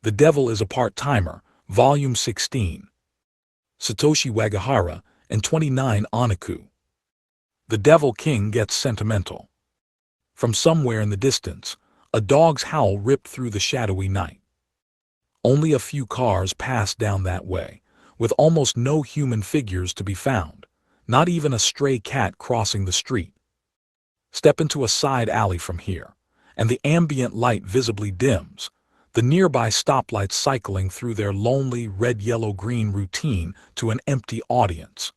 The Devil is a Part-Timer, Volume 16. Satoshi Wagahara and 29 Oniku. The Devil King gets sentimental. From somewhere in the distance, a dog's howl ripped through the shadowy night. Only a few cars passed down that way, with almost no human figures to be found, not even a stray cat crossing the street. Step into a side alley from here, and the ambient light visibly dims, the nearby stoplights cycling through their lonely red-yellow-green routine to an empty audience.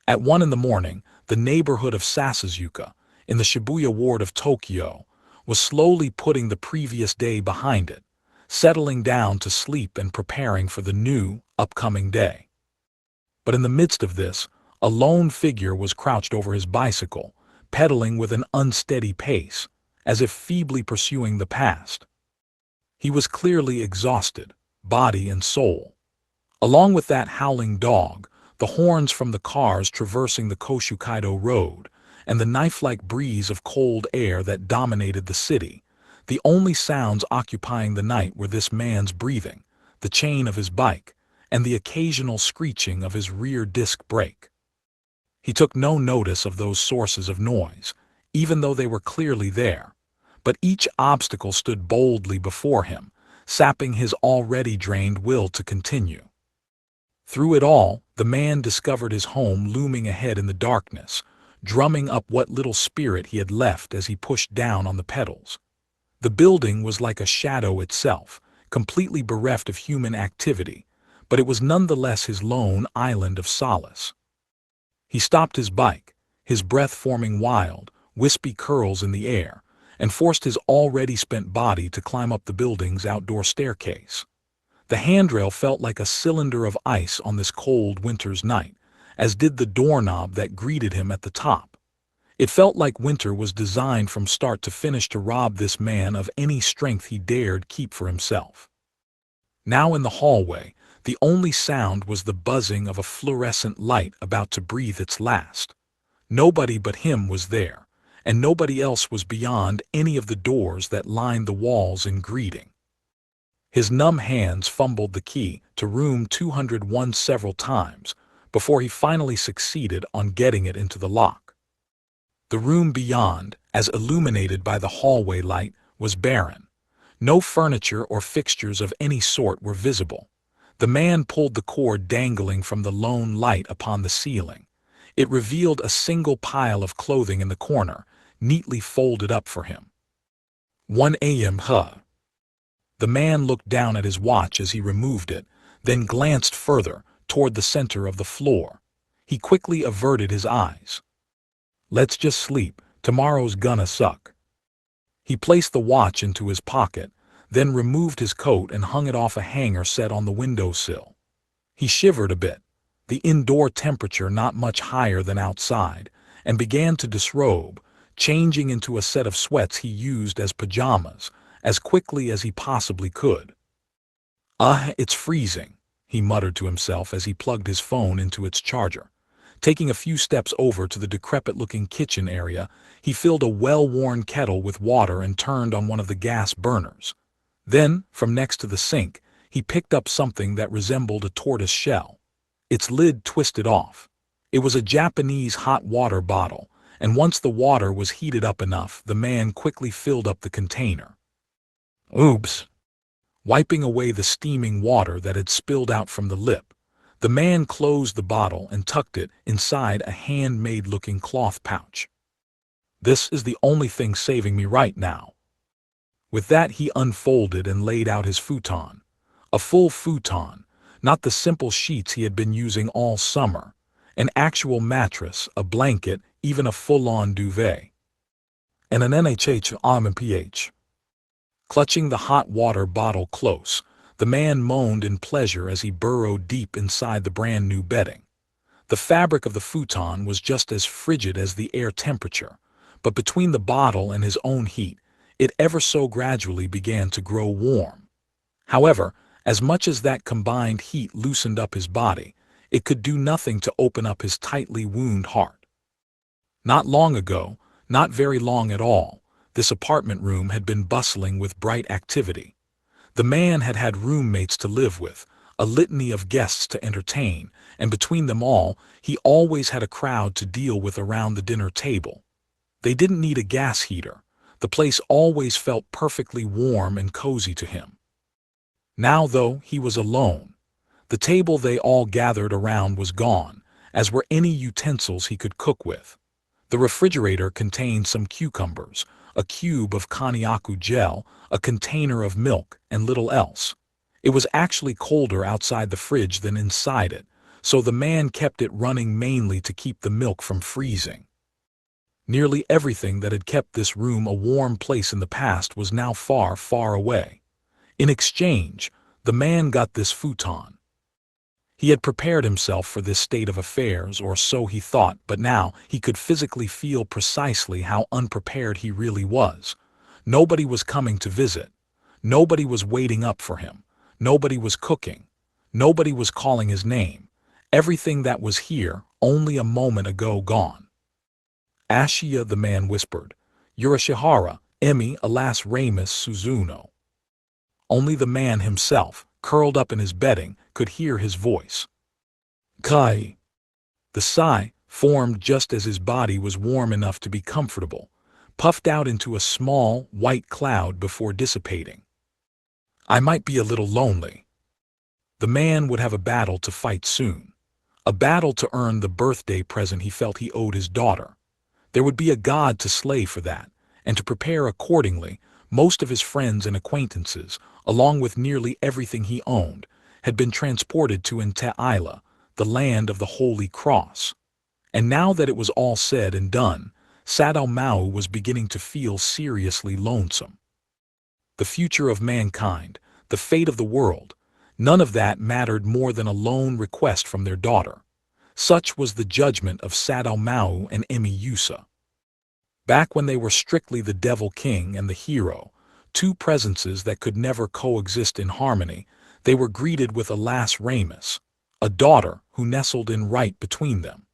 At 1 in the morning, the neighborhood of Sasuzuka, in the Shibuya ward of Tokyo, was slowly putting the previous day behind it, settling down to sleep and preparing for the new, upcoming day. But in the midst of this, a lone figure was crouched over his bicycle, pedaling with an unsteady pace, as if feebly pursuing the past. He was clearly exhausted, body and soul. Along with that howling dog, the horns from the cars traversing the Koshukaido road, and the knife-like breeze of cold air that dominated the city, the only sounds occupying the night were this man's breathing, the chain of his bike, and the occasional screeching of his rear disc brake. He took no notice of those sources of noise, even though they were clearly there, but each obstacle stood boldly before him, sapping his already drained will to continue. Through it all, the man discovered his home looming ahead in the darkness, drumming up what little spirit he had left as he pushed down on the pedals. The building was like a shadow itself, completely bereft of human activity, but it was nonetheless his lone island of solace. He stopped his bike, his breath forming wild, wispy curls in the air, and forced his already spent body to climb up the building's outdoor staircase. The handrail felt like a cylinder of ice on this cold winter's night, as did the doorknob that greeted him at the top. It felt like winter was designed from start to finish to rob this man of any strength he dared keep for himself. Now in the hallway, the only sound was the buzzing of a fluorescent light about to breathe its last. Nobody but him was there, and nobody else was beyond any of the doors that lined the walls in greeting. His numb hands fumbled the key to room 201 several times before he finally succeeded on getting it into the lock. The room beyond, as illuminated by the hallway light, was barren. No furniture or fixtures of any sort were visible. The man pulled the cord dangling from the lone light upon the ceiling. It revealed a single pile of clothing in the corner, neatly folded up for him. 1 a.m. The man looked down at his watch as he removed it, then glanced further, toward the center of the floor. He quickly averted his eyes. Let's just sleep, tomorrow's gonna suck. He placed the watch into his pocket, then removed his coat and hung it off a hanger set on the windowsill. He shivered a bit, the indoor temperature not much higher than outside, and began to disrobe, changing into a set of sweats he used as pajamas, as quickly as he possibly could. It's freezing, he muttered to himself as he plugged his phone into its charger. Taking a few steps over to the decrepit-looking kitchen area, he filled a well-worn kettle with water and turned on one of the gas burners. Then, from next to the sink, he picked up something that resembled a tortoise shell. Its lid twisted off. It was a Japanese hot water bottle, and once the water was heated up enough, the man quickly filled up the container. Oops! Wiping away the steaming water that had spilled out from the lip, the man closed the bottle and tucked it inside a handmade-looking cloth pouch. This is the only thing saving me right now. With that, he unfolded and laid out his futon. A full futon, not the simple sheets he had been using all summer. An actual mattress, a blanket, even a full-on duvet. And an NHH. Clutching the hot water bottle close, the man moaned in pleasure as he burrowed deep inside the brand-new bedding. The fabric of the futon was just as frigid as the air temperature, but between the bottle and his own heat, it ever so gradually began to grow warm. However, as much as that combined heat loosened up his body, it could do nothing to open up his tightly wounded heart. Not long ago, not very long at all, this apartment room had been bustling with bright activity. The man had had roommates to live with, a litany of guests to entertain, and between them all, he always had a crowd to deal with around the dinner table. They didn't need a gas heater. The place always felt perfectly warm and cozy to him. Now, though, he was alone. The table they all gathered around was gone, as were any utensils he could cook with. The refrigerator contained some cucumbers, a cube of konjaku gel, a container of milk, and little else. It was actually colder outside the fridge than inside it, so the man kept it running mainly to keep the milk from freezing. Nearly everything that had kept this room a warm place in the past was now far, far away. In exchange, the man got this futon. He had prepared himself for this state of affairs, or so he thought, but now he could physically feel precisely how unprepared he really was. Nobody was coming to visit. Nobody was waiting up for him. Nobody was cooking. Nobody was calling his name. Everything that was here, only a moment ago, gone. Ashiya, the man whispered. Yurashihara, Emi, alas Ramus Suzuno. Only the man himself, curled up in his bedding, could hear his voice. Kai. The sigh, formed just as his body was warm enough to be comfortable, puffed out into a small, white cloud before dissipating. I might be a little lonely. The man would have a battle to fight soon. A battle to earn the birthday present he felt he owed his daughter. There would be a god to slay for that, and to prepare accordingly. Most of his friends and acquaintances, along with nearly everything he owned, had been transported to Nte'ila, the land of the Holy Cross. And now that it was all said and done, Maō was beginning to feel seriously lonesome. The future of mankind, the fate of the world, none of that mattered more than a lone request from their daughter. Such was the judgment of Maō and Emi Yusa. Back when they were strictly the Devil King and the hero, two presences that could never coexist in harmony, they were greeted with alas Ramus, a daughter who nestled in right between them.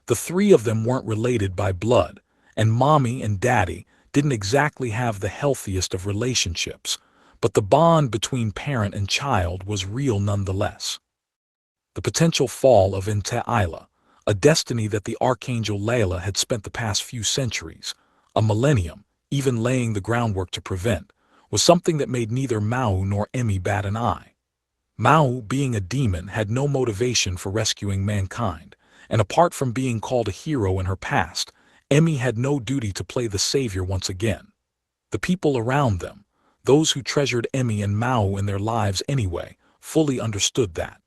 The three of them weren't related by blood, and Mommy and Daddy didn't exactly have the healthiest of relationships, but the bond between parent and child was real nonetheless. The potential fall of Nte'ila, a destiny that the Archangel Layla had spent the past few centuries, a millennium, even laying the groundwork to prevent, was something that made neither Maō nor Emi bat an eye. Maō, being a demon, had no motivation for rescuing mankind, and apart from being called a hero in her past, Emi had no duty to play the savior once again. The people around them, those who treasured Emi and Maō in their lives anyway, fully understood that.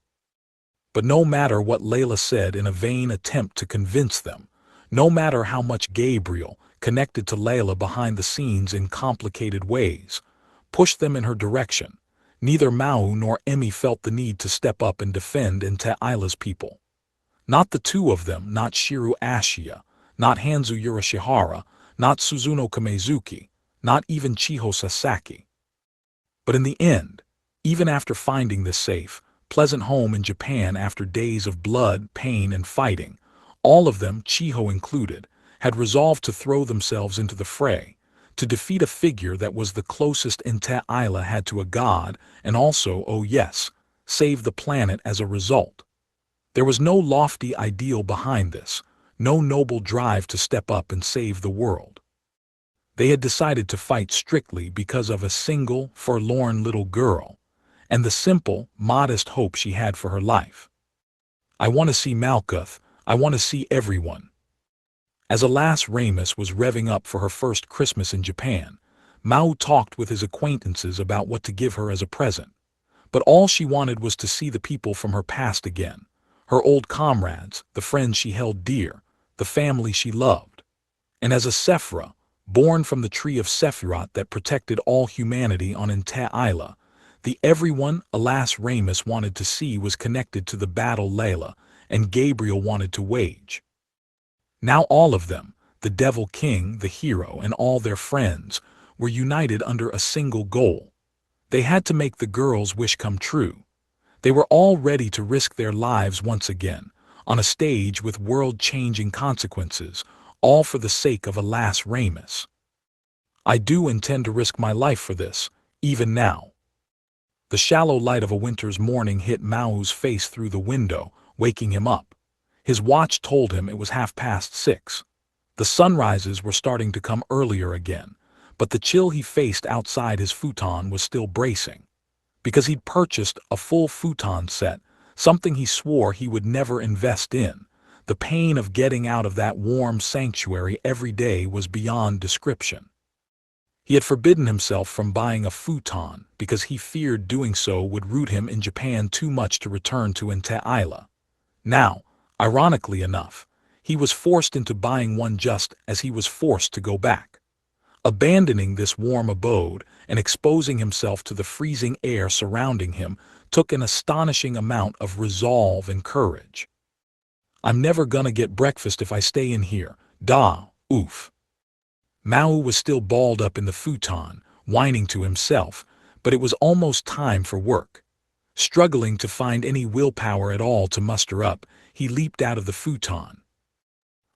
But no matter what Layla said in a vain attempt to convince them, no matter how much Gabriel, connected to Layla behind the scenes in complicated ways, pushed them in her direction, neither Maō nor Emi felt the need to step up and defend Nte'ila's people. Not the two of them, not Shiru Ashiya, not Hanzu Yurashihara, not Suzuno Kamezuki, not even Chiho Sasaki. But in the end, even after finding this safe, pleasant home in Japan after days of blood, pain, and fighting, all of them, Chiho included, had resolved to throw themselves into the fray, to defeat a figure that was the closest Nte'ila had to a god, and also, oh yes, save the planet as a result. There was no lofty ideal behind this, no noble drive to step up and save the world. They had decided to fight strictly because of a single, forlorn little girl, and the simple, modest hope she had for her life. I want to see Malkuth, I want to see everyone. As alas Ramus was revving up for her first Christmas in Japan, Maō talked with his acquaintances about what to give her as a present. But all she wanted was to see the people from her past again, her old comrades, the friends she held dear, the family she loved. And as a Sephra, born from the tree of Sephiroth that protected all humanity on Nte'ila, the everyone alas Ramus wanted to see was connected to the battle Layla and Gabriel wanted to wage. Now all of them, the Devil King, the hero, and all their friends, were united under a single goal. They had to make the girl's wish come true. They were all ready to risk their lives once again, on a stage with world-changing consequences, all for the sake of alas Ramus. I do intend to risk my life for this, even now. The shallow light of a winter's morning hit Mao's face through the window, waking him up. His watch told him it was 6:30. The sunrises were starting to come earlier again, but the chill he faced outside his futon was still bracing. Because he'd purchased a full futon set, something he swore he would never invest in, the pain of getting out of that warm sanctuary every day was beyond description. He had forbidden himself from buying a futon because he feared doing so would root him in Japan too much to return to Isla. Now, ironically enough, he was forced into buying one just as he was forced to go back. Abandoning this warm abode and exposing himself to the freezing air surrounding him took an astonishing amount of resolve and courage. "I'm never gonna get breakfast if I stay in here, oof." Maō was still balled up in the futon, whining to himself, but it was almost time for work. Struggling to find any willpower at all to muster up, he leaped out of the futon.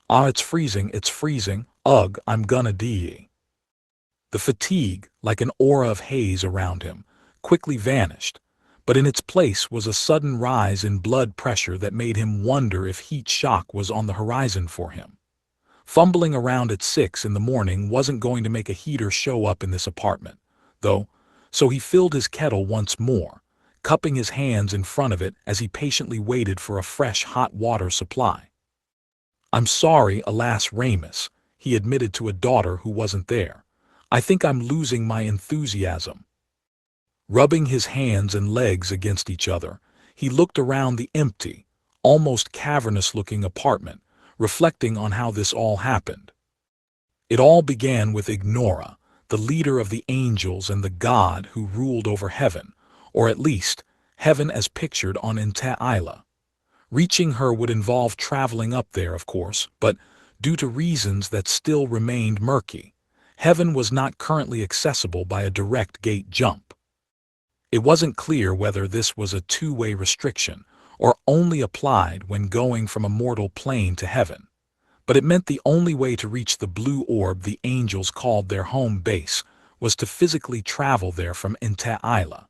It's freezing, ugh, I'm gonna die." The fatigue, like an aura of haze around him, quickly vanished, but in its place was a sudden rise in blood pressure that made him wonder if heat shock was on the horizon for him. Fumbling around at 6 in the morning wasn't going to make a heater show up in this apartment, though, so he filled his kettle once more, cupping his hands in front of it as he patiently waited for a fresh hot water supply. "I'm sorry, alas Ramus," he admitted to a daughter who wasn't there. "I think I'm losing my enthusiasm." Rubbing his hands and legs against each other, he looked around the empty, almost cavernous-looking apartment, reflecting on how this all happened. It all began with Ignora, the leader of the angels and the god who ruled over heaven, or at least, heaven as pictured on Isla. Reaching her would involve traveling up there, of course, but, due to reasons that still remained murky, heaven was not currently accessible by a direct gate jump. It wasn't clear whether this was a two-way restriction, or only applied when going from a mortal plane to heaven, but it meant the only way to reach the blue orb the angels called their home base was to physically travel there from Isla.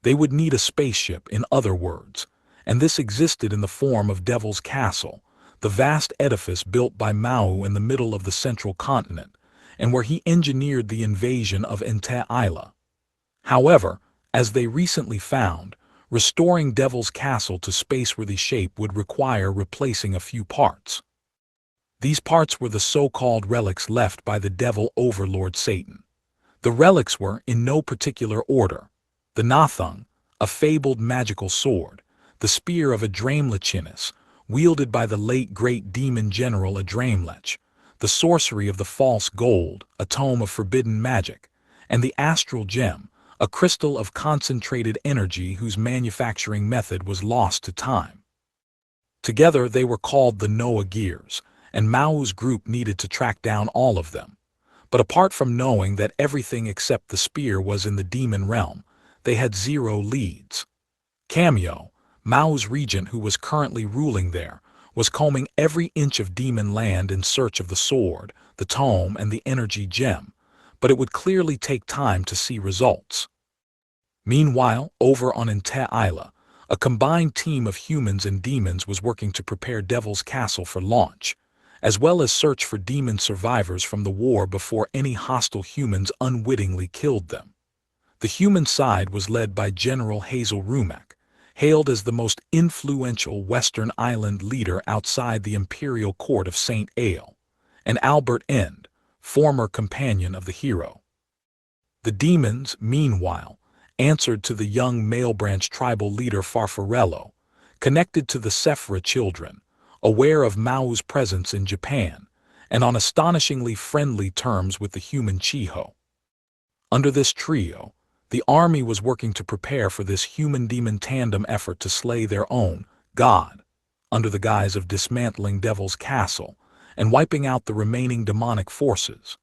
They would need a spaceship, in other words, and this existed in the form of Devil's Castle, the vast edifice built by Maō in the middle of the central continent, and where he engineered the invasion of Isla. However, as they recently found, restoring Devil's Castle to space-worthy shape would require replacing a few parts. These parts were the so-called relics left by the devil overlord Satan. The relics were, in no particular order, the Nathung, a fabled magical sword, the spear of Adramelech, wielded by the late great demon general Adramelech, the sorcery of the false gold, a tome of forbidden magic, and the astral gem, a crystal of concentrated energy whose manufacturing method was lost to time. Together they were called the Noah Gears, and Mao's group needed to track down all of them. But apart from knowing that everything except the spear was in the demon realm, they had zero leads. Cameo, Mao's regent who was currently ruling there, was combing every inch of demon land in search of the sword, the tome, and the energy gem, but it would clearly take time to see results. Meanwhile, over on Isla, a combined team of humans and demons was working to prepare Devil's Castle for launch, as well as search for demon survivors from the war before any hostile humans unwittingly killed them. The human side was led by General Hazel Rumak, hailed as the most influential Western Island leader outside the imperial court of St. Ale, and Albert End, former companion of the hero. The demons, meanwhile, answered to the young male branch tribal leader Farfarello, connected to the Sephra children, aware of Mao's presence in Japan, and on astonishingly friendly terms with the human Chiho. Under this trio, the army was working to prepare for this human-demon tandem effort to slay their own god, under the guise of dismantling Devil's Castle and wiping out the remaining demonic forces.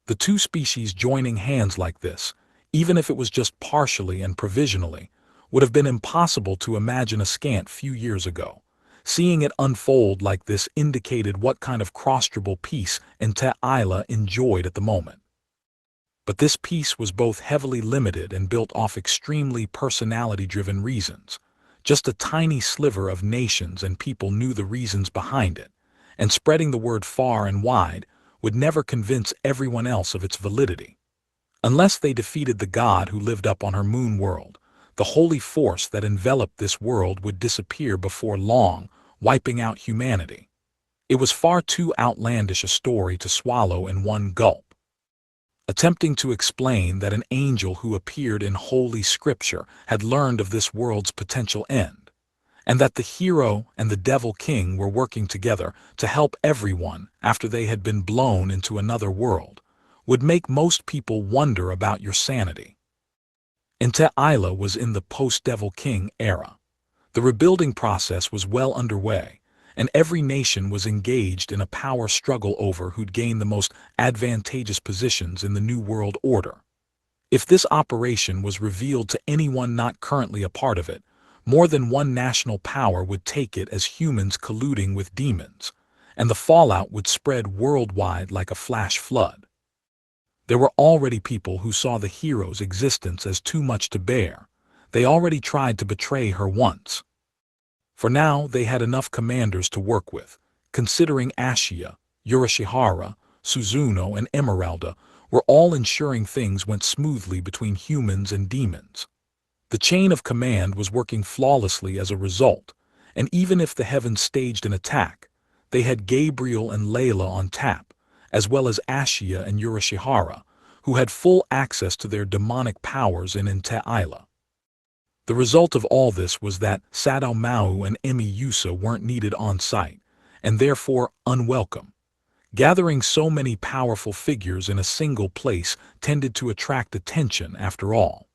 The two species joining hands like this, even if it was just partially and provisionally, would have been impossible to imagine a scant few years ago. Seeing it unfold like this indicated what kind of cross-tribal peace Isla enjoyed at the moment. But this piece was both heavily limited and built off extremely personality-driven reasons. Just a tiny sliver of nations and people knew the reasons behind it, and spreading the word far and wide would never convince everyone else of its validity. Unless they defeated the god who lived up on her moon world, the holy force that enveloped this world would disappear before long, wiping out humanity. It was far too outlandish a story to swallow in one gulp. Attempting to explain that an angel who appeared in Holy Scripture had learned of this world's potential end, and that the hero and the devil king were working together to help everyone after they had been blown into another world, would make most people wonder about your sanity. Ente-Isla was in the post-Devil King era. The rebuilding process was well underway, and every nation was engaged in a power struggle over who'd gain the most advantageous positions in the New World Order. If this operation was revealed to anyone not currently a part of it, more than one national power would take it as humans colluding with demons, and the fallout would spread worldwide like a flash flood. There were already people who saw the hero's existence as too much to bear. They already tried to betray her once. For now, they had enough commanders to work with, considering Ashia, Urashihara, Suzuno, and Emeralda were all ensuring things went smoothly between humans and demons. The chain of command was working flawlessly as a result, and even if the heavens staged an attack, they had Gabriel and Layla on tap, as well as Ashia and Urashihara, who had full access to their demonic powers in Ente-Isla. The result of all this was that Satoshi and Emi Yusa weren't needed on site, and therefore unwelcome. Gathering so many powerful figures in a single place tended to attract attention after all.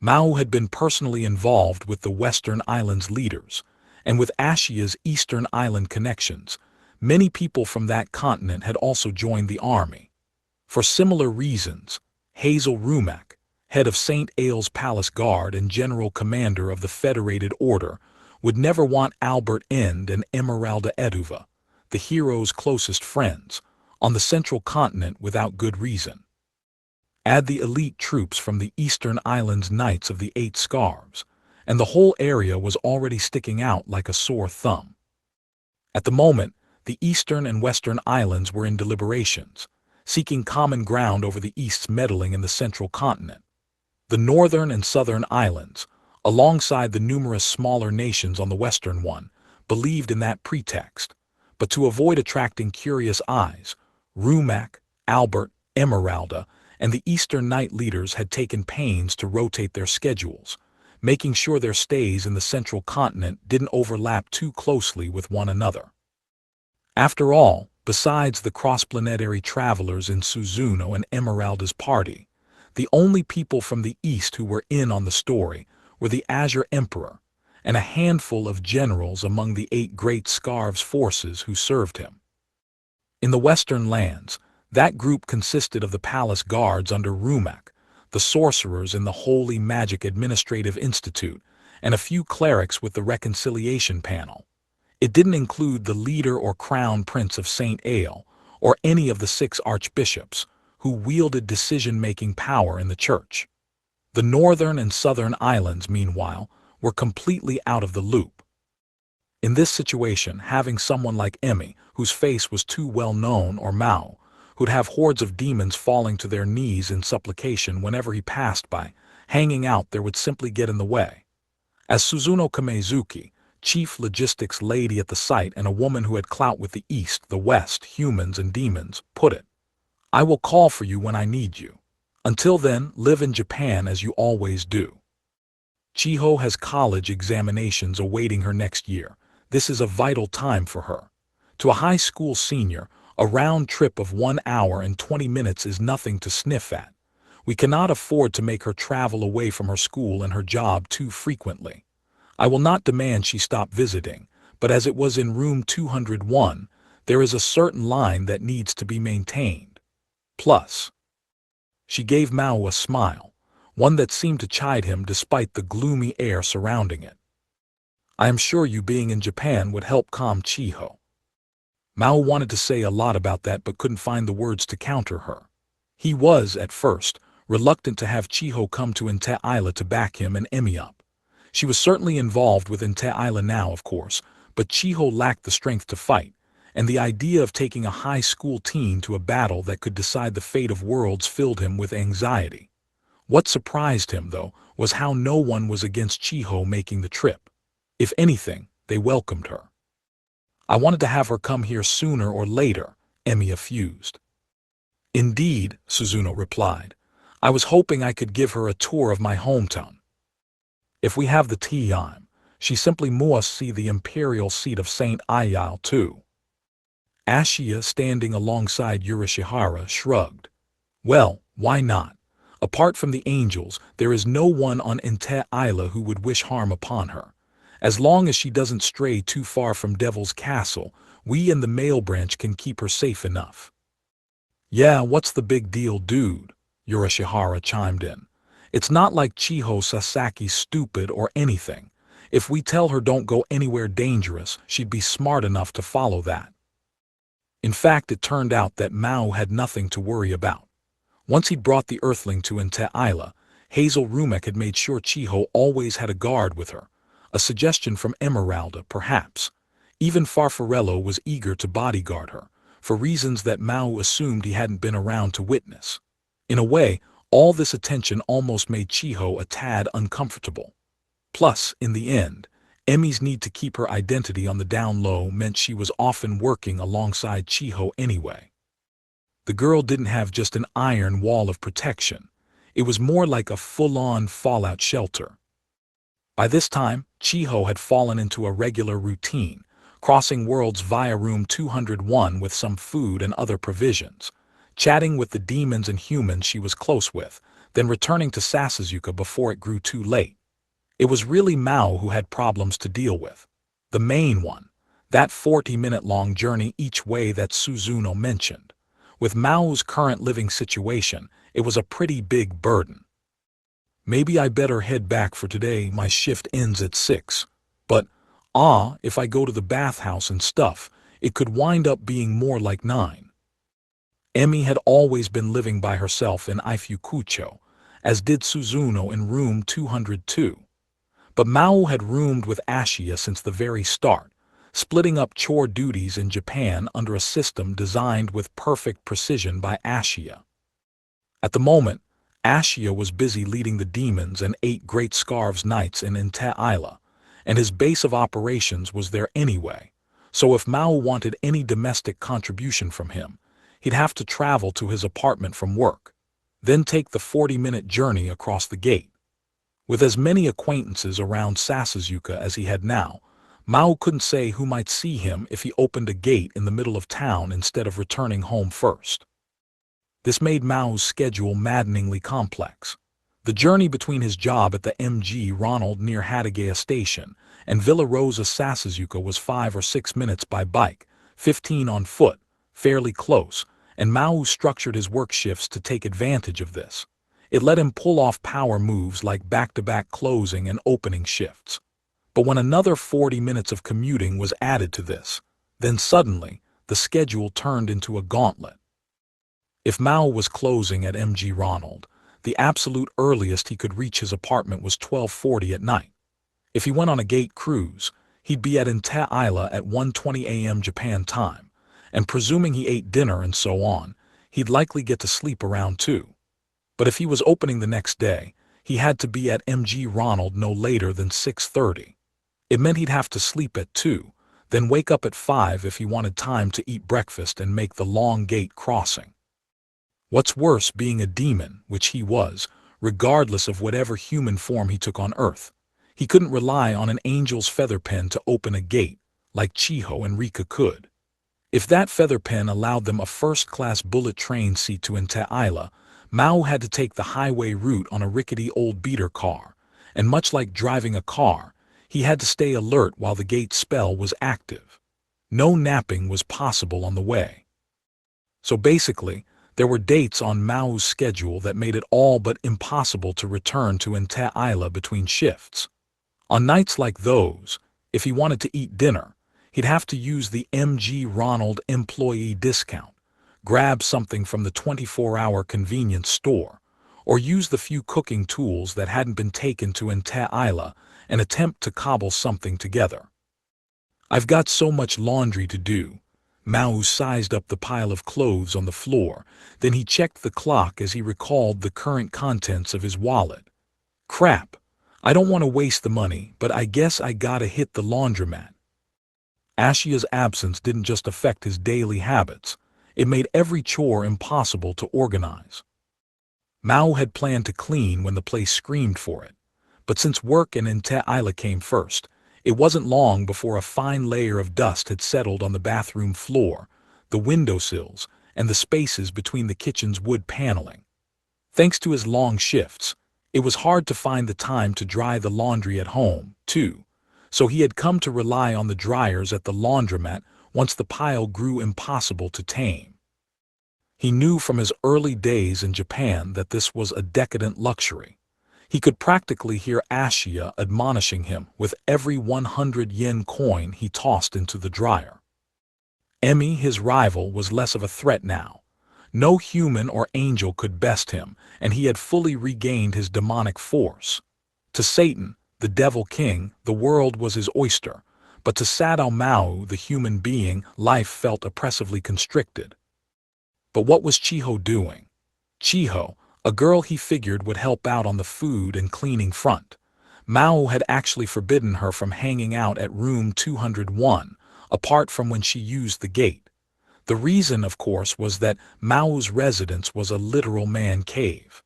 Maō had been personally involved with the Western Islands leaders, and with Ashia's Eastern Island connections, many people from that continent had also joined the army. For similar reasons, Hazel Rumak, head of St. Ailes Palace Guard and general commander of the Federated Order, would never want Albert End and Emeralda Eduva, the hero's closest friends, on the central continent without good reason. Add the elite troops from the Eastern Islands Knights of the Eight Scarves, and the whole area was already sticking out like a sore thumb. At the moment, the Eastern and Western Islands were in deliberations, seeking common ground over the East's meddling in the central continent. The Northern and Southern Islands, alongside the numerous smaller nations on the Western one, believed in that pretext, but to avoid attracting curious eyes, Rumak, Albert, Emeralda, and the Eastern Knight leaders had taken pains to rotate their schedules, making sure their stays in the central continent didn't overlap too closely with one another. After all, besides the cross-planetary travelers in Suzuno and Emeralda's party, the only people from the East who were in on the story were the Azure Emperor and a handful of generals among the 8 Great Scarves forces who served him. In the Western lands, that group consisted of the palace guards under Rumak, the sorcerers in the Holy Magic Administrative Institute, and a few clerics with the Reconciliation Panel. It didn't include the leader or crown prince of St. Aile, or any of the 6 archbishops, who wielded decision-making power in the church. The Northern and Southern Islands, meanwhile, were completely out of the loop. In this situation, having someone like Emi, whose face was too well known, or Maō, who'd have hordes of demons falling to their knees in supplication whenever he passed by, hanging out there would simply get in the way. As Suzuno Kamezuki, chief logistics lady at the site and a woman who had clout with the East, the West, humans and demons, put it, "I will call for you when I need you. Until then, live in Japan as you always do." Chiho has college examinations awaiting her next year. This is a vital time for her. To a high school senior, a round trip of 1 hour and 20 minutes is nothing to sniff at. We cannot afford to make her travel away from her school and her job too frequently. I will not demand she stop visiting, but as it was in room 201, there is a certain line that needs to be maintained. Plus, she gave Maō a smile, one that seemed to chide him despite the gloomy air surrounding it. "I am sure you being in Japan would help calm Chiho." Maō wanted to say a lot about that but couldn't find the words to counter her. He was, at first, reluctant to have Chiho come to Isla to back him and Emi up. She was certainly involved with Isla now, of course, but Chiho lacked the strength to fight, and the idea of taking a high school teen to a battle that could decide the fate of worlds filled him with anxiety. What surprised him, though, was how no one was against Chiho making the trip. If anything, they welcomed her. I wanted to have her come here sooner or later, Emi fused. Indeed, Suzuno replied. I was hoping I could give her a tour of my hometown. If we have the time, she simply must see the imperial seat of Saint Ayal too. Ashia, standing alongside Yurishihara, shrugged. Well, why not? Apart from the angels, there is no one on Isla who would wish harm upon her. As long as she doesn't stray too far from Devil's Castle, we and the male branch can keep her safe enough. Yeah, what's the big deal, dude? Yurishihara chimed in. It's not like Chiho Sasaki's stupid or anything. If we tell her don't go anywhere dangerous, she'd be smart enough to follow that. In fact, it turned out that Maō had nothing to worry about. Once he'd brought the Earthling to Isla, Hazel Rumek had made sure Chiho always had a guard with her. A suggestion from Emeralda, perhaps. Even Farfarello was eager to bodyguard her, for reasons that Maō assumed he hadn't been around to witness. In a way, all this attention almost made Chiho a tad uncomfortable. Plus, in the end, Emi's need to keep her identity on the down low meant she was often working alongside Chiho anyway. The girl didn't have just an iron wall of protection. It was more like a full-on fallout shelter. By this time, Chiho had fallen into a regular routine, crossing worlds via room 201 with some food and other provisions, chatting with the demons and humans she was close with, then returning to Sasuzuka before it grew too late. It was really Maō who had problems to deal with. The main one, that 40-minute-long journey each way that Suzuno mentioned. With Mao's current living situation, it was a pretty big burden. Maybe I better head back for today, my shift ends at 6. But, if I go to the bathhouse and stuff, it could wind up being more like 9. Emi had always been living by herself in Ifukucho, as did Suzuno in room 202. But Maō had roomed with Ashia since the very start, splitting up chore duties in Japan under a system designed with perfect precision by Ashia. At the moment, Ashia was busy leading the demons and 8 Great Scarves Knights in Isla, and his base of operations was there anyway, so if Maō wanted any domestic contribution from him, he'd have to travel to his apartment from work, then take the 40-minute journey across the gate. With as many acquaintances around Sasuzuka as he had now, Maō couldn't say who might see him if he opened a gate in the middle of town instead of returning home first. This made Mao's schedule maddeningly complex. The journey between his job at the MG Ronald near Hatagaya Station and Villa Rosa Sasuzuka was 5 or 6 minutes by bike, 15 on foot, fairly close, and Maō structured his work shifts to take advantage of this. It let him pull off power moves like back-to-back closing and opening shifts. But when another 40 minutes of commuting was added to this, then suddenly, the schedule turned into a gauntlet. If Maō was closing at MG Ronald, the absolute earliest he could reach his apartment was 12:40 at night. If he went on a gate cruise, he'd be at Isla at 1:20 a.m. Japan time, and presuming he ate dinner and so on, he'd likely get to sleep around 2. But if he was opening the next day, he had to be at MG Ronald no later than 6:30. It meant he'd have to sleep at 2, then wake up at 5 if he wanted time to eat breakfast and make the long gate crossing. What's worse, being a demon, which he was, regardless of whatever human form he took on Earth, he couldn't rely on an angel's feather pen to open a gate, like Chiho and Rika could. If that feather pen allowed them a first-class bullet train seat to Isla, Maō had to take the highway route on a rickety old beater car, and much like driving a car, he had to stay alert while the gate spell was active. No napping was possible on the way. So basically, there were dates on Mao's schedule that made it all but impossible to return to Isla between shifts. On nights like those, if he wanted to eat dinner, he'd have to use the MG Ronald employee discount, grab something from the 24-hour convenience store, or use the few cooking tools that hadn't been taken to Isla and attempt to cobble something together. "I've got so much laundry to do." Maō sized up the pile of clothes on the floor, then he checked the clock as he recalled the current contents of his wallet. "Crap, I don't want to waste the money, but I guess I gotta hit the laundromat." Ashia's absence didn't just affect his daily habits, it made every chore impossible to organize. Maō had planned to clean when the place screamed for it, but since work and Isla came first, it wasn't long before a fine layer of dust had settled on the bathroom floor, the windowsills, and the spaces between the kitchen's wood paneling. Thanks to his long shifts, it was hard to find the time to dry the laundry at home, too, so he had come to rely on the dryers at the laundromat once the pile grew impossible to tame. He knew from his early days in Japan that this was a decadent luxury. He could practically hear Ashia admonishing him with every 100-yen coin he tossed into the dryer. Emi, his rival, was less of a threat now. No human or angel could best him, and he had fully regained his demonic force. To Satan, the Devil King, the world was his oyster, but to Maō, the human being, life felt oppressively constricted. But what was Chiho doing? Chiho, a girl he figured would help out on the food and cleaning front. Maō had actually forbidden her from hanging out at room 201, apart from when she used the gate. The reason, of course, was that Mao's residence was a literal man cave.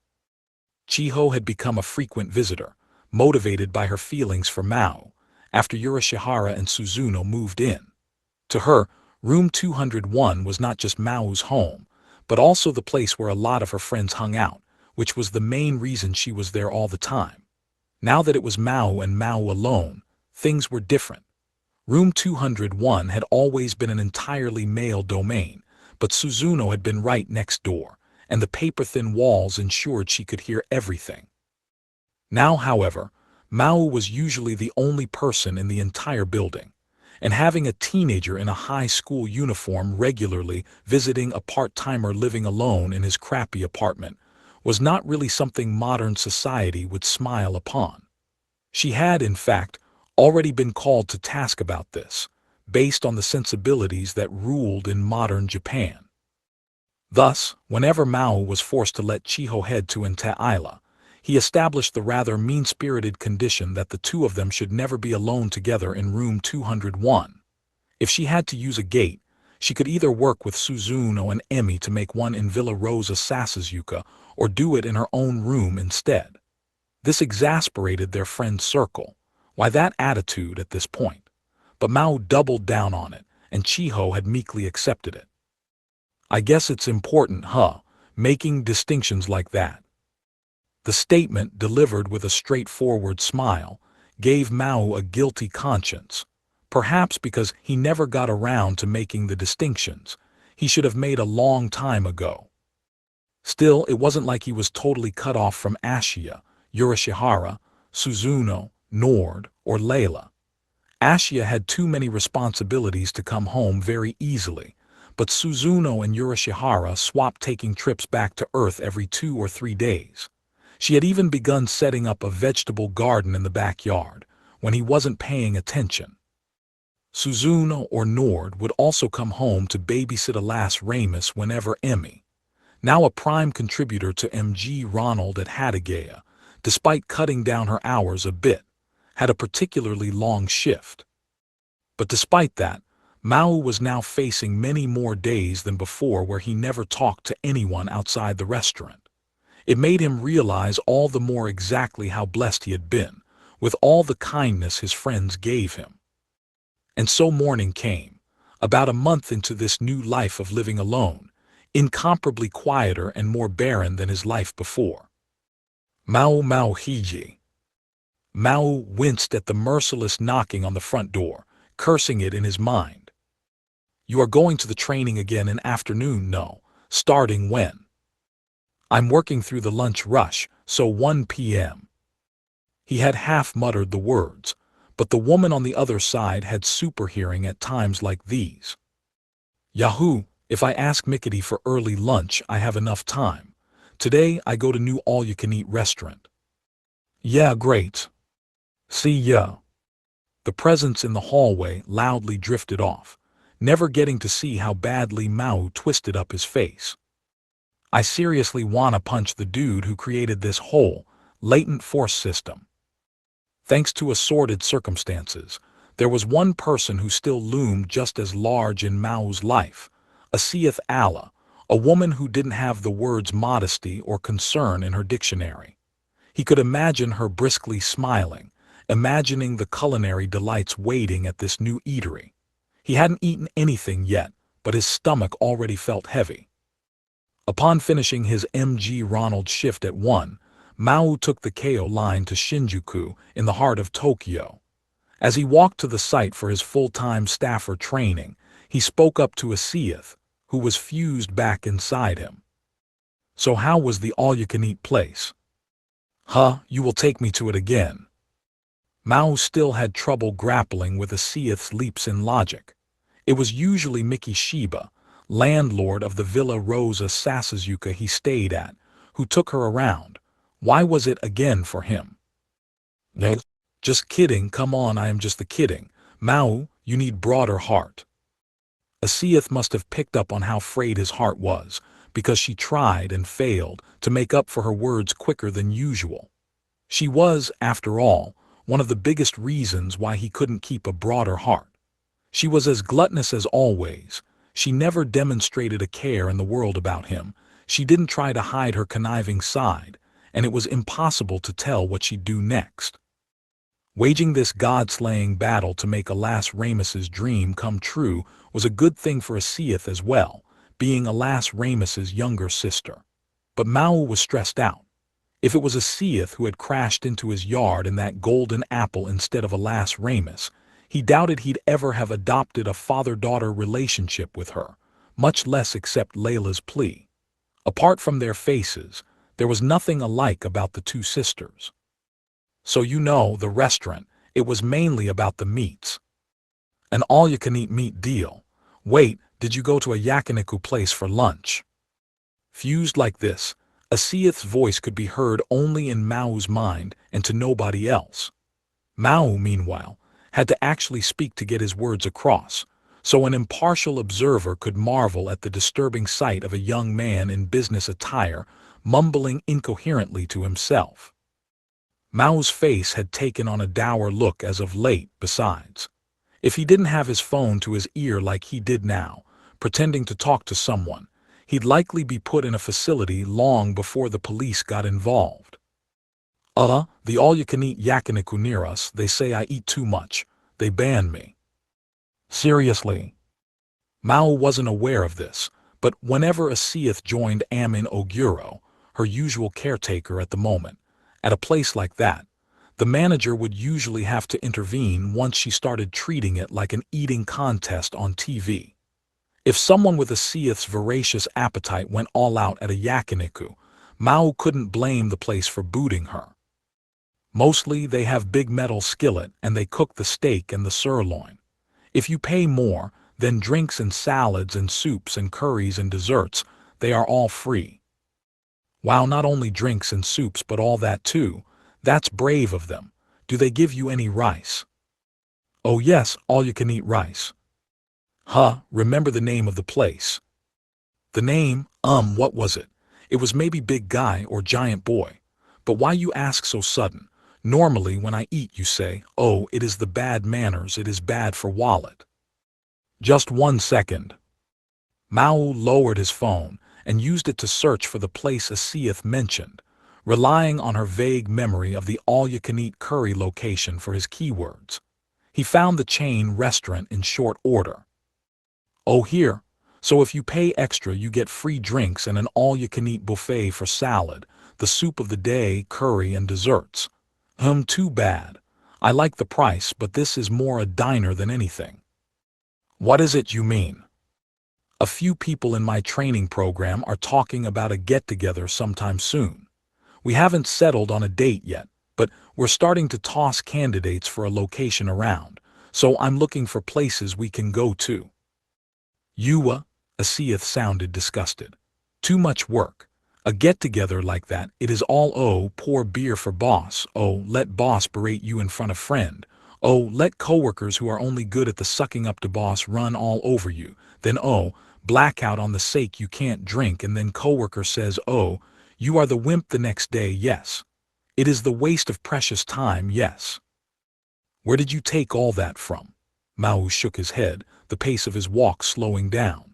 Chiho had become a frequent visitor, motivated by her feelings for Maō, after Yurashihara and Suzuno moved in. To her, room 201 was not just Mao's home, but also the place where a lot of her friends hung out, which was the main reason she was there all the time. Now that it was Maō and Maō alone, things were different. Room 201 had always been an entirely male domain, but Suzuno had been right next door, and the paper-thin walls ensured she could hear everything. Now, however, Maō was usually the only person in the entire building, and having a teenager in a high school uniform regularly visiting a part-timer living alone in his crappy apartment was not really something modern society would smile upon. She had, in fact, already been called to task about this, based on the sensibilities that ruled in modern Japan. Thus, whenever Maō was forced to let Chiho head to Isla, he established the rather mean-spirited condition that the two of them should never be alone together in room 201. If she had to use a gate, she could either work with Suzuno and Emi to make one in Villa Rosa Sasasuka or do it in her own room instead. This exasperated their friend's circle. Why that attitude at this point? But Maō doubled down on it, and Chiho had meekly accepted it. "I guess it's important, making distinctions like that." The statement, delivered with a straightforward smile, gave Maō a guilty conscience. Perhaps because he never got around to making the distinctions he should have made a long time ago. Still, it wasn't like he was totally cut off from Ashia, Yurashihara, Suzuno, Nord, or Layla. Ashia had too many responsibilities to come home very easily, but Suzuno and Yurashihara swapped taking trips back to Earth every 2 or 3 days. She had even begun setting up a vegetable garden in the backyard when he wasn't paying attention. Suzuno or Nord would also come home to babysit Alas Ramus whenever Emi, now a prime contributor to MG Ronald at Hataraku, despite cutting down her hours a bit, had a particularly long shift. But despite that, Maō was now facing many more days than before where he never talked to anyone outside the restaurant. It made him realize all the more exactly how blessed he had been, with all the kindness his friends gave him. And so morning came, about a month into this new life of living alone, incomparably quieter and more barren than his life before. Maō Hiji. Maō winced at the merciless knocking on the front door, cursing it in his mind. "You are going to the training again in afternoon, no? Starting when?" "I'm working through the lunch rush, so 1 p.m. He had half muttered the words, but the woman on the other side had super hearing at times like these. "Yahoo, If I ask Mickety for early lunch, I have enough time. Today, I go to new all-you-can-eat restaurant. Yeah, great. See ya. The presence in the hallway loudly drifted off, never getting to see how badly Maō twisted up his face. I seriously wanna punch the dude who created this whole, latent force system. Thanks to assorted circumstances, there was one person who still loomed just as large in Mao's life, Asiyeth Allah, a woman who didn't have the words modesty or concern in her dictionary. He could imagine her briskly smiling, imagining the culinary delights waiting at this new eatery. He hadn't eaten anything yet, but his stomach already felt heavy. Upon finishing his MG Ronald shift at 1, Maō took the Keio line to Shinjuku in the heart of Tokyo. As he walked to the site for his full-time staffer training, he spoke up to Asiyeth, who was fused back inside him. So how was the all-you-can-eat place? Huh, you will take me to it again. Maō still had trouble grappling with Asiyeth's leaps in logic. It was usually Miki Shiba, landlord of the Villa Rosa Sasuzuka he stayed at, who took her around. Why was it again for him? No. Just kidding, come on, I am just the kidding. Maō, you need broader heart. Asiyeth must have picked up on how frayed his heart was, because she tried and failed to make up for her words quicker than usual. She was, after all, one of the biggest reasons why he couldn't keep a broader heart. She was as gluttonous as always. She never demonstrated a care in the world about him. She didn't try to hide her conniving side, and it was impossible to tell what she'd do next. Waging this god-slaying battle to make Alas Ramos's dream come true was a good thing for Asiyeth as well, being Alas Ramos's younger sister. But Maō was stressed out. If it was Asiyeth who had crashed into his yard in that golden apple instead of Alas Ramos, he doubted he'd ever have adopted a father-daughter relationship with her, much less accept Layla's plea. Apart from their faces, there was nothing alike about the two sisters. So you know, the restaurant, it was mainly about the meats. An all-you-can-eat meat deal. Wait, did you go to a yakiniku place for lunch? Fused like this, Asiyeth's voice could be heard only in Mao's mind and to nobody else. Maō, meanwhile, had to actually speak to get his words across, so an impartial observer could marvel at the disturbing sight of a young man in business attire mumbling incoherently to himself. Mao's face had taken on a dour look as of late, besides. If he didn't have his phone to his ear like he did now, pretending to talk to someone, he'd likely be put in a facility long before the police got involved. The all-you-can-eat yakiniku near us, they say I eat too much. They ban me. Seriously? Maō wasn't aware of this, but whenever Asiyeth joined Amin Oguro, her usual caretaker at the moment, at a place like that, the manager would usually have to intervene once she started treating it like an eating contest on TV. If someone with Asiyeth's voracious appetite went all out at a yakiniku, Maō couldn't blame the place for booting her. Mostly they have big metal skillet and they cook the steak and the sirloin. If you pay more, then drinks and salads and soups and curries and desserts, they are all free. Wow, not only drinks and soups but all that too. That's brave of them. Do they give you any rice? Oh yes, all you can eat rice. Remember the name of the place. The name, what was it? It was maybe Big Guy or Giant Boy. But why you ask so sudden? Normally when I eat you say, oh, it is the bad manners, it is bad for wallet. Just 1 second. Maō lowered his phone and used it to search for the place Asiyeth mentioned, relying on her vague memory of the all-you-can-eat curry location for his keywords. He found the chain restaurant in short order. Oh, here. So if you pay extra you get free drinks and an all-you-can-eat buffet for salad, the soup of the day, curry and desserts. Too bad. I like the price, but this is more a diner than anything. What is it you mean? A few people in my training program are talking about a get-together sometime soon. We haven't settled on a date yet, but we're starting to toss candidates for a location around, so I'm looking for places we can go to. Yuwa, Asiath sounded disgusted. Too much work. A get-together like that, it is all pour beer for boss, let boss berate you in front of friend, let coworkers who are only good at the sucking up to boss run all over you, then blackout on the sake you can't drink, and then coworker says you are the wimp the next day, yes. It is the waste of precious time, yes. Where did you take all that from? Maō shook his head, the pace of his walk slowing down.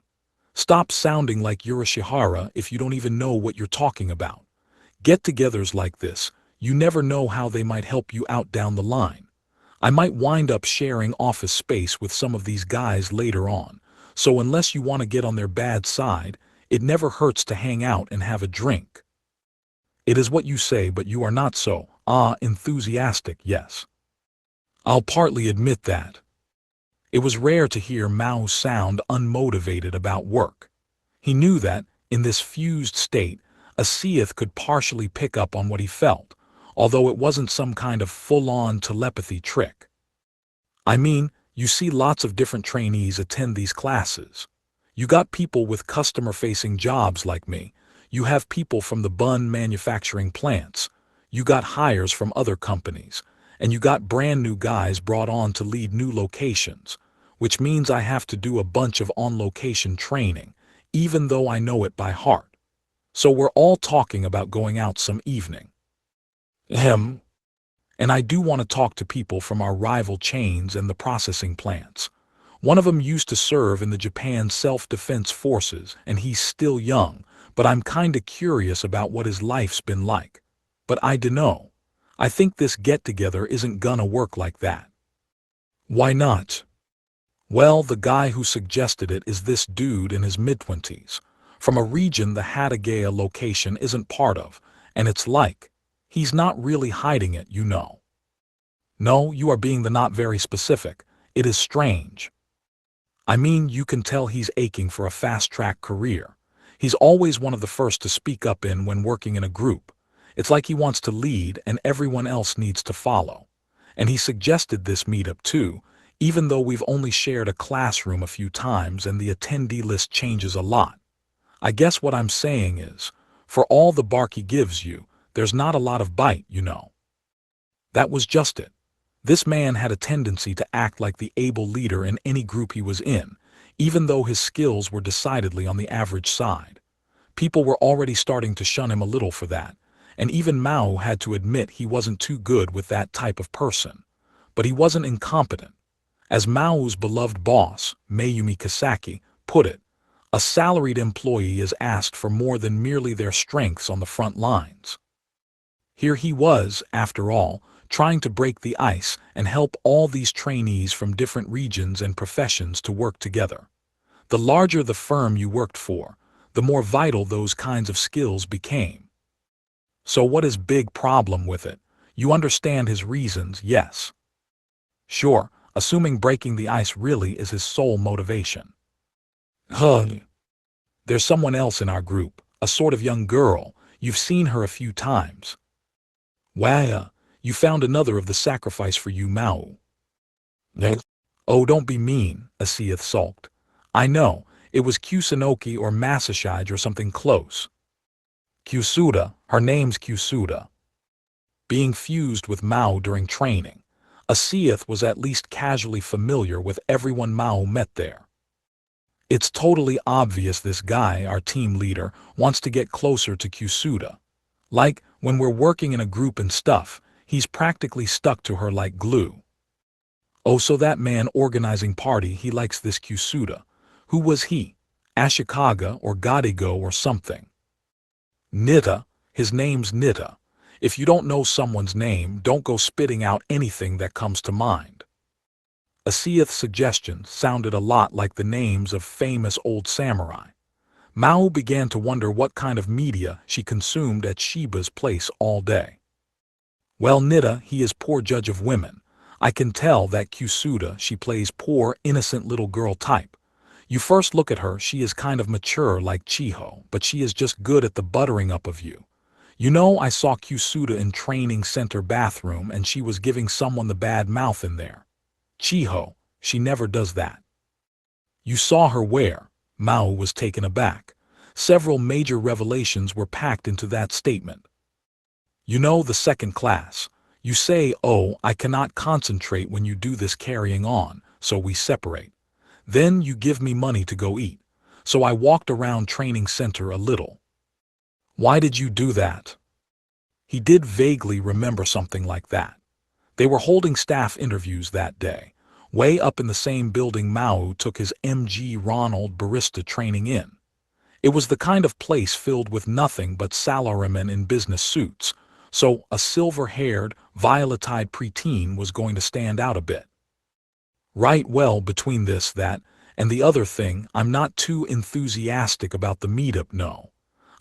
Stop sounding like you're a Shihara if you don't even know what you're talking about. Get-togethers like this, you never know how they might help you out down the line. I might wind up sharing office space with some of these guys later on, so unless you want to get on their bad side, it never hurts to hang out and have a drink. It is what you say, but you are not so, enthusiastic, yes. I'll partly admit that. It was rare to hear Maō sound unmotivated about work. He knew that, in this fused state, Asiath could partially pick up on what he felt, although it wasn't some kind of full-on telepathy trick. I mean, you see lots of different trainees attend these classes. You got people with customer-facing jobs like me. You have people from the bun manufacturing plants. You got hires from other companies. And you got brand new guys brought on to lead new locations, which means I have to do a bunch of on-location training, even though I know it by heart. So we're all talking about going out some evening. And I do want to talk to people from our rival chains and the processing plants. One of them used to serve in the Japan Self-Defense Forces, and he's still young, but I'm kinda curious about what his life's been like. But I dunno. I think this get-together isn't gonna work like that. Why not? Well, the guy who suggested it is this dude in his mid-20s, from a region the Hataraku location isn't part of, and it's like, he's not really hiding it, you know. No, you are being the not very specific. It is strange. I mean, you can tell he's aching for a fast-track career. He's always one of the first to speak up when working in a group. It's like he wants to lead and everyone else needs to follow. And he suggested this meetup too, even though we've only shared a classroom a few times and the attendee list changes a lot. I guess what I'm saying is, for all the bark he gives you, there's not a lot of bite, you know. That was just it. This man had a tendency to act like the able leader in any group he was in, even though his skills were decidedly on the average side. People were already starting to shun him a little for that. And even Maō had to admit he wasn't too good with that type of person. But he wasn't incompetent. As Mao's beloved boss, Mayumi Kasaki, put it, a salaried employee is asked for more than merely their strengths on the front lines. Here he was, after all, trying to break the ice and help all these trainees from different regions and professions to work together. The larger the firm you worked for, the more vital those kinds of skills became. So what is big problem with it? You understand his reasons, yes. Sure, assuming breaking the ice really is his sole motivation. There's someone else in our group, a sort of young girl. You've seen her a few times. Wow, you found another of the sacrifice for you, Maō. Oh, don't be mean, Asiath sulked. I know, it was Kusunoki or Masashide or something close. Kusuda, her name's Kusuda. Being fused with Maō during training, Asiath was at least casually familiar with everyone Maō met there. It's totally obvious this guy, our team leader, wants to get closer to Kusuda. Like, when we're working in a group and stuff, he's practically stuck to her like glue. Oh, so that man organizing party, he likes this Kusuda. Who was he? Ashikaga or Gadigo or something? Nita, his name's Nita. If you don't know someone's name, don't go spitting out anything that comes to mind. Asiath's suggestion sounded a lot like the names of famous old samurai. Maō began to wonder what kind of media she consumed at Shiba's place all day. Well, Nita, he is poor judge of women. I can tell that Kusuda, she plays poor, innocent little girl type. You first look at her, she is kind of mature like Chiho, but she is just good at the buttering up of you. You know, I saw Kusuda in training center bathroom and she was giving someone the bad mouth in there. Chiho, she never does that. You saw her where? Mao was taken aback. Several major revelations were packed into that statement. You know, the second class. You say, oh, I cannot concentrate when you do this carrying on, so we separate. Then you give me money to go eat. So I walked around training center a little. Why did you do that? He did vaguely remember something like that. They were holding staff interviews that day. Way up in the same building Mao took his MG Ronald barista training in. It was the kind of place filled with nothing but salarymen in business suits, so a silver-haired, violet-eyed preteen was going to stand out a bit. Right, well, between this, that, and the other thing, I'm not too enthusiastic about the meetup, no.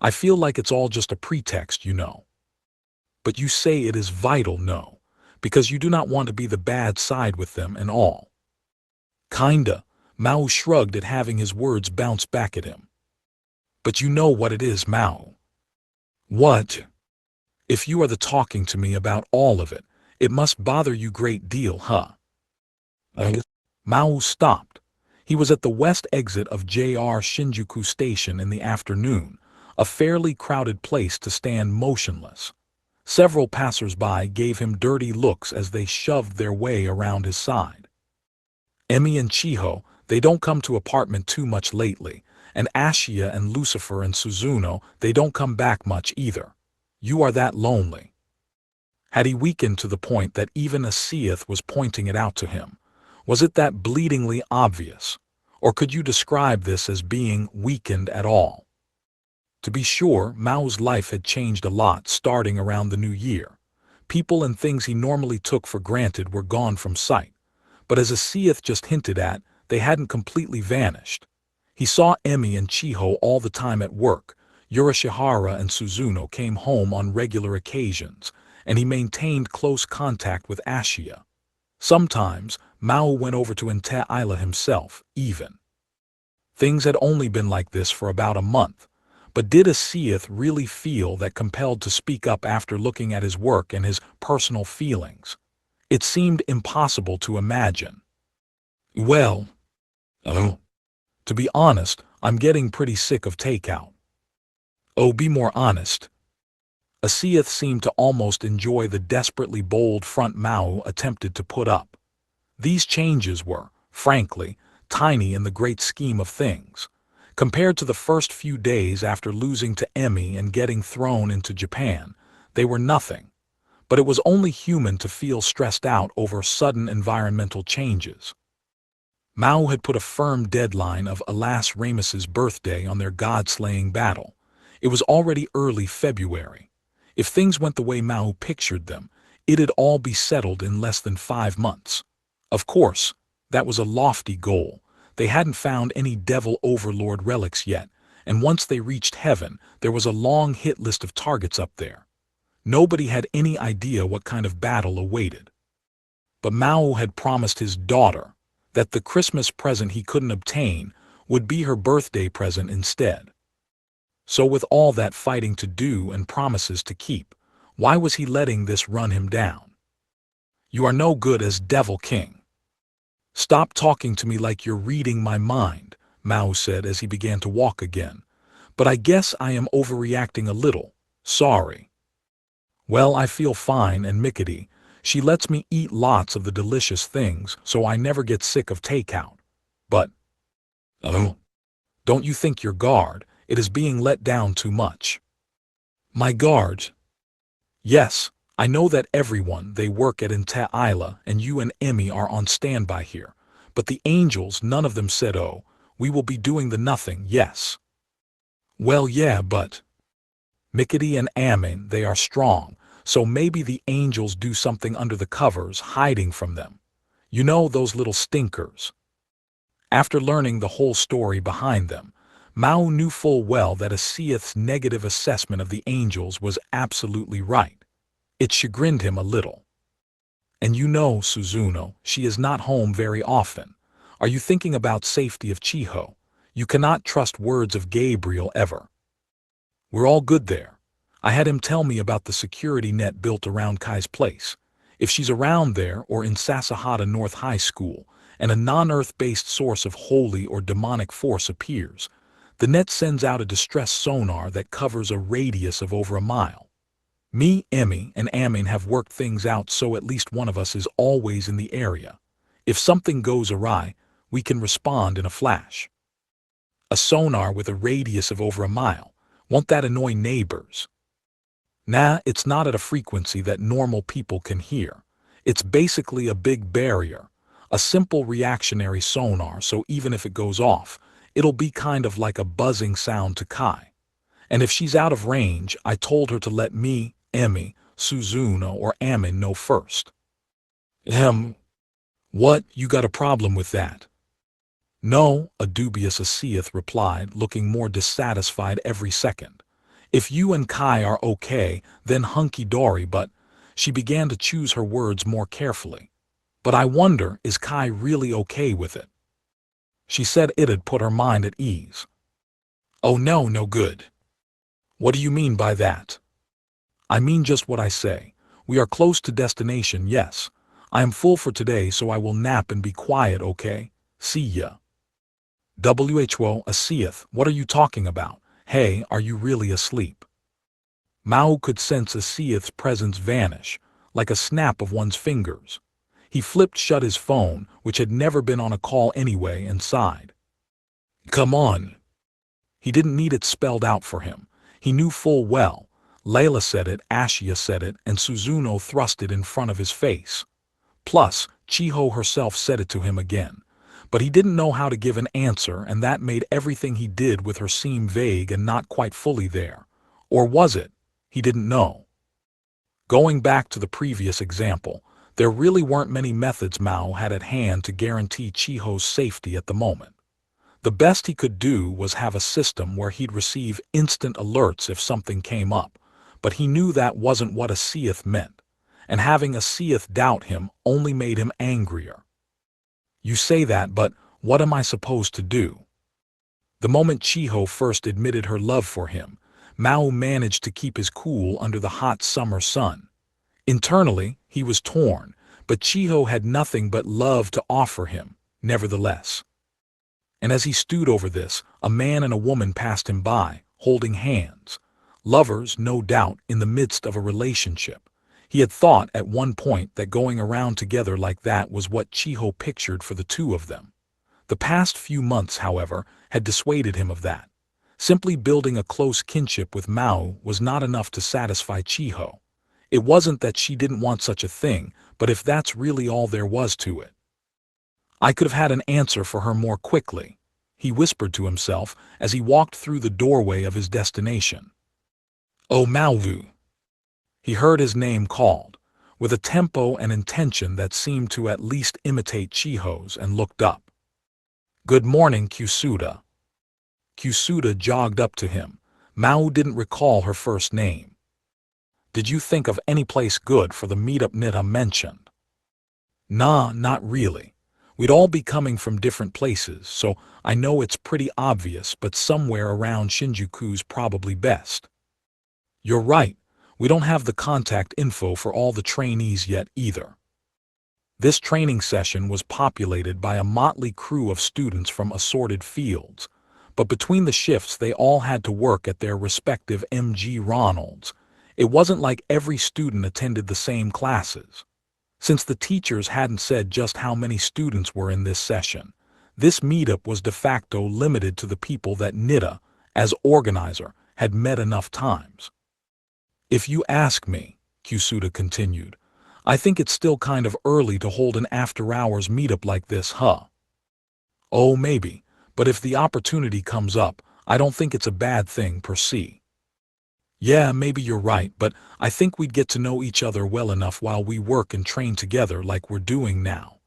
I feel like it's all just a pretext, you know. But you say it is vital, no, because you do not want to be the bad side with them and all. Kinda. Mao shrugged at having his words bounce back at him. But you know what it is, Mao. What? If you are the talking to me about all of it, it must bother you great deal, huh? Mao stopped. He was at the west exit of JR Shinjuku Station in the afternoon, a fairly crowded place to stand motionless. Several passers-by gave him dirty looks as they shoved their way around his side. Emi and Chiho, they don't come to apartment too much lately, and Ashia and Lucifer and Suzuno, they don't come back much either. You are that lonely. Had he weakened to the point that even a Seath was pointing it out to him? Was it that bleedingly obvious? Or could you describe this as being weakened at all? To be sure, Mao's life had changed a lot starting around the new year. People and things he normally took for granted were gone from sight. But as a Seath just hinted at, they hadn't completely vanished. He saw Emi and Chiho all the time at work. Urashihara and Suzuno came home on regular occasions, and he maintained close contact with Ashia. Sometimes, Mao went over to Ente-Isla himself, even. Things had only been like this for about a month. But did a Seath really feel that compelled to speak up after looking at his work and his personal feelings? It seemed impossible to imagine. Well, to be honest, I'm getting pretty sick of takeout. Oh, be more honest. A Seath seemed to almost enjoy the desperately bold front Mao attempted to put up. These changes were, frankly, tiny in the great scheme of things. Compared to the first few days after losing to Emi and getting thrown into Japan, they were nothing. But it was only human to feel stressed out over sudden environmental changes. Mao had put a firm deadline of Alas Ramus's birthday on their god-slaying battle. It was already early February. If things went the way Mao pictured them, it'd all be settled in less than 5 months. Of course, that was a lofty goal. They hadn't found any devil overlord relics yet, and once they reached heaven, there was a long hit list of targets up there. Nobody had any idea what kind of battle awaited. But Mao had promised his daughter that the Christmas present he couldn't obtain would be her birthday present instead. So with all that fighting to do and promises to keep, why was he letting this run him down? You are no good as Devil King. Stop talking to me like you're reading my mind, Mao said as he began to walk again. But I guess I am overreacting a little. Sorry. Well, I feel fine, and Mickety, she lets me eat lots of the delicious things, so I never get sick of takeout. But, don't you think your guard, it is being let down too much? My guard? Yes, I know that everyone, they work at Ente-Isla, and you and Emi are on standby here. But the angels, none of them said, oh, we will be doing the nothing, yes. Well, yeah, but Mickety and Amin, they are strong, so maybe the angels do something under the covers, hiding from them. You know, those little stinkers. After learning the whole story behind them, Mao knew full well that a Seath's negative assessment of the angels was absolutely right. It chagrined him a little. And you know, Suzuno, she is not home very often. Are you thinking about safety of Chiho? You cannot trust words of Gabriel ever. We're all good there. I had him tell me about the security net built around Kai's place. If she's around there or in Sasahata North High School, and a non-Earth-based source of holy or demonic force appears, the net sends out a distress sonar that covers a radius of over a mile. Me, Emmy, and Amin have worked things out so at least one of us is always in the area. If something goes awry, we can respond in a flash. A sonar with a radius of over a mile. Won't that annoy neighbors? Nah, it's not at a frequency that normal people can hear. It's basically a big barrier, a simple reactionary sonar, so even if it goes off, it'll be kind of like a buzzing sound to Kai. And if she's out of range, I told her to let me, Emmy, Suzuno, or Amin know first. What, you got a problem with that? No, a dubious Asiath replied, looking more dissatisfied every second. If you and Kai are okay, then hunky-dory, but she began to choose her words more carefully. But I wonder, is Kai really okay with it? She said it'd put her mind at ease. Oh no, no good. What do you mean by that? I mean just what I say. We are close to destination, yes. I am full for today, so I will nap and be quiet, okay? See ya. Who, Asiath, what are you talking about? Hey, are you really asleep? Maō could sense Asiath's presence vanish, like a snap of one's fingers. He flipped shut his phone, which had never been on a call anyway, and sighed. Come on. He didn't need it spelled out for him. He knew full well. Layla said it, Ashia said it, and Suzuno thrust it in front of his face. Plus, Chiho herself said it to him again. But he didn't know how to give an answer, and that made everything he did with her seem vague and not quite fully there. Or was it? He didn't know. Going back to the previous example, there really weren't many methods Maō had at hand to guarantee Chiho's safety at the moment. The best he could do was have a system where he'd receive instant alerts if something came up, but he knew that wasn't what Asiath meant, and having Asiath doubt him only made him angrier. You say that, but what am I supposed to do? The moment Chiho first admitted her love for him, Maō managed to keep his cool under the hot summer sun. Internally, he was torn, but Chiho had nothing but love to offer him, nevertheless. And as he stewed over this, a man and a woman passed him by, holding hands. Lovers, no doubt, in the midst of a relationship. He had thought at one point that going around together like that was what Chiho pictured for the two of them. The past few months, however, had dissuaded him of that. Simply building a close kinship with Maō was not enough to satisfy Chiho. It wasn't that she didn't want such a thing, but if that's really all there was to it. I could have had an answer for her more quickly, he whispered to himself as he walked through the doorway of his destination. Oh Maō! He heard his name called, with a tempo and intention that seemed to at least imitate Chiho's, and looked up. Good morning, Kusuda. Kusuda jogged up to him. Maō didn't recall her first name. Did you think of any place good for the meetup Nita mentioned? Nah, not really. We'd all be coming from different places, so I know it's pretty obvious, but somewhere around Shinjuku's probably best. You're right. We don't have the contact info for all the trainees yet either. This training session was populated by a motley crew of students from assorted fields, but between the shifts they all had to work at their respective MG Ronalds. It wasn't like every student attended the same classes. Since the teachers hadn't said just how many students were in this session, this meetup was de facto limited to the people that Nita, as organizer, had met enough times. If you ask me, Kusuda continued, I think it's still kind of early to hold an after-hours meetup like this, huh? Oh, maybe, but if the opportunity comes up, I don't think it's a bad thing per se. Yeah, maybe you're right, but I think we'd get to know each other well enough while we work and train together like we're doing now.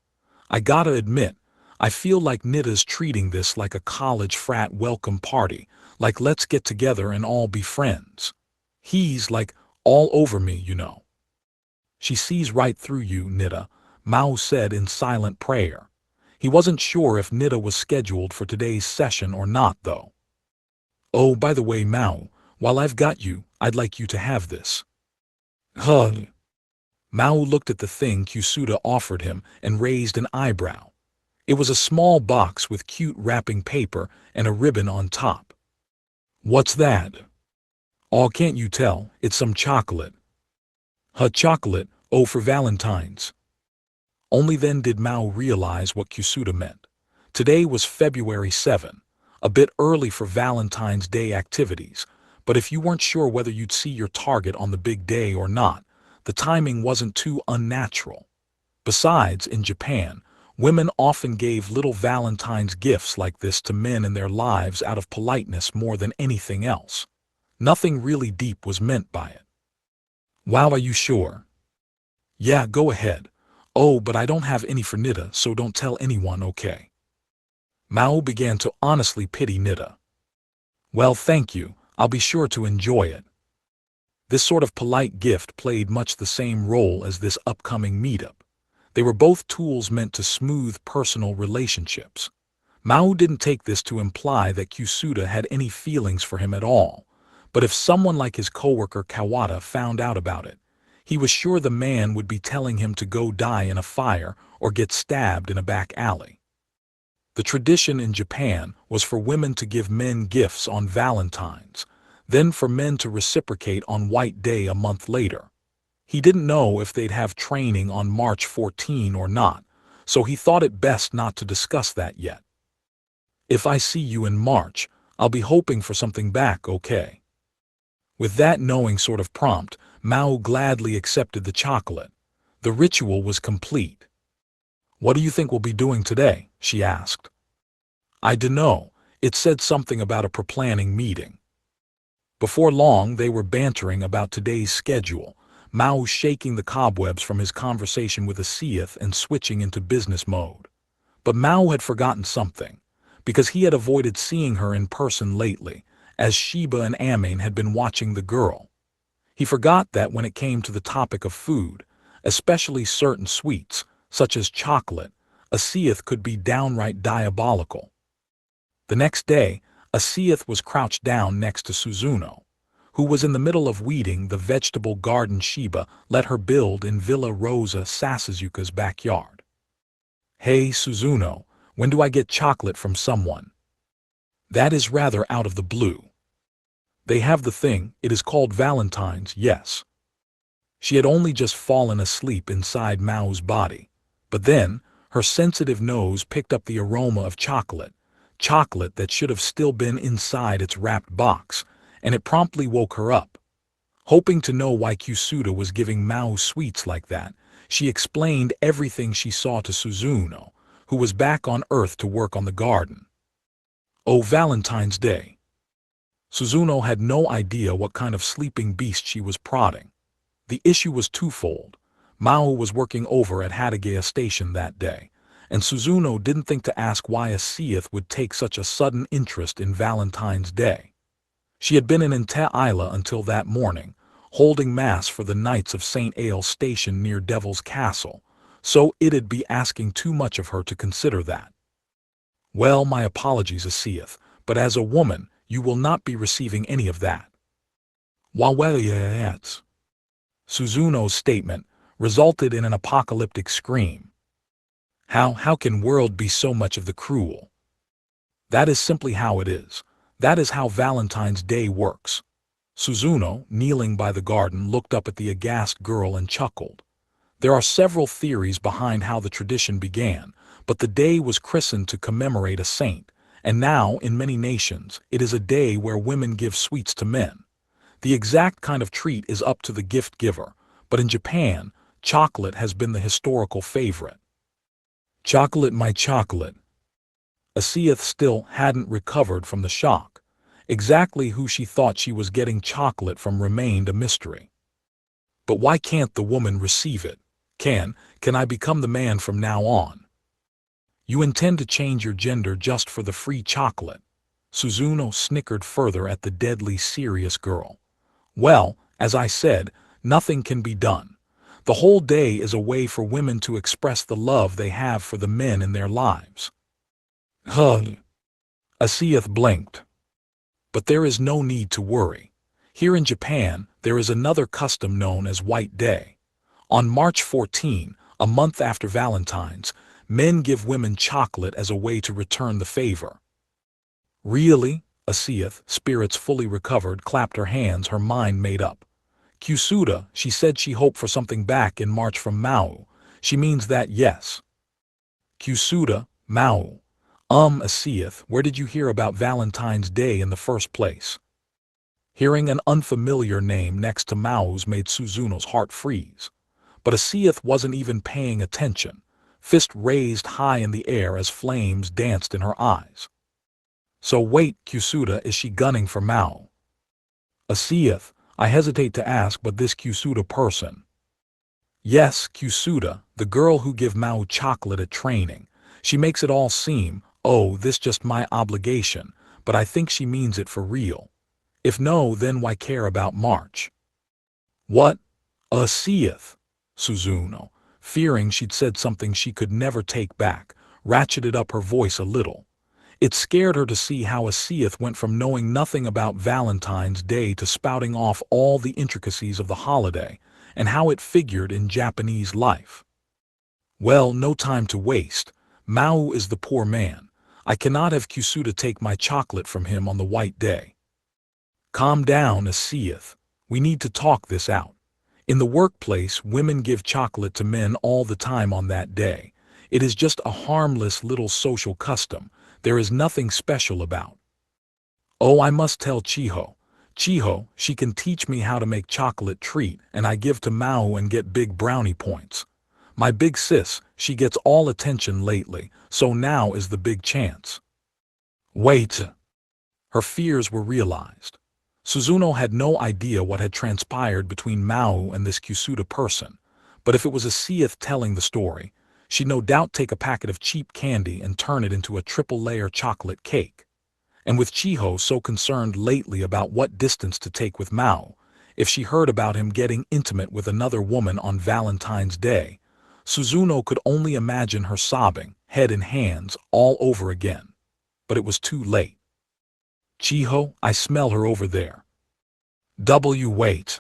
I gotta admit, I feel like Nita's treating this like a college frat welcome party, like let's get together and all be friends. He's like all over me, you know. She sees right through you, Nita, Maō said in silent prayer. He wasn't sure if Nita was scheduled for today's session or not, though. Oh, by the way, Maō, while I've got you, I'd like you to have this. Maō looked at the thing Kusuda offered him and raised an eyebrow. It was a small box with cute wrapping paper and a ribbon on top. What's that? Oh, can't you tell? It's some chocolate. Chocolate, oh, for Valentine's. Only then did Mao realize what Kusuda meant. Today was February 7, a bit early for Valentine's Day activities, but if you weren't sure whether you'd see your target on the big day or not, the timing wasn't too unnatural. Besides, in Japan, women often gave little Valentine's gifts like this to men in their lives out of politeness more than anything else. Nothing really deep was meant by it. Wow, are you sure? Yeah, go ahead. Oh, but I don't have any for Nita, so don't tell anyone, okay? Mao began to honestly pity Nita. Well, thank you, I'll be sure to enjoy it. This sort of polite gift played much the same role as this upcoming meetup. They were both tools meant to smooth personal relationships. Mao didn't take this to imply that Kusuda had any feelings for him at all, but if someone like his coworker Kawada found out about it, he was sure the man would be telling him to go die in a fire or get stabbed in a back alley. The tradition in Japan was for women to give men gifts on Valentine's, then for men to reciprocate on White Day a month later. He didn't know if they'd have training on March 14 or not, so he thought it best not to discuss that yet. If I see you in March, I'll be hoping for something back, okay? With that knowing sort of prompt, Mao gladly accepted the chocolate. The ritual was complete. What do you think we'll be doing today? She asked. I dunno. It said something about a pre-planning meeting. Before long, they were bantering about today's schedule, Mao shaking the cobwebs from his conversation with Asiyeth and switching into business mode. But Mao had forgotten something, because he had avoided seeing her in person lately, as Shiba and Amin had been watching the girl. He forgot that when it came to the topic of food, especially certain sweets, such as chocolate, Asiyeth could be downright diabolical. The next day, Asiyeth was crouched down next to Suzuno, who was in the middle of weeding the vegetable garden Shiba let her build in Villa Rosa Sasasuke's backyard. Hey Suzuno, when do I get chocolate from someone? That is rather out of the blue. They have the thing, it is called Valentine's, yes. She had only just fallen asleep inside Mao's body, but then, her sensitive nose picked up the aroma of chocolate that should have still been inside its wrapped box, and it promptly woke her up. Hoping to know why Kusuda was giving Mao sweets like that, she explained everything she saw to Suzuno, who was back on Earth to work on the garden. Oh, Valentine's Day. Suzuno had no idea what kind of sleeping beast she was prodding. The issue was twofold. Mao was working over at Hataraku Station that day, and Suzuno didn't think to ask why Asiyeth would take such a sudden interest in Valentine's Day. She had been in Isla until that morning, holding mass for the Knights of St. Ale Station near Devil's Castle, so it'd be asking too much of her to consider that. Well, my apologies, Asiyeth, but as a woman, you will not be receiving any of that. Waweliats. Suzuno's statement resulted in an apocalyptic scream. How can world be so much of the cruel? That is simply how it is. That is how Valentine's Day works. Suzuno, kneeling by the garden, looked up at the aghast girl and chuckled. There are several theories behind how the tradition began, but the day was christened to commemorate a saint, and now, in many nations, it is a day where women give sweets to men. The exact kind of treat is up to the gift giver, but in Japan, chocolate has been the historical favorite. Chocolate, my chocolate. Asiyeth still hadn't recovered from the shock. Exactly who she thought she was getting chocolate from remained a mystery. But why can't the woman receive it? Can I become the man from now on? You intend to change your gender just for the free chocolate? Suzuno snickered further at the deadly serious girl. Well, as I said, nothing can be done. The whole day is a way for women to express the love they have for the men in their lives. Asiyeth blinked. But there is no need to worry. Here in Japan, there is another custom known as White Day. On March 14, a month after Valentine's, Men give women chocolate as a way to return the favor. Really? Asiath, spirits fully recovered, clapped her hands, her mind made up. Kusuda, she said she hoped for something back in March from Maō. She means that, yes. Kusuda, Maō. Asiath, where did you hear about Valentine's Day in the first place? Hearing an unfamiliar name next to Mao's made Suzuno's heart freeze. But Asiath wasn't even paying attention, fist raised high in the air as flames danced in her eyes. So wait, Kusuda, is she gunning for Maō? Asiath, I hesitate to ask, but this Kusuda person. Yes, Kusuda, the girl who give Maō chocolate at training. She makes it all seem, oh, this just my obligation, but I think she means it for real. If no, then why care about March? What? Asiath. Suzuno, fearing she'd said something she could never take back, ratcheted up her voice a little. It scared her to see how Asiath went from knowing nothing about Valentine's Day to spouting off all the intricacies of the holiday, and how it figured in Japanese life. Well, no time to waste. Maō is the poor man. I cannot have Kusuda take my chocolate from him on the white day. Calm down, Asiath. We need to talk this out. In the workplace, women give chocolate to men all the time on that day. It is just a harmless little social custom. There is nothing special about. Oh, I must tell Chiho. Chiho, she can teach me how to make chocolate treat, and I give to Maō and get big brownie points. My big sis, she gets all attention lately, so now is the big chance. Wait. Her fears were realized. Suzuno had no idea what had transpired between Maō and this Kusuda person, but if it was Asiath telling the story, she'd no doubt take a packet of cheap candy and turn it into a triple-layer chocolate cake. And with Chiho so concerned lately about what distance to take with Maō, if she heard about him getting intimate with another woman on Valentine's Day, Suzuno could only imagine her sobbing, head in hands, all over again. But it was too late. Chiho, I smell her over there. Wait.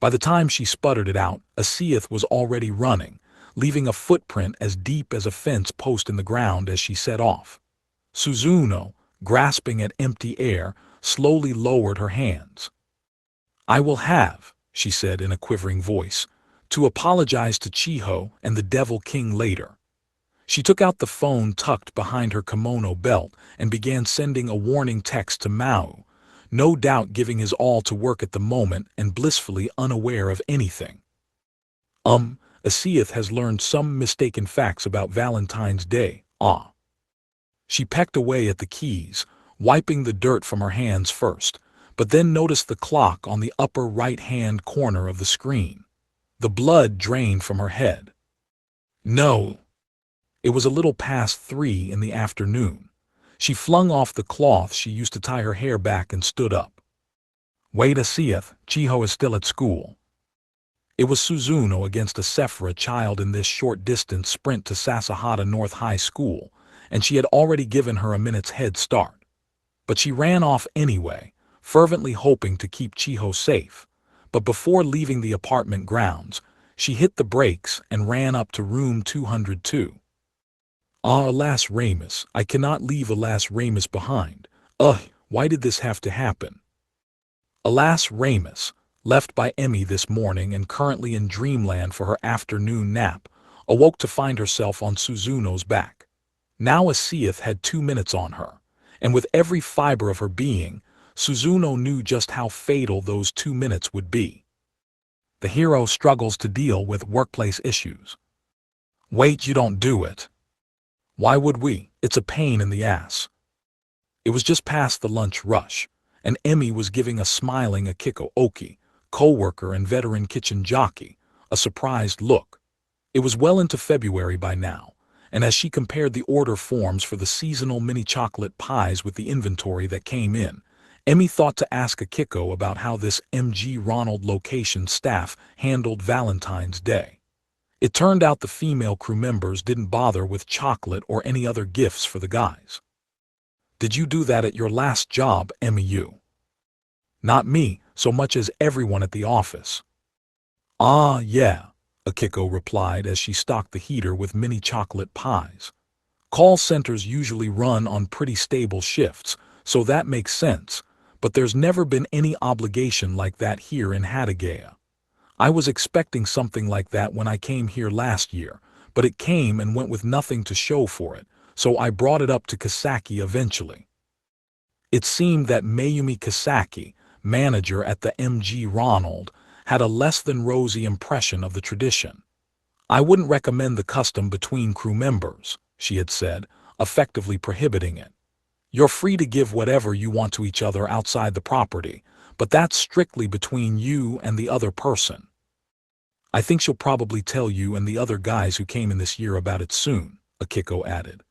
By the time she sputtered it out, Asiath was already running, leaving a footprint as deep as a fence post in the ground as she set off. Suzuno, grasping at empty air, slowly lowered her hands. I will have, she said in a quivering voice, to apologize to Chiho and the Devil King later. She took out the phone tucked behind her kimono belt and began sending a warning text to Maō, no doubt giving his all to work at the moment and blissfully unaware of anything. Asiath has learned some mistaken facts about Valentine's Day, She pecked away at the keys, wiping the dirt from her hands first, but then noticed the clock on the upper right-hand corner of the screen. The blood drained from her head. No. It was a little past 3 in the afternoon. She flung off the cloth she used to tie her hair back and stood up. Wait, Asiath, Chiho is still at school. It was Suzuno against a Sephora child in this short-distance sprint to Sasahata North High School, and she had already given her a minute's head start. But she ran off anyway, fervently hoping to keep Chiho safe. But before leaving the apartment grounds, she hit the brakes and ran up to room 202. Alas, Ramus, I cannot leave alas Ramus behind. Why did this have to happen? Alas, Ramus, left by Emmy this morning and currently in dreamland for her afternoon nap, awoke to find herself on Suzuno's back. Now Asiath had 2 minutes on her, and with every fiber of her being, Suzuno knew just how fatal those 2 minutes would be. The hero struggles to deal with workplace issues. Wait, you don't do it. Why would we? It's a pain in the ass. It was just past the lunch rush, and Emmy was giving a smiling Akiko Oki, co-worker and veteran kitchen jockey, a surprised look. It was well into February by now, and as she compared the order forms for the seasonal mini chocolate pies with the inventory that came in, Emmy thought to ask Akiko about how this MG Ronald location staff handled Valentine's Day. It turned out the female crew members didn't bother with chocolate or any other gifts for the guys. Did you do that at your last job, Emmy? You? Not me, so much as everyone at the office. Yeah. Akiko replied as she stocked the heater with mini chocolate pies. Call centers usually run on pretty stable shifts, so that makes sense, but there's never been any obligation like that here in Hataraku. I was expecting something like that when I came here last year, but it came and went with nothing to show for it, so I brought it up to Kisaki eventually. It seemed that Mayumi Kisaki, manager at the MG Ronald, had a less than rosy impression of the tradition. I wouldn't recommend the custom between crew members, she had said, effectively prohibiting it. You're free to give whatever you want to each other outside the property, but that's strictly between you and the other person. I think she'll probably tell you and the other guys who came in this year about it soon, Akiko added.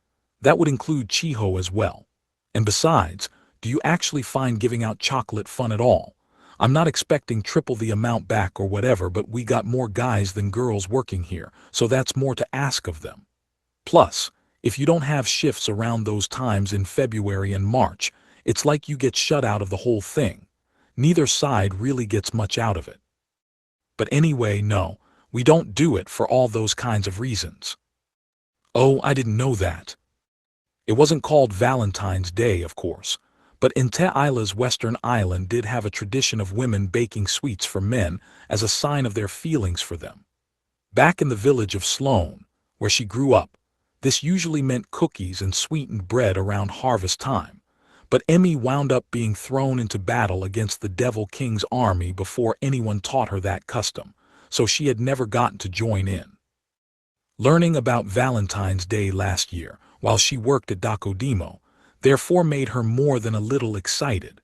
That would include Chiho as well. And besides, do you actually find giving out chocolate fun at all? I'm not expecting triple the amount back or whatever, but we got more guys than girls working here, so that's more to ask of them. Plus, if you don't have shifts around those times in February and March, it's like you get shut out of the whole thing. Neither side really gets much out of it. But anyway, no, we don't do it for all those kinds of reasons. Oh, I didn't know that. It wasn't called Valentine's Day, of course, but Inte'ila's Western Island did have a tradition of women baking sweets for men as a sign of their feelings for them. Back in the village of Sloan, where she grew up, this usually meant cookies and sweetened bread around harvest time, but Emmy wound up being thrown into battle against the Devil King's army before anyone taught her that custom, so she had never gotten to join in. Learning about Valentine's Day last year, while she worked at Dakodemo, therefore made her more than a little excited.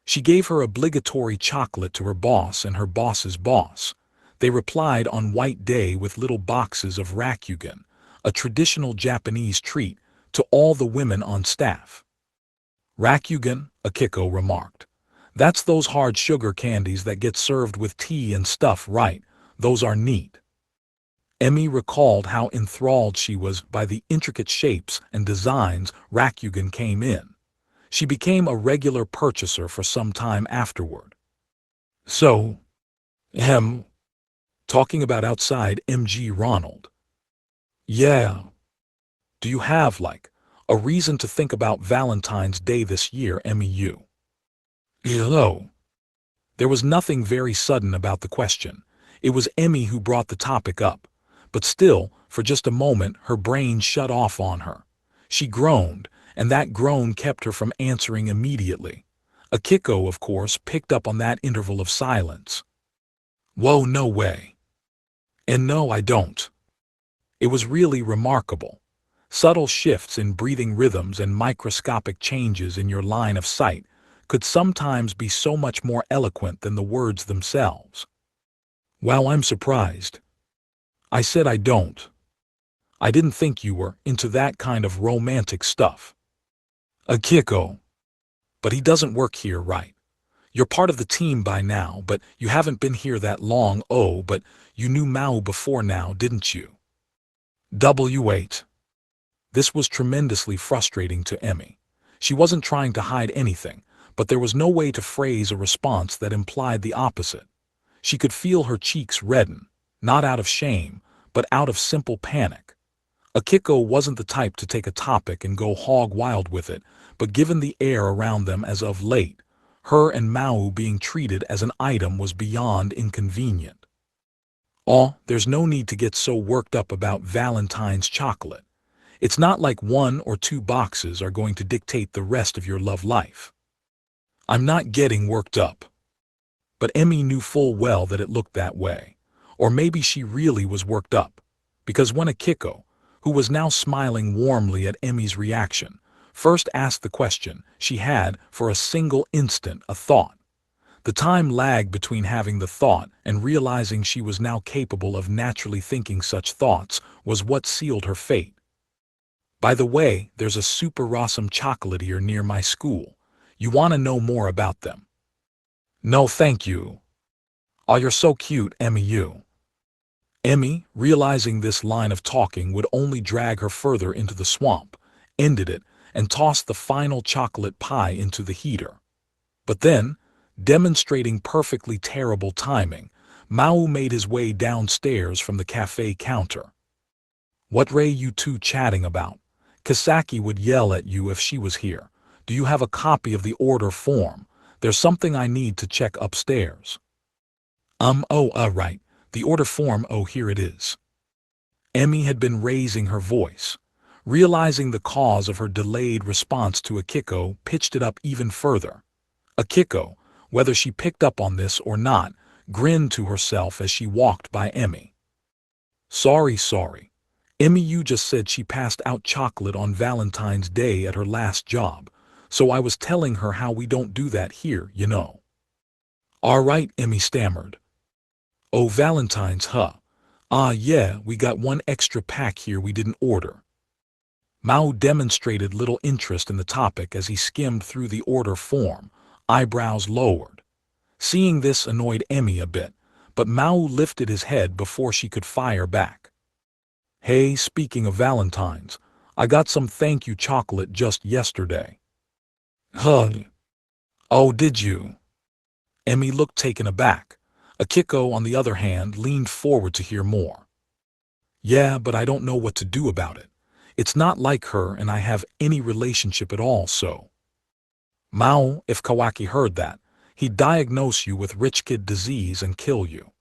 She gave her obligatory chocolate to her boss and her boss's boss. They replied on White Day with little boxes of rakugan, a traditional Japanese treat, to all the women on staff. Rakugan, Akiko remarked. That's those hard sugar candies that get served with tea and stuff, right? Those are neat. Emmy recalled how enthralled she was by the intricate shapes and designs rakugan came in. She became a regular purchaser for some time afterward. So, talking about outside MG Ronald. Yeah. Do you have, like, a reason to think about Valentine's Day this year, MEU? Hello. There was nothing very sudden about the question. It was Emmy who brought the topic up. But still, for just a moment, her brain shut off on her. She groaned, and that groan kept her from answering immediately. Akiko, of course, picked up on that interval of silence. Whoa, no way. And no, I don't. It was really remarkable. Subtle shifts in breathing rhythms and microscopic changes in your line of sight could sometimes be so much more eloquent than the words themselves. Wow, I'm surprised. I said I don't. I didn't think you were into that kind of romantic stuff. Akiko. But he doesn't work here, right? You're part of the team by now, but you haven't been here that long. Oh, but you knew Maō before now, didn't you? W8. This was tremendously frustrating to Emmy. She wasn't trying to hide anything, but there was no way to phrase a response that implied the opposite. She could feel her cheeks redden. Not out of shame, but out of simple panic. Akiko wasn't the type to take a topic and go hog wild with it, but given the air around them as of late, her and Maō being treated as an item was beyond inconvenient. Oh, there's no need to get so worked up about Valentine's chocolate. It's not like 1 or 2 boxes are going to dictate the rest of your love life. I'm not getting worked up. But Emmy knew full well that it looked that way. Or maybe she really was worked up, because when Akiko, who was now smiling warmly at Emmy's reaction, first asked the question, she had, for a single instant, a thought. The time lag between having the thought and realizing she was now capable of naturally thinking such thoughts was what sealed her fate. By the way, there's a super awesome chocolatier near my school. You want to know more about them? No, thank you. Oh, you're so cute, MEU. Emmy, realizing this line of talking would only drag her further into the swamp, ended it and tossed the final chocolate pie into the heater. But then, demonstrating perfectly terrible timing, Maō made his way downstairs from the cafe counter. "What ray you two chatting about? Kisaki would yell at you if she was here. Do you have a copy of the order form? There's something I need to check upstairs." Right. The order form, oh here it is." Emmy had been raising her voice. Realizing the cause of her delayed response to Akiko pitched it up even further. Akiko, whether she picked up on this or not, grinned to herself as she walked by Emmy. Sorry. Emmy, you just said she passed out chocolate on Valentine's Day at her last job, so I was telling her how we don't do that here, you know." "All right," Emmy stammered. "Oh, Valentine's, huh? Yeah, we got one extra pack here we didn't order." Maō demonstrated little interest in the topic as he skimmed through the order form, eyebrows lowered. Seeing this annoyed Emmy a bit, but Maō lifted his head before she could fire back. "Hey, speaking of Valentine's, I got some thank you chocolate just yesterday." "Huh? Oh, did you?" Emmy looked taken aback. Akiko, on the other hand, leaned forward to hear more. "Yeah, but I don't know what to do about it. It's not like her and I have any relationship at all, so." "Maō, if Kawaki heard that, he'd diagnose you with rich kid disease and kill you."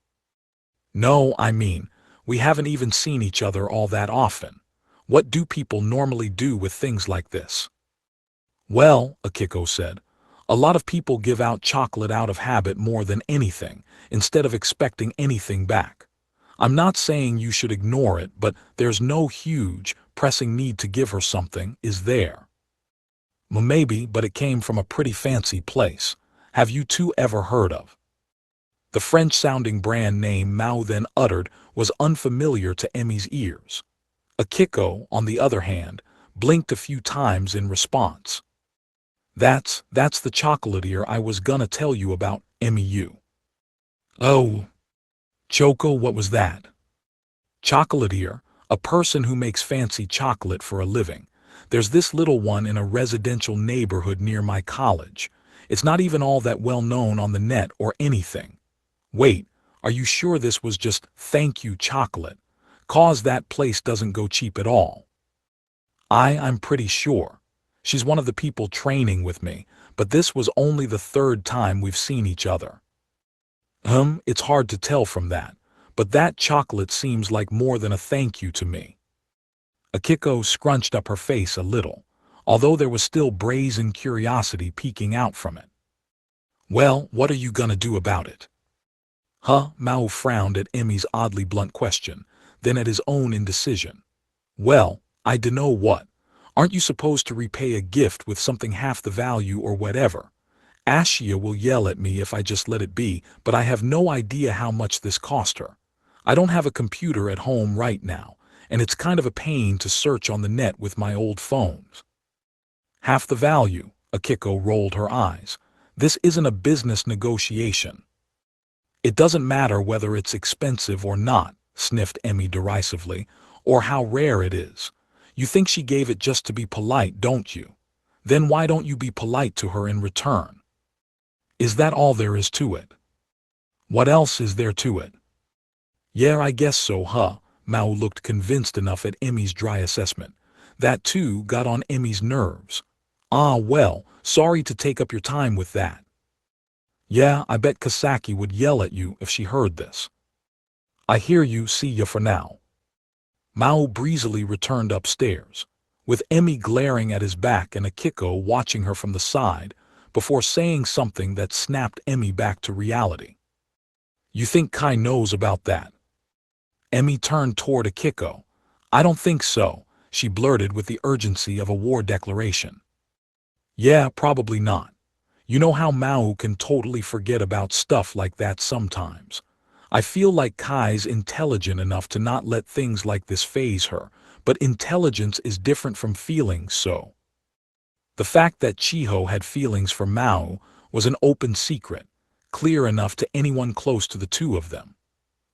"No, I mean, we haven't even seen each other all that often. What do people normally do with things like this?" "Well," Akiko said, "a lot of people give out chocolate out of habit more than anything, instead of expecting anything back. I'm not saying you should ignore it, but there's no huge, pressing need to give her something, is there?" "Well, maybe, but it came from a pretty fancy place. Have you two ever heard of?" The French-sounding brand name Maō then uttered was unfamiliar to Emmy's ears. Akiko, on the other hand, blinked a few times in response. That's the chocolatier I was gonna tell you about, Emmy. "Oh. Choco, what was that?" "Chocolatier, a person who makes fancy chocolate for a living. There's this little one in a residential neighborhood near my college. It's not even all that well known on the net or anything." "Wait, are you sure this was just thank you chocolate? 'Cause that place doesn't go cheap at all." I'm pretty sure. She's one of the people training with me, but this was only the third time we've seen each other." It's hard to tell from that, but that chocolate seems like more than a thank you to me." Akiko scrunched up her face a little, although there was still brazen curiosity peeking out from it. "Well, what are you gonna do about it?" Maō frowned at Emmy's oddly blunt question, then at his own indecision. "Well, I dunno what. Aren't you supposed to repay a gift with something half the value or whatever? Ashia will yell at me if I just let it be, but I have no idea how much this cost her. I don't have a computer at home right now, and it's kind of a pain to search on the net with my old phones." "Half the value," Akiko rolled her eyes. "This isn't a business negotiation." "It doesn't matter whether it's expensive or not," sniffed Emmy derisively, "or how rare it is. You think she gave it just to be polite, don't you? Then why don't you be polite to her in return? Is that all there is to it?" "What else is there to it?" "Yeah, I guess so, Maō looked convinced enough at Emmy's dry assessment. That too got on Emmy's nerves. Well, sorry to take up your time with that." "Yeah, I bet Kisaki would yell at you if she heard this." "I hear you, see ya for now." Maō breezily returned upstairs, with Emmy glaring at his back and Akiko watching her from the side, before saying something that snapped Emmy back to reality. "You think Kai knows about that?" Emmy turned toward Akiko. "I don't think so," she blurted with the urgency of a war declaration. "Yeah, probably not. You know how Maō can totally forget about stuff like that sometimes. I feel like Kai's intelligent enough to not let things like this faze her, but intelligence is different from feelings, so." The fact that Chiho had feelings for Maō was an open secret, clear enough to anyone close to the two of them.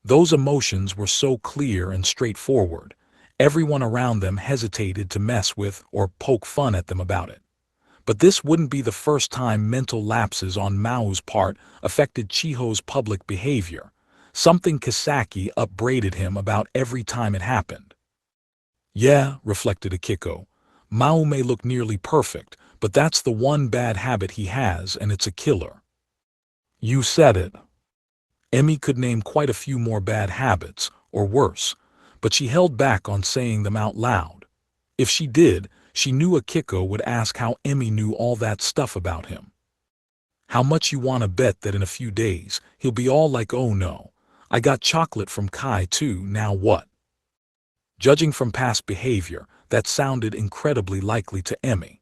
Those emotions were so clear and straightforward, everyone around them hesitated to mess with or poke fun at them about it. But this wouldn't be the first time mental lapses on Mao's part affected Chiho's public behavior. something Kisaki upbraided him about every time it happened. Yeah, reflected Akiko, Maō may look nearly perfect, but that's the one bad habit he has, and it's a killer. You said it. Emi could name quite a few more bad habits, or worse, but she held back on saying them out loud. If she did, she knew Akiko would ask how Emi knew all that stuff about him. How much you want to bet that in a few days, he'll be all like, oh no, I got chocolate from Kai too, now what? Judging from past behavior, that sounded incredibly likely to Emi.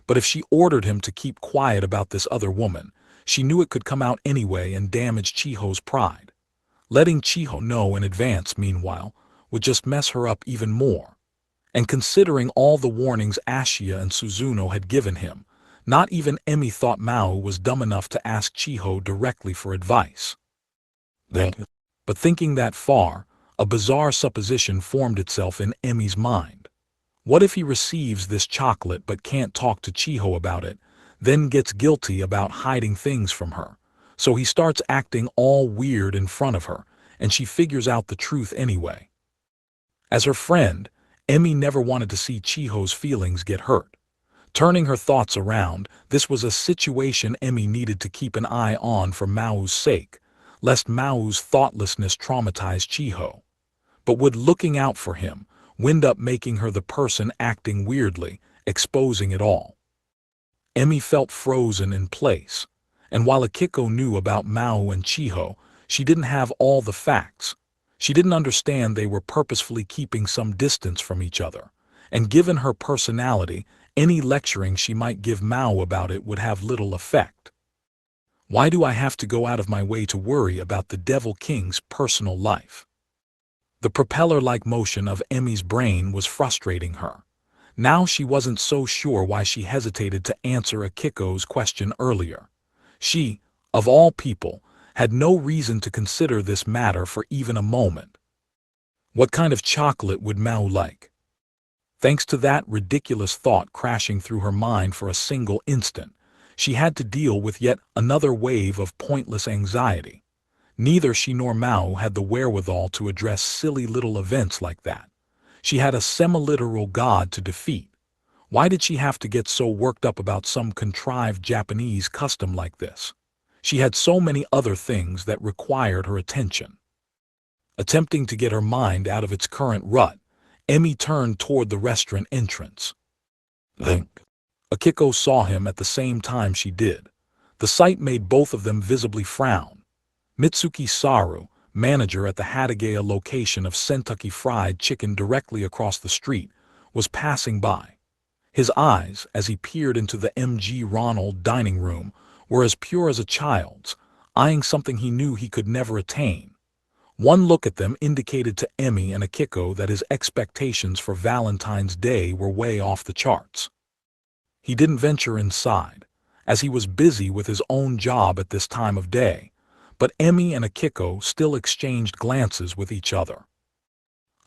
But if she ordered him to keep quiet about this other woman, she knew it could come out anyway and damage Chiho's pride. Letting Chiho know in advance, meanwhile, would just mess her up even more. And considering all the warnings Ashia and Suzuno had given him, not even Emi thought Maō was dumb enough to ask Chiho directly for advice. But thinking that far, a bizarre supposition formed itself in Emi's mind. What if he receives this chocolate but can't talk to Chiho about it, then gets guilty about hiding things from her, so he starts acting all weird in front of her, and she figures out the truth anyway? As her friend, Emi never wanted to see Chiho's feelings get hurt. Turning her thoughts around, this was a situation Emi needed to keep an eye on for Mao's sake, lest Mao's thoughtlessness traumatize Chiho. But would looking out for him wind up making her the person acting weirdly, exposing it all? Emi felt frozen in place, and while Akiko knew about Maō and Chiho, she didn't have all the facts. She didn't understand they were purposefully keeping some distance from each other, and given her personality, any lecturing she might give Maō about it would have little effect. Why do I have to go out of my way to worry about the Devil King's personal life? The propeller-like motion of Emi's brain was frustrating her. Now she wasn't so sure why she hesitated to answer Akiko's question earlier. She, of all people, had no reason to consider this matter for even a moment. What kind of chocolate would Maō like? Thanks to that ridiculous thought crashing through her mind for a single instant, she had to deal with yet another wave of pointless anxiety. Neither she nor Maō had the wherewithal to address silly little events like that. She had a semi-literal god to defeat. Why did she have to get so worked up about some contrived Japanese custom like this? She had so many other things that required her attention. Attempting to get her mind out of its current rut, Emi turned toward the restaurant entrance. Akiko saw him at the same time she did. The sight made both of them visibly frown. Mitsuki Saru, manager at the Hataraku location of Kentucky Fried Chicken directly across the street, was passing by. His eyes, as he peered into the M.G. Ronald dining room, were as pure as a child's, eyeing something he knew he could never attain. One look at them indicated to Emi and Akiko that his expectations for Valentine's Day were way off the charts. He didn't venture inside, as he was busy with his own job at this time of day, but Emi and Akiko still exchanged glances with each other.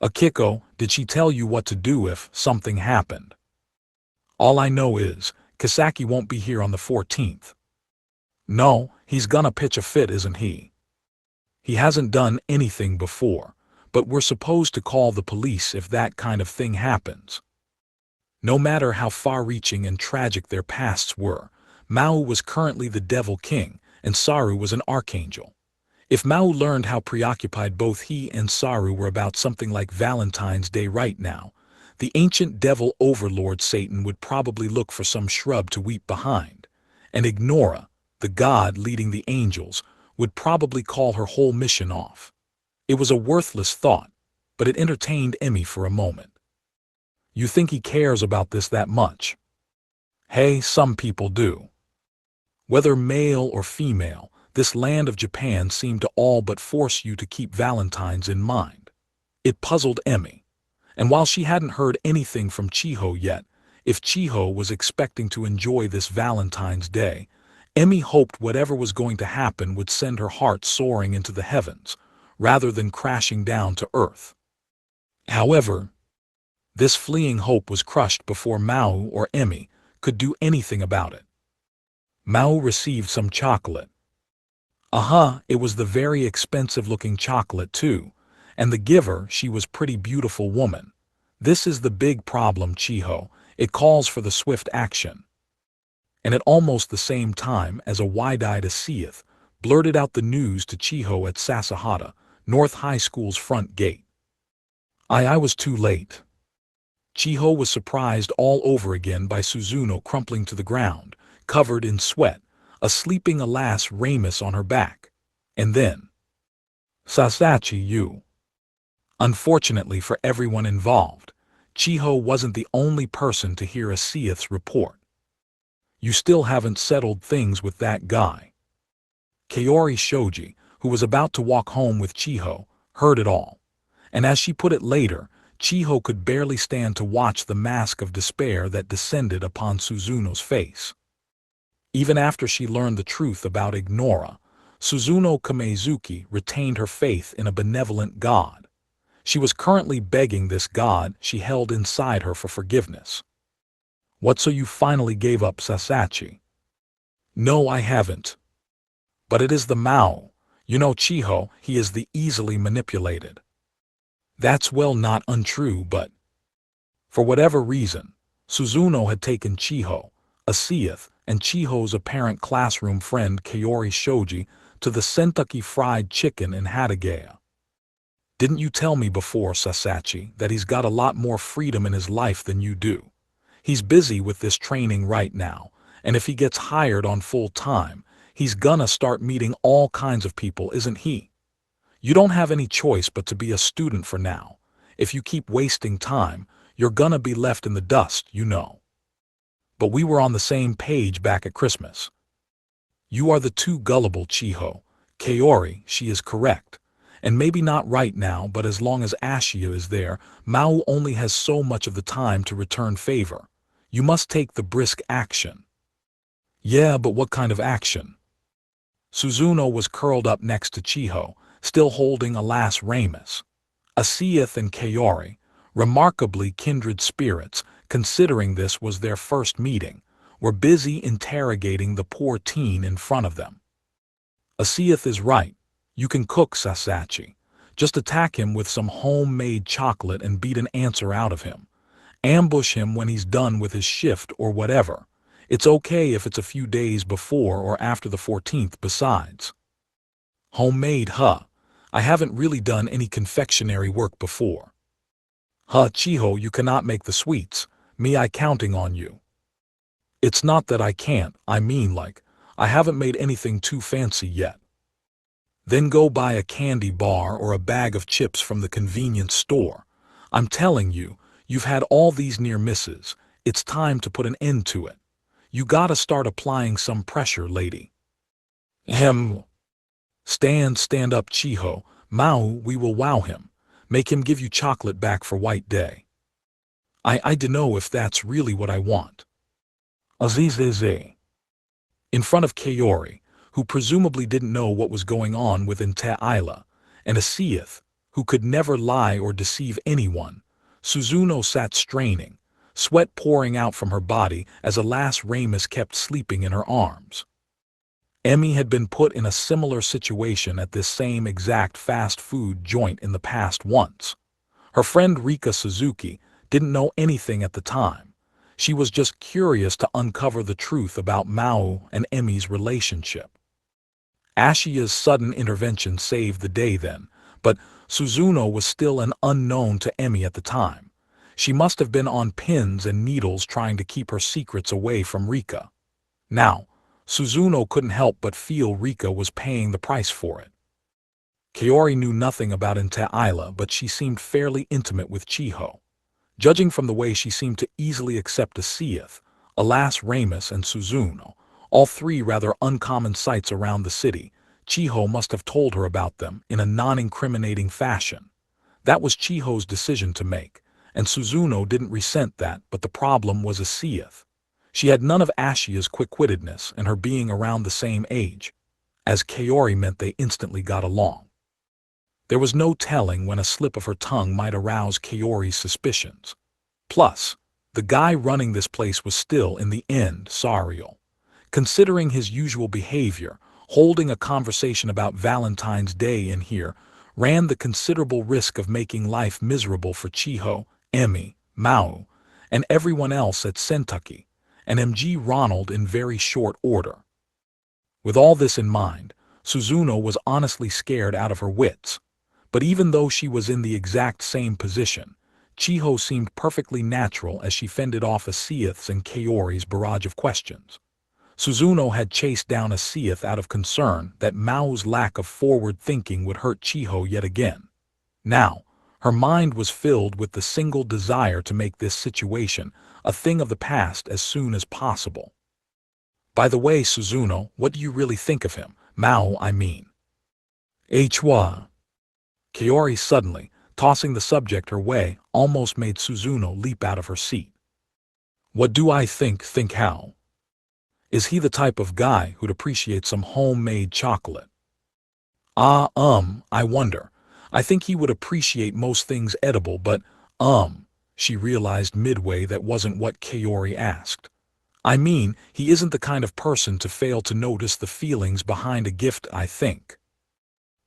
Akiko, did she tell you what to do if something happened? All I know is, Kisaki won't be here on the 14th. No, he's gonna pitch a fit, isn't he? He hasn't done anything before, but we're supposed to call the police if that kind of thing happens. No matter how far-reaching and tragic their pasts were, Maō was currently the Devil King, and Saru was an archangel. If Maō learned how preoccupied both he and Saru were about something like Valentine's Day right now, the ancient devil overlord Satan would probably look for some shrub to weep behind, and Ignora, the god leading the angels, would probably call her whole mission off. It was a worthless thought, but it entertained Emi for a moment. You think he cares about this that much? Hey, some people do. Whether male or female, this land of Japan seemed to all but force you to keep Valentine's in mind. It puzzled Emi. And while she hadn't heard anything from Chiho yet, if Chiho was expecting to enjoy this Valentine's Day, Emi hoped whatever was going to happen would send her heart soaring into the heavens, rather than crashing down to earth. However, this fleeting hope was crushed before Maō or Emi could do anything about it. Maō received some chocolate. It was the very expensive-looking chocolate, too. And the giver, she was pretty beautiful woman. This is the big problem, Chiho. It calls for the swift action. And at almost the same time as a wide-eyed Asiath blurted out the news to Chiho at Sasahata, North High School's front gate. I was too late. Chiho was surprised all over again by Suzuno crumpling to the ground, covered in sweat, a sleeping alas Ramus on her back. And then, Sasachi, you. Unfortunately for everyone involved, Chiho wasn't the only person to hear Asiath's report. You still haven't settled things with that guy. Kaori Shoji, who was about to walk home with Chiho, heard it all. And as she put it later, Chiho could barely stand to watch the mask of despair that descended upon Suzuno's face. Even after she learned the truth about Ignora, Suzuno Kamezuki retained her faith in a benevolent god. She was currently begging this god she held inside her for forgiveness. What, so you finally gave up, Sasachi? No, I haven't. But it is the Maō. You know Chiho, he is the easily manipulated. That's well not untrue, but for whatever reason, Suzuno had taken Chiho, Asiath, and Chiho's apparent classroom friend Kaori Shoji to the Kentucky Fried Chicken in Hataraku. Didn't you tell me before, Sasachi, that he's got a lot more freedom in his life than you do? He's busy with this training right now, and if he gets hired on full time, he's gonna start meeting all kinds of people, isn't he? You don't have any choice but to be a student for now. If you keep wasting time, you're gonna be left in the dust, you know. But we were on the same page back at Christmas. You are the too gullible, Chiho. Kaori, she is correct. And maybe not right now, but as long as Ashia is there, Maō only has so much of the time to return favor. You must take the brisk action. Yeah, but what kind of action? Suzuno was curled up next to Chiho, still holding alas Ramus. Asiath and Kaori, remarkably kindred spirits, considering this was their first meeting, were busy interrogating the poor teen in front of them. Asiath is right. You can cook, Sasachi. Just attack him with some homemade chocolate and beat an answer out of him. Ambush him when he's done with his shift or whatever. It's okay if it's a few days before or after the 14th besides. Homemade, huh? I haven't really done any confectionery work before. Huh, Chiho, you cannot make the sweets. Me, I counting on you. It's not that I can't, I mean like, I haven't made anything too fancy yet. Then go buy a candy bar or a bag of chips from the convenience store. I'm telling you, you've had all these near misses. It's time to put an end to it. You gotta start applying some pressure, lady. Stand up, Chiho. Maō, we will wow him. Make him give you chocolate back for White Day. I dunno if that's really what I want. Aziz. In front of Kaori, who presumably didn't know what was going on within Ta'ila, and Asiath, who could never lie or deceive anyone, Suzuno sat straining, sweat pouring out from her body as alas Ramus kept sleeping in her arms. Emmy had been put in a similar situation at this same exact fast food joint in the past once. Her friend Rika Suzuki didn't know anything at the time. She was just curious to uncover the truth about Maō and Emmy's relationship. Ashia's sudden intervention saved the day then, but Suzuno was still an unknown to Emmy at the time. She must have been on pins and needles trying to keep her secrets away from Rika. Now, Suzuno couldn't help but feel Rika was paying the price for it. Kaori knew nothing about Ta'ila, but she seemed fairly intimate with Chiho. Judging from the way she seemed to easily accept Asiath, alas Ramus and Suzuno, all three rather uncommon sights around the city, Chiho must have told her about them in a non-incriminating fashion. That was Chiho's decision to make, and Suzuno didn't resent that, but the problem was Asiath. She had none of Ashia's quick-wittedness and her being around the same age, as Kaori meant they instantly got along. There was no telling when a slip of her tongue might arouse Kaori's suspicions. Plus, the guy running this place was still, in the end, Sariel. Considering his usual behavior, Holding a conversation about Valentine's Day in here ran the considerable risk of making life miserable for Chiho, Emmy, Maō, and everyone else at Sentucky, and MG Ronald in very short order. With all this in mind, Suzuno was honestly scared out of her wits. But even though she was in the exact same position, Chiho seemed perfectly natural as she fended off Asiath's and Kaori's barrage of questions. Suzuno had chased down Asiath out of concern that Mao's lack of forward thinking would hurt Chiho yet again. Now, her mind was filled with the single desire to make this situation a thing of the past as soon as possible. By the way, Suzuno, what do you really think of him? Maō, I mean. Hwa. Kaori suddenly, tossing the subject her way, almost made Suzuno leap out of her seat. What do I think how? Is he the type of guy who'd appreciate some homemade chocolate? I wonder. I think he would appreciate most things edible, but, she realized midway that wasn't what Kaori asked. I mean, he isn't the kind of person to fail to notice the feelings behind a gift, I think.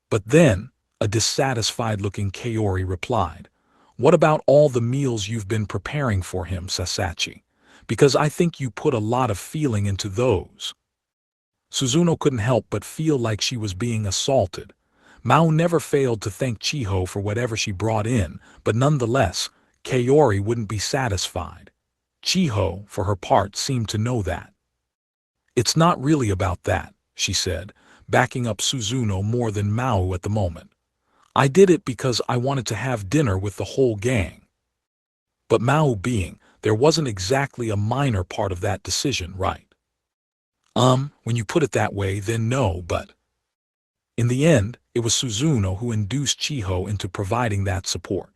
But then, a dissatisfied-looking Kaori replied, what about all the meals you've been preparing for him, Sasachi? Because I think you put a lot of feeling into those. Suzuno couldn't help but feel like she was being assaulted. Maō never failed to thank Chiho for whatever she brought in, but nonetheless, Kaori wouldn't be satisfied. Chiho, for her part, seemed to know that. It's not really about that, she said, backing up Suzuno more than Maō at the moment. I did it because I wanted to have dinner with the whole gang. But Maō being, there wasn't exactly a minor part of that decision, right? When you put it that way, then no, but... In the end, it was Suzuno who induced Chiho into providing that support.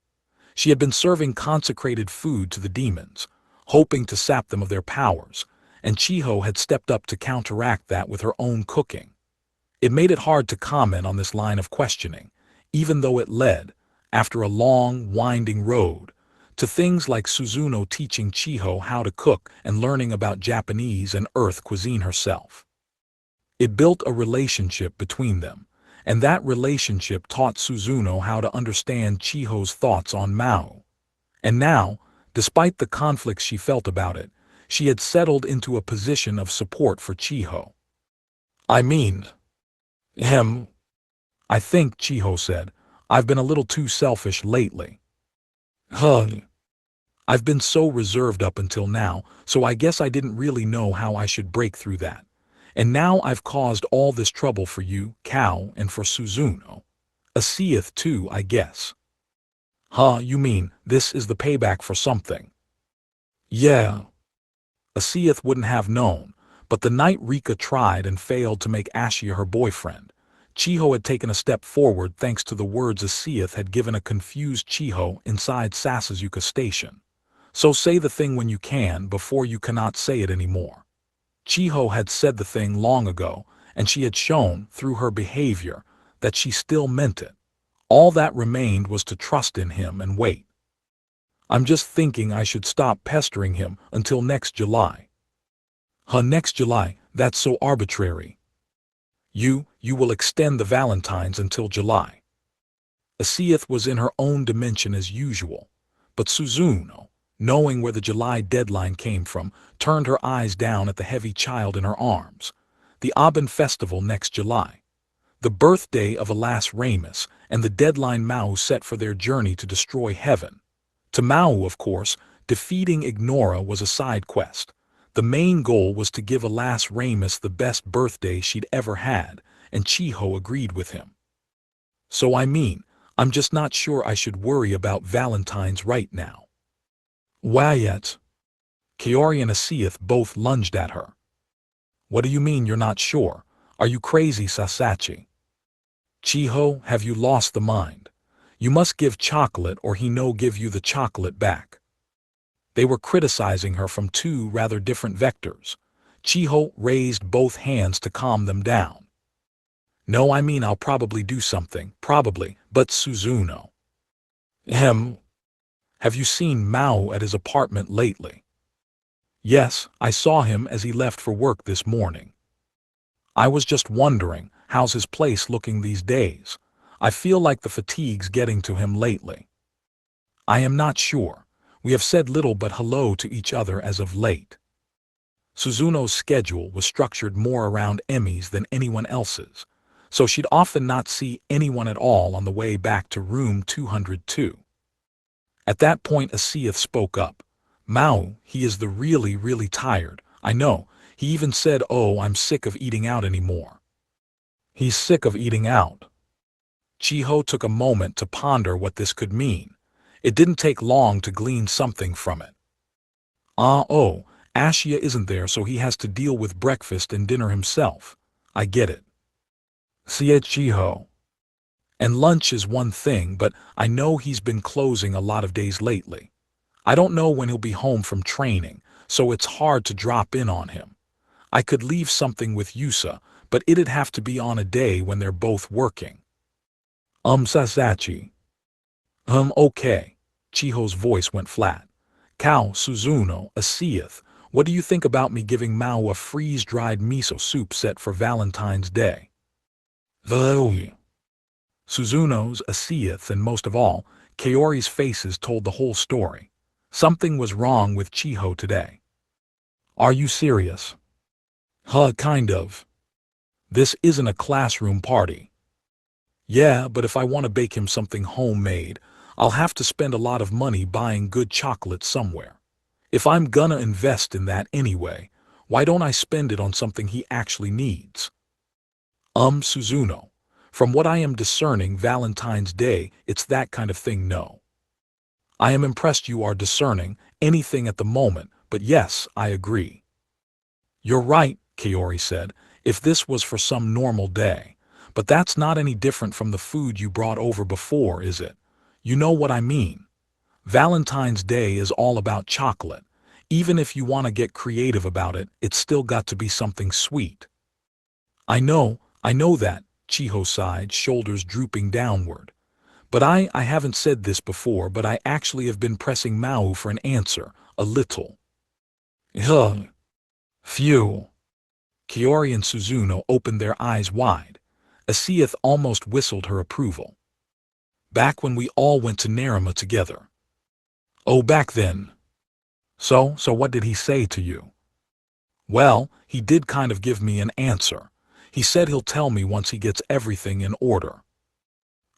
She had been serving consecrated food to the demons, hoping to sap them of their powers, and Chiho had stepped up to counteract that with her own cooking. It made it hard to comment on this line of questioning, even though it led, after a long, winding road, to things like Suzuno teaching Chiho how to cook and learning about Japanese and Earth cuisine herself. It built a relationship between them, and that relationship taught Suzuno how to understand Chiho's thoughts on Maō. And now, despite the conflicts she felt about it, she had settled into a position of support for Chiho. I mean, I think, Chiho said, I've been a little too selfish lately. I've been so reserved up until now, so I guess I didn't really know how I should break through that. And now I've caused all this trouble for you, Kao, and for Suzuno. Asiath too, I guess. You mean, this is the payback for something? Yeah. Asiath wouldn't have known, but the night Rika tried and failed to make Ashia her boyfriend, Chiho had taken a step forward thanks to the words Asiath had given a confused Chiho inside Sasasuka Station. So say the thing when you can before you cannot say it anymore. Chiho had said the thing long ago, and she had shown, through her behavior, that she still meant it. All that remained was to trust in him and wait. I'm just thinking I should stop pestering him until next July. Next July, that's so arbitrary. You will extend the Valentines until July. Asiath was in her own dimension as usual, but Suzuno, knowing where the July deadline came from, turned her eyes down at the heavy child in her arms. The Aben festival next July. The birthday of Alas Ramus, and the deadline Maō set for their journey to destroy heaven. To Maō, of course, defeating Ignora was a side quest. The main goal was to give Alas Ramus the best birthday she'd ever had, and Chiho agreed with him. So I mean, I'm just not sure I should worry about Valentine's right now. Why yet? Kaori and Asiath both lunged at her. What do you mean you're not sure? Are you crazy, Sasachi? Chiho, have you lost the mind? You must give chocolate or he no give you the chocolate back. They were criticizing her from two rather different vectors. Chiho raised both hands to calm them down. No, I mean I'll probably do something, probably, but Suzuno. Have you seen Maō at his apartment lately? Yes, I saw him as he left for work this morning. I was just wondering, how's his place looking these days? I feel like the fatigue's getting to him lately. I am not sure. We have said little but hello to each other as of late. Suzuno's schedule was structured more around Emi's than anyone else's, so she'd often not see anyone at all on the way back to room 202. At that point Asiyeth spoke up. Maō, he is the really tired, I know, he even said, oh, I'm sick of eating out anymore. He's sick of eating out. Chiho took a moment to ponder what this could mean. It didn't take long to glean something from it. Oh, Ashia isn't there so he has to deal with breakfast and dinner himself. I get it. Siet Chiho. And lunch is one thing, but I know he's been closing a lot of days lately. I don't know when he'll be home from training, so it's hard to drop in on him. I could leave something with Yusa, but it'd have to be on a day when they're both working. Sasachi. Okay. Chiho's voice went flat. Kao, Suzuno, Asiyeth, what do you think about me giving Maō a freeze-dried miso soup set for Valentine's Day? Suzuno's, Asiyeth, and most of all, Kaori's faces told the whole story. Something was wrong with Chiho today. Are you serious? Kind of. This isn't a classroom party. Yeah, but if I want to bake him something homemade, I'll have to spend a lot of money buying good chocolate somewhere. If I'm gonna invest in that anyway, why don't I spend it on something he actually needs? Suzuno. From what I am discerning Valentine's Day, it's that kind of thing, no. I am impressed you are discerning anything at the moment, but yes, I agree. You're right, Kaori said, if this was for some normal day. But that's not any different from the food you brought over before, is it? You know what I mean. Valentine's Day is all about chocolate. Even if you want to get creative about it, it's still got to be something sweet. I know that, Chiho sighed, shoulders drooping downward. But I haven't said this before, but I actually have been pressing Maō for an answer, a little. Phew. Kaori and Suzuno opened their eyes wide. Asiyeth almost whistled her approval. Back when we all went to Narima together. Oh, back then. So what did he say to you? Well, he did kind of give me an answer. He said he'll tell me once he gets everything in order.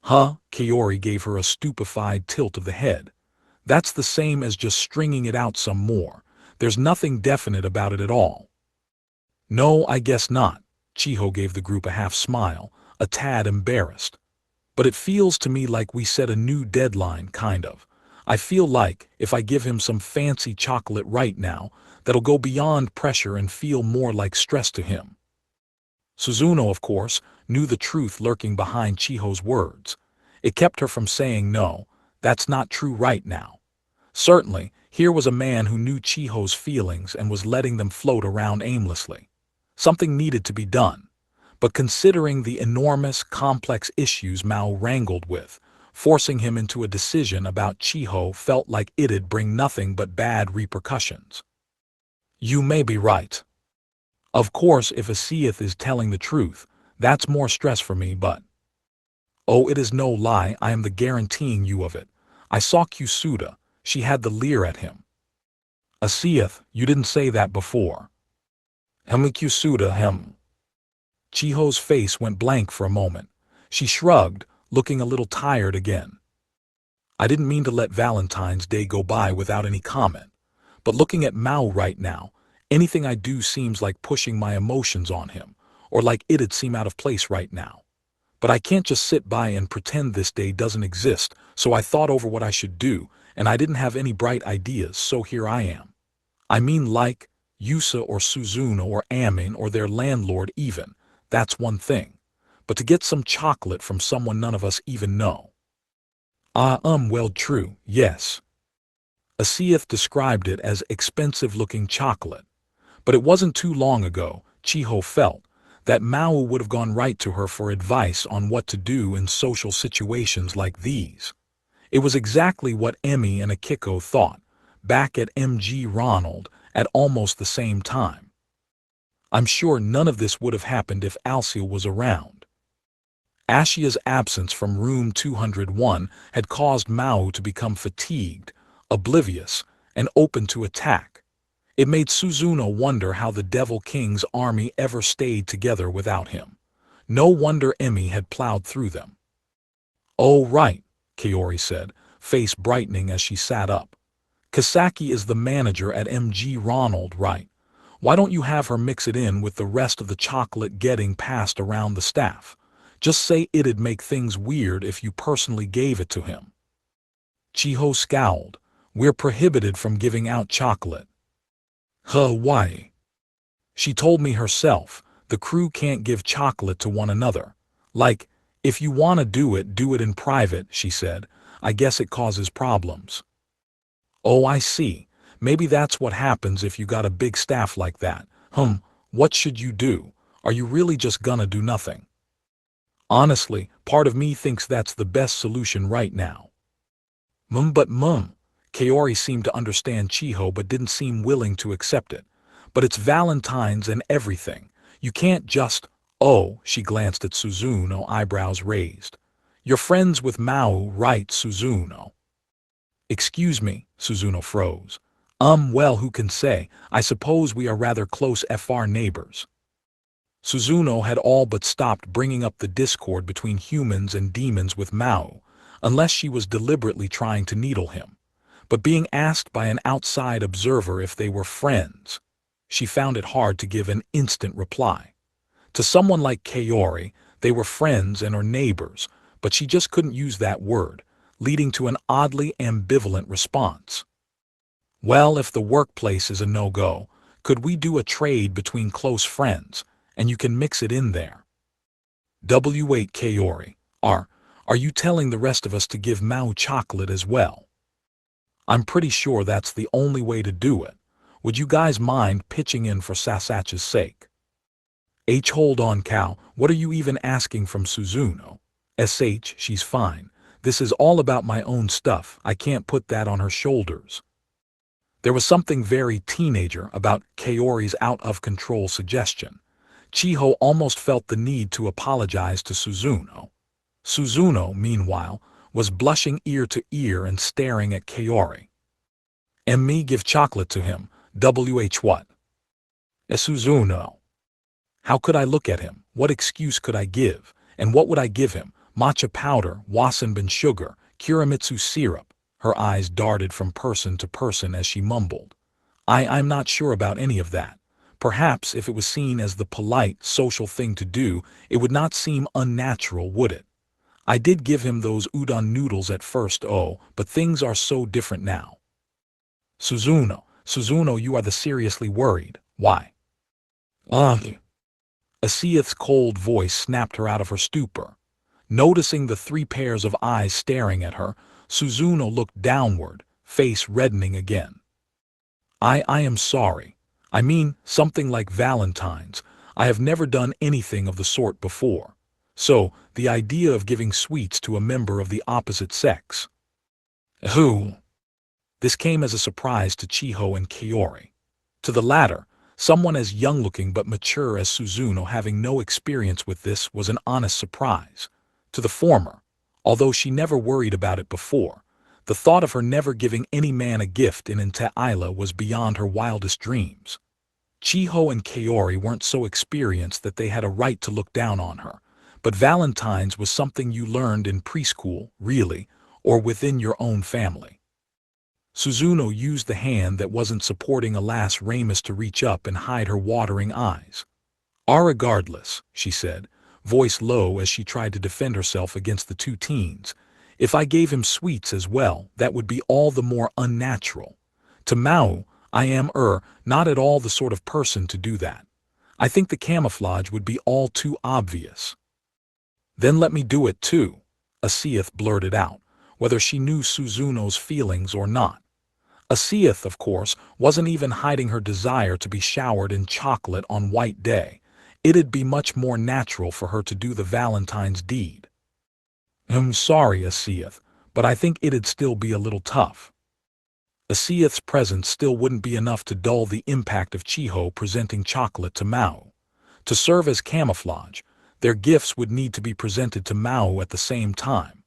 Huh? Kaori gave her a stupefied tilt of the head. That's the same as just stringing it out some more. There's nothing definite about it at all. No, I guess not. Chiho gave the group a half smile, a tad embarrassed. But it feels to me like we set a new deadline, kind of. I feel like, if I give him some fancy chocolate right now, that'll go beyond pressure and feel more like stress to him. Suzuno, of course, knew the truth lurking behind Chiho's words. It kept her from saying no, that's not true right now. Certainly, here was a man who knew Chiho's feelings and was letting them float around aimlessly. Something needed to be done. But considering the enormous, complex issues Maō wrangled with, forcing him into a decision about Chiho felt like it'd bring nothing but bad repercussions. You may be right. Of course, if Asiyeth is telling the truth, that's more stress for me, but... Oh, it is no lie, I am the guaranteeing you of it. I saw Kusuda, she had the leer at him. Asiyeth, you didn't say that before. Kusuda, Chiho's face went blank for a moment. She shrugged, looking a little tired again. I didn't mean to let Valentine's Day go by without any comment. But looking at Maō right now, anything I do seems like pushing my emotions on him, or like it'd seem out of place right now. But I can't just sit by and pretend this day doesn't exist, so I thought over what I should do, and I didn't have any bright ideas, so here I am. I mean, like Yusa or Suzuno or Amin or their landlord even, that's one thing. But to get some chocolate from someone none of us even know. Well, true, yes. Asiyeth described it as expensive-looking chocolate. But it wasn't too long ago, Chiho felt, that Maō would have gone right to her for advice on what to do in social situations like these. It was exactly what Emi and Akiko thought, back at MG Ronald, at almost the same time. I'm sure none of this would have happened if Alcil was around. Ashia's absence from room 201 had caused Maō to become fatigued, oblivious, and open to attack. It made Suzuno wonder how the Devil King's army ever stayed together without him. No wonder Emi had plowed through them. "Oh right," Kaori said, face brightening as she sat up. "Kasaki is the manager at MG Ronald, right? Why don't you have her mix it in with the rest of the chocolate getting passed around the staff? Just say it'd make things weird if you personally gave it to him." Chiho scowled. "We're prohibited from giving out chocolate." "Huh, why?" "She told me herself, the crew can't give chocolate to one another. Like, if you want to do it in private," she said. "I guess it causes problems." "Oh, I see. Maybe that's what happens if you got a big staff like that. What should you do? Are you really just gonna do nothing?" "Honestly, part of me thinks that's the best solution right now." But Kaori seemed to understand Chiho but didn't seem willing to accept it. "But it's Valentine's and everything. You can't just—" "Oh," she glanced at Suzuno, eyebrows raised. "You're friends with Maō, right, Suzuno?" "Excuse me," Suzuno froze. Well, who can say? I suppose we are rather close FR neighbors." Suzuno had all but stopped bringing up the discord between humans and demons with Maō, unless she was deliberately trying to needle him. But being asked by an outside observer if they were friends, she found it hard to give an instant reply. To someone like Kaori, they were friends and or neighbors, but she just couldn't use that word, leading to an oddly ambivalent response. "Well, if the workplace is a no-go, could we do a trade between close friends, and you can mix it in there?" "W8 Kaori, are you telling the rest of us to give Maō chocolate as well?" "I'm pretty sure that's the only way to do it. Would you guys mind pitching in for Sasachi's sake?" Hold on, Cow, what are you even asking from Suzuno?" She's fine. This is all about my own stuff. I can't put that on her shoulders." There was something very teenager about Kaori's out-of-control suggestion. Chiho almost felt the need to apologize to Suzuno. Suzuno, meanwhile, was blushing ear to ear and staring at Kaori. "And me give chocolate to him, what?" "Suzuno. How could I look at him? What excuse could I give? And what would I give him? Matcha powder, wasabi sugar, Kuramitsu syrup." Her eyes darted from person to person as she mumbled. I'm not sure about any of that. Perhaps if it was seen as the polite, social thing to do, it would not seem unnatural, would it? I did give him those udon noodles at first, but things are so different now." Suzuno, you are the seriously worried. Why?" Asia's cold voice snapped her out of her stupor. Noticing the 3 pairs of eyes staring at her, Suzuno looked downward, face reddening again. I am sorry. I mean, something like Valentine's. I have never done anything of the sort before. So, the idea of giving sweets to a member of the opposite sex." "Who?" This came as a surprise to Chiho and Kaori. To the latter, someone as young-looking but mature as Suzuno having no experience with this was an honest surprise. To the former, although she never worried about it before, the thought of her never giving any man a gift in Inta-Isla was beyond her wildest dreams. Chiho and Kaori weren't so experienced that they had a right to look down on her, but Valentine's was something you learned in preschool, really, or within your own family. Suzuno used the hand that wasn't supporting Alas Ramus to reach up and hide her watering eyes. "Regardless," she said, voice low as she tried to defend herself against the 2 teens, "if I gave him sweets as well, that would be all the more unnatural. To Maō, I am not at all the sort of person to do that. I think the camouflage would be all too obvious." "Then let me do it too," Asiath blurted out, whether she knew Suzuno's feelings or not. Asiath, of course, wasn't even hiding her desire to be showered in chocolate on White Day. It'd be much more natural for her to do the Valentine's deed. "I'm sorry, Asiath, but I think it'd still be a little tough." Asiath's presence still wouldn't be enough to dull the impact of Chiho presenting chocolate to Maō. To serve as camouflage, their gifts would need to be presented to Maō at the same time.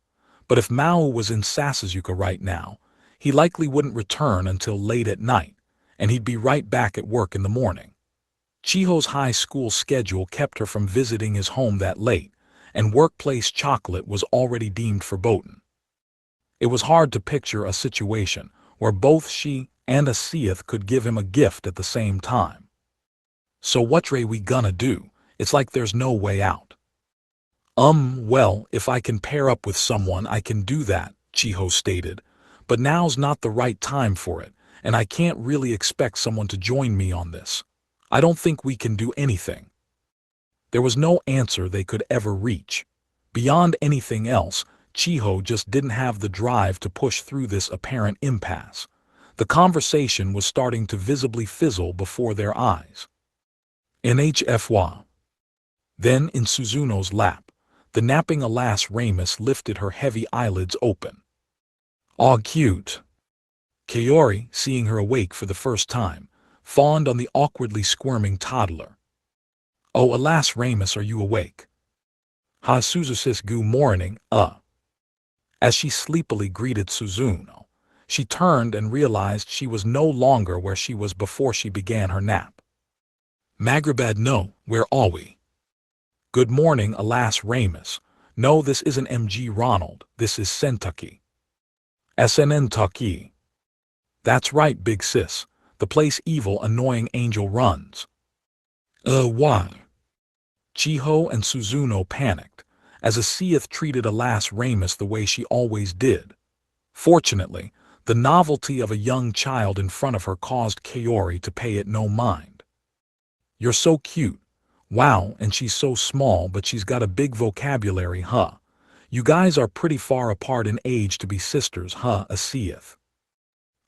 But if Maō was in Sasuzuka right now, he likely wouldn't return until late at night, and he'd be right back at work in the morning. Chiho's high school schedule kept her from visiting his home that late, and workplace chocolate was already deemed verboten. It was hard to picture a situation where both she and Asiath could give him a gift at the same time. So what we gonna do? It's like there's no way out. Well, if I can pair up with someone I can do that, Chiho stated, but now's not the right time for it, and I can't really expect someone to join me on this. I don't think we can do anything. There was no answer they could ever reach. Beyond anything else, Chiho just didn't have the drive to push through this apparent impasse. The conversation was starting to visibly fizzle before their eyes. NHFY. Then, in Suzuno's lap, the napping Alas Ramus lifted her heavy eyelids open. "Aw, cute." Kaori, seeing her awake for the first time, fawned on the awkwardly squirming toddler. "Oh, Alas Ramus, are you awake?" "Ha Suzusis gu morning, As she sleepily greeted Suzuno, she turned and realized she was no longer where she was before she began her nap. "Magrabad no, where are we?" "Good morning, Alas Ramus. No, this isn't MG Ronald, this is Sentucky." SNN-tucky. "That's right, big sis. The place evil annoying angel runs." What?" Chiho and Suzuno panicked, as Asiath treated Alas Ramus the way she always did. Fortunately, the novelty of a young child in front of her caused Kaori to pay it no mind. "You're so cute. Wow, and she's so small, but she's got a big vocabulary, huh? You guys are pretty far apart in age to be sisters, huh, Asiath?"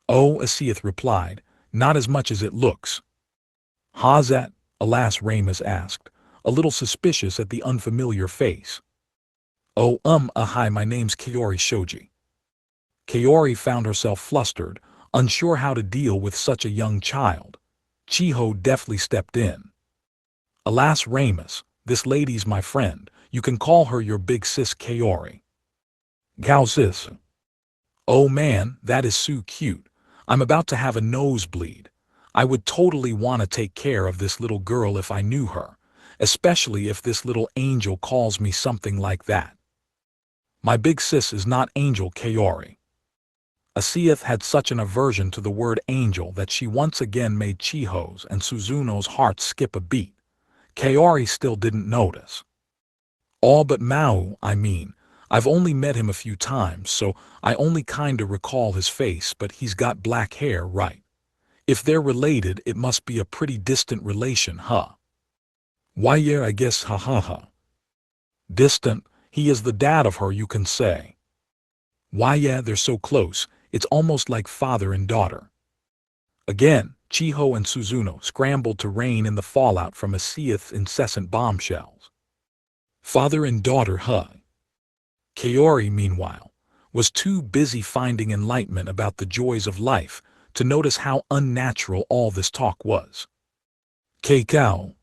"Oh," Asiath replied, "not as much as it looks." "How's that?" Alas Ramus asked, a little suspicious at the unfamiliar face. "Oh, hi, my name's Kaori Shoji." Kaori found herself flustered, unsure how to deal with such a young child. Chiho deftly stepped in. "Alas Ramus, this lady's my friend. You can call her your big sis Kaori." "Gao sis." "Oh man, that is so cute. I'm about to have a nosebleed. I would totally want to take care of this little girl if I knew her, especially if this little angel calls me something like that." "My big sis is not Angel Kaori." Asiath had such an aversion to the word angel that she once again made Chiho's and Suzuno's hearts skip a beat. Kaori still didn't notice. "All but Maō, I mean. I've only met him a few times, so I only kinda recall his face, but he's got black hair, right? If they're related, it must be a pretty distant relation, huh?" "Why yeah, I guess, ha ha ha." "Distant? He is the dad of her, you can say." "Why yeah, they're so close, it's almost like father and daughter." Again, Chiho and Suzuno scrambled to rein in the fallout from Asiath's incessant bombshells. "Father and daughter, huh?" Kaori, meanwhile, was too busy finding enlightenment about the joys of life to notice how unnatural all this talk was. "Keikao.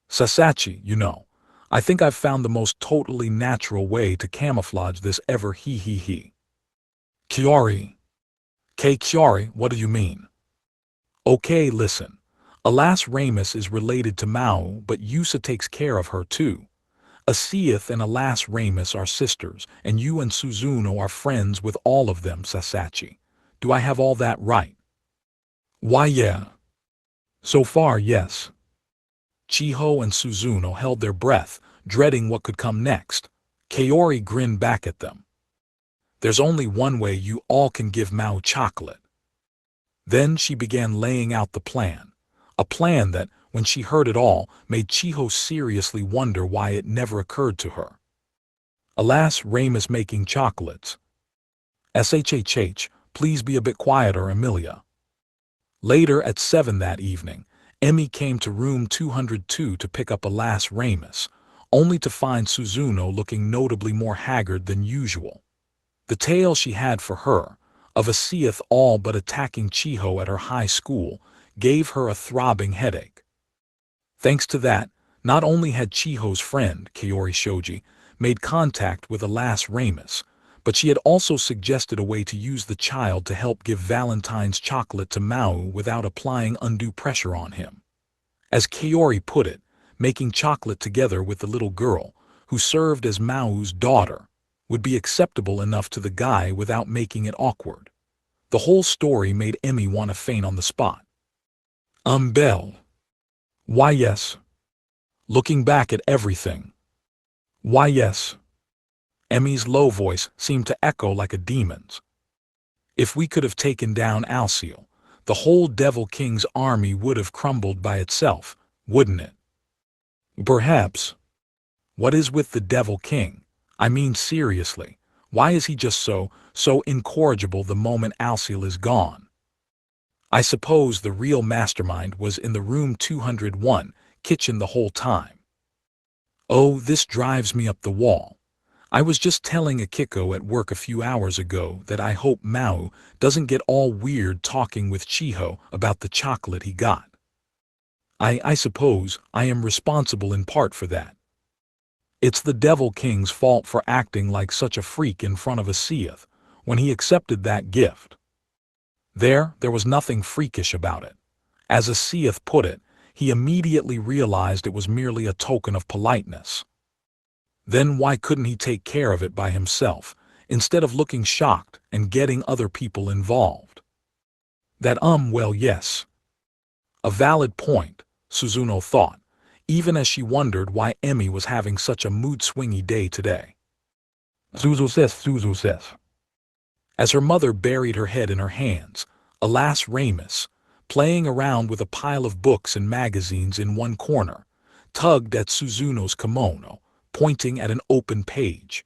Sasachi, you know, I think I've found the most totally natural way to camouflage this ever he. Kaori. Kaori, what do you mean?" "Okay, listen. Alas Ramus is related to Maō, but Yusa takes care of her too. Asiath and Alas Ramus are sisters, and you and Suzuno are friends with all of them, Sasachi. Do I have all that right?" "Why yeah. So far, yes." Chiho and Suzuno held their breath, dreading what could come next. Kaori grinned back at them. "There's only one way you all can give Maō chocolate." Then she began laying out the plan. A plan that, when she heard it all, made Chiho seriously wonder why it never occurred to her. Alas Ramus making chocolates. SHHH, please be a bit quieter, Amelia. Later at 7 that evening, Emmy came to room 202 to pick up Alas Ramus, only to find Suzuno looking notably more haggard than usual. The tale she had for her, of a seeth all but attacking Chiho at her high school gave her a throbbing headache. Thanks to that, not only had Chiho's friend, Kaori Shoji, made contact with Alas Ramus, but she had also suggested a way to use the child to help give Valentine's chocolate to Maō without applying undue pressure on him. As Kaori put it, making chocolate together with the little girl, who served as Mao's daughter, would be acceptable enough to the guy without making it awkward. The whole story made Emmy want to faint on the spot. Belle. Why yes. Looking back at everything. Why yes. Emmy's low voice seemed to echo like a demon's. If we could have taken down Alciel, the whole Devil King's army would have crumbled by itself, wouldn't it? Perhaps. What is with the Devil King? I mean seriously, why is he just so incorrigible the moment Alciel is gone? I suppose the real mastermind was in the room 201 kitchen the whole time. Oh, this drives me up the wall. I was just telling Akiko at work a few hours ago that I hope Maō doesn't get all weird talking with Chiho about the chocolate he got. I suppose I am responsible in part for that. It's the Devil King's fault for acting like such a freak in front of a seeth when he accepted that gift. There was nothing freakish about it. As a seeth put it, he immediately realized it was merely a token of politeness. Then why couldn't he take care of it by himself, instead of looking shocked and getting other people involved? That well yes. A valid point, Suzuno thought, even as she wondered why Emmy was having such a mood-swingy day today. Suzu says. As her mother buried her head in her hands, Alas Ramus, playing around with a pile of books and magazines in one corner, tugged at Suzuno's kimono, pointing at an open page.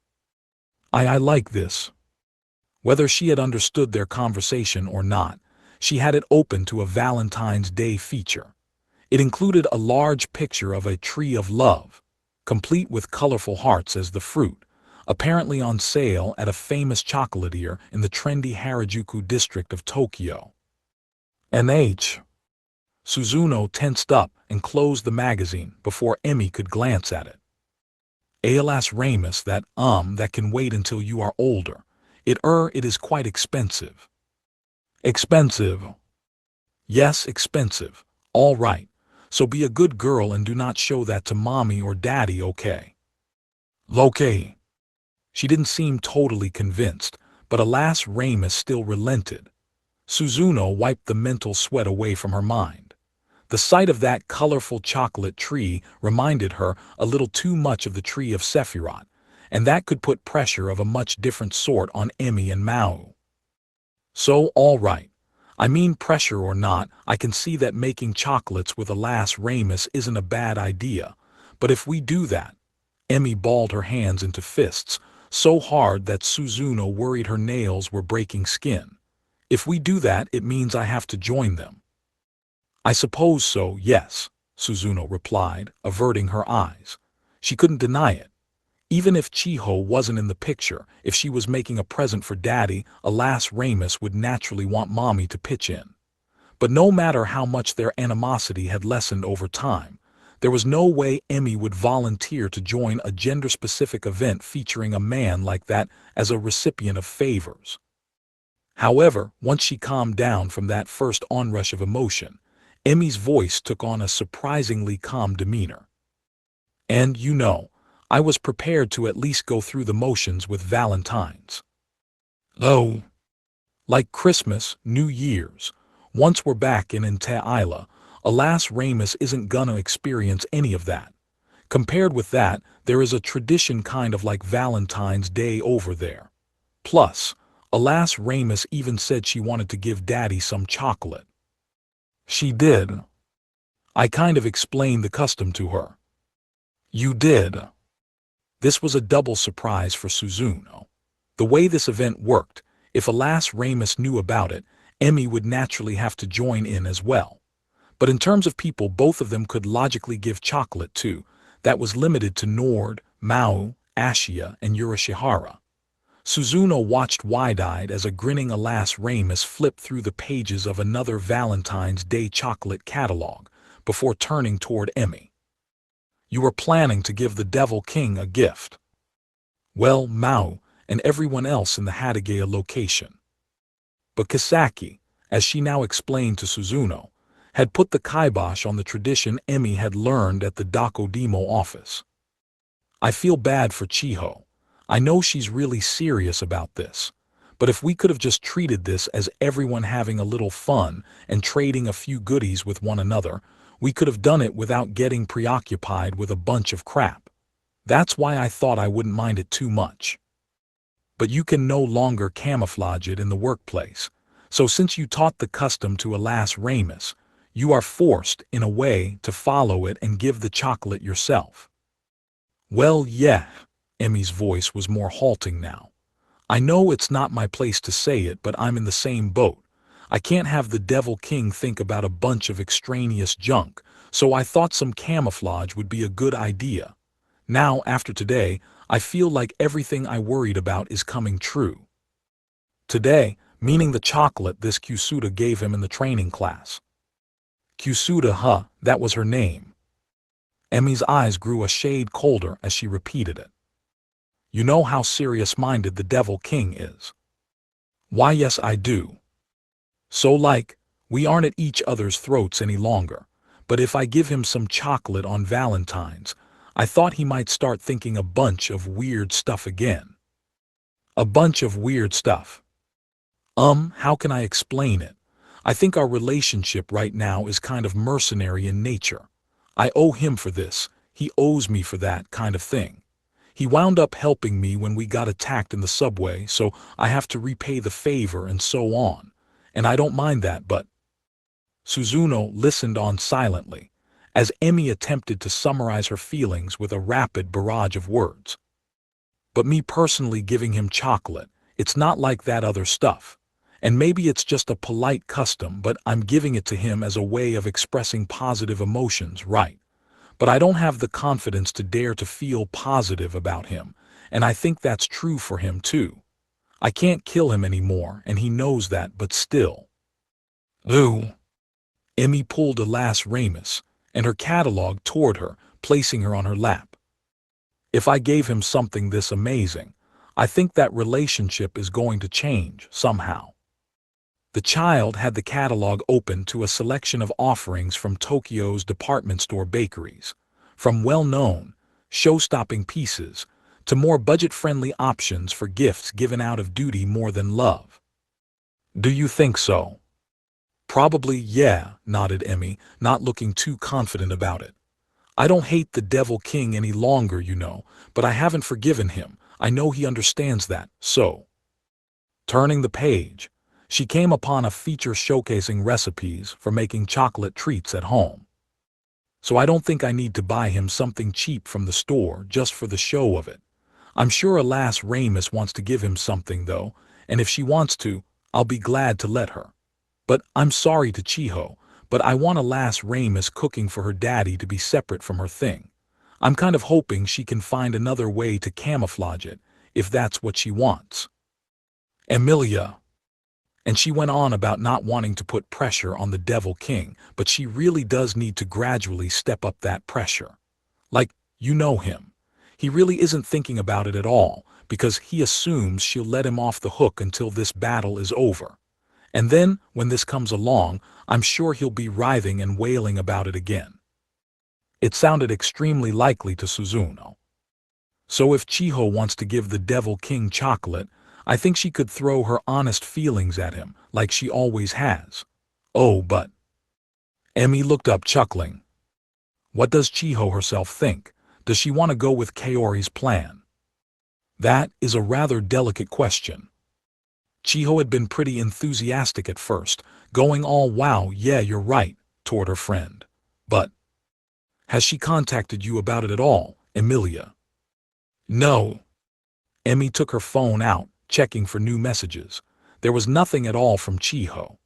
I like this. Whether she had understood their conversation or not, she had it open to a Valentine's Day feature. It included a large picture of a tree of love, complete with colorful hearts as the fruit, apparently on sale at a famous chocolatier in the trendy Harajuku district of Tokyo. NH. Suzuno tensed up and closed the magazine before Emmy could glance at it. Alas Ramus, that can wait until you are older. It is quite expensive. Expensive. Yes, expensive. All right. So be a good girl and do not show that to mommy or daddy, okay? Okay. She didn't seem totally convinced, but Alas Ramus still relented. Suzuno wiped the mental sweat away from her mind. The sight of that colorful chocolate tree reminded her a little too much of the tree of Sephiroth, and that could put pressure of a much different sort on Emmy and Maō. So, all right. I mean, pressure or not, I can see that making chocolates with Alas Ramus isn't a bad idea, but if we do that, Emmy balled her hands into fists, so hard that Suzuno worried her nails were breaking skin. If we do that, it means I have to join them. I suppose so, yes, Suzuno replied, averting her eyes. She couldn't deny it. Even if Chiho wasn't in the picture, if she was making a present for Daddy, Alas Ramus would naturally want Mommy to pitch in. But no matter how much their animosity had lessened over time, there was no way Emmy would volunteer to join a gender-specific event featuring a man like that as a recipient of favors. However, once she calmed down from that first onrush of emotion, Emmy's voice took on a surprisingly calm demeanor. And, you know, I was prepared to at least go through the motions with Valentine's. Oh. Like Christmas, New Year's, once we're back in Isla, Alas Ramus isn't gonna experience any of that. Compared with that, there is a tradition kind of like Valentine's Day over there. Plus, Alas Ramus even said she wanted to give Daddy some chocolate. She did. I kind of explained the custom to her. You did. This was a double surprise for Suzuno. The way this event worked, if Alas Ramus knew about it, Emmy would naturally have to join in as well. But in terms of people both of them could logically give chocolate to, that was limited to Nord, Maō, Ashia, and Yurashihara. Suzuno watched wide-eyed as a grinning Alas Ramus flipped through the pages of another Valentine's Day chocolate catalog before turning toward Emmy. "You were planning to give the Devil King a gift." "Well, Maō and everyone else in the Hatagaya location." But Kisaki, as she now explained to Suzuno, had put the kibosh on the tradition Emmy had learned at the Dakodemo office. "I feel bad for Chiho. I know she's really serious about this. But if we could have just treated this as everyone having a little fun and trading a few goodies with one another, we could have done it without getting preoccupied with a bunch of crap. That's why I thought I wouldn't mind it too much. But you can no longer camouflage it in the workplace. So since you taught the custom to Alas Ramus, you are forced, in a way, to follow it and give the chocolate yourself." "Well, yeah." Emmy's voice was more halting now. "I know it's not my place to say it, but I'm in the same boat. I can't have the Devil King think about a bunch of extraneous junk, so I thought some camouflage would be a good idea. Now, after today, I feel like everything I worried about is coming true." Today, meaning the chocolate this Kusuda gave him in the training class. Kusuda, huh? That was her name. Emmy's eyes grew a shade colder as she repeated it. "You know how serious-minded the Devil King is." "Why, yes, I do. So we aren't at each other's throats any longer, but if I give him some chocolate on Valentine's, I thought he might start thinking a bunch of weird stuff again." "A bunch of weird stuff?" How can I explain it? I think our relationship right now is kind of mercenary in nature. I owe him for this, he owes me for that kind of thing. He wound up helping me when we got attacked in the subway, so I have to repay the favor and so on. And I don't mind that, but... Suzuno listened on silently, as Emmy attempted to summarize her feelings with a rapid barrage of words. "But me personally giving him chocolate, it's not like that other stuff. And maybe it's just a polite custom, but I'm giving it to him as a way of expressing positive emotions, right? But I don't have the confidence to dare to feel positive about him, and I think that's true for him too. I can't kill him anymore, and he knows that, but still." "Ooh." Emmy pulled Alas Ramus and her catalog toward her, placing her on her lap. "If I gave him something this amazing, I think that relationship is going to change somehow." The child had the catalog open to a selection of offerings from Tokyo's department store bakeries, from well-known, show-stopping pieces to more budget-friendly options for gifts given out of duty more than love. "Do you think so?" "Probably, yeah," nodded Emmy, not looking too confident about it. "I don't hate the Devil King any longer, you know, but I haven't forgiven him. I know he understands that, so." Turning the page, she came upon a feature showcasing recipes for making chocolate treats at home. "So I don't think I need to buy him something cheap from the store just for the show of it. I'm sure Alas Ramus wants to give him something though, and if she wants to, I'll be glad to let her. But I'm sorry to Chiho, but I want Alas Ramus cooking for her daddy to be separate from her thing. I'm kind of hoping she can find another way to camouflage it, if that's what she wants." "Emilia." And she went on about not wanting to put pressure on the Devil King, but she really does need to gradually step up that pressure. You know him. He really isn't thinking about it at all, because he assumes she'll let him off the hook until this battle is over. And then, when this comes along, I'm sure he'll be writhing and wailing about it again. It sounded extremely likely to Suzuno. So if Chiho wants to give the Devil King chocolate, I think she could throw her honest feelings at him, like she always has. "Oh, but..." Emmy looked up chuckling. "What does Chiho herself think? Does she want to go with Kaori's plan?" "That is a rather delicate question." Chiho had been pretty enthusiastic at first, going all "wow, yeah, you're right," toward her friend. "But... has she contacted you about it at all, Emilia?" "No." Emmy took her phone out, checking for new messages. There was nothing at all from Chiho.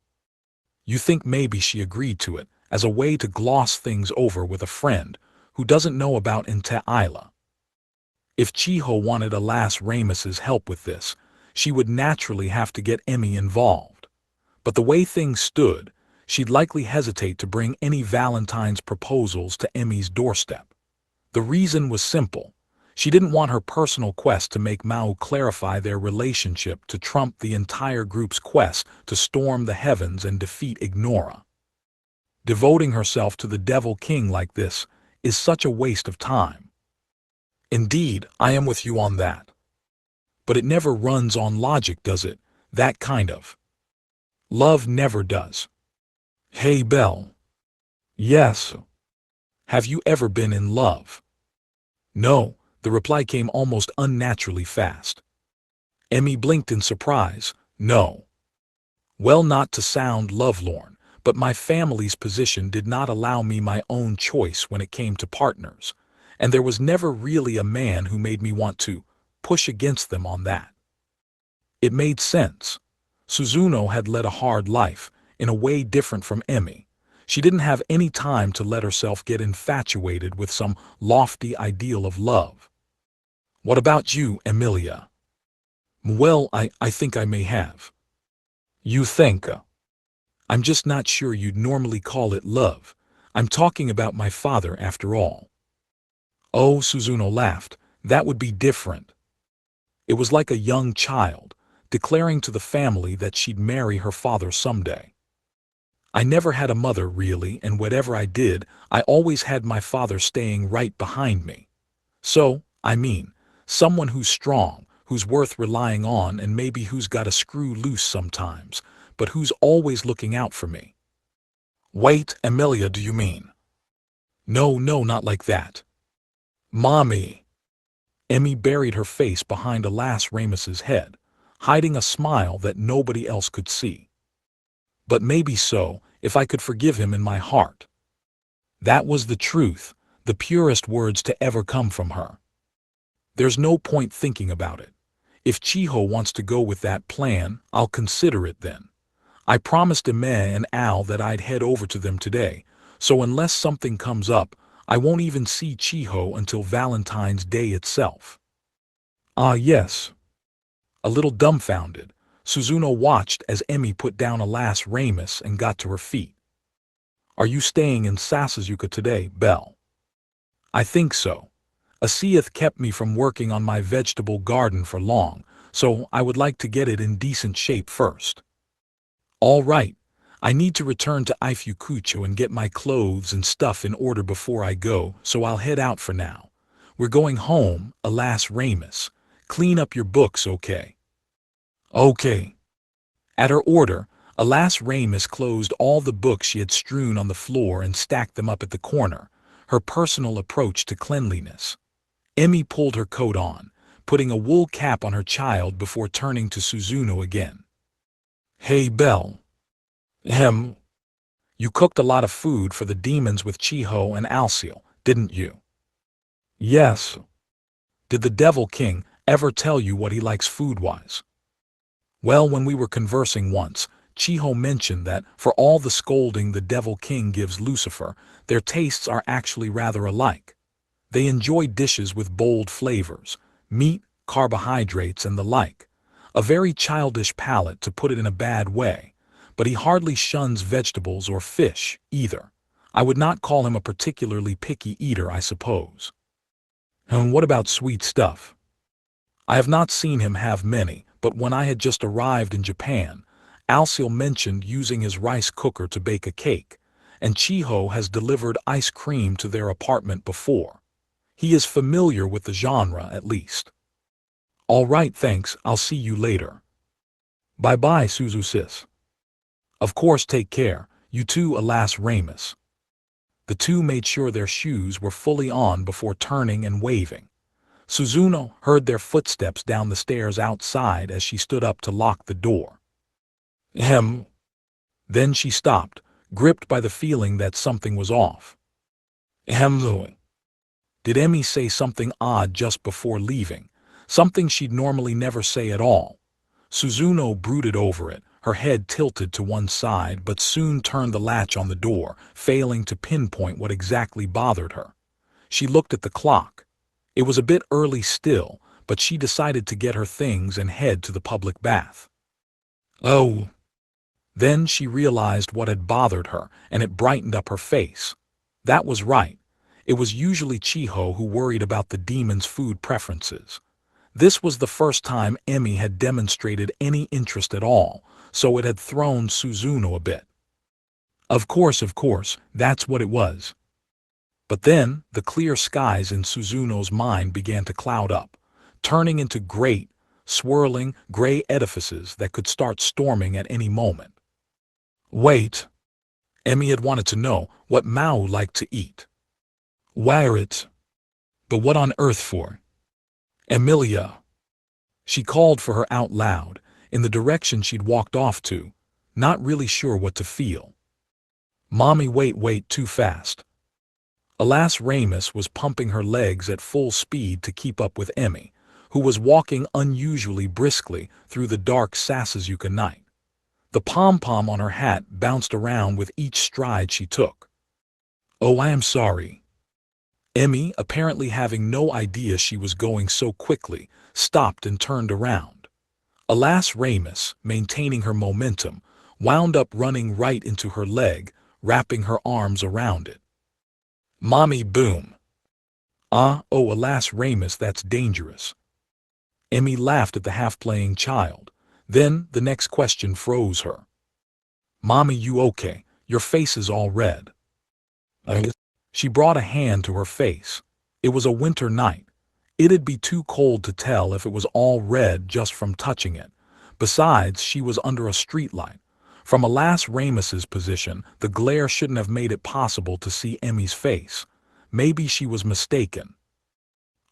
You think maybe she agreed to it, as a way to gloss things over with a friend who doesn't know about Isla. If Chiho wanted Alas Ramus's help with this, she would naturally have to get Emmy involved. But the way things stood, she'd likely hesitate to bring any Valentine's proposals to Emmy's doorstep. The reason was simple. She didn't want her personal quest to make Maō clarify their relationship to trump the entire group's quest to storm the heavens and defeat Ignora. Devoting herself to the Devil King like this is such a waste of time. Indeed, I am with you on that. But it never runs on logic, does it? That kind of love never does. Hey, Belle. Yes. Have you ever been in love? No, the reply came almost unnaturally fast. Emmy blinked in surprise. No. Well, not to sound lovelorn, but my family's position did not allow me my own choice when it came to partners, and there was never really a man who made me want to push against them on that. It made sense. Suzuno had led a hard life, in a way different from Emmy. She didn't have any time to let herself get infatuated with some lofty ideal of love. What about you, Emilia? Well, I think I may have. You think? I'm just not sure you'd normally call it love. I'm talking about my father after all. Oh, Suzuno laughed. That would be different. It was like a young child, declaring to the family that she'd marry her father someday. I never had a mother, really, and whatever I did, I always had my father staying right behind me. So, I mean, someone who's strong, who's worth relying on, and maybe who's got a screw loose sometimes, but who's always looking out for me. Wait, Emilia, do you mean? No, not like that. Mommy. Emmy buried her face behind Alas Ramos's head, hiding a smile that nobody else could see. But maybe so, if I could forgive him in my heart. That was the truth, the purest words to ever come from her. There's no point thinking about it. If Chiho wants to go with that plan, I'll consider it then. I promised Ime and Al that I'd head over to them today, so unless something comes up, I won't even see Chiho until Valentine's Day itself. Ah, yes. A little dumbfounded, Suzuno watched as Emmy put down Alas Ramos and got to her feet. Are you staying in Sasuzuka today, Belle? I think so. Asiath kept me from working on my vegetable garden for long, so I would like to get it in decent shape first. All right, I need to return to Ifukucho and get my clothes and stuff in order before I go, so I'll head out for now. We're going home, Alas Ramos. Clean up your books, okay? Okay. At her order, Alas Ramos closed all the books she had strewn on the floor and stacked them up at the corner, her personal approach to cleanliness. Emmy pulled her coat on, putting a wool cap on her child before turning to Suzuno again. Hey, Belle. You cooked a lot of food for the demons with Chiho and Alciel, didn't you? Yes. Did the Devil King ever tell you what he likes food-wise? Well, when we were conversing once, Chiho mentioned that, for all the scolding the Devil King gives Lucifer, their tastes are actually rather alike. They enjoy dishes with bold flavors, meat, carbohydrates, and the like. A very childish palate, to put it in a bad way, but he hardly shuns vegetables or fish, either. I would not call him a particularly picky eater, I suppose. And what about sweet stuff? I have not seen him have many, but when I had just arrived in Japan, Alciel mentioned using his rice cooker to bake a cake, and Chiho has delivered ice cream to their apartment before. He is familiar with the genre, at least. All right, thanks, I'll see you later. Bye-bye, Suzu-sis. Of course, take care, you too, Alas Ramos. The two made sure their shoes were fully on before turning and waving. Suzuno heard their footsteps down the stairs outside as she stood up to lock the door. Then she stopped, gripped by the feeling that something was off. Did Emmy say something odd just before leaving? Something she'd normally never say at all. Suzuno brooded over it, her head tilted to one side, but soon turned the latch on the door, failing to pinpoint what exactly bothered her. She looked at the clock. It was a bit early still, but she decided to get her things and head to the public bath. Oh! Then she realized what had bothered her, and it brightened up her face. That was right. It was usually Chiho who worried about the demon's food preferences. This was the first time Emi had demonstrated any interest at all, so it had thrown Suzuno a bit. Of course, that's what it was. But then, the clear skies in Suzuno's mind began to cloud up, turning into great, swirling, gray edifices that could start storming at any moment. Wait. Emi had wanted to know what Maō liked to eat. Where it? But what on earth for? Emilia. She called for her out loud, in the direction she'd walked off to, not really sure what to feel. Mommy, wait, too fast. Alas, Ramus was pumping her legs at full speed to keep up with Emi, who was walking unusually briskly through the dark Sasuzuka night. The pom-pom on her hat bounced around with each stride she took. Oh, I am sorry. Emi, apparently having no idea she was going so quickly, stopped and turned around. Alas, Ramus, maintaining her momentum, wound up running right into her leg, wrapping her arms around it. Mommy, boom. Oh, alas, Ramus, that's dangerous. Emi laughed at the half-playing child. Then, the next question froze her. Mommy, you okay? Your face is all red. She brought a hand to her face. It was a winter night. It'd be too cold to tell if it was all red just from touching it. Besides, she was under a streetlight. From Alas Ramus's position, the glare shouldn't have made it possible to see Emi's face. Maybe she was mistaken.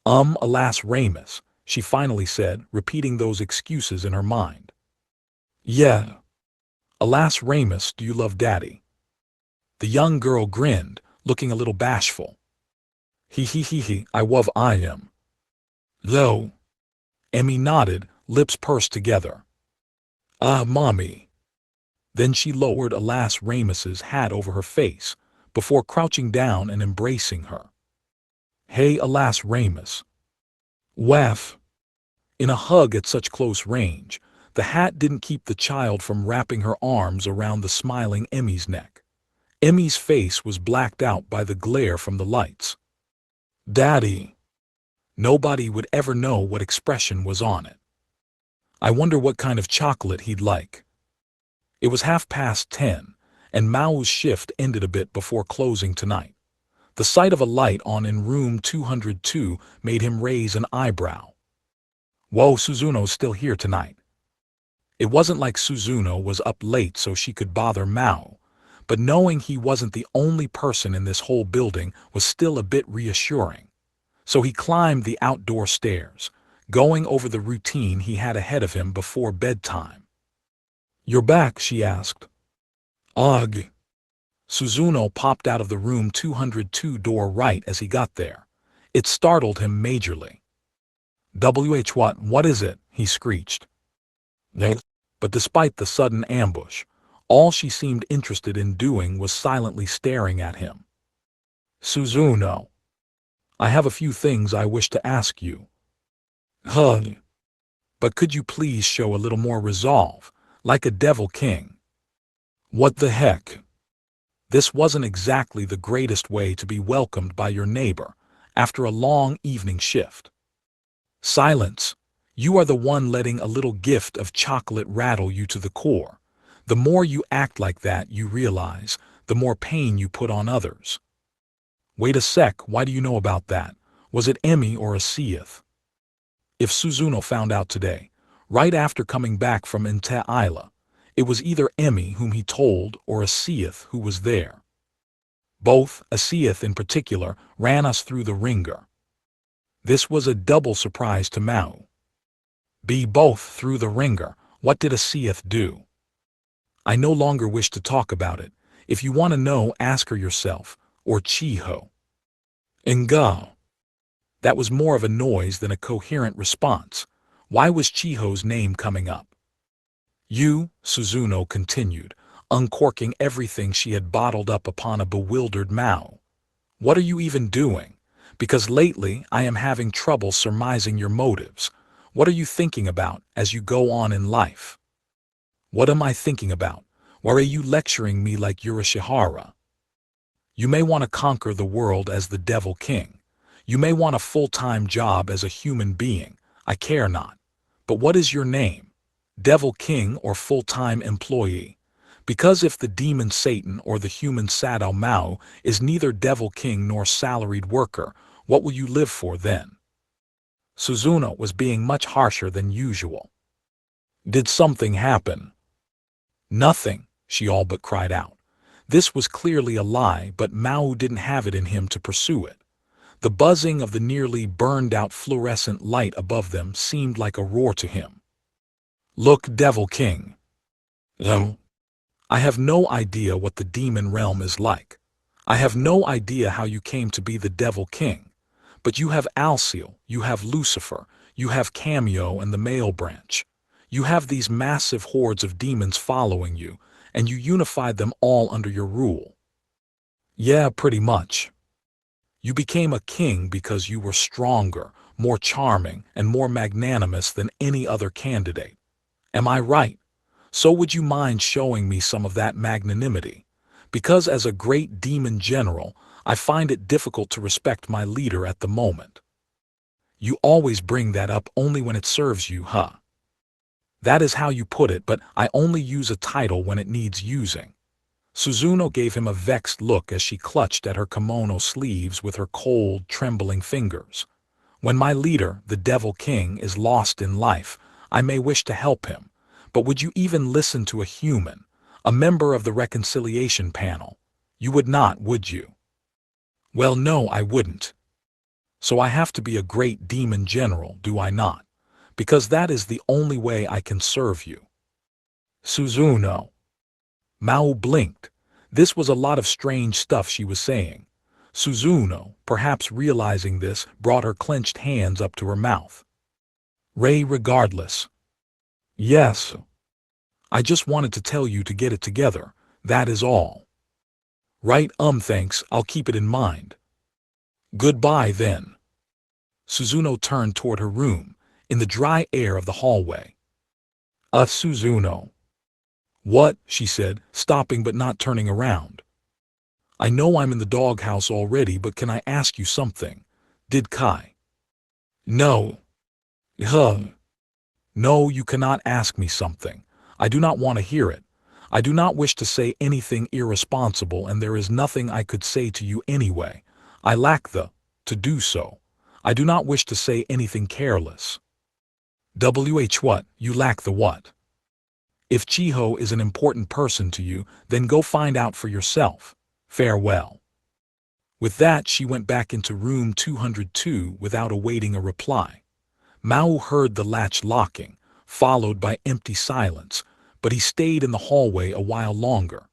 Alas Ramus, she finally said, repeating those excuses in her mind. Yeah. Alas Ramus, do you love Daddy? The young girl grinned, looking a little bashful. I am. Though. Emi nodded, lips pursed together. Mommy. Then she lowered Alas Ramus's hat over her face, before crouching down and embracing her. Hey, Alas Ramus. Waff. In a hug at such close range, the hat didn't keep the child from wrapping her arms around the smiling Emi's neck. Emi's face was blacked out by the glare from the lights. Daddy. Nobody would ever know what expression was on it. I wonder what kind of chocolate he'd like. It was 10:30, and Mao's shift ended a bit before closing tonight. The sight of a light on in room 202 made him raise an eyebrow. Whoa, Suzuno's still here tonight. It wasn't like Suzuno was up late so she could bother Maō, but knowing he wasn't the only person in this whole building was still a bit reassuring. So he climbed the outdoor stairs, going over the routine he had ahead of him before bedtime. You're back, she asked. Ugh. Suzuno popped out of the room 202 door right as he got there. It startled him majorly. What is it? He screeched. But despite the sudden ambush, all she seemed interested in doing was silently staring at him. Suzuno. I have a few things I wish to ask you. But could you please show a little more resolve, like a devil king? What the heck? This wasn't exactly the greatest way to be welcomed by your neighbor after a long evening shift. Silence. You are the one letting a little gift of chocolate rattle you to the core. The more you act like that, you realize, the more pain you put on others. Wait a sec, why do you know about that? Was it Emi or a Seath? If Suzuno found out today, right after coming back from Inte Isla, it was either Emi whom he told or a Seath who was there. Both, a Seath in particular, ran us through the ringer. This was a double surprise to Maō. Be both through the ringer, what did a Seath do? I no longer wish to talk about it. If you want to know, ask her yourself, or Chiho. Nga. That was more of a noise than a coherent response. Why was Chiho's name coming up? You, Suzuno continued, uncorking everything she had bottled up upon a bewildered Maō. What are you even doing? because lately I am having trouble surmising your motives. What are you thinking about as you go on in life? What am I thinking about? Why are you lecturing me like you're a Shihara? You may want to conquer the world as the Devil King. You may want a full-time job as a human being. I care not. But what is your name? Devil King or full-time employee? Because if the demon Satan or the human Sato Mao is neither Devil King nor salaried worker, what will you live for then? Suzuno was being much harsher than usual. Did something happen? Nothing, she all but cried out. This was clearly a lie, but Mao didn't have it in him to pursue it. The buzzing of the nearly burned-out fluorescent light above them seemed like a roar to him. Look, Devil King. I have no idea what the demon realm is like. I have no idea how you came to be the Devil King. But you have Alciel, you have Lucifer, you have Cameo and the male branch. You have these massive hordes of demons following you, and you unified them all under your rule. Yeah, pretty much. You became a king because you were stronger, more charming, and more magnanimous than any other candidate. Am I right? So would you mind showing me some of that magnanimity? Because as a great demon general, I find it difficult to respect my leader at the moment. You always bring that up only when it serves you, huh? That is how you put it, but I only use a title when it needs using. Suzuno gave him a vexed look as she clutched at her kimono sleeves with her cold, trembling fingers. When my leader, the Devil King, is lost in life, I may wish to help him, but would you even listen to a human, a member of the reconciliation panel? You would not, would you? Well, no, I wouldn't. So I have to be a great demon general, do I not? Because that is the only way I can serve you. Suzuno. Mao blinked. This was a lot of strange stuff she was saying. Suzuno, perhaps realizing this, brought her clenched hands up to her mouth. Ray, regardless. Yes. I just wanted to tell you to get it together, that is all. Right, thanks, I'll keep it in mind. Goodbye, then. Suzuno turned toward her room, in the dry air of the hallway. Suzuno. What? She said, stopping but not turning around. I know I'm in the doghouse already, but can I ask you something? Did Kai? No. No, you cannot ask me something. I do not want to hear it. I do not wish to say anything irresponsible, and there is nothing I could say to you anyway. I lack to do so. I do not wish to say anything careless. What? You lack the what? If Chiho is an important person to you, then go find out for yourself. Farewell. With that, she went back into room 202 without awaiting a reply. Mao heard the latch locking, followed by empty silence, but he stayed in the hallway a while longer.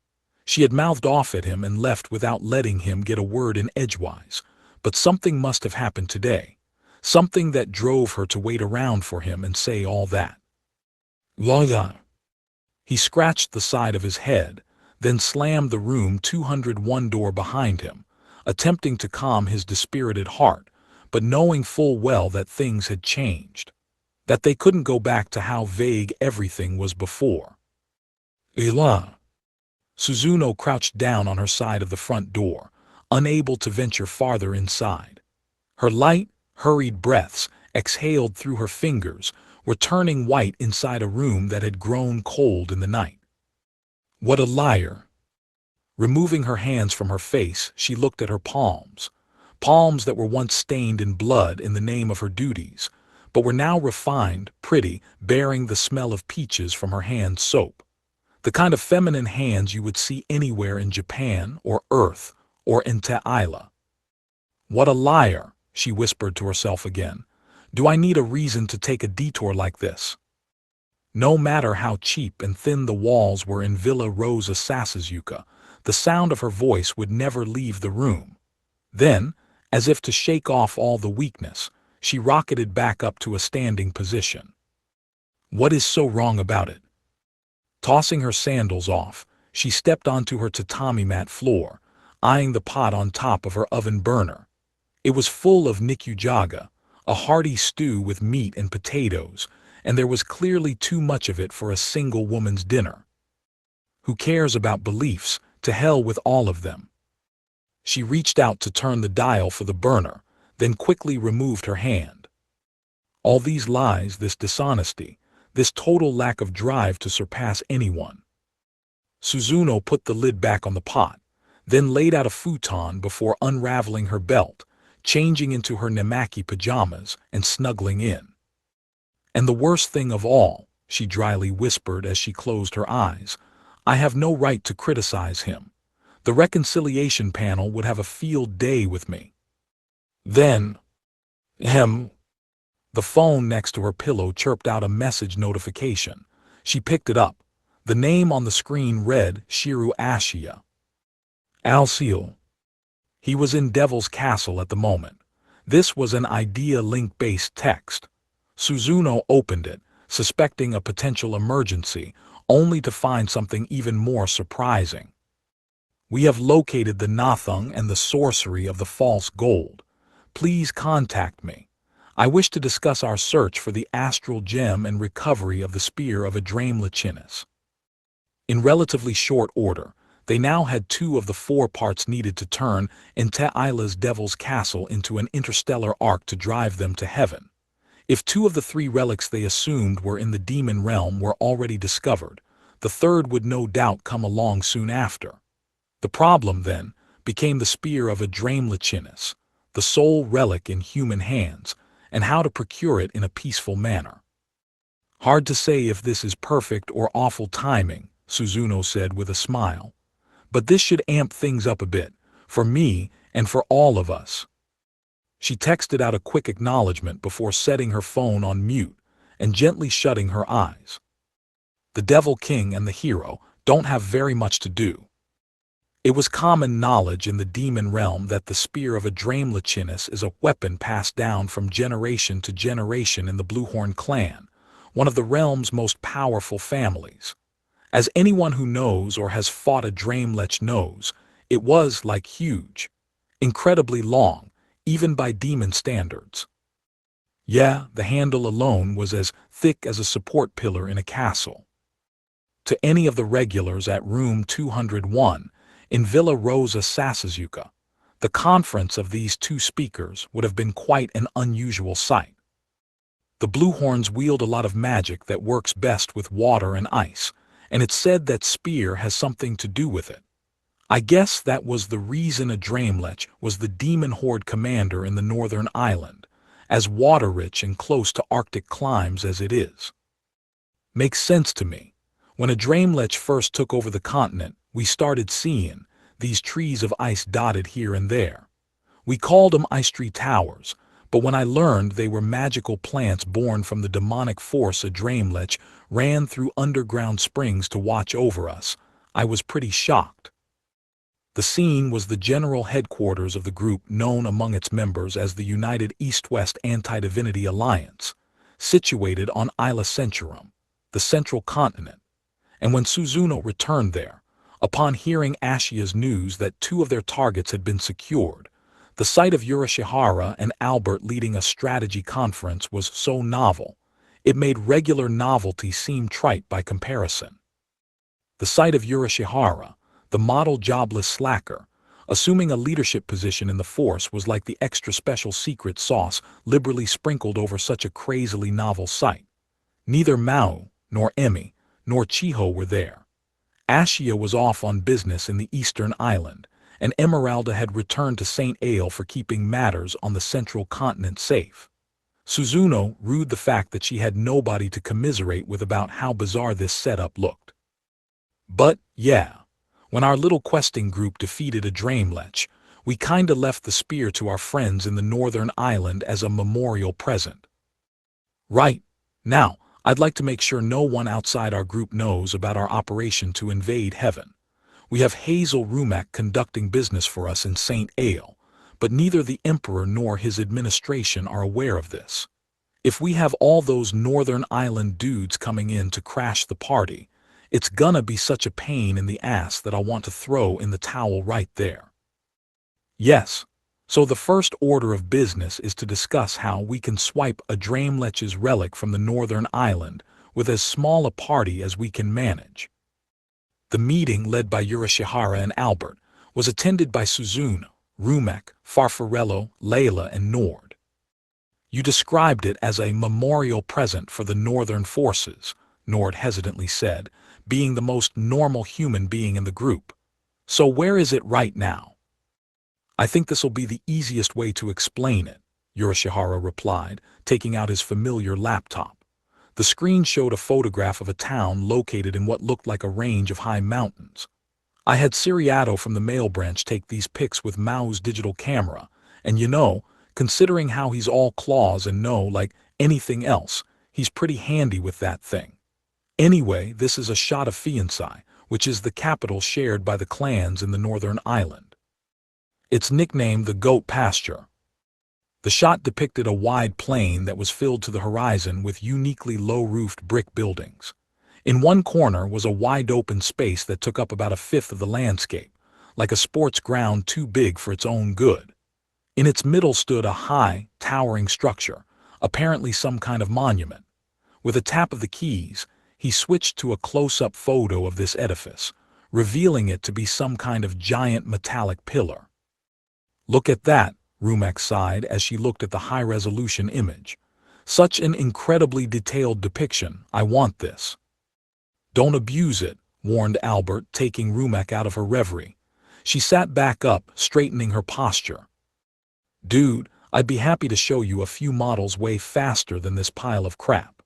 She had mouthed off at him and left without letting him get a word in edgewise, but something must have happened today, something that drove her to wait around for him and say all that. Lola. He scratched the side of his head, then slammed the room 201 door behind him, attempting to calm his dispirited heart, but knowing full well that things had changed, that they couldn't go back to how vague everything was before. Ela. Suzuno crouched down on her side of the front door, unable to venture farther inside. Her light, hurried breaths, exhaled through her fingers, were turning white inside a room that had grown cold in the night. What a liar! Removing her hands from her face, she looked at her palms. Palms that were once stained in blood in the name of her duties, but were now refined, pretty, bearing the smell of peaches from her hand soap. The kind of feminine hands you would see anywhere in Japan or Earth or in Ta'ila. What a liar, she whispered to herself again. Do I need a reason to take a detour like this? No matter how cheap and thin the walls were in Villa Rosa Sasasuka, the sound of her voice would never leave the room. Then, as if to shake off all the weakness, she rocketed back up to a standing position. What is so wrong about it? Tossing her sandals off, she stepped onto her tatami mat floor, eyeing the pot on top of her oven burner. It was full of nikujaga, a hearty stew with meat and potatoes, and there was clearly too much of it for a single woman's dinner. Who cares about beliefs? To hell with all of them. She reached out to turn the dial for the burner, then quickly removed her hand. All these lies, this dishonesty, this total lack of drive to surpass anyone. Suzuno put the lid back on the pot, then laid out a futon before unraveling her belt, changing into her nemaki pajamas and snuggling in. And the worst thing of all, she dryly whispered as she closed her eyes, I have no right to criticize him. The reconciliation panel would have a field day with me. Then, the phone next to her pillow chirped out a message notification. She picked it up. The name on the screen read Shiru Ashiya. Alciel. He was in Devil's Castle at the moment. This was an idea link-based text. Suzuno opened it, suspecting a potential emergency, only to find something even more surprising. We have located the Nathung and the sorcery of the false gold. Please contact me. I wish to discuss our search for the astral gem and recovery of the spear of Adramelachinus. In relatively short order, they now had 2 of the 4 parts needed to turn Enteila's Devil's Castle into an interstellar arc to drive them to heaven. If 2 of the 3 relics they assumed were in the demon realm were already discovered, the 3rd would no doubt come along soon after. The problem, then, became the spear of Adramelachinus, the sole relic in human hands, and how to procure it in a peaceful manner. Hard to say if this is perfect or awful timing, Suzuno said with a smile. But this should amp things up a bit, for me and for all of us. She texted out a quick acknowledgement before setting her phone on mute and gently shutting her eyes. The Devil King and the hero don't have very much to do. It was common knowledge in the demon realm that the spear of Adramelachinus is a weapon passed down from generation to generation in the Bluehorn clan, one of the realm's most powerful families. As anyone who knows or has fought Adramelech knows, it was, like, huge, incredibly long, even by demon standards. Yeah, the handle alone was as thick as a support pillar in a castle. To any of the regulars at room 201, in Villa Rosa Sasasuka, the conference of these 2 speakers would have been quite an unusual sight. The Bluehorns wield a lot of magic that works best with water and ice, and it's said that spear has something to do with it. I guess that was the reason Adramelech was the demon horde commander in the northern island, as water-rich and close to Arctic climes as it is. Makes sense to me. When Adramelech first took over the continent, we started seeing these trees of ice dotted here and there. We called them ice tree towers, but when I learned they were magical plants born from the demonic force Adramelech ran through underground springs to watch over us, I was pretty shocked. The scene was the general headquarters of the group known among its members as the United East-West Anti-Divinity Alliance, situated on Isla Centurum, the central continent. And when Suzuno returned there, upon hearing Ashiya's news that 2 of their targets had been secured, the sight of Yurashihara and Albert leading a strategy conference was so novel, it made regular novelty seem trite by comparison. The sight of Yurashihara, the model jobless slacker, assuming a leadership position in the force was like the extra special secret sauce liberally sprinkled over such a crazily novel sight. Neither Maō, nor Emi, nor Chiho were there. Ashiya was off on business in the eastern island, and Emeralda had returned to St. Ale for keeping matters on the central continent safe. Suzuno rued the fact that she had nobody to commiserate with about how bizarre this setup looked. But, yeah, when our little questing group defeated Adramelech, we kinda left the spear to our friends in the northern island as a memorial present. Right, now, I'd like to make sure no one outside our group knows about our operation to invade heaven. We have Hazel Rumak conducting business for us in St. Ale, but neither the Emperor nor his administration are aware of this. If we have all those Northern Island dudes coming in to crash the party, it's gonna be such a pain in the ass that I'll want to throw in the towel right there. Yes, So the first order of business is to discuss how we can swipe a Dreamlech's relic from the northern island with as small a party as we can manage. The meeting, led by Urashihara and Albert, was attended by Suzuno, Rumek, Farfarello, Layla, and Nord. You described it as a memorial present for the northern forces, Nord hesitantly said, being the most normal human being in the group. So where is it right now? I think this'll be the easiest way to explain it, Urashihara replied, taking out his familiar laptop. The screen showed a photograph of a town located in what looked like a range of high mountains. I had Siriato from the mail branch take these pics with Mao's digital camera, and considering how he's all claws and like anything else, he's pretty handy with that thing. Anyway, this is a shot of Fiancai, which is the capital shared by the clans in the northern island. It's nicknamed the Goat Pasture. The shot depicted a wide plain that was filled to the horizon with uniquely low-roofed brick buildings. In one corner was a wide-open space that took up about a fifth of the landscape, like a sports ground too big for its own good. In its middle stood a high, towering structure, apparently some kind of monument. With a tap of the keys, he switched to a close-up photo of this edifice, revealing it to be some kind of giant metallic pillar. "Look at that," Rumek sighed as she looked at the high-resolution image. "Such an incredibly detailed depiction. I want this." "Don't abuse it," warned Albert, taking Rumek out of her reverie. She sat back up, straightening her posture. "Dude, I'd be happy to show you a few models way faster than this pile of crap."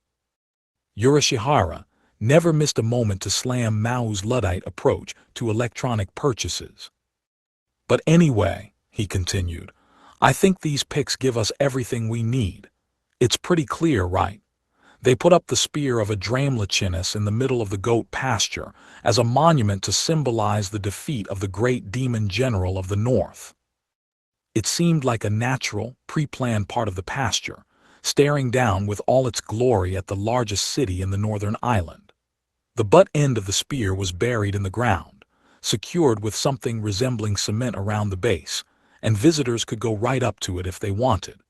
Urashihara never missed a moment to slam Mao's Luddite approach to electronic purchases. "But anyway," he continued, "I think these pics give us everything we need. It's pretty clear, right? They put up the spear of a Dreamlechinus in the middle of the goat pasture as a monument to symbolize the defeat of the great demon general of the north. It seemed like a natural, pre-planned part of the pasture, staring down with all its glory at the largest city in the northern island. The butt end of the spear was buried in the ground, secured with something resembling cement around the base, and visitors could go right up to it if they wanted.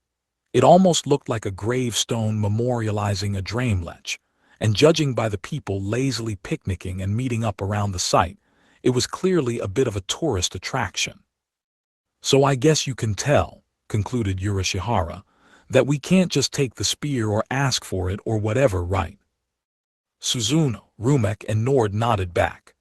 It almost looked like a gravestone memorializing a Dreamlech, and judging by the people lazily picnicking and meeting up around the site, it was clearly a bit of a tourist attraction. "So I guess you can tell," concluded Urashihara, "that we can't just take the spear or ask for it or whatever, right?" Suzuno, Rumek, and Nord nodded back.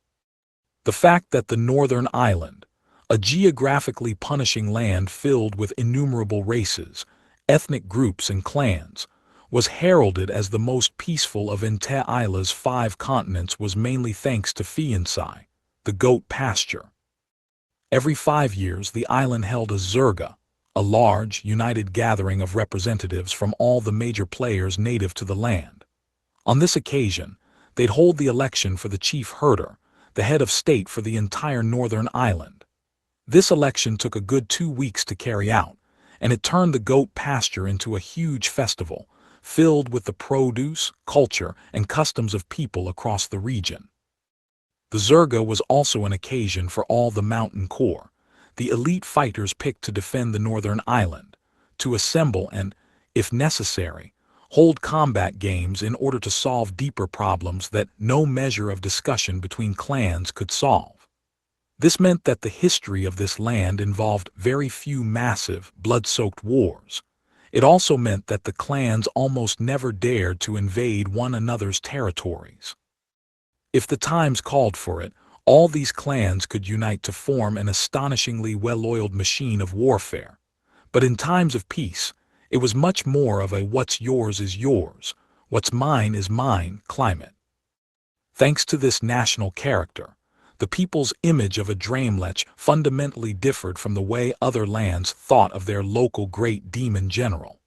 The fact that the northern island, a geographically punishing land filled with innumerable races, ethnic groups and clans, was heralded as the most peaceful of Inte Isla's 5 continents was mainly thanks to Fiancai, the goat pasture. Every 5 years the island held a Zerga, a large, united gathering of representatives from all the major players native to the land. On this occasion, they'd hold the election for the chief herder, the head of state for the entire northern island. This election took a good 2 weeks to carry out, and it turned the goat pasture into a huge festival, filled with the produce, culture, and customs of people across the region. The Zerga was also an occasion for all the mountain corps, the elite fighters picked to defend the northern island, to assemble and, if necessary, hold combat games in order to solve deeper problems that no measure of discussion between clans could solve. This meant that the history of this land involved very few massive, blood-soaked wars. It also meant that the clans almost never dared to invade one another's territories. If the times called for it, all these clans could unite to form an astonishingly well-oiled machine of warfare. But in times of peace, it was much more of a what's yours is yours, what's mine is mine climate. Thanks to this national character, the people's image of a Dreamlech fundamentally differed from the way other lands thought of their local great demon general.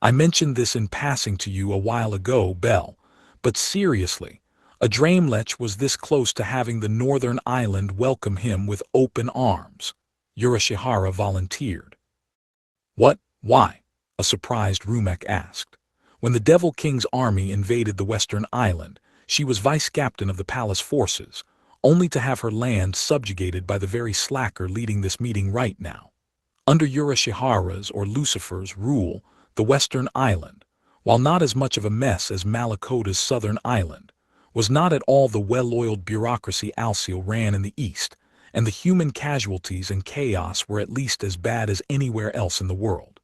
I mentioned this in passing to you a while ago, Belle, but seriously, a Dreamlech was this close to having the northern island welcome him with open arms, Urashihara volunteered. "What? Why?" a surprised Rumek asked. When the Devil King's army invaded the western island, she was vice-captain of the palace forces, only to have her land subjugated by the very slacker leading this meeting right now. Under Urashihara's or Lucifer's rule, the Western Island, while not as much of a mess as Malakota's Southern Island, was not at all the well-oiled bureaucracy Alciel ran in the East, and the human casualties and chaos were at least as bad as anywhere else in the world.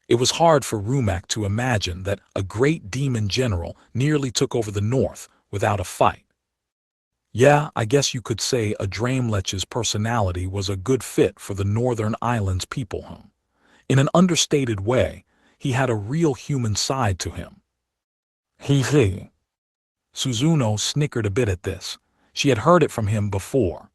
It was hard for Rumak to imagine that a great demon general nearly took over the North without a fight. Yeah, I guess you could say a Draemlech's personality was a good fit for the Northern Islands people home. In an understated way, he had a real human side to him. He. Suzuno snickered a bit at this. She had heard it from him before.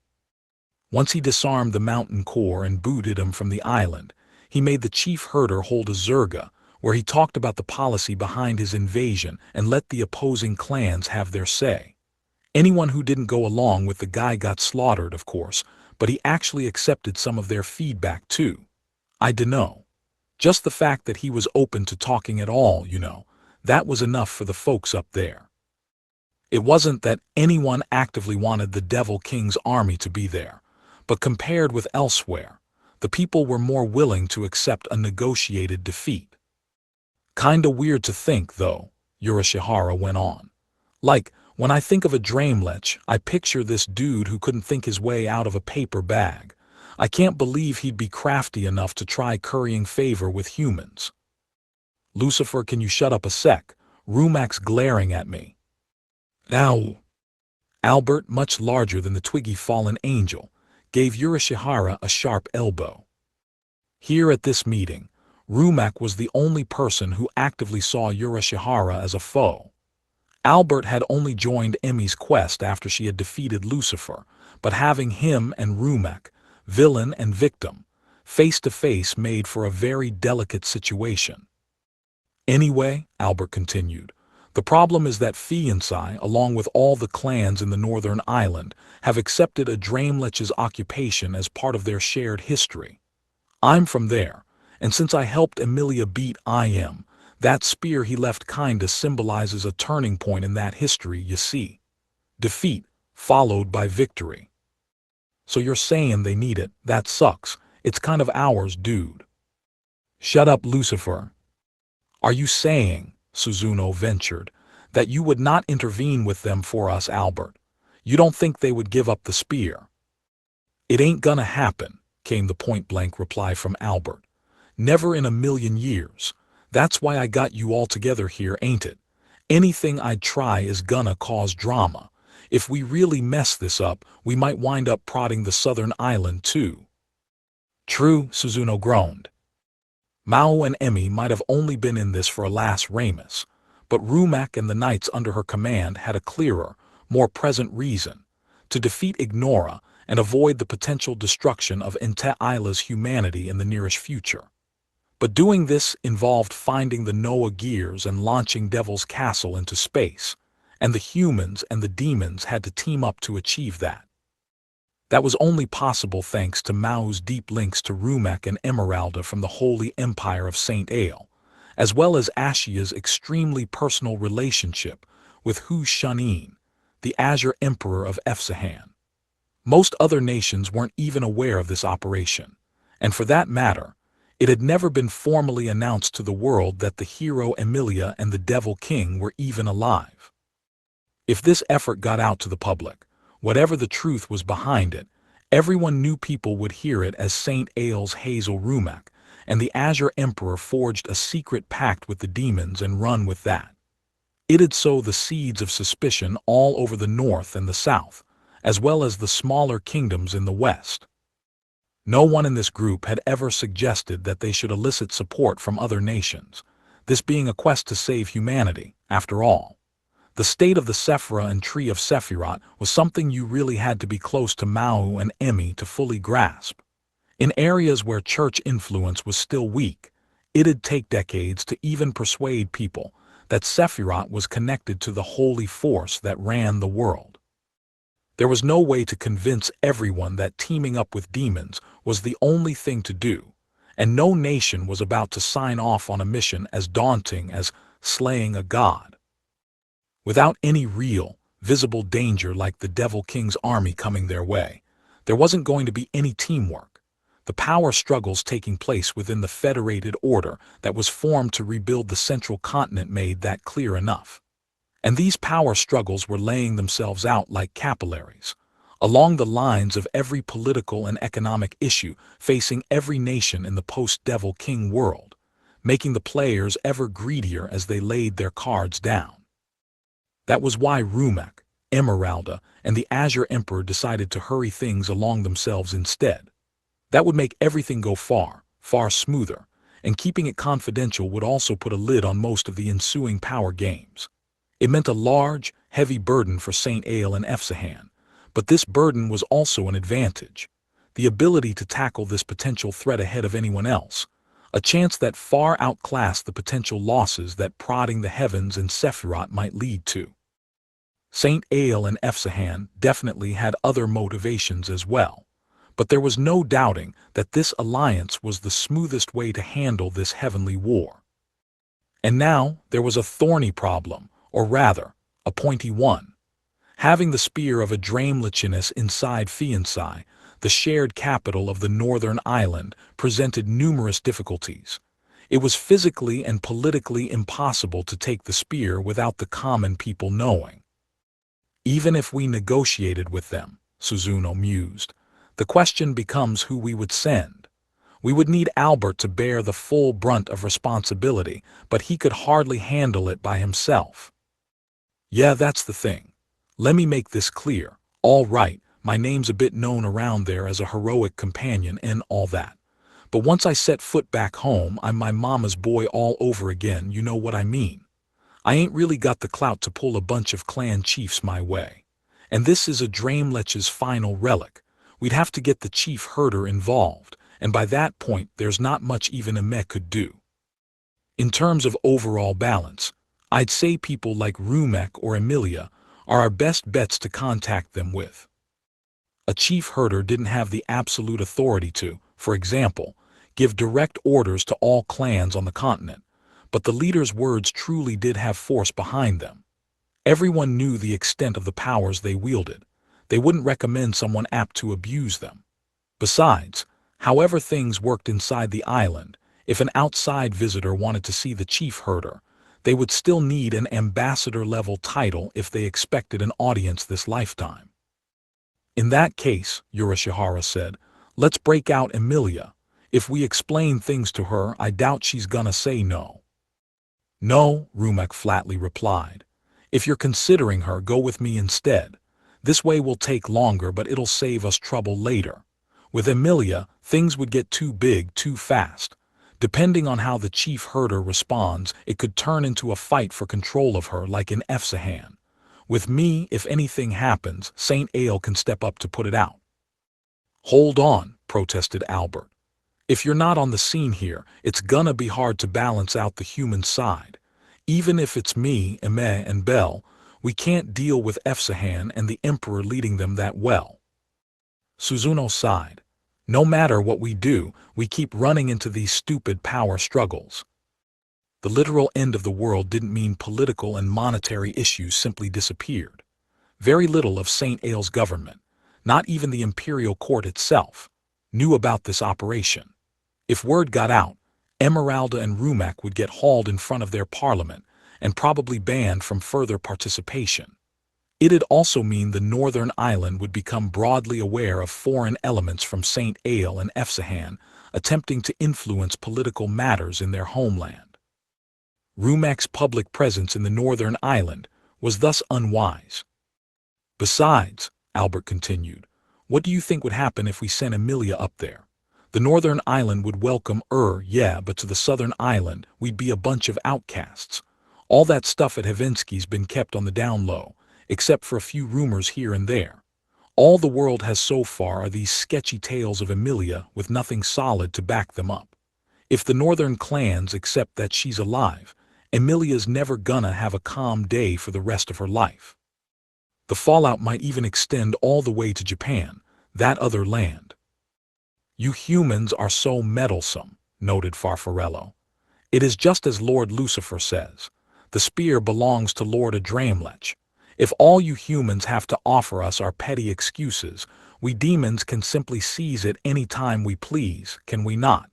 Once he disarmed the mountain core and booted him from the island, he made the chief herder hold a zerga, where he talked about the policy behind his invasion and let the opposing clans have their say. Anyone who didn't go along with the guy got slaughtered, of course, but he actually accepted some of their feedback too. I dunno. Just the fact that he was open to talking at all, that was enough for the folks up there. It wasn't that anyone actively wanted the Devil King's army to be there, but compared with elsewhere, the people were more willing to accept a negotiated defeat. Kinda weird to think, though, Urashihara went on. Like, when I think of a Draemlech, I picture this dude who couldn't think his way out of a paper bag. I can't believe he'd be crafty enough to try currying favor with humans. Lucifer, can you shut up a sec? Rumak's glaring at me. Now, Albert, much larger than the twiggy fallen angel, gave Urashihara a sharp elbow. Here at this meeting, Rumak was the only person who actively saw Urashihara as a foe. Albert had only joined Emi's quest after she had defeated Lucifer, but having him and Rumak, villain and victim, face to face made for a very delicate situation. Anyway, Albert continued, the problem is that Fiancai, along with all the clans in the Northern Island, have accepted a Draemlech's occupation as part of their shared history. I'm from there, and since I helped Emilia beat IM, that spear he left kinda symbolizes a turning point in that history, you see. Defeat, followed by victory. So you're saying they need it? That sucks. It's kind of ours, dude. Shut up, Lucifer. Are you saying, Suzuno ventured, that you would not intervene with them for us, Albert? You don't think they would give up the spear? It ain't gonna happen, came the point-blank reply from Albert. Never in a million years. That's why I got you all together here, ain't it? Anything I'd try is gonna cause drama. If we really mess this up, we might wind up prodding the Southern Island too. True, Suzuno groaned. Maō and Emi might have only been in this for a last Ramus, but Rumak and the knights under her command had a clearer, more present reason, to defeat Ignora and avoid the potential destruction of Ente Isla's humanity in the nearest future. But doing this involved finding the Noah gears and launching Devil's Castle into space, and the humans and the demons had to team up to achieve that. That was only possible thanks to Mao's deep links to Rumak and Emeralda from the Holy Empire of Saint Ael, as well as Ashia's extremely personal relationship with Hu Shunin, the Azure Emperor of Efsahan. Most other nations weren't even aware of this operation, and for that matter, it had never been formally announced to the world that the hero Emilia and the Devil King were even alive. If this effort got out to the public, whatever the truth was behind it, everyone knew people would hear it as Saint Ael's Hazel Rumak, and the Azure Emperor forged a secret pact with the demons and run with that. It'd sow the seeds of suspicion all over the north and the south, as well as the smaller kingdoms in the west. No one in this group had ever suggested that they should elicit support from other nations, this being a quest to save humanity, after all. The state of the Sephira and Tree of Sephiroth was something you really had to be close to Maō and Emi to fully grasp. In areas where church influence was still weak, it'd take decades to even persuade people that Sephiroth was connected to the holy force that ran the world. There was no way to convince everyone that teaming up with demons was the only thing to do, and no nation was about to sign off on a mission as daunting as slaying a god. Without any real, visible danger like the Devil King's army coming their way, there wasn't going to be any teamwork. the power struggles taking place within the federated order that was formed to rebuild the central continent made that clear enough. And these power struggles were laying themselves out like capillaries, along the lines of every political and economic issue facing every nation in the post-Devil King world, making the players ever greedier as they laid their cards down. That was why Rumek, Emeralda, and the Azure Emperor decided to hurry things along themselves instead. That would make everything go far, far smoother, and keeping it confidential would also put a lid on most of the ensuing power games. It meant a large, heavy burden for Saint Aile and Efsahan, but this burden was also an advantage. The ability to tackle this potential threat ahead of anyone else, a chance that far outclassed the potential losses that prodding the heavens and Sephiroth might lead to. Saint Aile and Efsahan definitely had other motivations as well, but there was no doubting that this alliance was the smoothest way to handle this heavenly war. And now there was a thorny problem, or rather, a pointy one. Having the spear of a Draimlichinus inside Fiancai, the shared capital of the northern island, presented numerous difficulties. It was physically and politically impossible to take the spear without the common people knowing. Even if we negotiated with them, Suzuno mused, the question becomes who we would send. We would need Albert to bear the full brunt of responsibility, but he could hardly handle it by himself. Yeah, that's the thing. Let me make this clear. All right, my name's a bit known around there as a heroic companion and all that. But once I set foot back home, I'm my mama's boy all over again, you know what I mean. I ain't really got the clout to pull a bunch of clan chiefs my way. And this is a Draimlich's final relic. We'd have to get the chief herder involved, and by that point there's not much even a meh could do. In terms of overall balance, I'd say people like Rumek or Emilia are our best bets to contact them with. A chief herder didn't have the absolute authority to, for example, give direct orders to all clans on the continent, but the leader's words truly did have force behind them. Everyone knew the extent of the powers they wielded. They wouldn't recommend someone apt to abuse them. Besides, however things worked inside the island, if an outside visitor wanted to see the chief herder, they would still need an ambassador-level title if they expected an audience this lifetime. In that case, Urashihara said, let's break out Emilia. If we explain things to her, I doubt she's gonna say no. No, Rumek flatly replied. If you're considering her, go with me instead. This way will take longer, but it'll save us trouble later. With Emilia, things would get too big too fast. Depending on how the chief herder responds, it could turn into a fight for control of her like in Efsahan. With me, if anything happens, Saint Aile can step up to put it out. Hold on, protested Albert. If you're not on the scene here, it's gonna be hard to balance out the human side. Even if it's me, Eme, and Bell, we can't deal with Efsahan and the Emperor leading them that well. Suzuno sighed. No matter what we do, we keep running into these stupid power struggles. The literal end of the world didn't mean political and monetary issues simply disappeared. Very little of Saint Aile's government, not even the imperial court itself, knew about this operation. If word got out, Emeralda and Rumek would get hauled in front of their parliament and probably banned from further participation. It'd also mean the northern island would become broadly aware of foreign elements from Saint Aile and Efsahan attempting to influence political matters in their homeland. Rumek's public presence in the northern island was thus unwise. Besides, Albert continued, what do you think would happen if we sent Emilia up there? The northern island would welcome yeah, but to the southern island, we'd be a bunch of outcasts. All that stuff at Havinsky's been kept on the down low, except for a few rumors here and there. All the world has so far are these sketchy tales of Emilia with nothing solid to back them up. If the northern clans accept that she's alive, Emilia's never gonna have a calm day for the rest of her life. The fallout might even extend all the way to Japan, that other land. You humans are so meddlesome, noted Farfarello. It is just as Lord Lucifer says. The spear belongs to Lord Adraimlech. If all you humans have to offer us are petty excuses, We demons can simply seize it any time we please, can we not?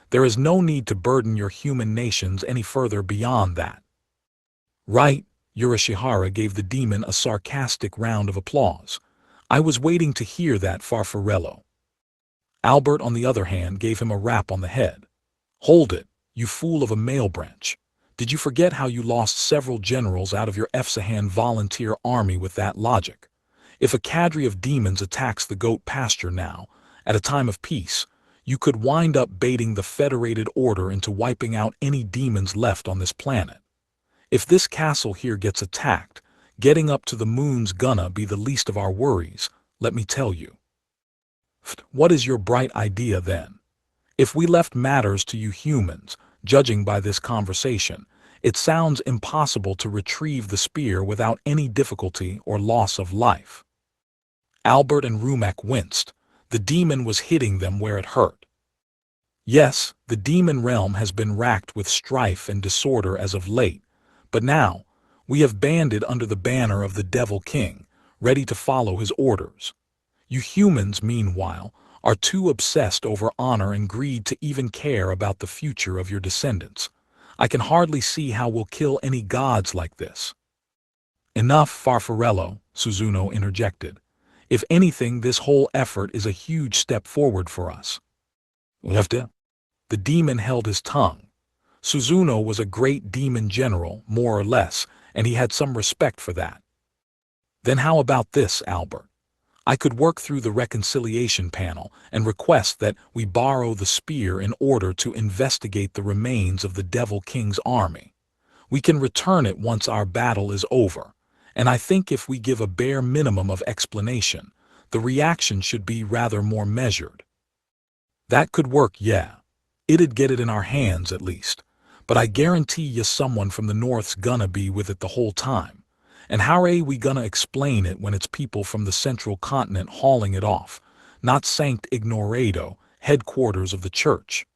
There is no need to burden your human nations any further beyond that. Right, Urashihara gave the demon a sarcastic round of applause. I was waiting to hear that, Farfarello. Albert, on the other hand, gave him a rap on the head. Hold it, you fool of a male branch. Did you forget how you lost several generals out of your Efsahan volunteer army with that logic? If a cadre of demons attacks the goat pasture now, at a time of peace, you could wind up baiting the Federated Order into wiping out any demons left on this planet. If this castle here gets attacked, getting up to the moon's gonna be the least of our worries, let me tell you. What is your bright idea then? If we left matters to you humans, judging by this conversation, it sounds impossible to retrieve the spear without any difficulty or loss of life. Albert and Rumak winced. The demon was hitting them where it hurt. Yes, the demon realm has been racked with strife and disorder as of late, but now, we have banded under the banner of the Devil King, ready to follow his orders. You humans, meanwhile, are too obsessed over honor and greed to even care about the future of your descendants. I can hardly see how we'll kill any gods like this. Enough, Farfarello, Suzuno interjected. If anything, this whole effort is a huge step forward for us. The demon held his tongue. Suzuno was a great demon general, more or less, and he had some respect for that. Then how about this, Albert? I could work through the reconciliation panel and request that we borrow the spear in order to investigate the remains of the Devil King's army. We can return it once our battle is over, and I think if we give a bare minimum of explanation, the reaction should be rather more measured. That could work, yeah. It'd get it in our hands at least, but I guarantee you someone from the North's gonna be with it the whole time. And how are we gonna explain it when it's people from the central continent hauling it off, not Sanct Ignorado, headquarters of the church?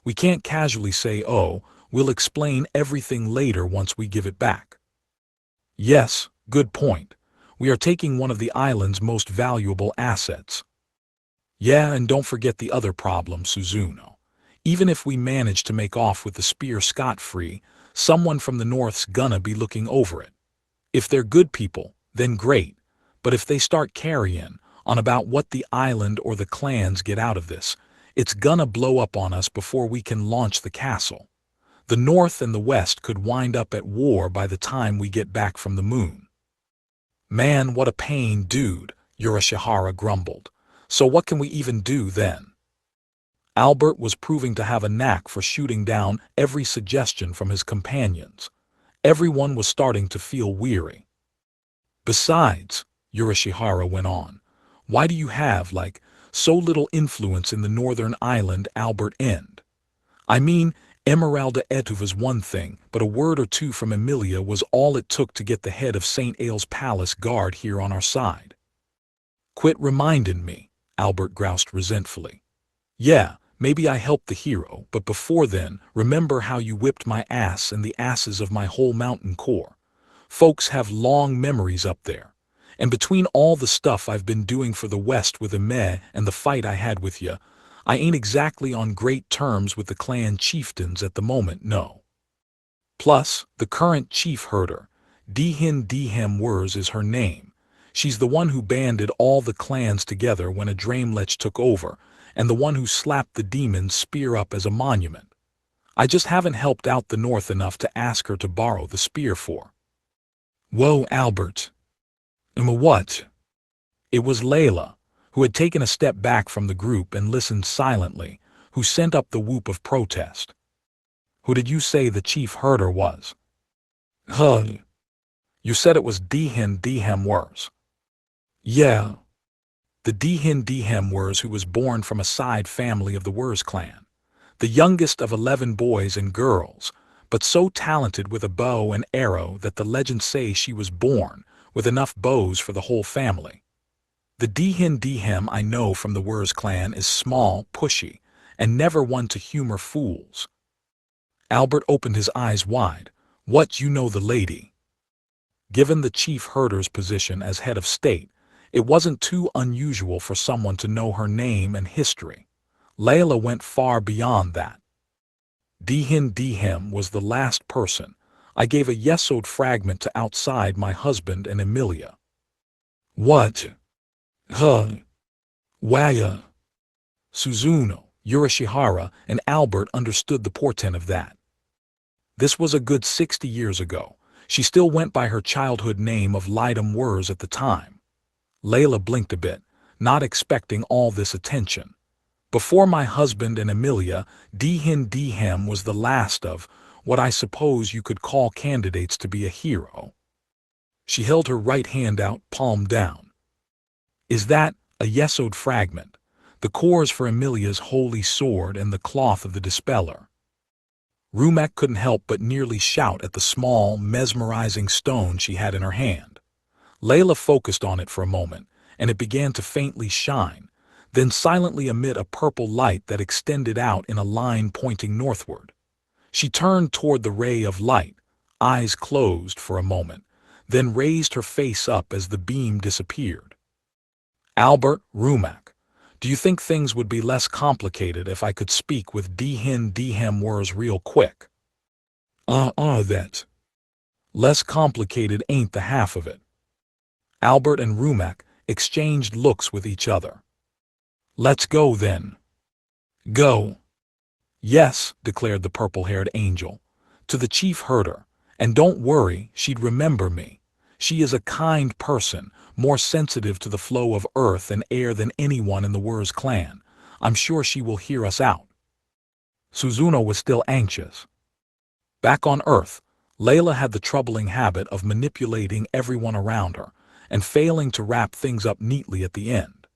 We can't casually say, oh, we'll explain everything later once we give it back. Yes, good point. We are taking one of the island's most valuable assets. Yeah, and don't forget the other problem, Suzuno. Even if we manage to make off with the spear scot-free, someone from the North's gonna be looking over it. If they're good people, then great, but if they start carrying on about what the island or the clans get out of this, it's gonna blow up on us before we can launch the castle. The North and the West could wind up at war by the time we get back from the moon. Man, what a pain, dude, Urashihara grumbled. So what can we even do then? Albert was proving to have a knack for shooting down every suggestion from his companions. Everyone was starting to feel weary. Besides, Urashihara went on, why do you have, so little influence in the northern island Albert End? I mean, Emeralda Etuva's one thing, but a word or two from Emilia was all it took to get the head of St. Ailes Palace guard here on our side. Quit reminding me, Albert groused resentfully. Yeah, maybe I helped the hero, but before then, remember how you whipped my ass and the asses of my whole mountain corps. Folks have long memories up there. And between all the stuff I've been doing for the West with Eme and the fight I had with you, I ain't exactly on great terms with the clan chieftains at the moment, no. Plus, the current chief herder, Dihin Dihem Wurs is her name. She's the one who banded all the clans together when Adramlech took over, and the one who slapped the demon's spear up as a monument. I just haven't helped out the North enough to ask her to borrow the spear for. Whoa, Albert. What? It was Layla, who had taken a step back from the group and listened silently, who sent up the whoop of protest. Who did you say the chief herder was? You said it was Dihin Dihem Wurs. Yeah. The Dihin Dihem Wurs who was born from a side family of the Wurs clan. The youngest of 11 boys and girls, but so talented with a bow and arrow that the legends say she was born with enough bows for the whole family. The Dihin Dihem I know from the Wurs clan is small, pushy, and never one to humor fools. Albert opened his eyes wide. What, you know the lady? Given the chief herder's position as head of state, It wasn't too unusual for someone to know her name and history. Layla went far beyond that. Dihin was the last person. I gave a yesod fragment to outside my husband and Emilia. What? Huh? Waya? Suzuno, Yurishihara, and Albert understood the portent of that. This was a good 60 years ago. She still went by her childhood name of Lidum Wurs at the time. Layla blinked a bit, not expecting all this attention. Before my husband and Emilia, Dihin was the last of what I suppose you could call candidates to be a hero. She held her right hand out, palm down. Is that a yesod fragment? The cores for Emilia's holy sword and the cloth of the dispeller. Rumak couldn't help but nearly shout at the small, mesmerizing stone she had in her hand. Layla focused on it for a moment, and it began to faintly shine, then silently emit a purple light that extended out in a line pointing northward. She turned toward the ray of light, eyes closed for a moment, then raised her face up as the beam disappeared. Albert, Rumak, do you think things would be less complicated if I could speak with Dihin Wurs real quick? That. Less complicated ain't the half of it. Albert and Rumak exchanged looks with each other. Let's go then. Go. Yes, declared the purple-haired angel, to the chief herder, and don't worry, she'd remember me. She is a kind person, more sensitive to the flow of earth and air than anyone in the Wurs clan. I'm sure she will hear us out. Suzuno was still anxious. Back on Earth, Layla had the troubling habit of manipulating everyone around her and failing to wrap things up neatly at the end.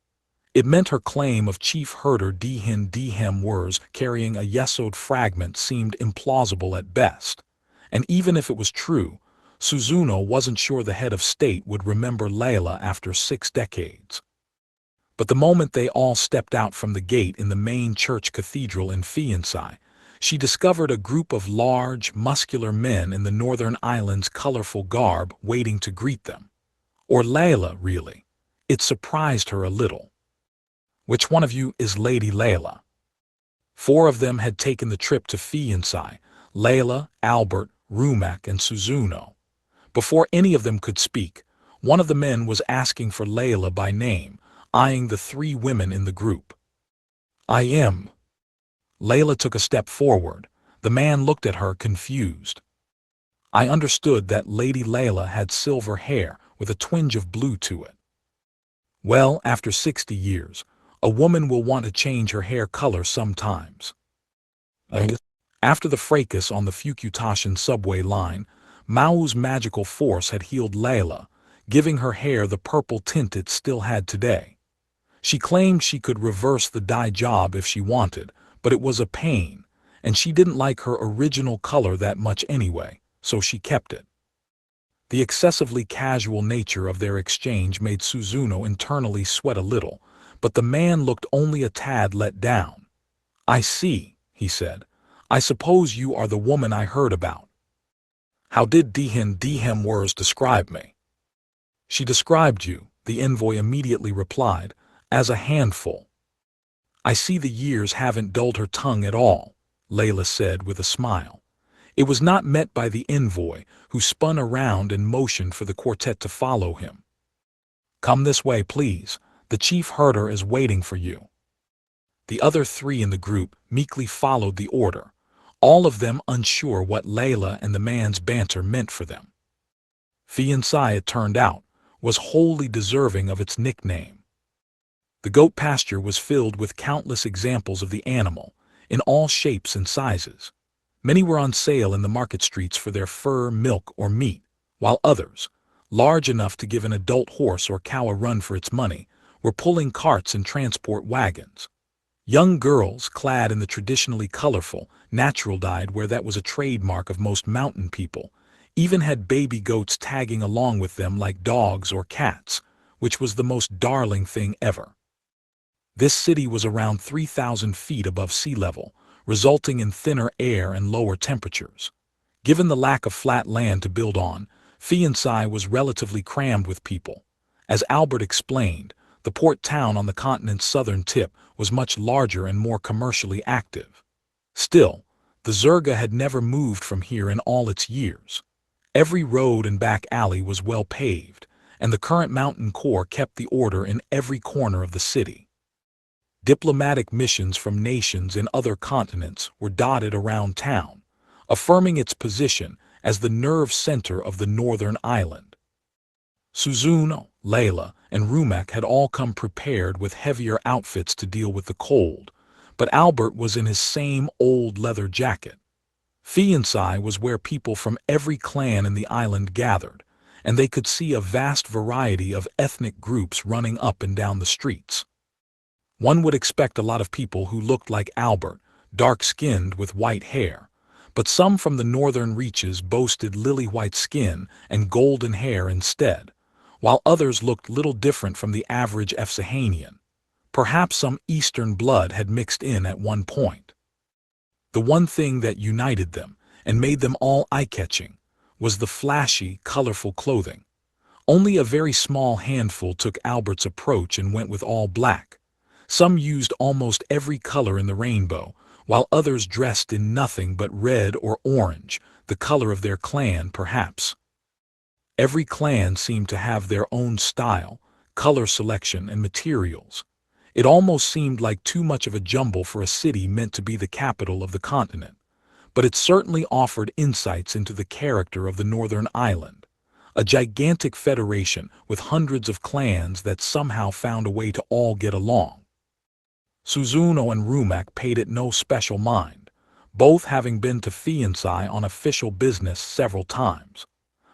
It meant her claim of Chief Herder Dihin Wurs carrying a yesod fragment seemed implausible at best, and even if it was true, Suzuno wasn't sure the head of state would remember Layla after 6 decades. But the moment they all stepped out from the gate in the main church cathedral in Fiancai, she discovered a group of large, muscular men in the Northern Island's colorful garb waiting to greet them. Or Layla, really. It surprised her a little. Which one of you is Lady Layla? 4 of them had taken the trip to Fiancai: Layla, Albert, Rumak, and Suzuno. Before any of them could speak, one of the men was asking for Layla by name, eyeing the 3 women in the group. I am. Layla took a step forward. The man looked at her confused. I understood that Lady Layla had silver hair with a twinge of blue to it. Well, after 60 years, a woman will want to change her hair color sometimes. After the fracas on the Fukutashin subway line, Mao's magical force had healed Layla, giving her hair the purple tint it still had today. She claimed she could reverse the dye job if she wanted, but it was a pain, and she didn't like her original color that much anyway, so she kept it. The excessively casual nature of their exchange made Suzuno internally sweat a little, but the man looked only a tad let down. I see, he said. I suppose you are the woman I heard about. How did Dihin Wurs describe me? She described you, the envoy immediately replied, as a handful. I see the years haven't dulled her tongue at all, Layla said with a smile. It was not met by the envoy, who spun around and motioned for the quartet to follow him. Come this way, please. The chief herder is waiting for you. The other 3 in the group meekly followed the order, all of them unsure what Layla and the man's banter meant for them. Fiancai, it turned out, was wholly deserving of its nickname. The goat pasture was filled with countless examples of the animal, in all shapes and sizes. Many were on sale in the market streets for their fur, milk, or meat, while others, large enough to give an adult horse or cow a run for its money, were pulling carts and transport wagons. Young girls, clad in the traditionally colorful, natural-dyed wear that was a trademark of most mountain people, even had baby goats tagging along with them like dogs or cats, which was the most darling thing ever. This city was around 3,000 feet above sea level, resulting in thinner air and lower temperatures. Given the lack of flat land to build on, Fiancai was relatively crammed with people. As Albert explained, the port town on the continent's southern tip was much larger and more commercially active. Still, the Zerga had never moved from here in all its years. Every road and back alley was well paved, and the current mountain corps kept the order in every corner of the city. Diplomatic missions from nations in other continents were dotted around town, affirming its position as the nerve center of the northern island. Suzuno, Layla, and Rumek had all come prepared with heavier outfits to deal with the cold, but Albert was in his same old leather jacket. Fiancai was where people from every clan in the island gathered, and they could see a vast variety of ethnic groups running up and down the streets. One would expect a lot of people who looked like Albert, dark-skinned with white hair, but some from the northern reaches boasted lily-white skin and golden hair instead, while others looked little different from the average Efsahanian. Perhaps some Eastern blood had mixed in at one point. The one thing that united them, and made them all eye-catching, was the flashy, colorful clothing. Only a very small handful took Albert's approach and went with all black. Some used almost every color in the rainbow, while others dressed in nothing but red or orange, the color of their clan perhaps. Every clan seemed to have their own style, color selection, and materials. It almost seemed like too much of a jumble for a city meant to be the capital of the continent, but it certainly offered insights into the character of the northern island, a gigantic federation with hundreds of clans that somehow found a way to all get along. Suzuno and Rumek paid it no special mind, both having been to Fiancai on official business several times.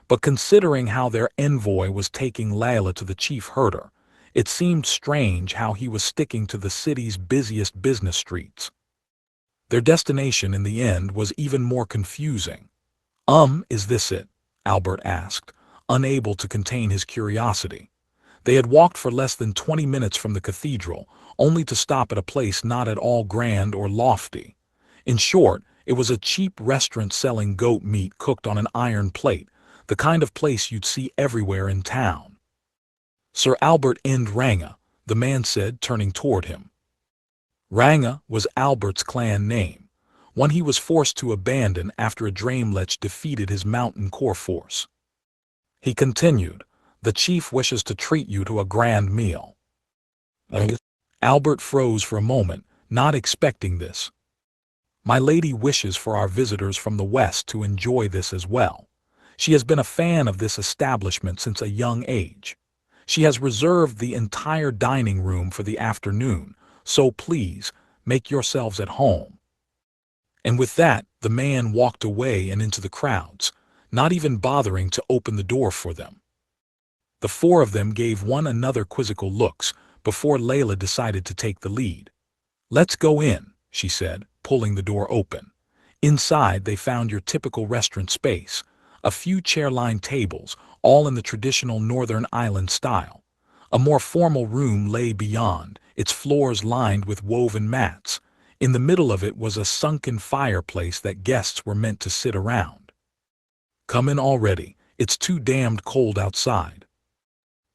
But considering how their envoy was taking Layla to the chief herder, it seemed strange how he was sticking to the city's busiest business streets. Their destination in the end was even more confusing. Is this it?" Albert asked, unable to contain his curiosity. They had walked for less than 20 minutes from the cathedral, only to stop at a place not at all grand or lofty. In short, it was a cheap restaurant selling goat meat cooked on an iron plate, the kind of place you'd see everywhere in town. "Sir Albert End Ranga," the man said, turning toward him. Ranga was Albert's clan name, one he was forced to abandon after a Dramelech defeated his mountain corps force. He continued, "The chief wishes to treat you to a grand meal." Albert froze for a moment, not expecting this. "My lady wishes for our visitors from the west to enjoy this as well. She has been a fan of this establishment since a young age. She has reserved the entire dining room for the afternoon, so please, make yourselves at home." And with that, the man walked away and into the crowds, not even bothering to open the door for them. The four of them gave one another quizzical looks before Layla decided to take the lead. "Let's go in," she said, pulling the door open. Inside they found your typical restaurant space, a few chair-lined tables, all in the traditional Northern Island style. A more formal room lay beyond, its floors lined with woven mats. In the middle of it was a sunken fireplace that guests were meant to sit around. "Come in already, it's too damned cold outside."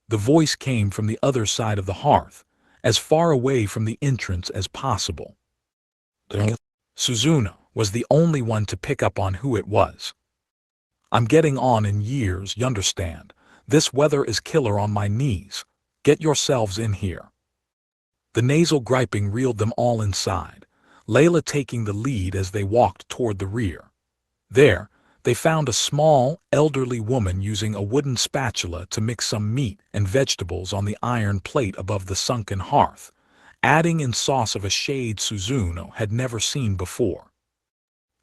The voice came from the other side of the hearth, as far away from the entrance as possible. Suzuno was the only one to pick up on who it was. "I'm getting on in years, y'understand. This weather is killer on my knees. Get yourselves in here." The nasal griping reeled them all inside, Layla taking the lead as they walked toward the rear. There, they found a small, elderly woman using a wooden spatula to mix some meat and vegetables on the iron plate above the sunken hearth, adding in sauce of a shade Suzuno had never seen before.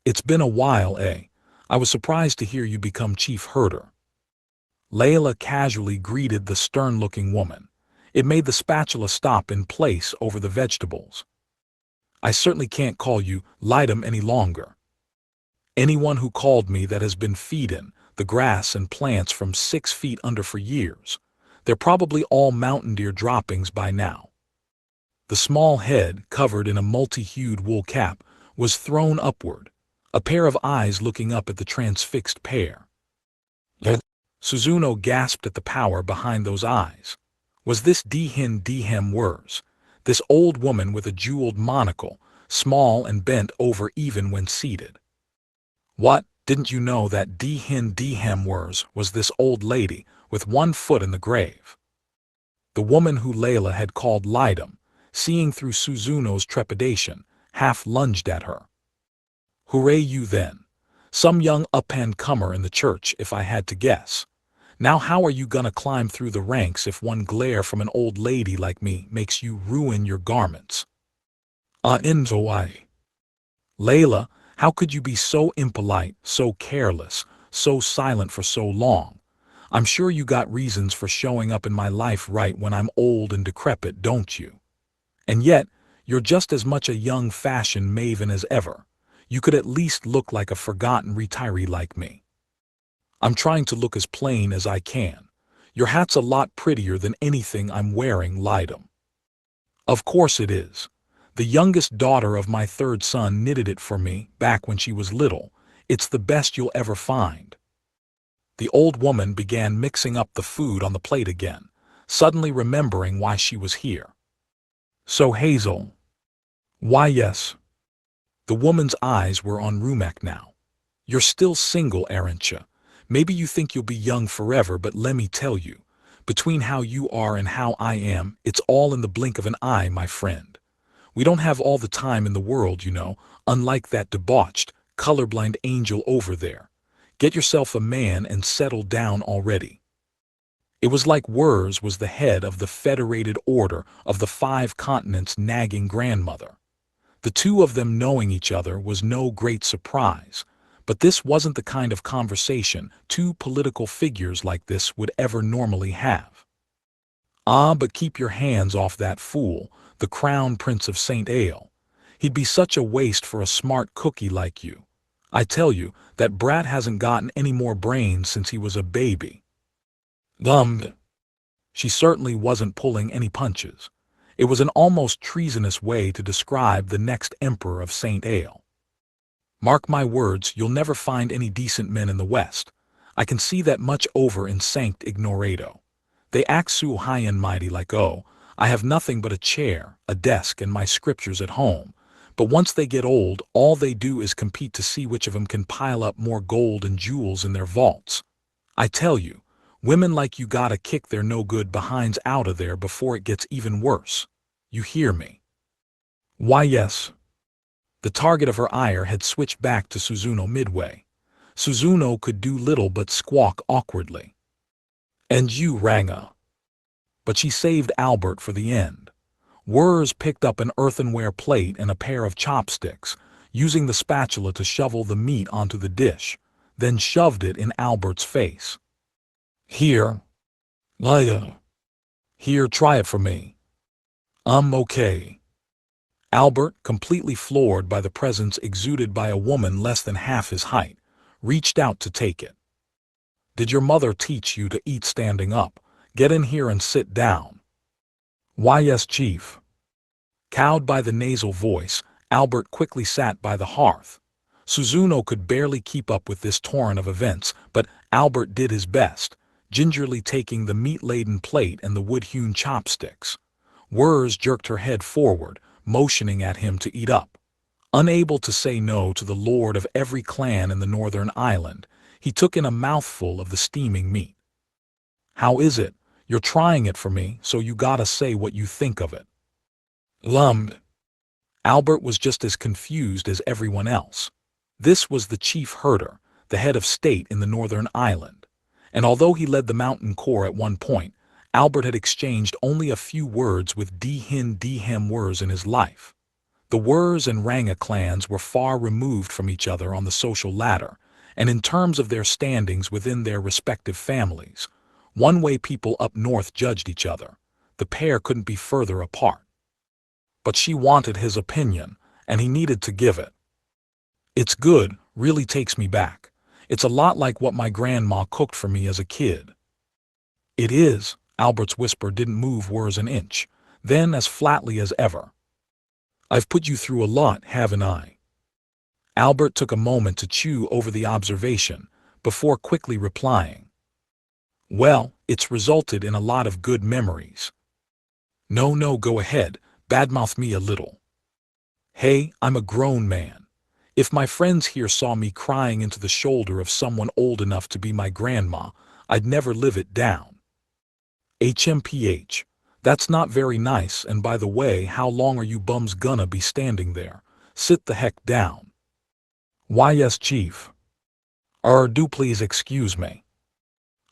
"It's been a while, eh? I was surprised to hear you become chief herder." Layla casually greeted the stern-looking woman. It made the spatula stop in place over the vegetables. "I certainly can't call you Lightum any longer. Anyone who called me that has been feedin' the grass and plants from 6 feet under for years. They're probably all mountain deer droppings by now." The small head, covered in a multi-hued wool cap, was thrown upward, a pair of eyes looking up at the transfixed pair. Suzuno gasped at the power behind those eyes. Was this Dihin Wers, this old woman with a jeweled monocle, small and bent over even when seated? What, didn't you know that Dihin Wers was this old lady with one foot in the grave? The woman who Layla had called Lidam, seeing through Suzuno's trepidation, half lunged at her. Hooray you then! Some young up-and-comer in the church if I had to guess. Now how are you gonna climb through the ranks if one glare from an old lady like me makes you ruin your garments? Inzoi. Layla, how could you be so impolite, so careless, so silent for so long? I'm sure you got reasons for showing up in my life right when I'm old and decrepit, don't you? And yet, you're just as much a young fashion maven as ever. You could at least look like a forgotten retiree like me. I'm trying to look as plain as I can. Your hat's a lot prettier than anything I'm wearing, Lidam. Of course it is. The youngest daughter of my third son knitted it for me back when she was little. It's the best you'll ever find. The old woman began mixing up the food on the plate again, suddenly remembering why she was here. So Hazel. Why yes. The woman's eyes were on Rumek now. You're still single, aren't you? Maybe you think you'll be young forever, but let me tell you, between how you are and how I am, it's all in the blink of an eye, my friend. We don't have all the time in the world, you know, unlike that debauched, colorblind angel over there. Get yourself a man and settle down already. It was like Wers was the head of the Federated Order of the Five Continents' nagging grandmother. The two of them knowing each other was no great surprise, but this wasn't the kind of conversation two political figures like this would ever normally have. Ah, but keep your hands off that fool, the Crown Prince of St. Ale. He'd be such a waste for a smart cookie like you. I tell you, that brat hasn't gotten any more brains since he was a baby. She certainly wasn't pulling any punches. It was an almost treasonous way to describe the next emperor of St. Ale. Mark my words, you'll never find any decent men in the West. I can see that much over in Sanct Ignorato. They act so high and mighty like, oh, I have nothing but a chair, a desk, and my scriptures at home. But once they get old, all they do is compete to see which of them can pile up more gold and jewels in their vaults. I tell you, women like you gotta kick their no-good behinds out of there before it gets even worse. You hear me? Why yes. The target of her ire had switched back to Suzuno midway. Suzuno could do little but squawk awkwardly. And you, Ranga. But she saved Albert for the end. Wers picked up an earthenware plate and a pair of chopsticks, using the spatula to shovel the meat onto the dish, then shoved it in Albert's face. Here. Laya. Here, try it for me. Okay. Albert, completely floored by the presence exuded by a woman less than half his height, reached out to take it. Did your mother teach you to eat standing up? Get in here and sit down. Why yes, Chief. Cowed by the nasal voice, Albert quickly sat by the hearth. Suzuno could barely keep up with this torrent of events, but Albert did his best, gingerly taking the meat-laden plate and the wood-hewn chopsticks. Wers jerked her head forward, motioning at him to eat up. Unable to say no to the lord of every clan in the northern island, he took in a mouthful of the steaming meat. How is it? You're trying it for me, so you gotta say what you think of it. Albert was just as confused as everyone else. This was the chief herder, the head of state in the northern island. And although he led the mountain corps at one point, Albert had exchanged only a few words with Dihin Wers in his life. The Wers and Ranga clans were far removed from each other on the social ladder, and in terms of their standings within their respective families, one way people up north judged each other, the pair couldn't be further apart. But she wanted his opinion, and he needed to give it. It's good, really takes me back. It's a lot like what my grandma cooked for me as a kid. It is, Albert's whisper didn't move Wers an inch, then as flatly as ever. I've put you through a lot, haven't I? Albert took a moment to chew over the observation, before quickly replying. Well, it's resulted in a lot of good memories. No, no, go ahead, badmouth me a little. Hey, I'm a grown man. If my friends here saw me crying into the shoulder of someone old enough to be my grandma, I'd never live it down. HMPH. That's not very nice, and by the way, how long are you bums gonna be standing there? Sit the heck down. Why yes, chief. Do please excuse me.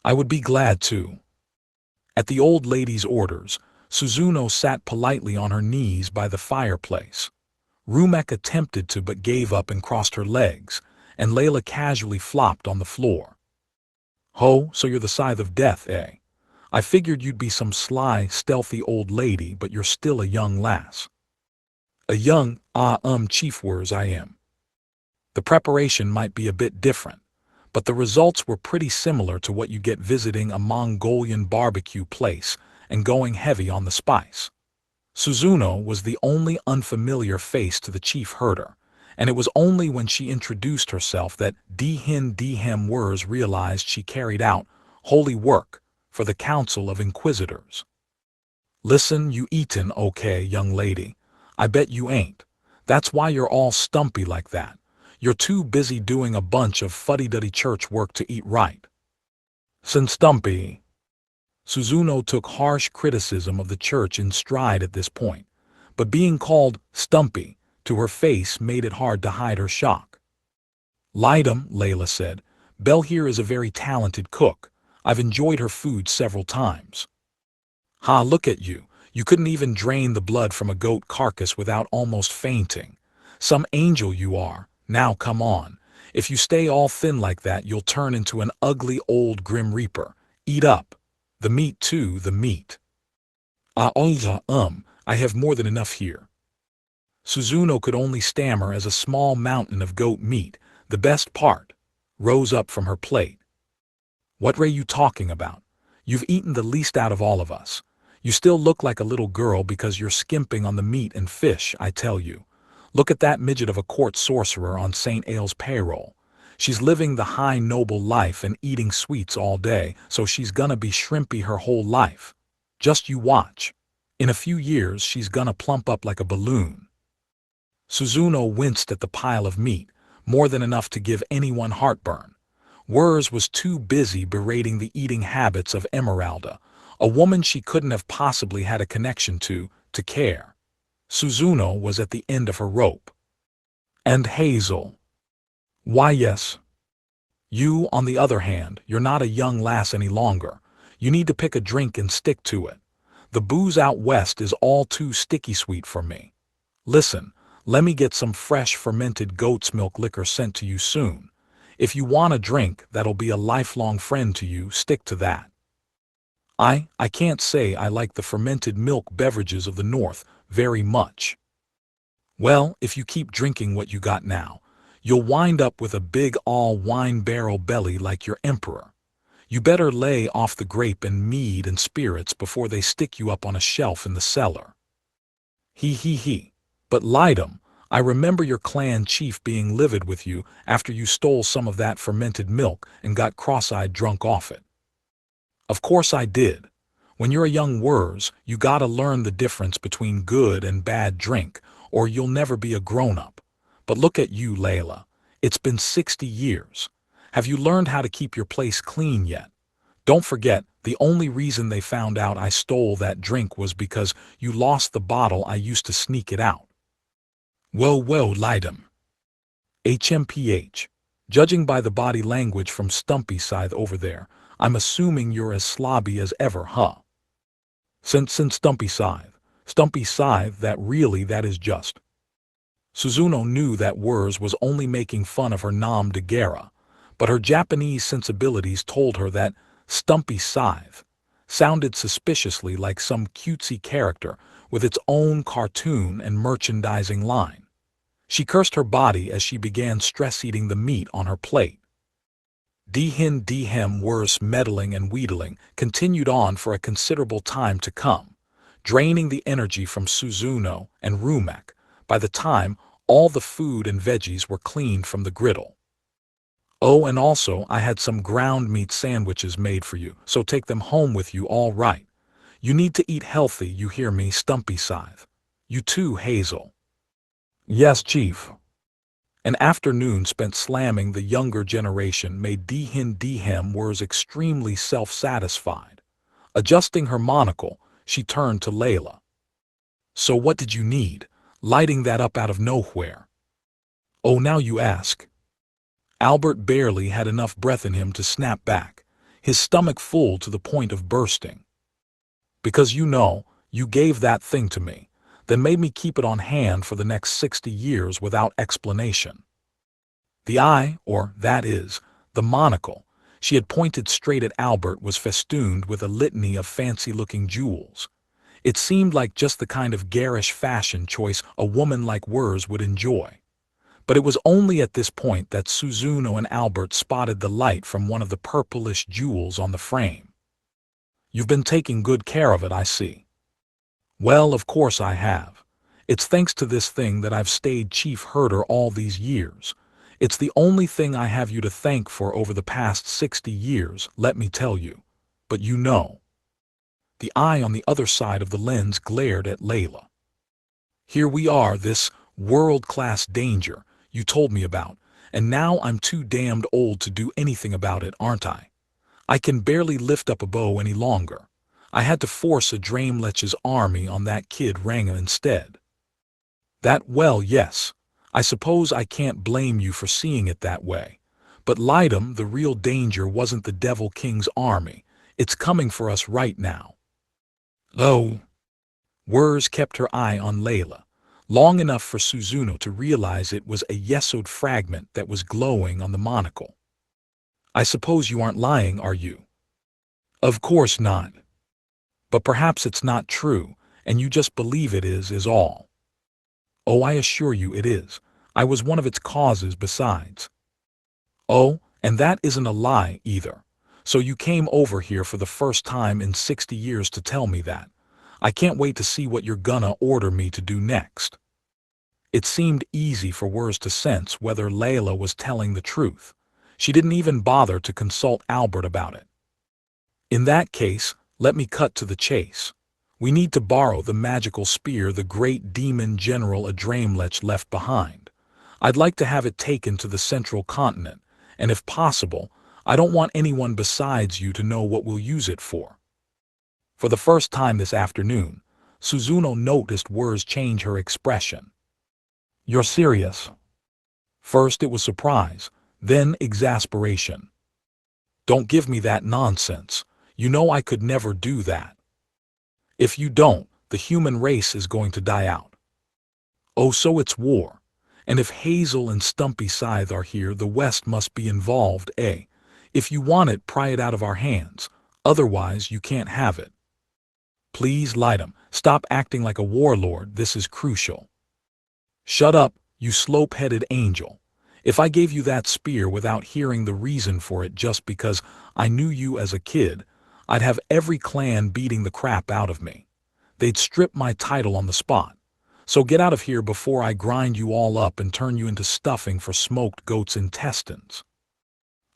I would be glad to. At the old lady's orders, Suzuno sat politely on her knees by the fireplace. Rumek attempted to but gave up and crossed her legs, and Layla casually flopped on the floor. Ho, so you're the scythe of death, eh? I figured you'd be some sly, stealthy old lady, but you're still a young lass. A young, chief wers I am. The preparation might be a bit different, but the results were pretty similar to what you get visiting a Mongolian barbecue place and going heavy on the spice. Suzuno was the only unfamiliar face to the chief herder, and it was only when she introduced herself that Dihin Wers realized she carried out holy work for the Council of Inquisitors. Listen, you eatin' okay, young lady? I bet you ain't. That's why you're all stumpy like that. You're too busy doing a bunch of fuddy-duddy church work to eat right. Sin stumpy. Suzuno took harsh criticism of the church in stride at this point, but being called stumpy to her face made it hard to hide her shock. Lidum, Layla said. Belle here is a very talented cook. I've enjoyed her food several times. Ha, look at you. You couldn't even drain the blood from a goat carcass without almost fainting. Some angel you are. Now come on. If you stay all thin like that, you'll turn into an ugly old grim reaper. Eat up. The meat too, the meat. I have more than enough here. Suzuno could only stammer as a small mountain of goat meat, the best part, rose up from her plate. What are you talking about? You've eaten the least out of all of us. You still look like a little girl because you're skimping on the meat and fish, I tell you. Look at that midget of a court sorcerer on St. Ailes' payroll. She's living the high noble life and eating sweets all day, so she's gonna be shrimpy her whole life. Just you watch. In a few years, she's gonna plump up like a balloon. Suzuno winced at the pile of meat, more than enough to give anyone heartburn. Wers was too busy berating the eating habits of Emeralda, a woman she couldn't have possibly had a connection to care. Suzuno was at the end of her rope. And Hazel. Why yes. You, on the other hand, you're not a young lass any longer. You need to pick a drink and stick to it. The booze out west is all too sticky sweet for me. Listen, let me get some fresh fermented goat's milk liquor sent to you soon. If you want a drink that'll be a lifelong friend to you, stick to that. I can't say I like the fermented milk beverages of the North very much. Well, if you keep drinking what you got now, you'll wind up with a big all-wine barrel belly like your emperor. You better lay off the grape and mead and spirits before they stick you up on a shelf in the cellar. He. But Lidum, I remember your clan chief being livid with you after you stole some of that fermented milk and got cross-eyed drunk off it. Of course I did. When you're a young Wers, you gotta learn the difference between good and bad drink, or you'll never be a grown-up. But look at you, Layla. It's been 60 years. Have you learned how to keep your place clean yet? Don't forget, the only reason they found out I stole that drink was because you lost the bottle I used to sneak it out. Whoa, Lidum. HMPH. Judging by the body language from Stumpy Scythe over there, I'm assuming you're as slobby as ever, huh? Since Stumpy Scythe, that is just. Suzuno knew that Wers was only making fun of her nom de guerre, but her Japanese sensibilities told her that Stumpy Scythe sounded suspiciously like some cutesy character with its own cartoon and merchandising line. She cursed her body as she began stress-eating the meat on her plate. Dihin Wers meddling and wheedling continued on for a considerable time to come, draining the energy from Suzuno and Rumek by the time all the food and veggies were cleaned from the griddle. Oh, and also I had some ground meat sandwiches made for you, so take them home with you, all right. You need to eat healthy, you hear me, Stumpy Scythe. You too, Hazel. Yes, Chief. An afternoon spent slamming the younger generation made Dihem was extremely self-satisfied. Adjusting her monocle, she turned to Layla. So what did you need, lighting that up out of nowhere? Oh, now you ask. Albert barely had enough breath in him to snap back, his stomach full to the point of bursting. Because you gave that thing to me, then made me keep it on hand for the next 60 years without explanation. The eye, or that is, the monocle, she had pointed straight at Albert, was festooned with a litany of fancy-looking jewels. It seemed like just the kind of garish fashion choice a woman like Wers would enjoy. But it was only at this point that Suzuno and Albert spotted the light from one of the purplish jewels on the frame. You've been taking good care of it, I see. Well, of course I have. It's thanks to this thing that I've stayed chief herder all these years. It's the only thing I have you to thank for over the past 60 years, let me tell you. But you know. The eye on the other side of the lens glared at Layla. Here we are, this world-class danger you told me about, and now I'm too damned old to do anything about it, aren't I? I can barely lift up a bow any longer. I had to force a Dramelech's army on that kid Ranga instead. Well, yes. I suppose I can't blame you for seeing it that way. But Lydom, the real danger wasn't the Devil King's army. It's coming for us right now. Oh. Wers kept her eye on Layla, long enough for Suzuno to realize it was a Yesod fragment that was glowing on the monocle. I suppose you aren't lying, are you? Of course not. But perhaps it's not true, and you just believe it is all. Oh, I assure you it is. I was one of its causes besides. Oh, and that isn't a lie either. So you came over here for the first time in 60 years to tell me that. I can't wait to see what you're gonna order me to do next. It seemed easy for Wers to sense whether Layla was telling the truth. She didn't even bother to consult Albert about it. In that case, let me cut to the chase. We need to borrow the magical spear the great demon General Adramelech left behind. I'd like to have it taken to the central continent, and if possible, I don't want anyone besides you to know what we'll use it for. For the first time this afternoon, Suzuno noticed Wers change her expression. You're serious? First it was surprise, then exasperation. Don't give me that nonsense. You know I could never do that. If you don't, the human race is going to die out. Oh, so it's war. And if Hazel and Stumpy Scythe are here, the West must be involved, eh? If you want it, pry it out of our hands. Otherwise, you can't have it. Please, Lydom, stop acting like a warlord. This is crucial. Shut up, you slope-headed angel. If I gave you that spear without hearing the reason for it just because I knew you as a kid, I'd have every clan beating the crap out of me. They'd strip my title on the spot. So get out of here before I grind you all up and turn you into stuffing for smoked goat's intestines.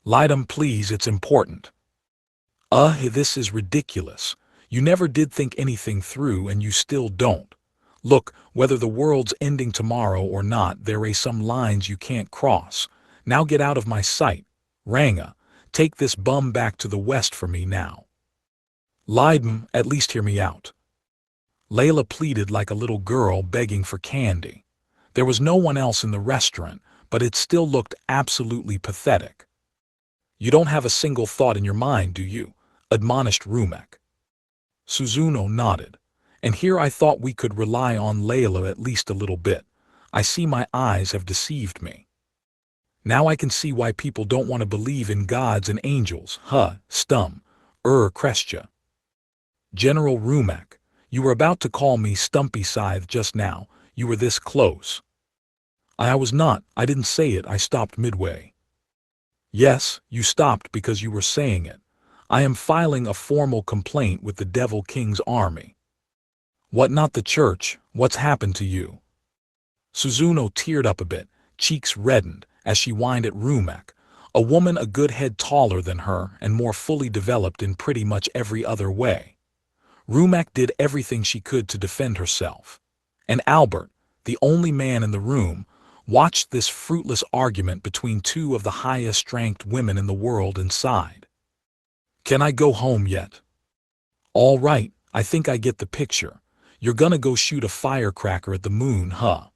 Lydom, please, it's important. This is ridiculous. You never did think anything through, and you still don't. Look, whether the world's ending tomorrow or not, there are some lines you can't cross. Now get out of my sight. Ranga, take this bum back to the West for me now. Lydom, at least hear me out. Layla pleaded like a little girl begging for candy. There was no one else in the restaurant, but it still looked absolutely pathetic. You don't have a single thought in your mind, do you? Admonished Rumek. Suzuno nodded. And here I thought we could rely on Layla at least a little bit. I see my eyes have deceived me. Now I can see why people don't want to believe in gods and angels. Krestia. General Rumek, you were about to call me Stumpy Scythe just now. You were this close. I was not. I didn't say it. I stopped midway. Yes, you stopped because you were saying it. I am filing a formal complaint with the Devil King's army. What, not the church? What's happened to you? Suzuno teared up a bit, cheeks reddened, as she whined at Rumek, a woman a good head taller than her and more fully developed in pretty much every other way. Rumak did everything she could to defend herself. And Albert, the only man in the room, watched this fruitless argument between two of the highest-ranked women in the world and sighed. "Can I go home yet?" "All right, I think I get the picture. You're gonna go shoot a firecracker at the moon, huh?"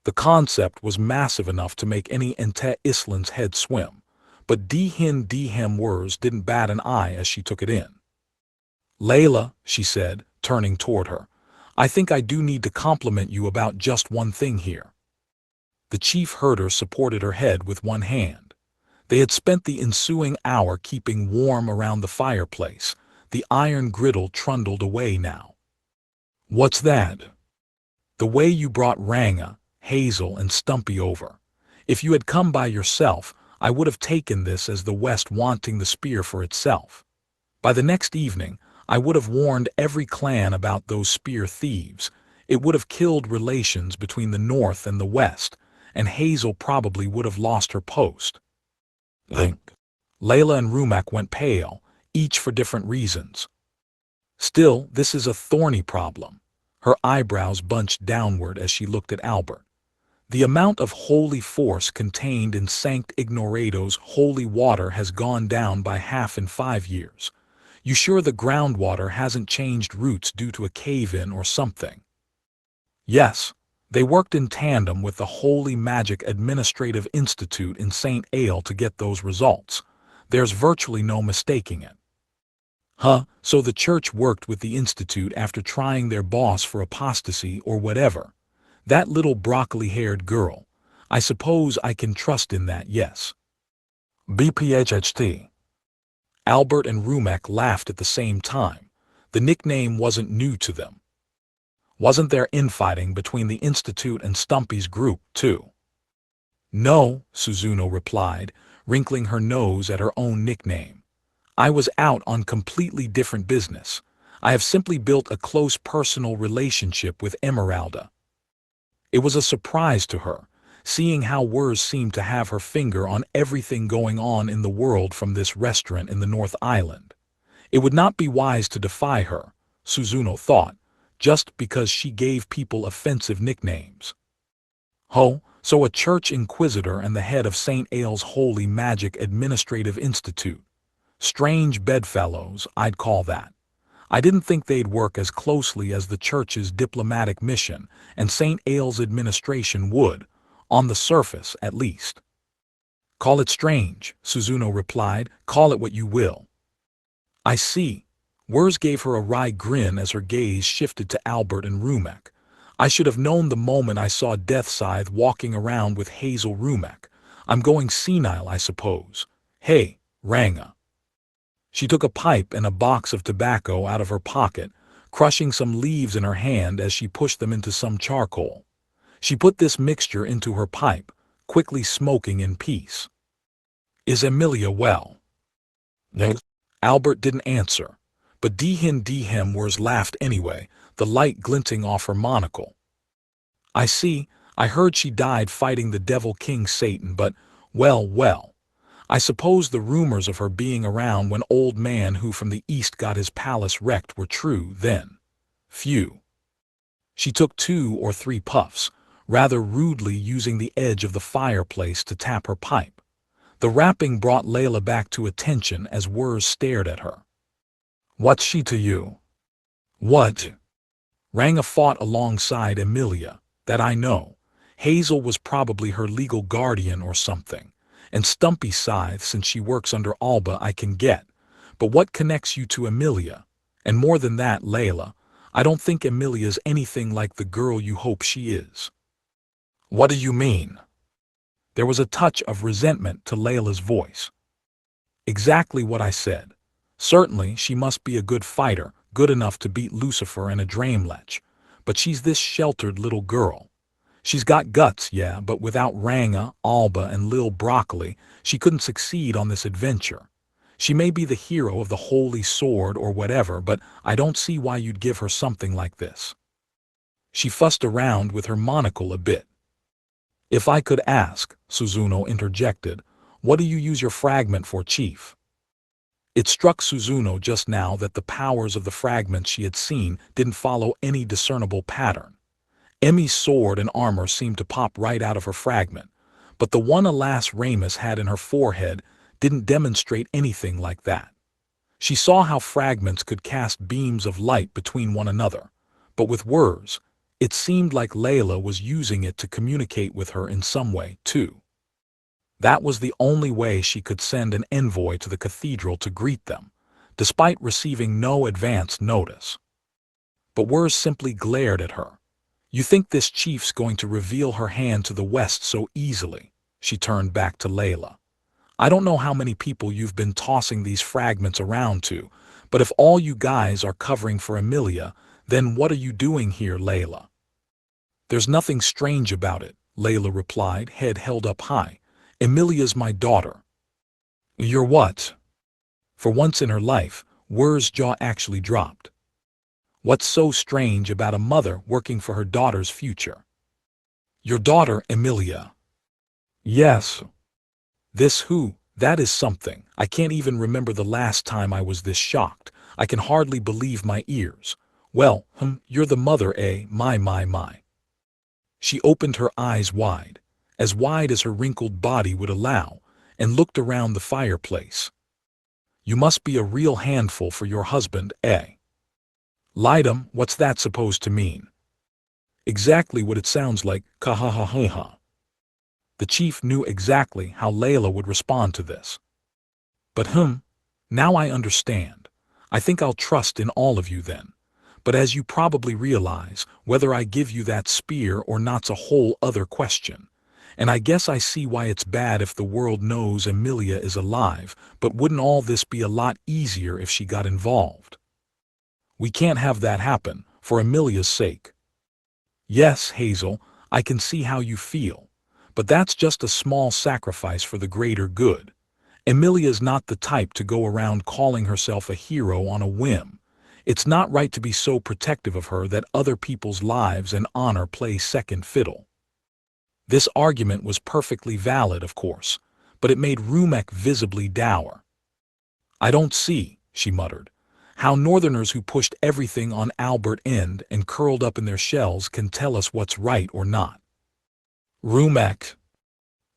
The concept was massive enough to make any Ente Island's head swim, but Dihin Wers didn't bat an eye as she took it in. "Layla," she said, turning toward her, "I think I do need to compliment you about just one thing here." The chief herder supported her head with one hand. They had spent the ensuing hour keeping warm around the fireplace. The iron griddle trundled away now. "What's that?" "The way you brought Ranga, Hazel, and Stumpy over. If you had come by yourself, I would have taken this as the West wanting the spear for itself. By the next evening, I would have warned every clan about those spear thieves. It would have killed relations between the North and the West, and Hazel probably would have lost her post." Think. Layla and Rumak went pale, each for different reasons. "Still, this is a thorny problem." Her eyebrows bunched downward as she looked at Albert. "The amount of holy force contained in Sanct Ignorado's holy water has gone down by half in 5 years. You sure the groundwater hasn't changed routes due to a cave-in or something?" "Yes. They worked in tandem with the Holy Magic Administrative Institute in St. Ale to get those results. There's virtually no mistaking it." "Huh, so the church worked with the institute after trying their boss for apostasy or whatever. That little broccoli-haired girl. I suppose I can trust in that, yes." "BPHHT." Albert and Rumak laughed at the same time. The nickname wasn't new to them. Wasn't there infighting between the institute and Stumpy's group, too? "No," Suzuno replied, wrinkling her nose at her own nickname. "I was out on completely different business. I have simply built a close personal relationship with Emeralda." It was a surprise to her, seeing how Wers seemed to have her finger on everything going on in the world from this restaurant in the North Island. It would not be wise to defy her, Suzuno thought, just because she gave people offensive nicknames. "Ho, so a church inquisitor and the head of St. Ale's Holy Magic Administrative Institute. Strange bedfellows, I'd call that. I didn't think they'd work as closely as the church's diplomatic mission and St. Ale's administration would, on the surface at least." "Call it strange," Suzuno replied, "call it what you will." "I see." Wers gave her a wry grin as her gaze shifted to Albert and Rumak. "I should have known the moment I saw Death Scythe walking around with Hazel Rumak. I'm going senile, I suppose. Hey, Ranga." She took a pipe and a box of tobacco out of her pocket, crushing some leaves in her hand as she pushed them into some charcoal. She put this mixture into her pipe, quickly smoking in peace. "Is Emilia well?" "Yes." Albert didn't answer, but Dihin Wers laughed anyway, the light glinting off her monocle. "I see. I heard she died fighting the Devil King Satan, but, well, I suppose the rumors of her being around when old man who from the east got his palace wrecked were true then. Phew." She took 2 or 3 puffs, rather rudely using the edge of the fireplace to tap her pipe. The rapping brought Layla back to attention as Wers stared at her. "What's she to you?" "What?" "Ranga fought alongside Emilia, that I know. Hazel was probably her legal guardian or something. And Stumpy Scythe, since she works under Alba, I can get. But what connects you to Emilia? And more than that, Layla, I don't think Emilia's anything like the girl you hope she is." "What do you mean?" There was a touch of resentment to Layla's voice. "Exactly what I said. Certainly, she must be a good fighter, good enough to beat Lucifer and a Dramelech. But she's this sheltered little girl. She's got guts, yeah, but without Ranga, Alba, and Lil Broccoli, she couldn't succeed on this adventure. She may be the hero of the Holy Sword or whatever, but I don't see why you'd give her something like this." She fussed around with her monocle a bit. "If I could ask," Suzuno interjected, "what do you use your fragment for, Chief?" It struck Suzuno just now that the powers of the fragments she had seen didn't follow any discernible pattern. Emmy's sword and armor seemed to pop right out of her fragment, but the one Alas Ramus had in her forehead didn't demonstrate anything like that. She saw how fragments could cast beams of light between one another, but with words, it seemed like Layla was using it to communicate with her in some way, too. That was the only way she could send an envoy to the cathedral to greet them, despite receiving no advance notice. But Wurs simply glared at her. "You think this chief's going to reveal her hand to the west so easily?" She turned back to Layla. "I don't know how many people you've been tossing these fragments around to, but if all you guys are covering for Emilia, then what are you doing here, Layla?" "There's nothing strange about it," Layla replied, head held up high. "Emilia's my daughter." "You're what?" For once in her life, Wurs' jaw actually dropped. What's so strange about a mother working for her daughter's future? "Your daughter, Emilia." "Yes." "This who? That is something. I can't even remember the last time I was this shocked. I can hardly believe my ears. Well, you're the mother, eh? My. She opened her eyes wide as her wrinkled body would allow, and looked around the fireplace. "You must be a real handful for your husband, eh?" "Lidum, what's that supposed to mean?" "Exactly what it sounds like, ka-ha-ha-ha-ha." The chief knew exactly how Layla would respond to this. "But now I understand. I think I'll trust in all of you then. But as you probably realize, whether I give you that spear or not's a whole other question. And I guess I see why it's bad if the world knows Emilia is alive, but wouldn't all this be a lot easier if she got involved? We can't have that happen, for Emilia's sake." "Yes, Hazel, I can see how you feel. But that's just a small sacrifice for the greater good. Emilia's not the type to go around calling herself a hero on a whim. It's not right to be so protective of her that other people's lives and honor play second fiddle." This argument was perfectly valid, of course, but it made Rumek visibly dour. "I don't see," she muttered, "how northerners who pushed everything on Albert End and curled up in their shells can tell us what's right or not." "Rumek."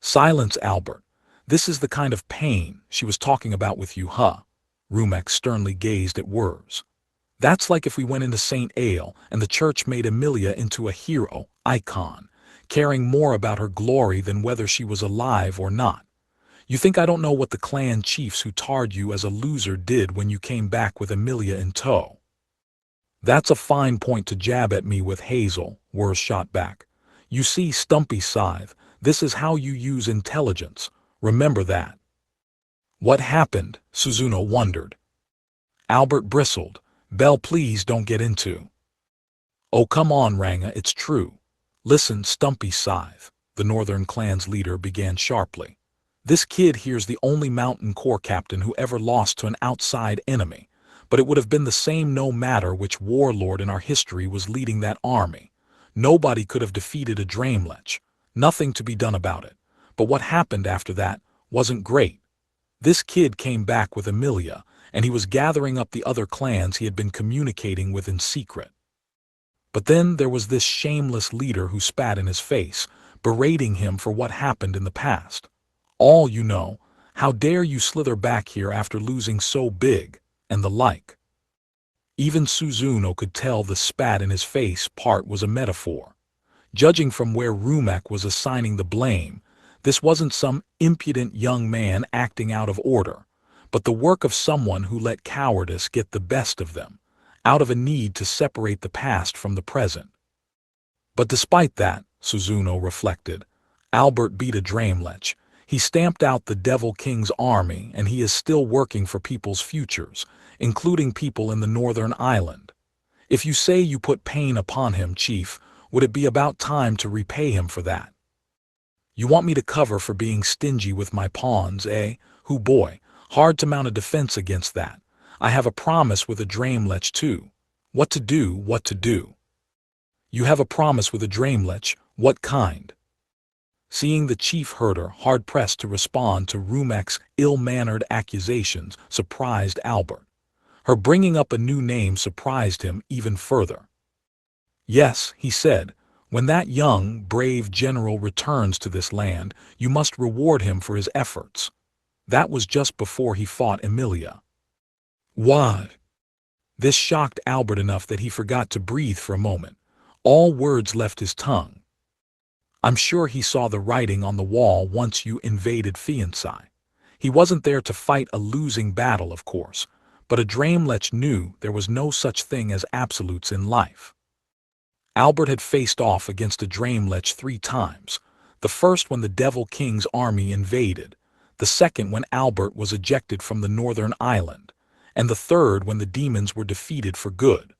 "Silence, Albert. This is the kind of pain she was talking about with you, huh?" Rumek sternly gazed at Wurs. "That's like if we went into St. Ale and the church made Emilia into a hero, icon, caring more about her glory than whether she was alive or not. You think I don't know what the clan chiefs who tarred you as a loser did when you came back with Emilia in tow?" "That's a fine point to jab at me with, Hazel," Wurs shot back. "You see, Stumpy Scythe, this is how you use intelligence. Remember that." "What happened?" Suzuno wondered. Albert bristled. "Belle, please don't get into." "Oh, come on, Ranga, it's true. Listen, Stumpy Scythe," the Northern clan's leader began sharply. "This kid here's the only Mountain Corps captain who ever lost to an outside enemy, but it would have been the same no matter which warlord in our history was leading that army. Nobody could have defeated a Dramelech. Nothing to be done about it. But what happened after that wasn't great. This kid came back with Emilia, and he was gathering up the other clans he had been communicating with in secret. But then there was this shameless leader who spat in his face, berating him for what happened in the past. All you know, how dare you slither back here after losing so big, and the like." Even Suzuno could tell the spat in his face part was a metaphor. Judging from where Rumek was assigning the blame, this wasn't some impudent young man acting out of order, but the work of someone who let cowardice get the best of them, out of a need to separate the past from the present. But despite that, Suzuno reflected, Albert beat a Dramelech. He stamped out the Devil King's army, and he is still working for people's futures, including people in the Northern Island. If you say you put pain upon him, Chief, would it be about time to repay him for that? You want me to cover for being stingy with my pawns, eh? Hoo boy, hard to mount a defense against that. I have a promise with a Dramelech too. What to do, what to do. You have a promise with a Dramelech, what kind? Seeing the chief herder hard-pressed to respond to Rumek's ill-mannered accusations surprised Albert. Her bringing up a new name surprised him even further. "Yes," he said, "when that young, brave general returns to this land, you must reward him for his efforts." That was just before he fought Emilia. What? This shocked Albert enough that he forgot to breathe for a moment. All words left his tongue. "I'm sure he saw the writing on the wall once you invaded Fiancé. He wasn't there to fight a losing battle, of course, but a Dramelech knew there was no such thing as absolutes in life." Albert had faced off against a Dramelech 3 times, the first when the Devil King's army invaded, the second when Albert was ejected from the northern island, and the third when the demons were defeated for good.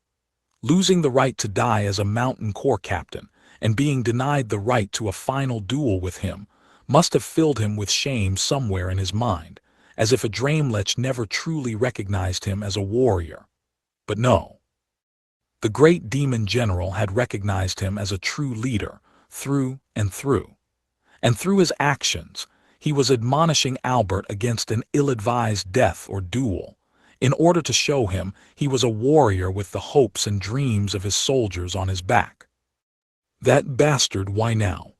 Losing the right to die as a mountain corps captain and being denied the right to a final duel with him must have filled him with shame somewhere in his mind, as if a Dramelech never truly recognized him as a warrior. But no. The great demon general had recognized him as a true leader, through and through. And through his actions, he was admonishing Albert against an ill-advised death or duel, in order to show him he was a warrior with the hopes and dreams of his soldiers on his back. That bastard, why now?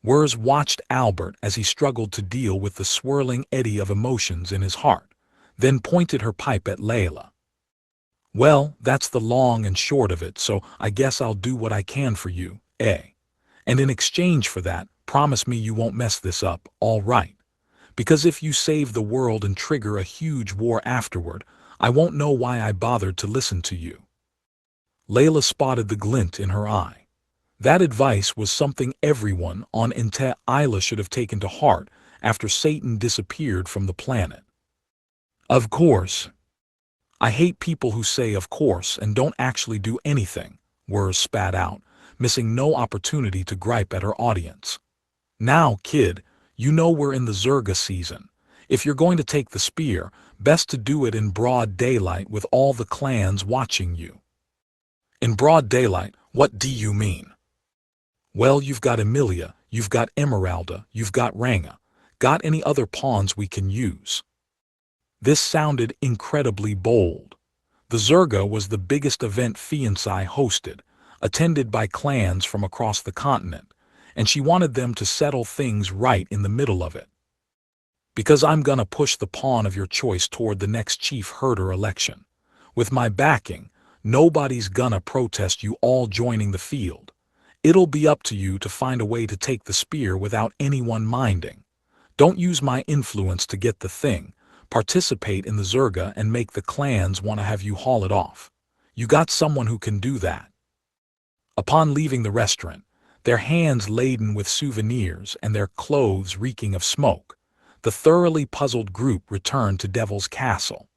Wurs watched Albert as he struggled to deal with the swirling eddy of emotions in his heart, then pointed her pipe at Layla. "Well, that's the long and short of it, so I guess I'll do what I can for you, eh? And in exchange for that, promise me you won't mess this up, all right? Because if you save the world and trigger a huge war afterward, I won't know why I bothered to listen to you." Layla spotted the glint in her eye. That advice was something everyone on Inte Isla should have taken to heart after Satan disappeared from the planet. "Of course. I hate people who say of course and don't actually do anything," Wurs spat out, missing no opportunity to gripe at her audience. "Now, kid, you know we're in the Zerga season. If you're going to take the spear, best to do it in broad daylight with all the clans watching you." "In broad daylight, what do you mean?" "Well, you've got Emilia, you've got Emeralda, you've got Ranga. Got any other pawns we can use?" This sounded incredibly bold. The Zerga was the biggest event Fiancé hosted, attended by clans from across the continent, and she wanted them to settle things right in the middle of it. "Because I'm gonna push the pawn of your choice toward the next chief herder election. With my backing, nobody's gonna protest you all joining the field. It'll be up to you to find a way to take the spear without anyone minding. Don't use my influence to get the thing. Participate in the Zerga and make the clans want to have you haul it off. You got someone who can do that." Upon leaving the restaurant, their hands laden with souvenirs and their clothes reeking of smoke, the thoroughly puzzled group returned to Devil's Castle.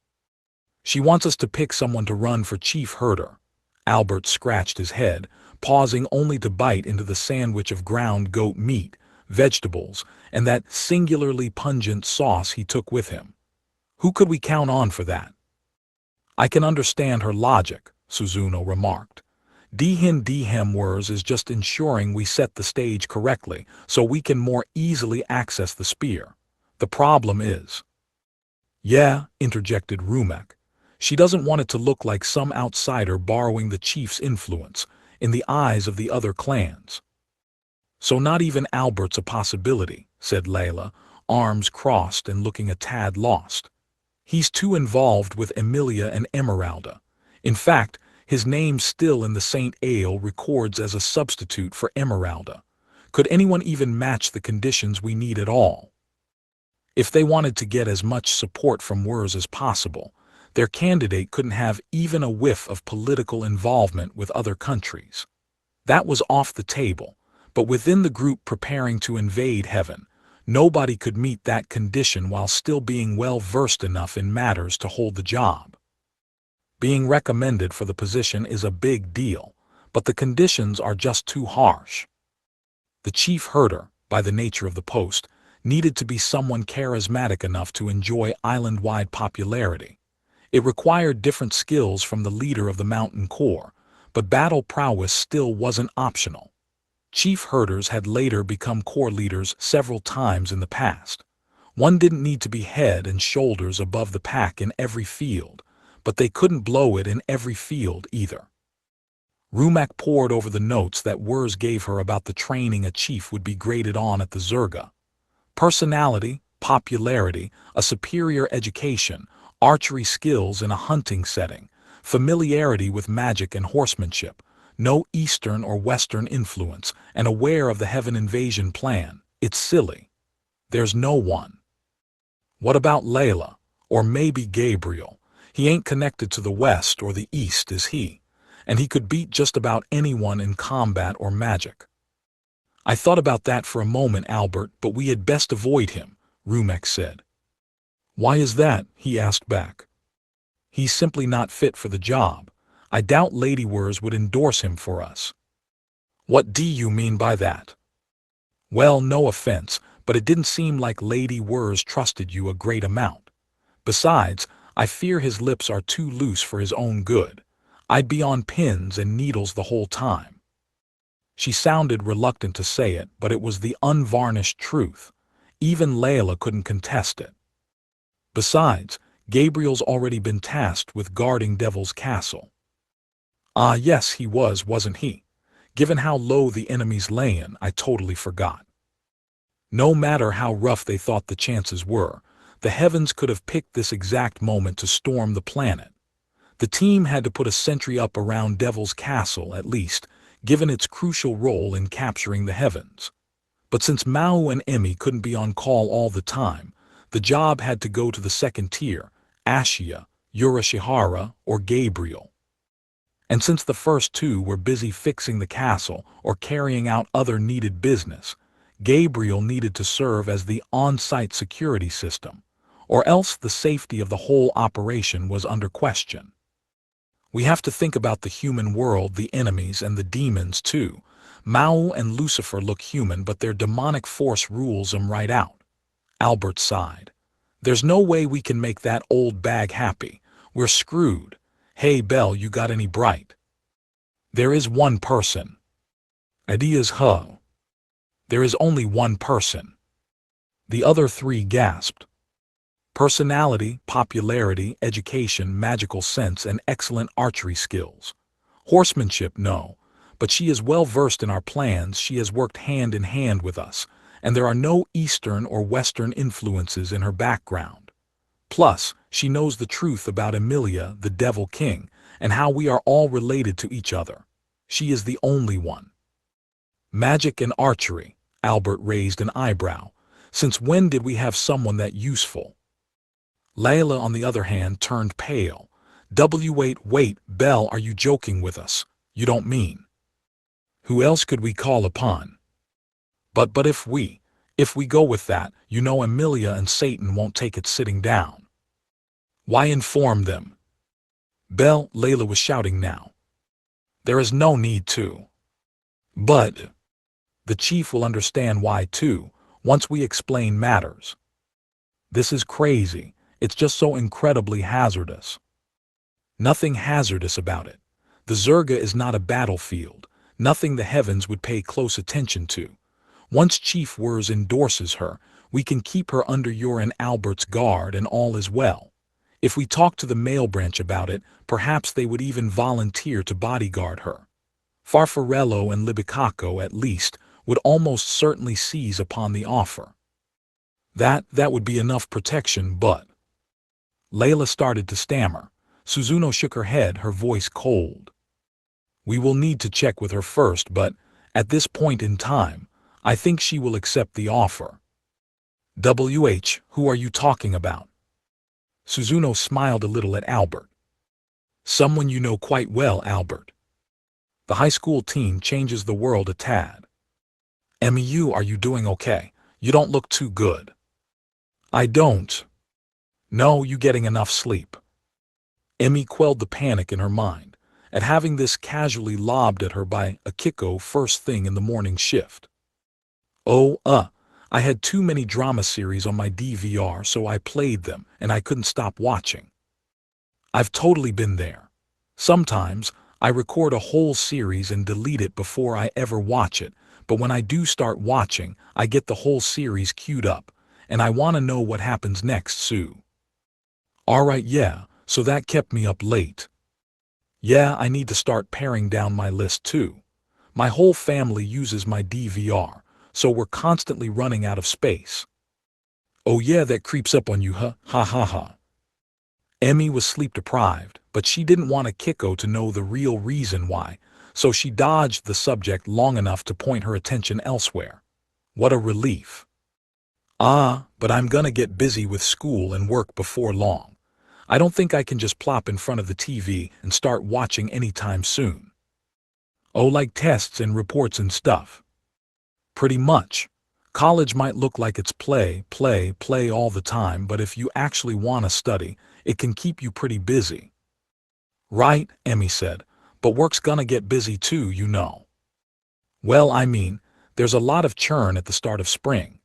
"She wants us to pick someone to run for chief herder." Albert scratched his head, pausing only to bite into the sandwich of ground goat meat, vegetables, and that singularly pungent sauce he took with him. "Who could we count on for that?" "I can understand her logic," Suzuno remarked. "Dihin Wurs is just ensuring we set the stage correctly so we can more easily access the spear. The problem is—" "Yeah," interjected Rumek. "She doesn't want it to look like some outsider borrowing the chief's influence in the eyes of the other clans." "So not even Albert's a possibility," said Layla, arms crossed and looking a tad lost. "He's too involved with Emilia and Emeralda. In fact, his name still in the St. Ale records as a substitute for Emeralda. Could anyone even match the conditions we need at all? If they wanted to get as much support from Wurs as possible, their candidate couldn't have even a whiff of political involvement with other countries. That was off the table, but within the group preparing to invade heaven, nobody could meet that condition while still being well-versed enough in matters to hold the job. Being recommended for the position is a big deal, but the conditions are just too harsh. The chief herder, by the nature of the post, needed to be someone charismatic enough to enjoy island-wide popularity. It required different skills from the leader of the mountain corps, but battle prowess still wasn't optional. Chief herders had later become corps leaders several times in the past. One didn't need to be head and shoulders above the pack in every field, but they couldn't blow it in every field either. Rumak pored over the notes that Wurs gave her about the training a chief would be graded on at the Zerga. Personality, popularity, a superior education, archery skills in a hunting setting, familiarity with magic and horsemanship, no Eastern or Western influence, and aware of the heaven invasion plan. It's silly. There's no one. What about Layla? Or maybe Gabriel? He ain't connected to the West or the East, is he? And he could beat just about anyone in combat or magic. I thought about that for a moment, Albert, but we had best avoid him, Rumek said. Why is that? He asked back. He's simply not fit for the job. I doubt Lady Wurs would endorse him for us. What do you mean by that? Well, no offense, but it didn't seem like Lady Wurs trusted you a great amount. Besides, I fear his lips are too loose for his own good. I'd be on pins and needles the whole time. She sounded reluctant to say it, but it was the unvarnished truth. Even Layla couldn't contest it. Besides, Gabriel's already been tasked with guarding Devil's Castle. Ah yes, he was, wasn't he? Given how low the enemy's layin', I totally forgot. No matter how rough they thought the chances were, the heavens could have picked this exact moment to storm the planet. The team had to put a sentry up around Devil's Castle at least, given its crucial role in capturing the heavens. But since Maō and Emi couldn't be on call all the time, the job had to go to the second tier, Ashia, Urashihara, or Gabriel. And since the first two were busy fixing the castle or carrying out other needed business, Gabriel needed to serve as the on-site security system, or else the safety of the whole operation was under question. We have to think about the human world, the enemies, and the demons too. Maō and Lucifer look human, but their demonic force rules them right out. Albert sighed. There's no way we can make that old bag happy. We're screwed. Hey Belle, you got any bright? There is one person. Ideas ho. There is only one person. The other three gasped. Personality, popularity, education, magical sense, and excellent archery skills. Horsemanship, no. But she is well versed in our plans. She has worked hand in hand with us, and there are no Eastern or Western influences in her background. Plus, she knows the truth about Emilia, the Devil King, and how we are all related to each other. She is the only one. Magic and archery, Albert raised an eyebrow. Since when did we have someone that useful? Layla, on the other hand, turned pale. Wait, Belle, are you joking with us? You don't mean. Who else could we call upon? But if we go with that, you know Emilia and Satan won't take it sitting down. Why inform them? Belle, Layla was shouting now. There is no need to. But the chief will understand why too, once we explain matters. This is crazy. It's just so incredibly hazardous. Nothing hazardous about it. The Zerga is not a battlefield, nothing the heavens would pay close attention to. Once Chief Wurs endorses her, we can keep her under your and Albert's guard and all is well. If we talk to the male branch about it, perhaps they would even volunteer to bodyguard her. Farfarello and Libicacco, at least, would almost certainly seize upon the offer. That would be enough protection, but... Layla started to stammer. Suzuno shook her head, her voice cold. We will need to check with her first, but, at this point in time, I think she will accept the offer. Who are you talking about? Suzuno smiled a little at Albert. Someone you know quite well, Albert. The high school team changes the world a tad. Emi, are you doing okay? You don't look too good. I don't. No, you getting enough sleep? Emi quelled the panic in her mind at having this casually lobbed at her by Akiko first thing in the morning shift. I had too many drama series on my DVR, so I played them and I couldn't stop watching. I've totally been there. Sometimes I record a whole series and delete it before I ever watch it, but when I do start watching, I get the whole series queued up, and I want to know what happens next, Sue. Alright, yeah, so that kept me up late. Yeah, I need to start paring down my list too. My whole family uses my DVR, so we're constantly running out of space. Oh yeah, that creeps up on you, huh? Ha ha ha. Emmy was sleep-deprived, but she didn't want Akiko to know the real reason why, so she dodged the subject long enough to point her attention elsewhere. What a relief. Ah, but I'm gonna get busy with school and work before long. I don't think I can just plop in front of the TV and start watching anytime soon. Oh, like tests and reports and stuff. Pretty much. College might look like it's play, play, play all the time, but if you actually want to study, it can keep you pretty busy. Right, Emmy said, but work's gonna get busy too, you know. Well, I mean, there's a lot of churn at the start of spring.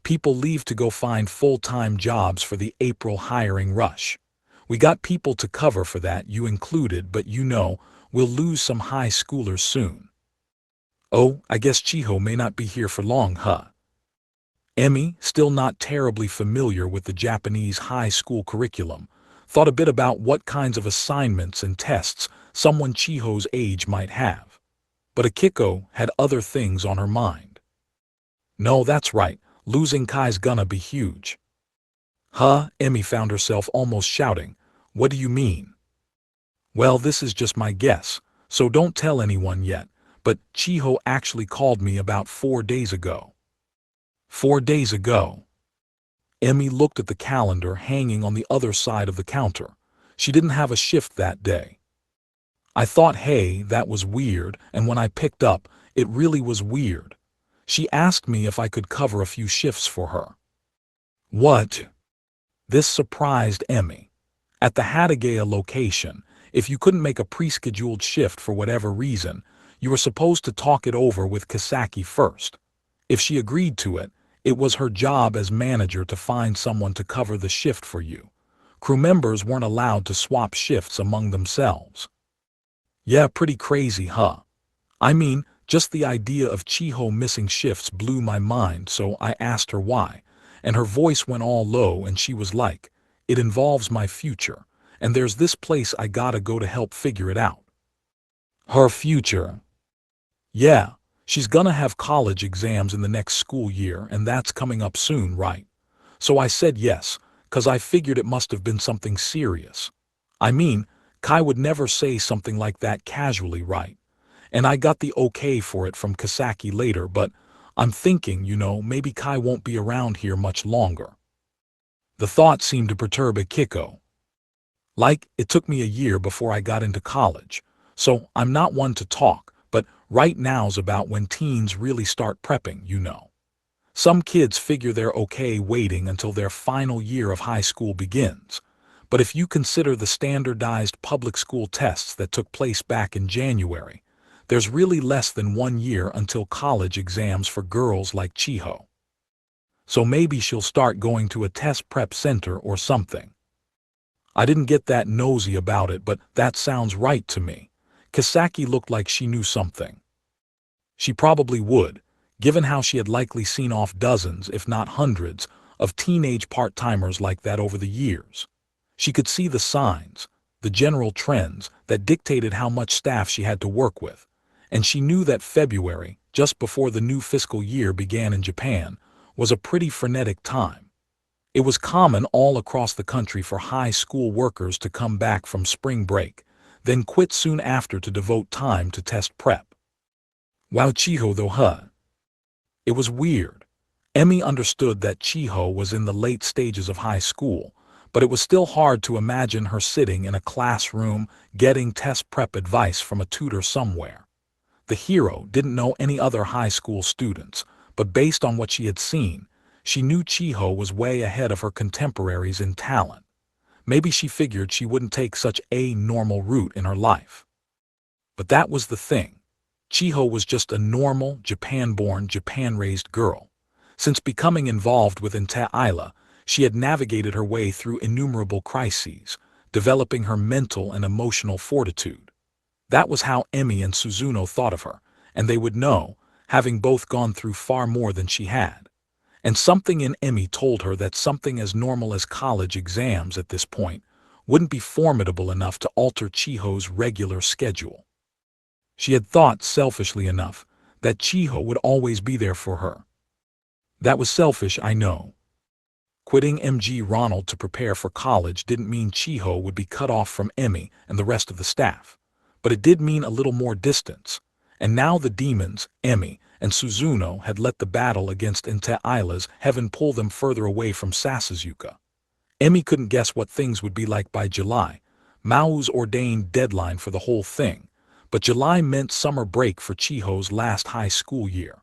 People leave to go find full-time jobs for the April hiring rush. We got people to cover for that, you included, but you know, we'll lose some high schoolers soon. Oh, I guess Chiho may not be here for long, huh? Emmy, still not terribly familiar with the Japanese high school curriculum, thought a bit about what kinds of assignments and tests someone Chiho's age might have. But Akiko had other things on her mind. No, that's right, losing Kai's gonna be huge. Huh? Emmy found herself almost shouting. What do you mean? Well, this is just my guess, so don't tell anyone yet, but Chiho actually called me about 4 days ago. 4 days ago. Emmy looked at the calendar hanging on the other side of the counter. She didn't have a shift that day. I thought, hey, that was weird, and when I picked up, it really was weird. She asked me if I could cover a few shifts for her. What? This surprised Emmy. At the Hataraku location, if you couldn't make a pre-scheduled shift for whatever reason, you were supposed to talk it over with Kisaki first. If she agreed to it, it was her job as manager to find someone to cover the shift for you. Crew members weren't allowed to swap shifts among themselves. Yeah, pretty crazy, huh? I mean, just the idea of Chiho missing shifts blew my mind, so I asked her why, and her voice went all low and she was like, it involves my future, and there's this place I gotta go to help figure it out. Her future? Yeah, she's gonna have college exams in the next school year, and that's coming up soon, right? So I said yes, 'cause I figured it must have been something serious. I mean, Kai would never say something like that casually, right? And I got the okay for it from Kisaki later, but I'm thinking, you know, maybe Kai won't be around here much longer. The thought seemed to perturb Akiko. Like, it took me a year before I got into college, so I'm not one to talk, but right now's about when teens really start prepping, you know. Some kids figure they're okay waiting until their final year of high school begins, but if you consider the standardized public school tests that took place back in January, there's really less than 1 year until college exams for girls like Chiho. So maybe she'll start going to a test prep center or something. I didn't get that nosy about it, but that sounds right to me. Kisaki looked like she knew something. She probably would, given how she had likely seen off dozens, if not hundreds, of teenage part-timers like that over the years. She could see the signs, the general trends that dictated how much staff she had to work with, and she knew that February, just before the new fiscal year began in Japan, was a pretty frenetic time. It was common all across the country for high school workers to come back from spring break, then quit soon after to devote time to test prep. Wow, Chiho though, huh? It was weird. Emmy understood that Chiho was in the late stages of high school, but it was still hard to imagine her sitting in a classroom getting test prep advice from a tutor somewhere. The hero didn't know any other high school students, but based on what she had seen, she knew Chiho was way ahead of her contemporaries in talent. Maybe she figured she wouldn't take such a normal route in her life. But that was the thing. Chiho was just a normal, Japan-born, Japan-raised girl. Since becoming involved with Isla, she had navigated her way through innumerable crises, developing her mental and emotional fortitude. That was how Emmy and Suzuno thought of her, and they would know having both gone through far more than she had. And something in Emi told her that something as normal as college exams at this point wouldn't be formidable enough to alter Chiho's regular schedule. She had thought, selfishly enough, that Chiho would always be there for her. That was selfish, I know. Quitting MG Ronald to prepare for college didn't mean Chiho would be cut off from Emi and the rest of the staff, but it did mean a little more distance. And now the demons, Emi and Suzuno, had let the battle against Aila's heaven pull them further away from Sasuzuka. Emi couldn't guess what things would be like by July, Mao's ordained deadline for the whole thing, but July meant summer break for Chiho's last high school year,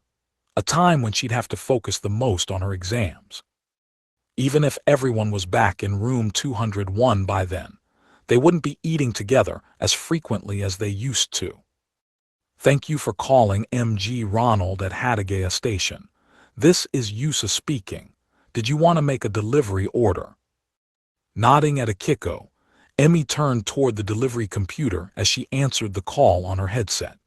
a time when she'd have to focus the most on her exams. Even if everyone was back in room 201 by then, they wouldn't be eating together as frequently as they used to. Thank you for calling MG Ronald at Hataraku Station. This is Yusa speaking. Did you want to make a delivery order? Nodding at Akiko, Emi turned toward the delivery computer as she answered the call on her headset.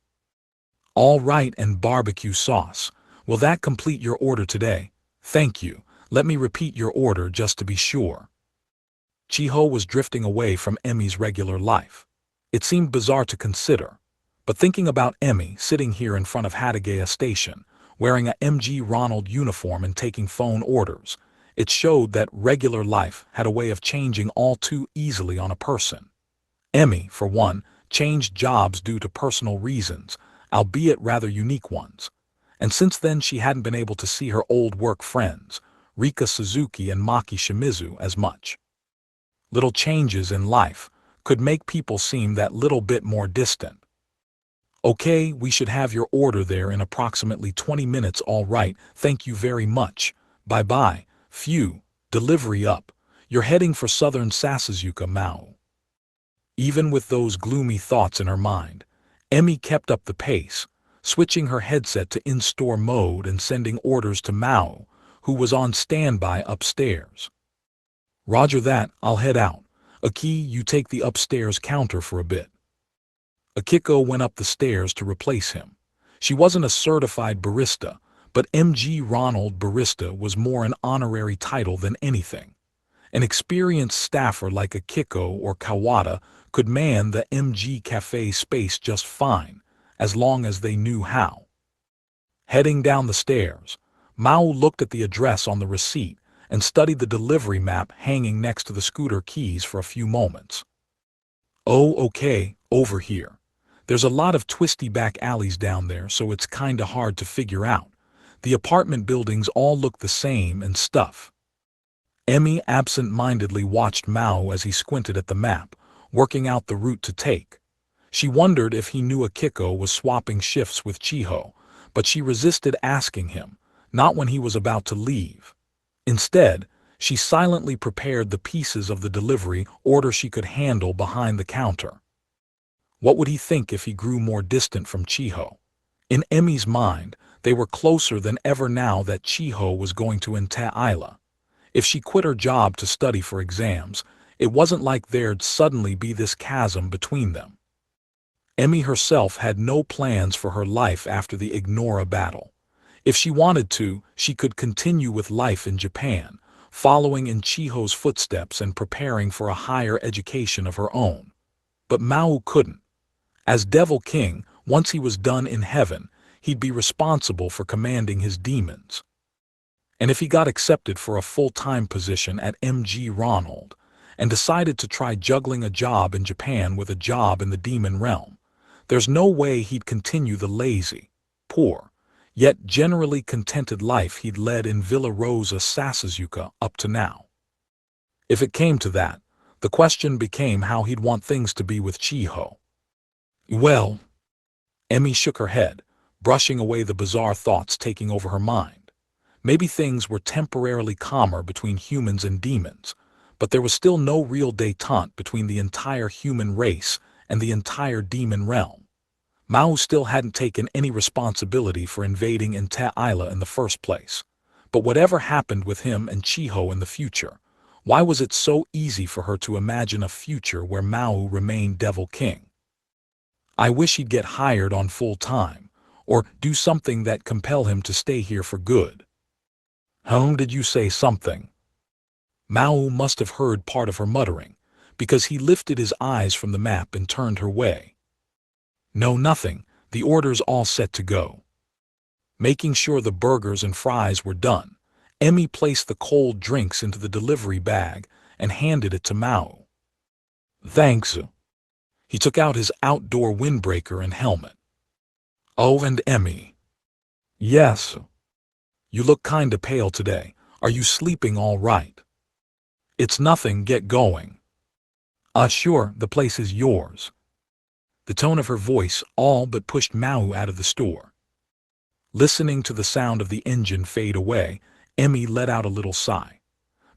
All right, and barbecue sauce. Will that complete your order today? Thank you. Let me repeat your order just to be sure. Chiho was drifting away from Emi's regular life. It seemed bizarre to consider, but thinking about Emi sitting here in front of Hataraku Station, wearing a MG Ronald uniform and taking phone orders, it showed that regular life had a way of changing all too easily on a person. Emi, for one, changed jobs due to personal reasons, albeit rather unique ones. And since then she hadn't been able to see her old work friends, Rika Suzuki and Maki Shimizu, as much. Little changes in life could make people seem that little bit more distant. Okay, we should have your order there in approximately 20 minutes. All right, thank you very much. Bye-bye. Phew, delivery up. You're heading for southern Sasuzuka, Maō. Even with those gloomy thoughts in her mind, Emi kept up the pace, switching her headset to in-store mode and sending orders to Maō, who was on standby upstairs. Roger that, I'll head out. Aki, you take the upstairs counter for a bit. Akiko went up the stairs to replace him. She wasn't a certified barista, but MG Ronald Barista was more an honorary title than anything. An experienced staffer like Akiko or Kawada could man the MG Cafe space just fine, as long as they knew how. Heading down the stairs, Maō looked at the address on the receipt and studied the delivery map hanging next to the scooter keys for a few moments. Oh, okay, over here. There's a lot of twisty back alleys down there, so it's kinda hard to figure out. The apartment buildings all look the same and stuff. Emi absent-mindedly watched Maō as he squinted at the map, working out the route to take. She wondered if he knew Akiko was swapping shifts with Chiho, but she resisted asking him, not when he was about to leave. Instead, she silently prepared the pieces of the delivery order she could handle behind the counter. What would he think if he grew more distant from Chiho? In Emi's mind, they were closer than ever now that Chiho was going to Aila. If she quit her job to study for exams, it wasn't like there'd suddenly be this chasm between them. Emi herself had no plans for her life after the Ignora battle. If she wanted to, she could continue with life in Japan, following in Chiho's footsteps and preparing for a higher education of her own. But Maō couldn't. As Devil King, once he was done in heaven, he'd be responsible for commanding his demons. And if he got accepted for a full-time position at MG Ronald, and decided to try juggling a job in Japan with a job in the demon realm, there's no way he'd continue the lazy, poor, yet generally contented life he'd led in Villa Rosa Sasuzuka up to now. If it came to that, the question became how he'd want things to be with Chiho. Well, Emi shook her head, brushing away the bizarre thoughts taking over her mind. Maybe things were temporarily calmer between humans and demons, but there was still no real détente between the entire human race and the entire demon realm. Maō still hadn't taken any responsibility for invading Aila in the first place. But whatever happened with him and Chiho in the future, why was it so easy for her to imagine a future where Maō remained Devil King? I wish he'd get hired on full time, or do something that compel him to stay here for good. How did you say something? Maō must have heard part of her muttering, because he lifted his eyes from the map and turned her way. No, nothing, the order's all set to go. Making sure the burgers and fries were done, Emmy placed the cold drinks into the delivery bag and handed it to Maō. Thanks. He took out his outdoor windbreaker and helmet. Oh, and Emmy. Yes. You look kinda pale today. Are you sleeping all right? It's nothing, get going. Sure, the place is yours. The tone of her voice all but pushed Maō out of the store. Listening to the sound of the engine fade away, Emmy let out a little sigh.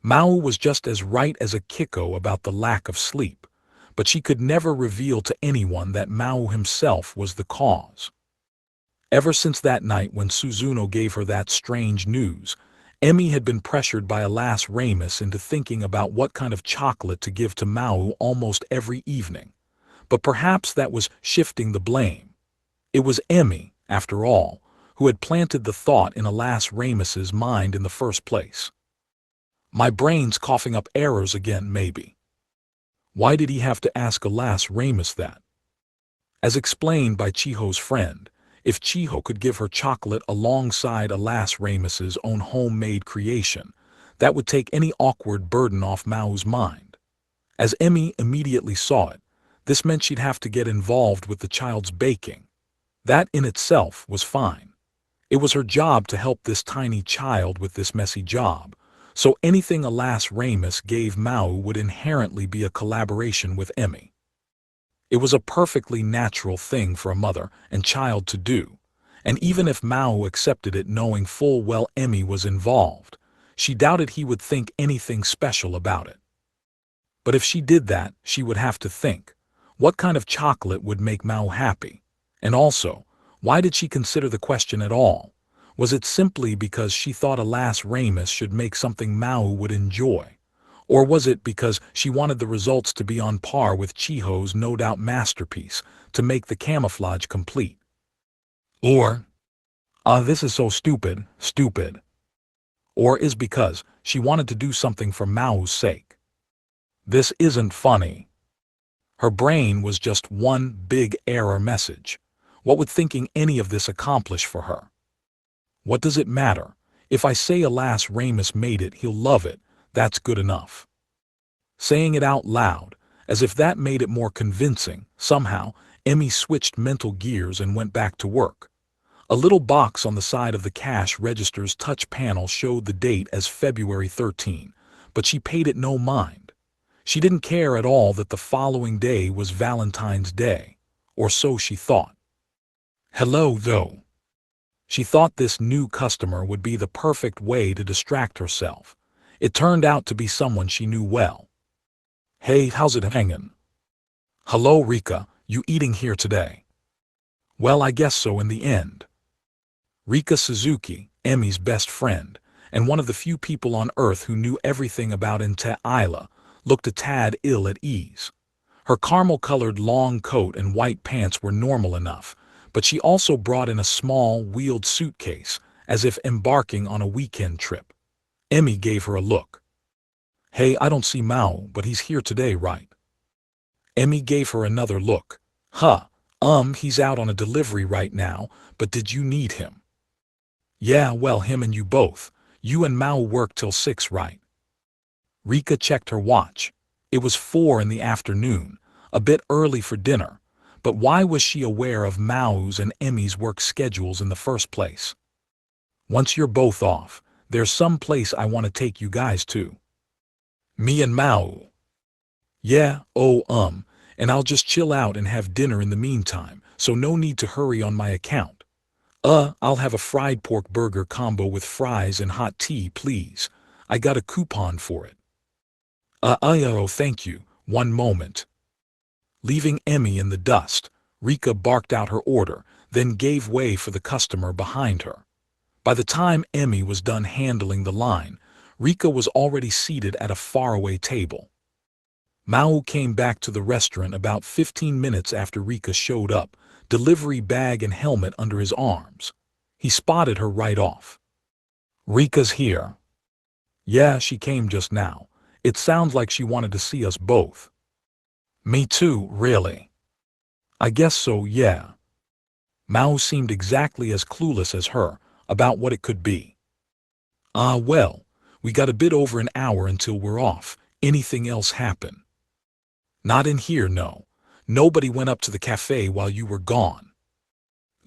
Maō was just as right as a Kiko about the lack of sleep, but she could never reveal to anyone that Maō himself was the cause. Ever since that night when Suzuno gave her that strange news, Emmy had been pressured by Alas Ramus into thinking about what kind of chocolate to give to Maō almost every evening. But perhaps that was shifting the blame. It was Emmy, after all, who had planted the thought in Alas Ramus's mind in the first place. My brain's coughing up errors again, maybe. Why did he have to ask Alas Ramus that? As explained by Chiho's friend, if Chiho could give her chocolate alongside Alas Ramus's own homemade creation, that would take any awkward burden off Mao's mind. As Emmy immediately saw it, this meant she'd have to get involved with the child's baking. That in itself was fine. It was her job to help this tiny child with this messy job, so anything Alas Ramus gave Maō would inherently be a collaboration with Emmy. It was a perfectly natural thing for a mother and child to do, and even if Maō accepted it knowing full well Emmy was involved, she doubted he would think anything special about it. But if she did that, she would have to think, what kind of chocolate would make Maō happy? And also, why did she consider the question at all? Was it simply because she thought Alas Ramus should make something Maō would enjoy? Or was it because she wanted the results to be on par with Chiho's no doubt masterpiece to make the camouflage complete? Or, this is so stupid. Or is because she wanted to do something for Mao's sake? This isn't funny. Her brain was just one big error message. What would thinking any of this accomplish for her? What does it matter? If I say Alas Ramus made it, he'll love it, that's good enough. Saying it out loud, as if that made it more convincing, somehow, Emmy switched mental gears and went back to work. A little box on the side of the cash register's touch panel showed the date as February 13, but she paid it no mind. She didn't care at all that the following day was Valentine's Day, or so she thought. Hello, though. She thought this new customer would be the perfect way to distract herself. It turned out to be someone she knew well. Hey, how's it hangin'? Hello, Rika, you eating here today? Well, I guess so in the end. Rika Suzuki, Emmy's best friend, and one of the few people on Earth who knew everything about Inte Isla, looked a tad ill at ease. Her caramel-colored long coat and white pants were normal enough, but she also brought in a small, wheeled suitcase, as if embarking on a weekend trip. Emmy gave her a look. Hey, I don't see Maō, but he's here today, right? Emmy gave her another look. He's out on a delivery right now, but did you need him? Yeah, well, him and you both. You and Maō work till 6, right? Rika checked her watch. It was 4 in the afternoon, a bit early for dinner, but why was she aware of Mao's and Emmy's work schedules in the first place? Once you're both off, there's some place I want to take you guys to. Me and Maō. Yeah, and I'll just chill out and have dinner in the meantime, so no need to hurry on my account. I'll have a fried pork burger combo with fries and hot tea, please. I got a coupon for it. Oh, thank you. One moment. Leaving Emmy in the dust, Rika barked out her order, then gave way for the customer behind her. By the time Emmy was done handling the line, Rika was already seated at a faraway table. Maō came back to the restaurant about 15 minutes after Rika showed up, delivery bag and helmet under his arms. He spotted her right off. "Rika's here." "Yeah, she came just now. It sounds like she wanted to see us both." "Me too, really." "I guess so, yeah." Maō seemed exactly as clueless as her about what it could be. Well, we got a bit over an hour until we're off. Anything else happen?" "Not in here, no. Nobody went up to the cafe while you were gone."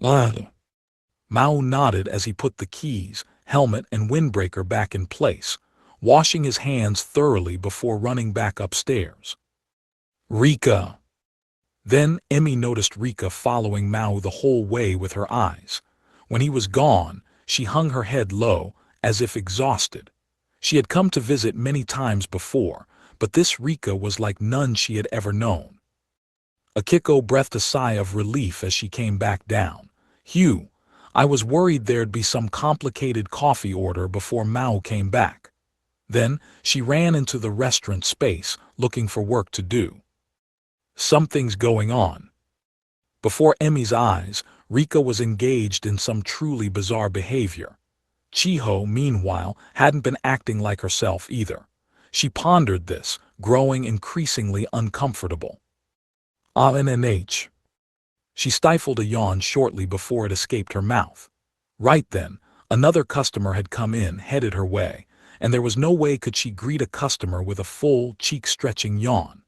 "Maō nodded as he put the keys, helmet, and windbreaker back in place, washing his hands thoroughly before running back upstairs. "Rika." Then Emmy noticed Rika following Maō the whole way with her eyes. When he was gone, she hung her head low, as if exhausted. She had come to visit many times before, but this Rika was like none she had ever known. Akiko breathed a sigh of relief as she came back down. "Hugh, I was worried there'd be some complicated coffee order before Maō came back." Then she ran into the restaurant space, looking for work to do. Something's going on. Before Emmy's eyes, Rika was engaged in some truly bizarre behavior. Chiho, meanwhile, hadn't been acting like herself either. She pondered this, growing increasingly uncomfortable. "NH." She stifled a yawn shortly before it escaped her mouth. Right then, another customer had come in, headed her way, and there was no way could she greet a customer with a full, cheek-stretching yawn.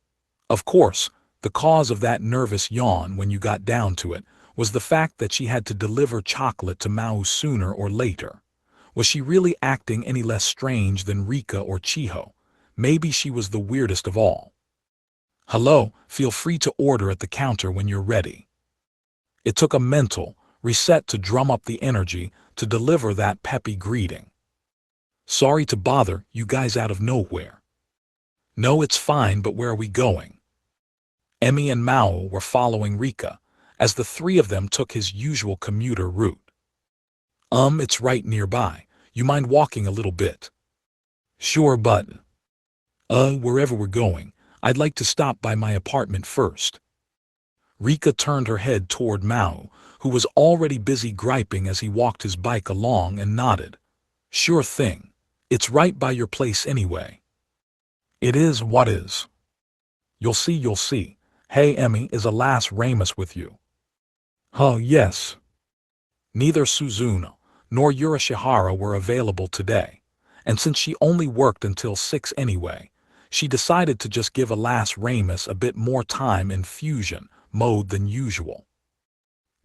Of course, the cause of that nervous yawn, when you got down to it, was the fact that she had to deliver chocolate to Maō sooner or later. Was she really acting any less strange than Rika or Chiho? Maybe she was the weirdest of all. "Hello, feel free to order at the counter when you're ready." It took a mental reset to drum up the energy to deliver that peppy greeting. "Sorry to bother you guys out of nowhere." "No, it's fine, but where are we going?" Emmy and Maō were following Rika, as the three of them took his usual commuter route. It's right nearby. You mind walking a little bit?" "Sure, but..." Wherever we're going, I'd like to stop by my apartment first." Rika turned her head toward Maō, who was already busy griping as he walked his bike along, and nodded. "Sure thing. It's right by your place anyway." "It is what is." You'll see. Hey, Emmy, is Alas Ramus with you?" Yes." Neither Suzuno nor Yurishihara were available today, and since she only worked until 6 anyway, she decided to just give Alas Ramus a bit more time in fusion mode than usual.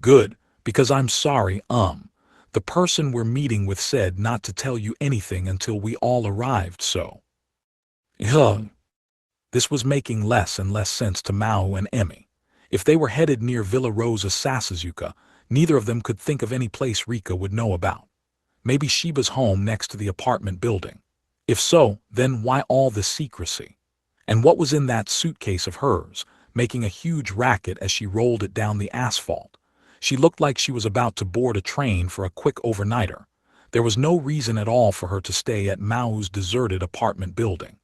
"Good, because I'm sorry, the person we're meeting with said not to tell you anything until we all arrived, so..." This was making less and less sense to Maō and Emmy. If they were headed near Villa Rosa Sasuzuka, neither of them could think of any place Rika would know about. Maybe Shiba's home next to the apartment building. If so, then why all this secrecy? And what was in that suitcase of hers, making a huge racket as she rolled it down the asphalt? She looked like she was about to board a train for a quick overnighter. There was no reason at all for her to stay at Mao's deserted apartment building.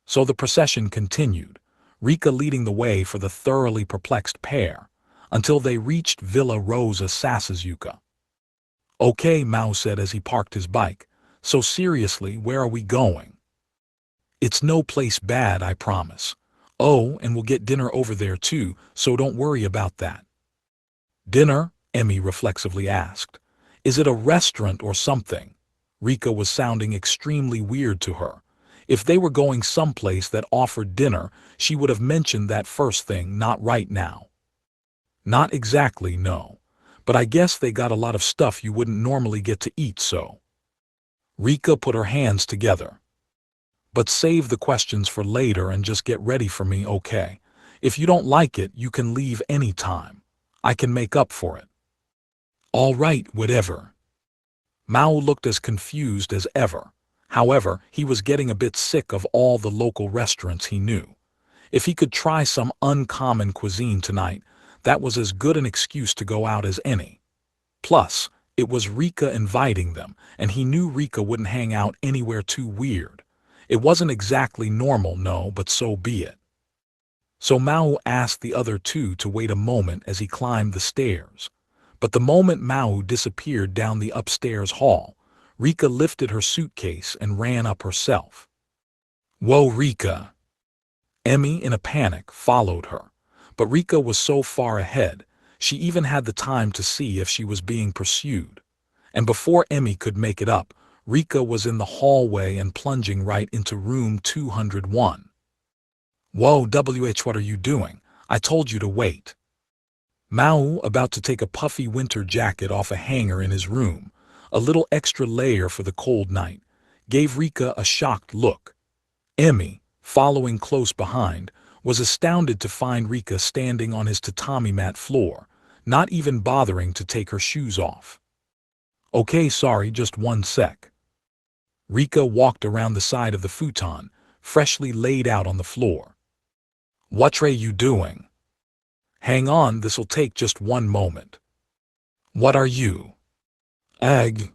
So the procession continued, Rika leading the way for the thoroughly perplexed pair, until they reached Villa Rosa Sasuzuka. "Okay," Maō said as he parked his bike. "So seriously, where are we going?" "It's no place bad, I promise. Oh, and we'll get dinner over there too, so don't worry about that." "Dinner?" Emmy reflexively asked. "Is it a restaurant or something?" Rika was sounding extremely weird to her. If they were going someplace that offered dinner, she would have mentioned that first thing, not right now. "Not exactly, no. But I guess they got a lot of stuff you wouldn't normally get to eat, so..." Rika put her hands together. "But save the questions for later and just get ready for me, okay? If you don't like it, you can leave any time. I can make up for it." "All right, whatever." Maō looked as confused as ever. However, he was getting a bit sick of all the local restaurants he knew. If he could try some uncommon cuisine tonight, that was as good an excuse to go out as any. Plus, it was Rika inviting them, and he knew Rika wouldn't hang out anywhere too weird. It wasn't exactly normal, no, but so be it. So Maō asked the other two to wait a moment as he climbed the stairs. But the moment Maō disappeared down the upstairs hall, Rika lifted her suitcase and ran up herself. "Whoa, Rika!" Emmy, in a panic, followed her. But Rika was so far ahead, she even had the time to see if she was being pursued. And before Emmy could make it up, Rika was in the hallway and plunging right into room 201. "Whoa, what are you doing? I told you to wait." Maō, about to take a puffy winter jacket off a hanger in his room, a little extra layer for the cold night, gave Rika a shocked look. Emmy, following close behind, was astounded to find Rika standing on his tatami mat floor, not even bothering to take her shoes off. "Okay, sorry, just one sec." Rika walked around the side of the futon, freshly laid out on the floor. "What're you doing?" "Hang on, this'll take just one moment." "What are you?" "Egg."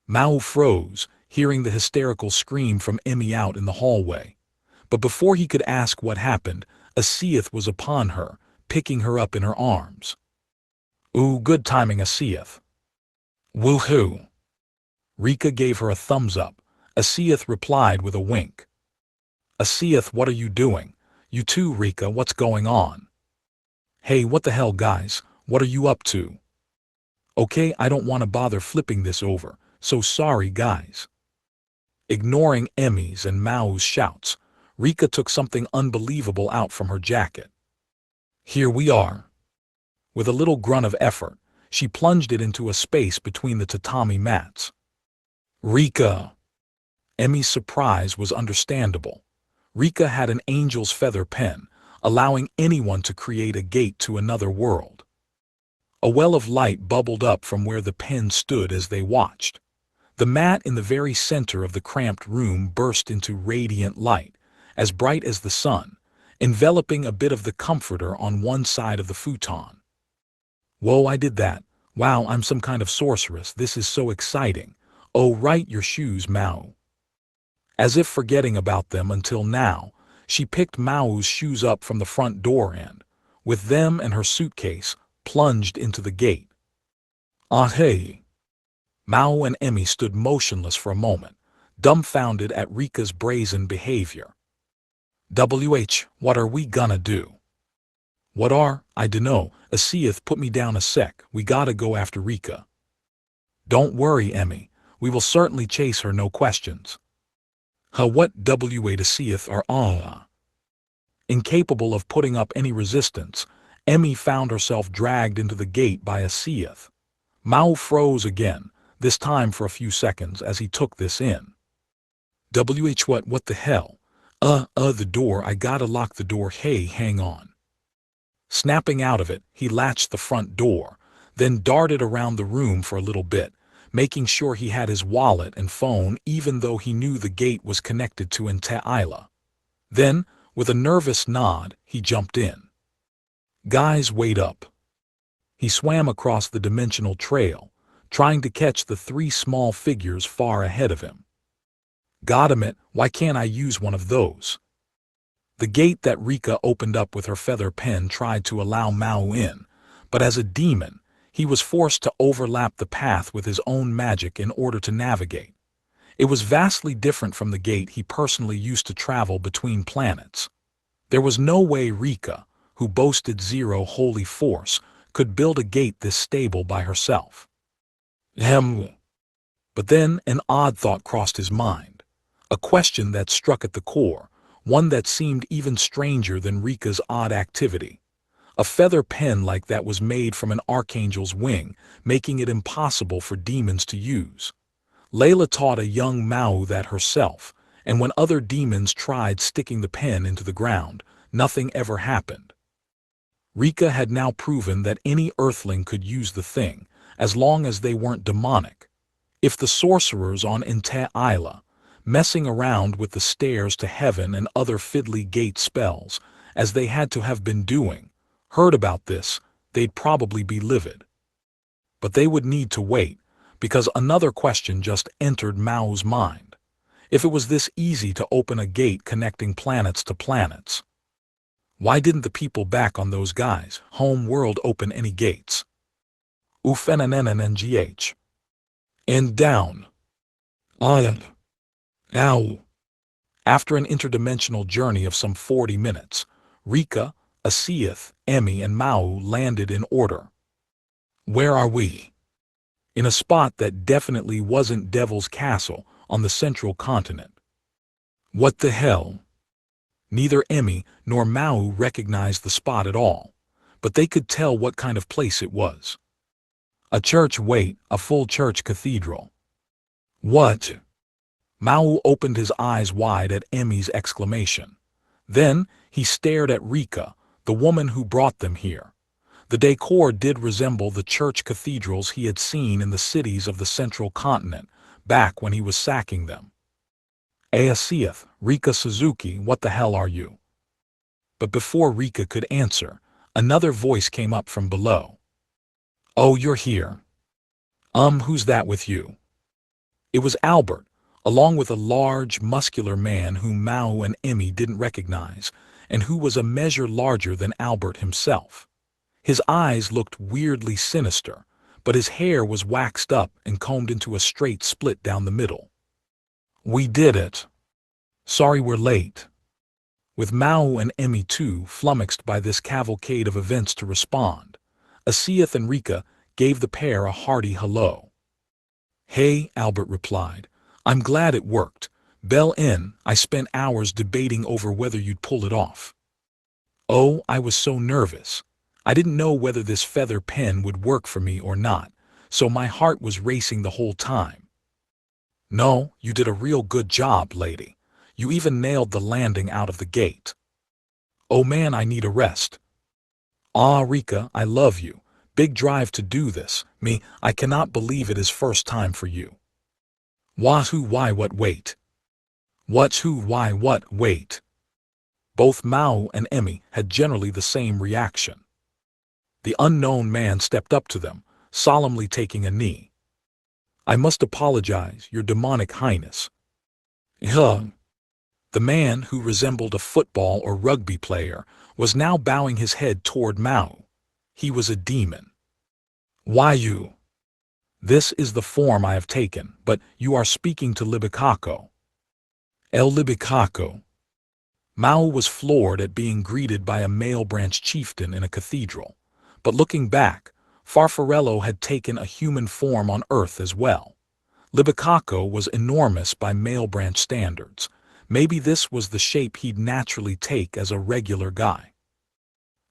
Maō froze, hearing the hysterical scream from Emmy out in the hallway. But before he could ask what happened, a Seath was upon her, picking her up in her arms. "Ooh, good timing, a Seath." "Woohoo!" Rika gave her a thumbs up. A Seath replied with a wink. "A Seath, what are you doing? You too, Rika, what's going on?" "Hey, what the hell, guys, what are you up to?" "Okay, I don't want to bother flipping this over, so sorry, guys." Ignoring Emmy's and Mao's shouts, Rika took something unbelievable out from her jacket. "Here we are." With a little grunt of effort, she plunged it into a space between the tatami mats. "Rika!" Emmy's surprise was understandable. Rika had an angel's feather pen, allowing anyone to create a gate to another world. A well of light bubbled up from where the pen stood as they watched. The mat in the very center of the cramped room burst into radiant light, as bright as the sun, enveloping a bit of the comforter on one side of the futon. "Whoa, I did that. Wow, I'm some kind of sorceress. This is so exciting. Oh, right, your shoes, Maō." As if forgetting about them until now, she picked Mao's shoes up from the front door and, with them and her suitcase, plunged into the gate. "Ah, hey!" Maō and Emmy stood motionless for a moment, dumbfounded at Rika's brazen behavior. What are we gonna do?" "What are, I dunno, a Seath put me down a sec, we gotta go after Rika." "Don't worry, Emmy, we will certainly chase her, no questions." What a Seath are all? Incapable of putting up any resistance, Emmy found herself dragged into the gate by a Seath. Maō froze again, this time for a few seconds as he took this in. What the hell? The door, I gotta lock the door, hey, hang on." Snapping out of it, he latched the front door, then darted around the room for a little bit, making sure he had his wallet and phone even though he knew the gate was connected to Isla. Then, with a nervous nod, he jumped in. "Guys, wait up." He swam across the dimensional trail, trying to catch the three small figures far ahead of him. "Goddammit, why can't I use one of those?" The gate that Rika opened up with her feather pen tried to allow Maō in, but as a demon, he was forced to overlap the path with his own magic in order to navigate. It was vastly different from the gate he personally used to travel between planets. There was no way Rika, who boasted zero holy force, could build a gate this stable by herself. But then an odd thought crossed his mind. A question that struck at the core, one that seemed even stranger than Rika's odd activity. A feather pen like that was made from an archangel's wing, making it impossible for demons to use. Layla taught a young Maō that herself, and when other demons tried sticking the pen into the ground, nothing ever happened. Rika had now proven that any earthling could use the thing, as long as they weren't demonic. If the sorcerers on Isla, messing around with the stairs to heaven and other fiddly gate spells, as they had to have been doing, heard about this, they'd probably be livid. But they would need to wait, because another question just entered Mao's mind. If it was this easy to open a gate connecting planets to planets, Why didn't the people back on those guys' home world open any gates? Ufnnngh. And down. Iron. Ow. After an interdimensional journey of some 40 minutes, Rika, Asiath, Emmy, and Maō landed in order. Where are we? In a spot that definitely wasn't Devil's Castle on the central continent. What the hell? Neither Emmy nor Maō recognized the spot at all, but they could tell what kind of place it was. A church, wait, a full church cathedral. What? Maō opened his eyes wide at Emmy's exclamation. Then he stared at Rika, the woman who brought them here. The decor did resemble the church cathedrals he had seen in the cities of the central continent back when he was sacking them. Asiath, Rika Suzuki, what the hell are you? But before Rika could answer, another voice came up from below. Oh, you're here. Who's that with you? It was Albert, along with a large, muscular man whom Maō and Emmy didn't recognize, and who was a measure larger than Albert himself. His eyes looked weirdly sinister, but his hair was waxed up and combed into a straight split down the middle. We did it. Sorry we're late. With Maō and Emmy too flummoxed by this cavalcade of events to respond, Asiath and Rika gave the pair a hearty hello. Hey, Albert replied. I'm glad it worked. Bell in, I spent hours debating over whether you'd pull it off. Oh, I was so nervous. I didn't know whether this feather pen would work for me or not, so my heart was racing the whole time. No, you did a real good job, lady. You even nailed the landing out of the gate. Oh man, I need a rest. Ah, Rika, I love you. Big drive to do this. Me, I cannot believe it is first time for you. What, who, why, what, wait. What's who, why, what, wait. Both Maō and Emmy had generally the same reaction. The unknown man stepped up to them, solemnly taking a knee. I must apologize, Your Demonic Highness. The man, who resembled a football or rugby player, was now bowing his head toward Maō. He was a demon. Why you? This is the form I have taken, but you are speaking to Libikako. El Libikako. Maō was floored at being greeted by a male branch chieftain in a cathedral, but looking back, Farfarello had taken a human form on Earth as well. Libikako was enormous by male branch standards. Maybe this was the shape he'd naturally take as a regular guy.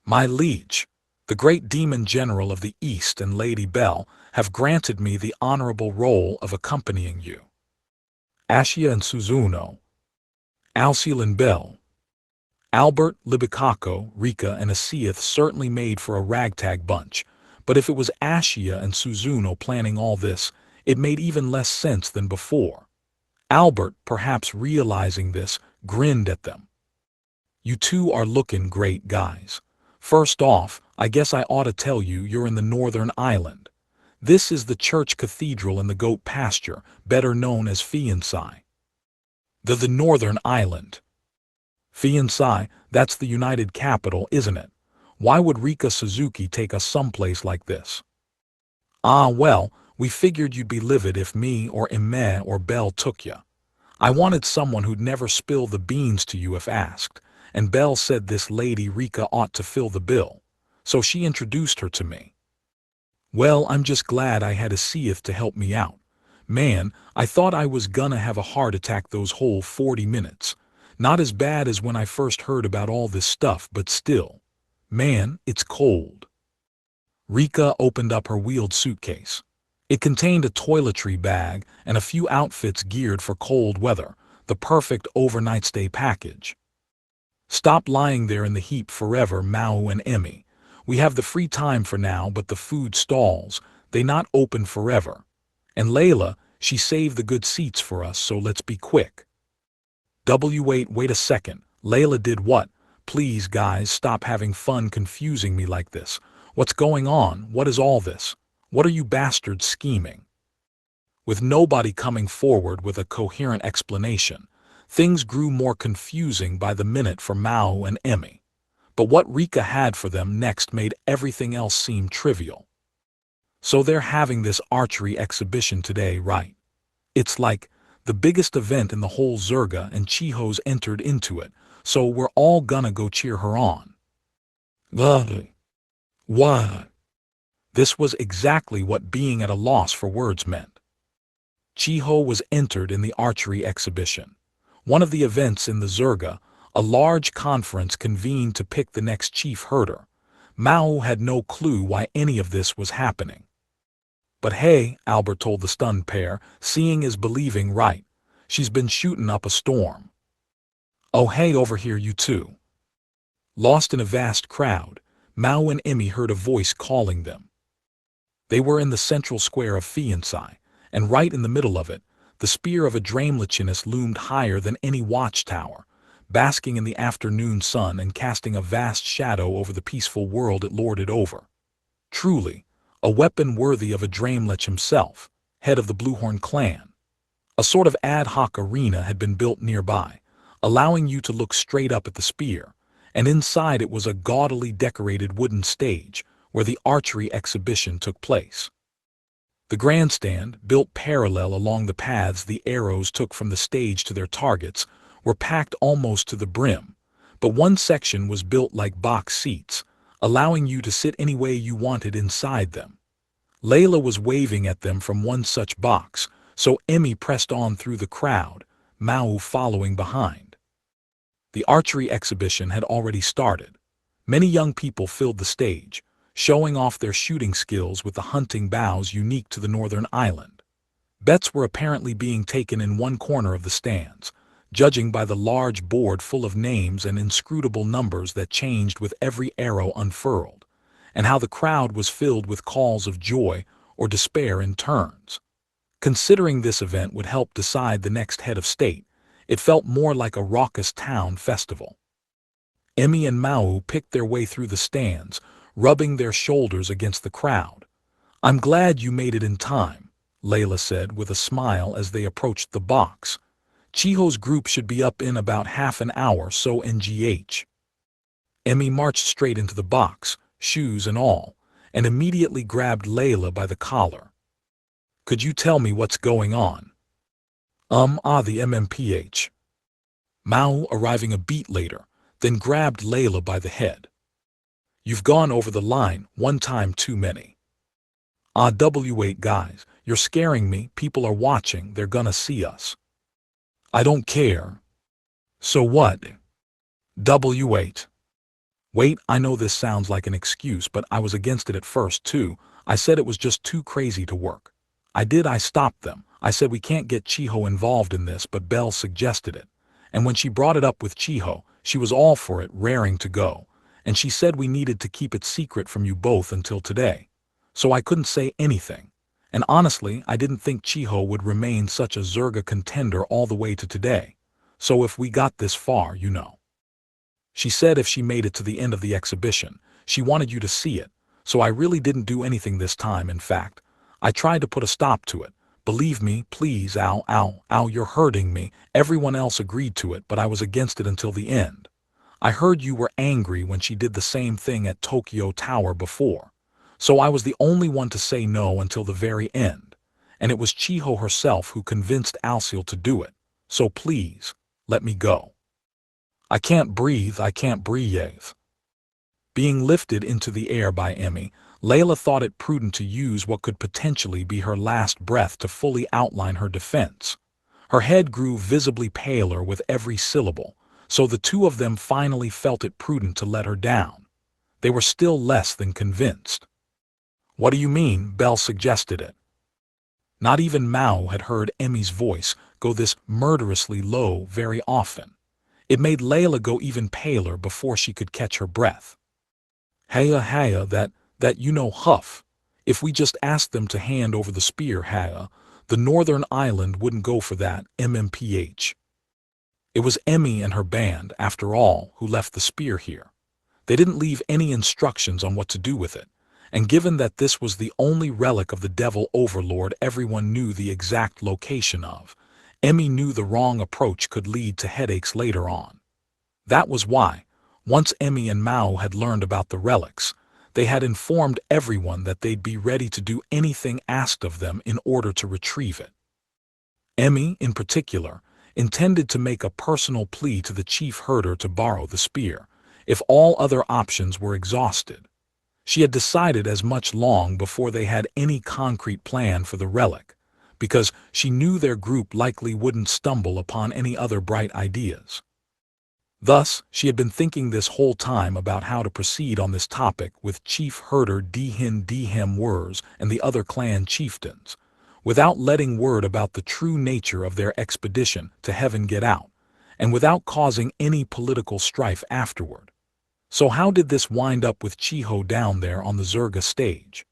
My liege, the great demon general of the East and Lady Bell have granted me the honorable role of accompanying you. Ashia and Suzuno. Alciel and Bell. Albert, Libikako, Rika, and Asiath certainly made for a ragtag bunch, but if it was Ashia and Suzuno planning all this, it made even less sense than before. Albert, perhaps realizing this, grinned at them. You two are looking great, guys. First off, I guess I ought to tell you you're in the Northern Island. This is the church cathedral in the goat pasture, better known as Fiancai. The Northern Island. Fiancai, that's the United Capital, isn't it? Why would Rika Suzuki take us someplace like this? Ah, well, we figured you'd be livid if me or Ime or Bell took ya. I wanted someone who'd never spill the beans to you if asked, and Bell said this lady Rika ought to fill the bill, so she introduced her to me. Well, I'm just glad I had Asiath to help me out. Man, I thought I was gonna have a heart attack those whole 40 minutes. Not as bad as when I first heard about all this stuff, but still. Man, it's cold. Rika opened up her wheeled suitcase. It contained a toiletry bag and a few outfits geared for cold weather, the perfect overnight stay package. Stop lying there in the heap forever, Maō and Emmy. We have the free time for now, but the food stalls, they not open forever. And Layla, she saved the good seats for us, so let's be quick. Wait a second. Layla did what? Please guys, stop having fun confusing me like this. What's going on? What is all this? What are you bastards scheming? With nobody coming forward with a coherent explanation, things grew more confusing by the minute for Maō and Emmy. But what Rika had for them next made everything else seem trivial. So they're having this archery exhibition today, right? It's like the biggest event in the whole Zerga, and Chiho's entered into it, so we're all gonna go cheer her on. What? This was exactly what being at a loss for words meant. Chiho was entered in the archery exhibition. One of the events in the Zerga, a large conference convened to pick the next chief herder. Maō had no clue why any of this was happening. But hey, Albert told the stunned pair, seeing is believing, right? She's been shooting up a storm. Oh hey, over here you two. Lost in a vast crowd, Maō and Emmy heard a voice calling them. They were in the central square of Fiancai, and right in the middle of it, the spear of a Dramelichinus loomed higher than any watchtower, basking in the afternoon sun and casting a vast shadow over the peaceful world it lorded over. Truly, a weapon worthy of a Dramelich himself, head of the Bluehorn clan. A sort of ad hoc arena had been built nearby, allowing you to look straight up at the spear, and inside it was a gaudily decorated wooden stage where the archery exhibition took place. The grandstand, built parallel along the paths the arrows took from the stage to their targets, were packed almost to the brim, but one section was built like box seats, allowing you to sit any way you wanted inside them. Layla was waving at them from one such box, so Emmy pressed on through the crowd, Maō following behind. The archery exhibition had already started. Many young people filled the stage, showing off their shooting skills with the hunting bows unique to the northern island. Bets were apparently being taken in one corner of the stands, judging by the large board full of names and inscrutable numbers that changed with every arrow unfurled, and how the crowd was filled with calls of joy or despair in turns. Considering this event would help decide the next head of state, it felt more like a raucous town festival. Emmy and Maō picked their way through the stands, rubbing their shoulders against the crowd. "I'm glad you made it in time," Layla said with a smile as they approached the box. "Chiho's group should be up in about half an hour, so ngh." Emmy marched straight into the box, shoes and all, and immediately grabbed Layla by the collar. "Could you tell me what's going on?" The MMPH. Maō, arriving a beat later, then grabbed Layla by the head. "You've gone over the line, one time too many." "W8 guys, you're scaring me, people are watching, they're gonna see us." "I don't care." "So what?" "W8. Wait, I know this sounds like an excuse, but I was against it at first too. I said it was just too crazy to work. I stopped them. I said we can't get Chiho involved in this, but Belle suggested it. And when she brought it up with Chiho, she was all for it, raring to go. And she said we needed to keep it secret from you both until today. So I couldn't say anything. And honestly, I didn't think Chiho would remain such a Zerga contender all the way to today. So if we got this far, you know. She said if she made it to the end of the exhibition, she wanted you to see it. So I really didn't do anything this time, in fact. I tried to put a stop to it. Believe me, please, ow, you're hurting me. Everyone else agreed to it, but I was against it until the end. I heard you were angry when she did the same thing at Tokyo Tower before. So I was the only one to say no until the very end. And it was Chiho herself who convinced Alciel to do it. So please, let me go. I can't breathe. Being lifted into the air by Emmy, Layla thought it prudent to use what could potentially be her last breath to fully outline her defense. Her head grew visibly paler with every syllable, so the two of them finally felt it prudent to let her down. They were still less than convinced. "What do you mean?" Belle suggested it. Not even Maō had heard Emmy's voice go this murderously low very often. It made Layla go even paler before she could catch her breath. Haya, that you know, Huff. If we just asked them to hand over the spear, Haya, the northern island wouldn't go for that, MMPH. It was Emmy and her band, after all, who left the spear here. They didn't leave any instructions on what to do with it, and given that this was the only relic of the Devil Overlord everyone knew the exact location of, Emmy knew the wrong approach could lead to headaches later on. That was why, Once Emmy and Mao had learned about the relics, they had informed everyone that they'd be ready to do anything asked of them in order to retrieve it. Emmy, in particular, intended to make a personal plea to the chief herder to borrow the spear, if all other options were exhausted. She had decided as much long before they had any concrete plan for the relic, because she knew their group likely wouldn't stumble upon any other bright ideas. Thus, she had been thinking this whole time about how to proceed on this topic with Chief Herder Dihin Dihem Wurs and the other clan chieftains, without letting word about the true nature of their expedition to Heaven Get Out, and without causing any political strife afterward. So how did this wind up with Chiho down there on the Zerga stage?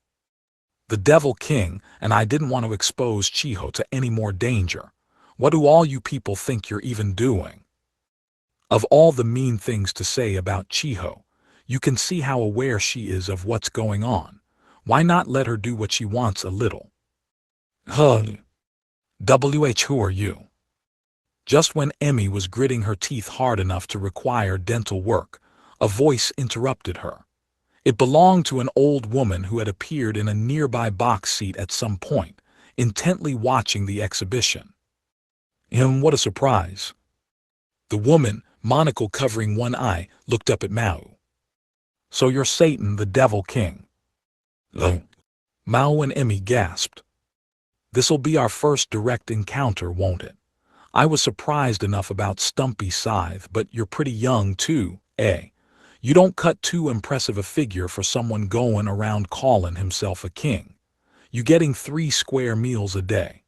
The Devil King and I didn't want to expose Chiho to any more danger. What do all you people think you're even doing? Of all the mean things to say about Chiho, you can see how aware she is of what's going on. Why not let her do what she wants a little? Who are you? Just when Emmy was gritting her teeth hard enough to require dental work, a voice interrupted her. It belonged to an old woman who had appeared in a nearby box seat at some point, intently watching the exhibition. What a surprise. The woman, monocle covering one eye, looked up at Mao. So you're Satan, the Devil King? Mao and Emmy gasped. This'll be our first direct encounter, won't it? I was surprised enough about Stumpy Scythe, but you're pretty young too, eh? You don't cut too impressive a figure for someone going around calling himself a king. You getting 3 square meals a day.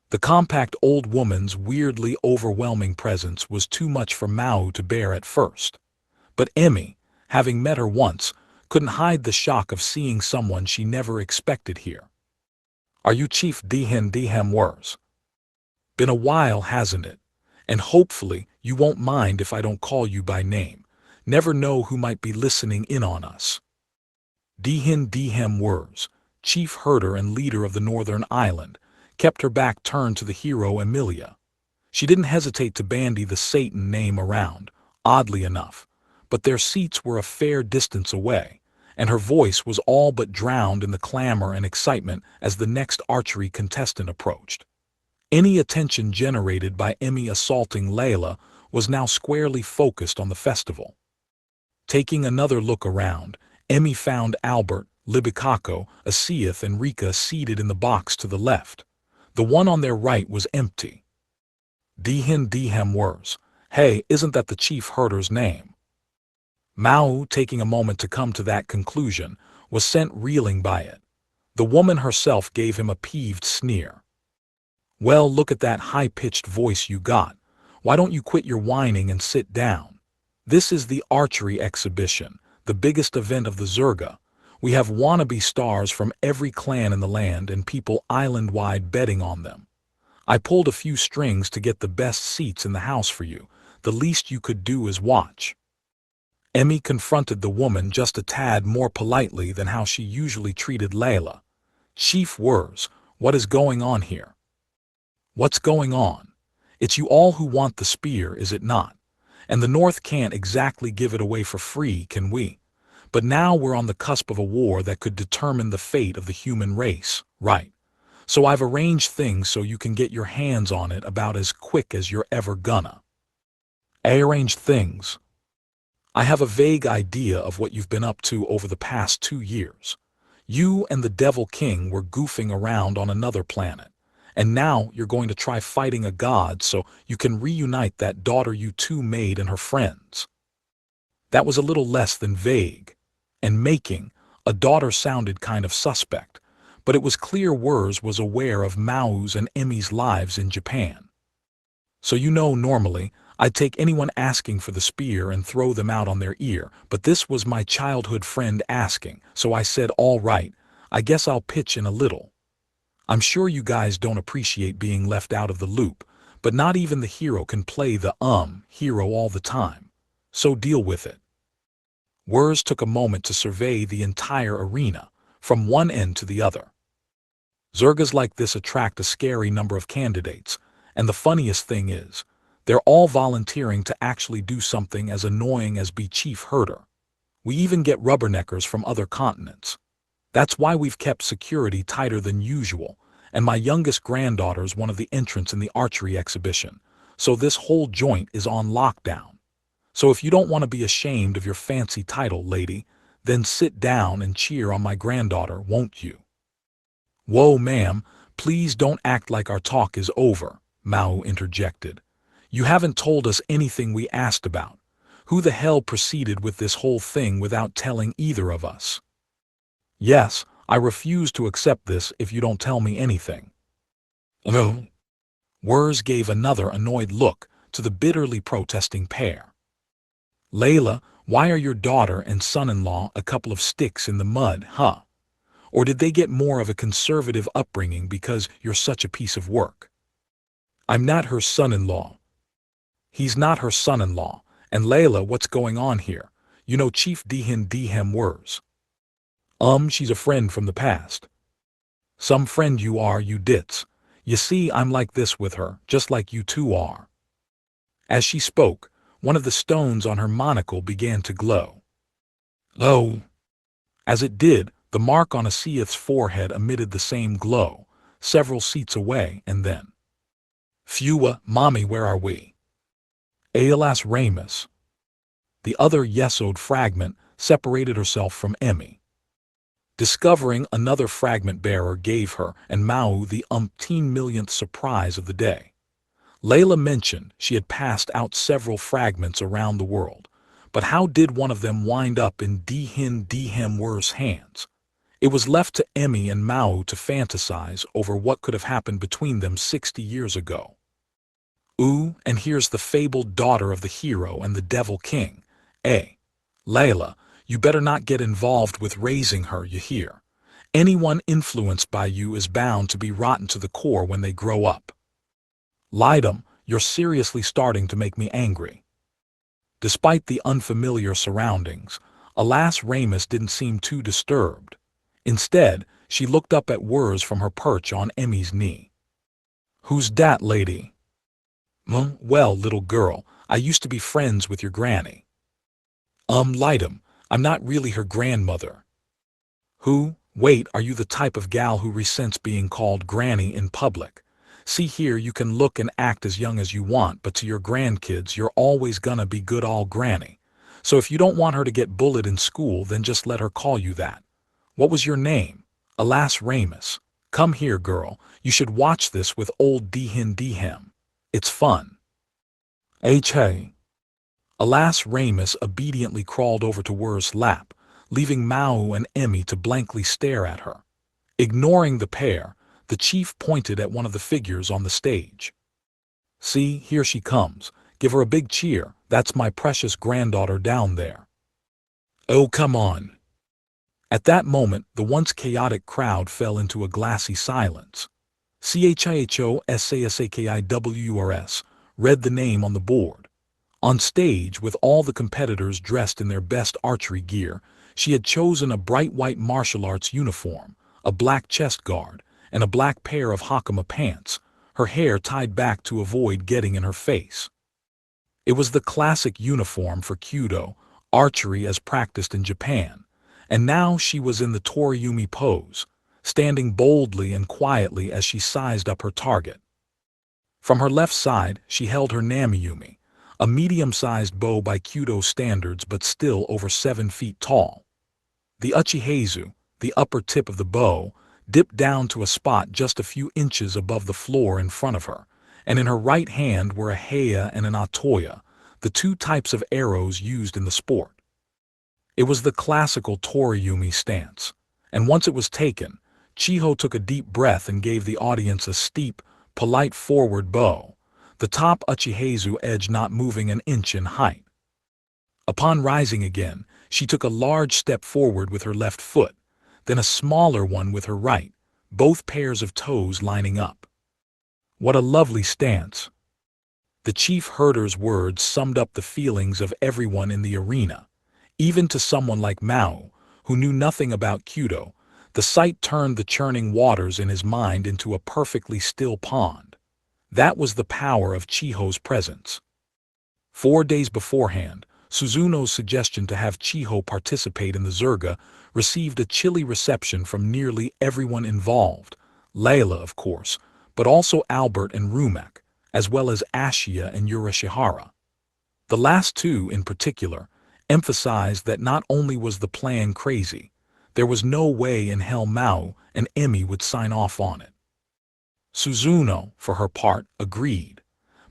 The compact old woman's weirdly overwhelming presence was too much for Mao to bear at first. But Emmy, having met her once, couldn't hide the shock of seeing someone she never expected here. Are you Chief Dihin Dihem Wurs? Been a while, hasn't it? And hopefully you won't mind if I don't call you by name. Never know who might be listening in on us. Dihin Dihem Wurs, chief herder and leader of the northern island, kept her back turned to the hero Emilia. She didn't hesitate to bandy the Satan name around, oddly enough, but their seats were a fair distance away, and her voice was all but drowned in the clamor and excitement as the next archery contestant approached. Any attention generated by Emmy assaulting Layla was now squarely focused on the festival. Taking another look around, Emmy found Albert, Libikako, Asiath, and Rika seated in the box to the left. The one on their right was empty. Dihin Dihem Wurs. Hey, isn't that the chief herder's name? Mao, taking a moment to come to that conclusion, was sent reeling by it. The woman herself gave him a peeved sneer. Well, look at that high-pitched voice you got. Why don't you quit your whining and sit down? This is the archery exhibition, the biggest event of the Zerga. We have wannabe stars from every clan in the land and people island-wide betting on them. I pulled a few strings to get the best seats in the house for you. The least you could do is watch. Emmy confronted the woman just a tad more politely than how she usually treated Layla. Chief Wurs, what is going on here? What's going on? It's you all who want the spear, is it not? And the North can't exactly give it away for free, can we? But now we're on the cusp of a war that could determine the fate of the human race, right? So I've arranged things so you can get your hands on it about as quick as you're ever gonna. Arranged things? I have a vague idea of what you've been up to over the past 2 years. You and the Devil King were goofing around on another planet. And now you're going to try fighting a god so you can reunite that daughter you two made and her friends. That was a little less than vague. And making a daughter sounded kind of suspect, but it was clear Wurs was aware of Mao's and Emmy's lives in Japan. So normally, I'd take anyone asking for the spear and throw them out on their ear, but this was my childhood friend asking, so I said, all right, I guess I'll pitch in a little. I'm sure you guys don't appreciate being left out of the loop, but not even the hero can play the hero all the time. So deal with it. Wurs took a moment to survey the entire arena, from one end to the other. Zergas like this attract a scary number of candidates, and the funniest thing is, They're all volunteering to actually do something as annoying as be chief herder. We even get rubberneckers from other continents. That's why we've kept security tighter than usual, and my youngest granddaughter's one of the entrants in the archery exhibition, so this whole joint is on lockdown. So if you don't want to be ashamed of your fancy title, lady, then sit down and cheer on my granddaughter, won't you? Whoa, ma'am, please don't act like our talk is over, Maō interjected. You haven't told us anything we asked about. Who the hell proceeded with this whole thing without telling either of us? Yes, I refuse to accept this if you don't tell me anything. No. Wurs gave another annoyed look to the bitterly protesting pair. Layla, why are your daughter and son-in-law a couple of sticks in the mud, huh? Or did they get more of a conservative upbringing because you're such a piece of work? I'm not her son-in-law. He's not her son-in-law. And Layla, what's going on here? You know Chief Dihem Wurs. She's a friend from the past. Some friend you are, you ditz. You see, I'm like this with her, just like you two are. As she spoke, one of the stones on her monocle began to glow. Oh! As it did, the mark on Asiath's forehead emitted the same glow, several seats away, and then. Phew, mommy, where are we? Alas Ramus. The other Yesod fragment separated herself from Emmy. Discovering another fragment bearer gave her and Maō the umpteen millionth surprise of the day. Layla mentioned she had passed out several fragments around the world, but how did one of them wind up in Dihem Wurs' hands? It was left to Emmy and Maō to fantasize over what could have happened between them 60 years ago. Ooh, and here's the fabled daughter of the hero and the devil king. Layla, you better not get involved with raising her, you hear? Anyone influenced by you is bound to be rotten to the core when they grow up. Lidum, you're seriously starting to make me angry. Despite the unfamiliar surroundings, Alas Ramus didn't seem too disturbed. Instead, she looked up at Wurs from her perch on Emmy's knee. Who's dat lady? Well, little girl, I used to be friends with your granny. Lidum, I'm not really her grandmother. Who? Wait, are you the type of gal who resents being called granny in public? See here, you can look and act as young as you want, but to your grandkids, you're always gonna be good ol' granny. So if you don't want her to get bullied in school, then just let her call you that. What was your name? Alas Ramus. Come here, girl. You should watch this with old Dihem. It's fun. Hey. Alas Ramus obediently crawled over to Wurs' lap, leaving Maō and Emmy to blankly stare at her. Ignoring the pair, the chief pointed at one of the figures on the stage. See, here she comes. Give her a big cheer. That's my precious granddaughter down there. Oh, come on. At that moment, the once chaotic crowd fell into a glassy silence. CHIHOSASAKIWRS read the name on the board. On stage, with all the competitors dressed in their best archery gear, she had chosen a bright white martial arts uniform, a black chest guard, and a black pair of hakama pants, her hair tied back to avoid getting in her face. It was the classic uniform for Kyudo, archery as practiced in Japan, and now she was in the Toriumi pose, standing boldly and quietly as she sized up her target. From her left side, she held her Namiyumi, a medium-sized bow by Kyudo standards but still over 7 feet tall. The Uchihazu, the upper tip of the bow, dipped down to a spot just a few inches above the floor in front of her, and in her right hand were a Heia and an Atoya, the two types of arrows used in the sport. It was the classical Toriumi stance, and once it was taken, Chiho took a deep breath and gave the audience a steep, polite forward bow, the top Uchihazu edge not moving an inch in height. Upon rising again, she took a large step forward with her left foot, then a smaller one with her right, both pairs of toes lining up. What a lovely stance. The chief herder's words summed up the feelings of everyone in the arena. Even to someone like Maō, who knew nothing about Kyudo, the sight turned the churning waters in his mind into a perfectly still pond. That was the power of Chiho's presence. 4 days beforehand, Suzuno's suggestion to have Chiho participate in the Zerga received a chilly reception from nearly everyone involved, Layla of course, but also Albert and Rumek, as well as Ashia and Urashihara. The last two, in particular, emphasized that not only was the plan crazy, there was no way in hell Mao and Emi would sign off on it. Suzuno, for her part, agreed,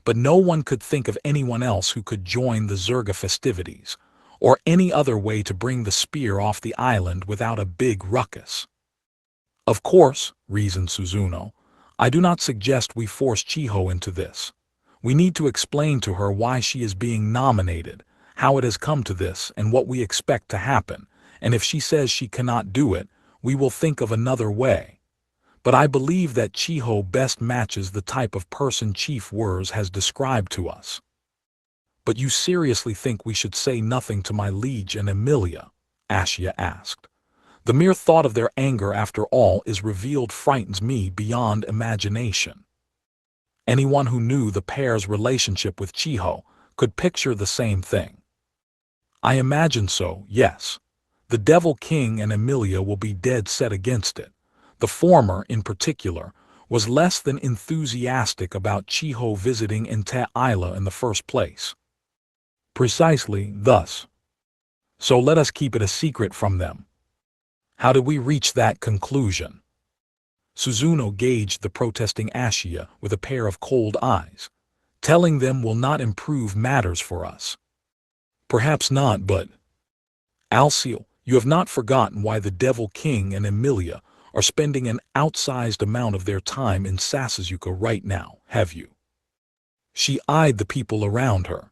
but no one could think of anyone else who could join the Zerga festivities, or any other way to bring the spear off the island without a big ruckus. Of course, reasoned Suzuno, I do not suggest we force Chiho into this. We need to explain to her why she is being nominated, how it has come to this, and what we expect to happen, and if she says she cannot do it, we will think of another way. But I believe that Chiho best matches the type of person Chief Wurs has described to us. But you seriously think we should say nothing to my liege and Emilia? Ashia asked. The mere thought of their anger after all is revealed frightens me beyond imagination. Anyone who knew the pair's relationship with Chiho could picture the same thing. I imagine so, yes. The Devil King and Emilia will be dead set against it. The former, in particular, was less than enthusiastic about Chiho visiting Ente Isla in the first place. Precisely thus. So let us keep it a secret from them. How did we reach that conclusion? Suzuno gauged the protesting Ashia with a pair of cold eyes. Telling them will not improve matters for us. Perhaps not, but... Alciel, you have not forgotten why the Devil King and Emilia are spending an outsized amount of their time in Sasuzuka right now, have you? She eyed the people around her.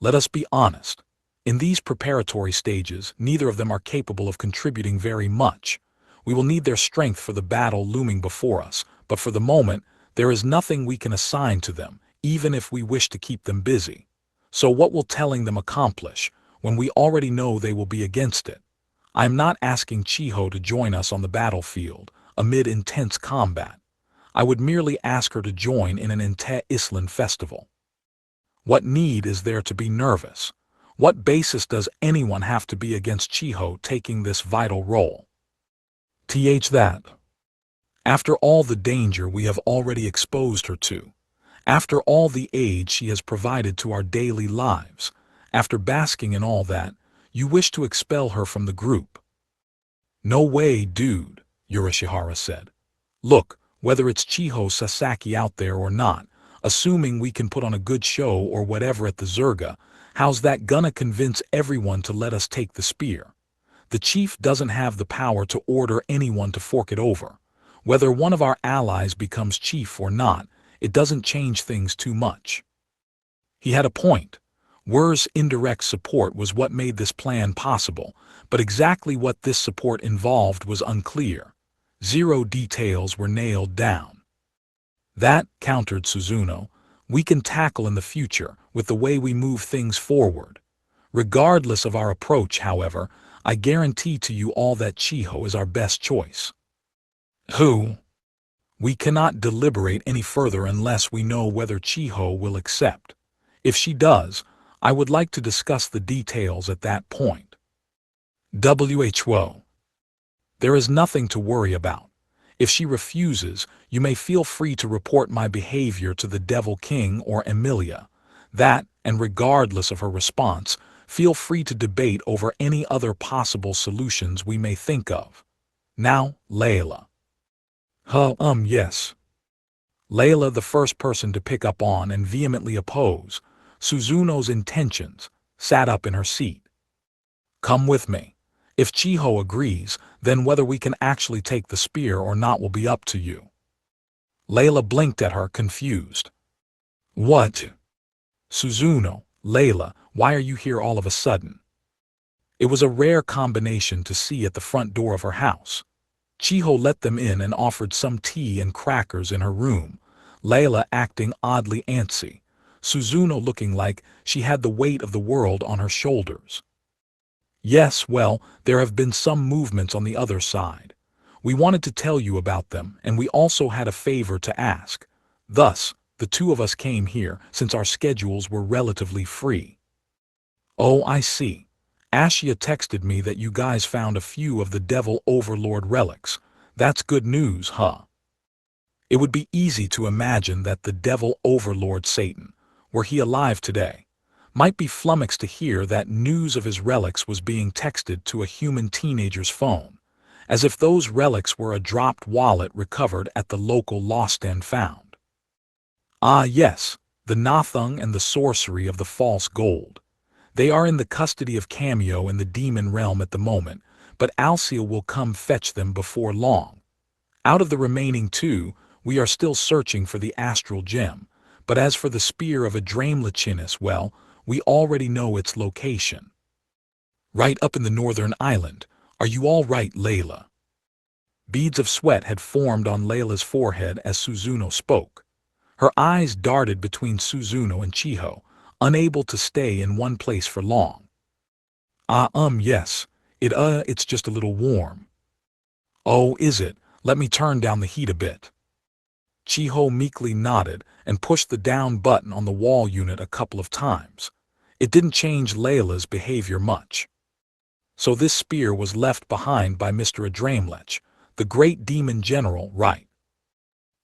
Let us be honest. In these preparatory stages, neither of them are capable of contributing very much. We will need their strength for the battle looming before us, but for the moment, there is nothing we can assign to them, even if we wish to keep them busy. So what will telling them accomplish, when we already know they will be against it? I am not asking Chiho to join us on the battlefield, amid intense combat. I would merely ask her to join in an Ente Island festival. What need is there to be nervous? What basis does anyone have to be against Chiho taking this vital role? That. After all the danger we have already exposed her to, after all the aid she has provided to our daily lives, after basking in all that, you wish to expel her from the group. No way, dude, Urashihara said. Look, whether it's Chiho Sasaki out there or not, assuming we can put on a good show or whatever at the Zerga, how's that gonna convince everyone to let us take the spear? The chief doesn't have the power to order anyone to fork it over. Whether one of our allies becomes chief or not, it doesn't change things too much. He had a point. Wur's indirect support was what made this plan possible, but exactly what this support involved was unclear. Zero details were nailed down. That, countered Suzuno, we can tackle in the future with the way we move things forward. Regardless of our approach, however, I guarantee to you all that Chiho is our best choice. Who? We cannot deliberate any further unless we know whether Chiho will accept. If she does, I would like to discuss the details at that point. Who? There is nothing to worry about. If she refuses, you may feel free to report my behavior to the Devil King or Emilia. That, and regardless of her response, feel free to debate over any other possible solutions we may think of. Now, Layla. Yes. Layla, the first person to pick up on and vehemently oppose Suzuno's intentions, sat up in her seat. Come with me. If Chiho agrees, then whether we can actually take the spear or not will be up to you. Layla blinked at her, confused. What? Suzuno, Layla, why are you here all of a sudden? It was a rare combination to see at the front door of her house. Chiho let them in and offered some tea and crackers in her room, Layla acting oddly antsy, Suzuno looking like she had the weight of the world on her shoulders. Yes, well, there have been some movements on the other side. We wanted to tell you about them, and we also had a favor to ask. Thus, The two of us came here since our schedules were relatively free. Oh, I see. Ashia texted me that you guys found a few of the Devil Overlord relics. That's good news, huh? It would be easy to imagine that the Devil Overlord Satan, were he alive today, might be flummoxed to hear that news of his relics was being texted to a human teenager's phone, as if those relics were a dropped wallet recovered at the local lost and found. Ah yes, the Nathung and the sorcery of the false gold. They are in the custody of Cameo in the demon realm at the moment, but Alcia will come fetch them before long. Out of the remaining two, we are still searching for the astral gem, but as for the spear of Adramelachinus, well, we already know its location. Right up in the northern island. Are you all right, Layla? Beads of sweat had formed on Layla's forehead as Suzuno spoke. Her eyes darted between Suzuno and Chiho, unable to stay in one place for long. Yes. It's just a little warm. Oh, is it? Let me turn down the heat a bit. Chiho meekly nodded and pushed the down button on the wall unit a couple of times. It didn't change Layla's behavior much. So this spear was left behind by Mr. Adramelech, the great demon general, right?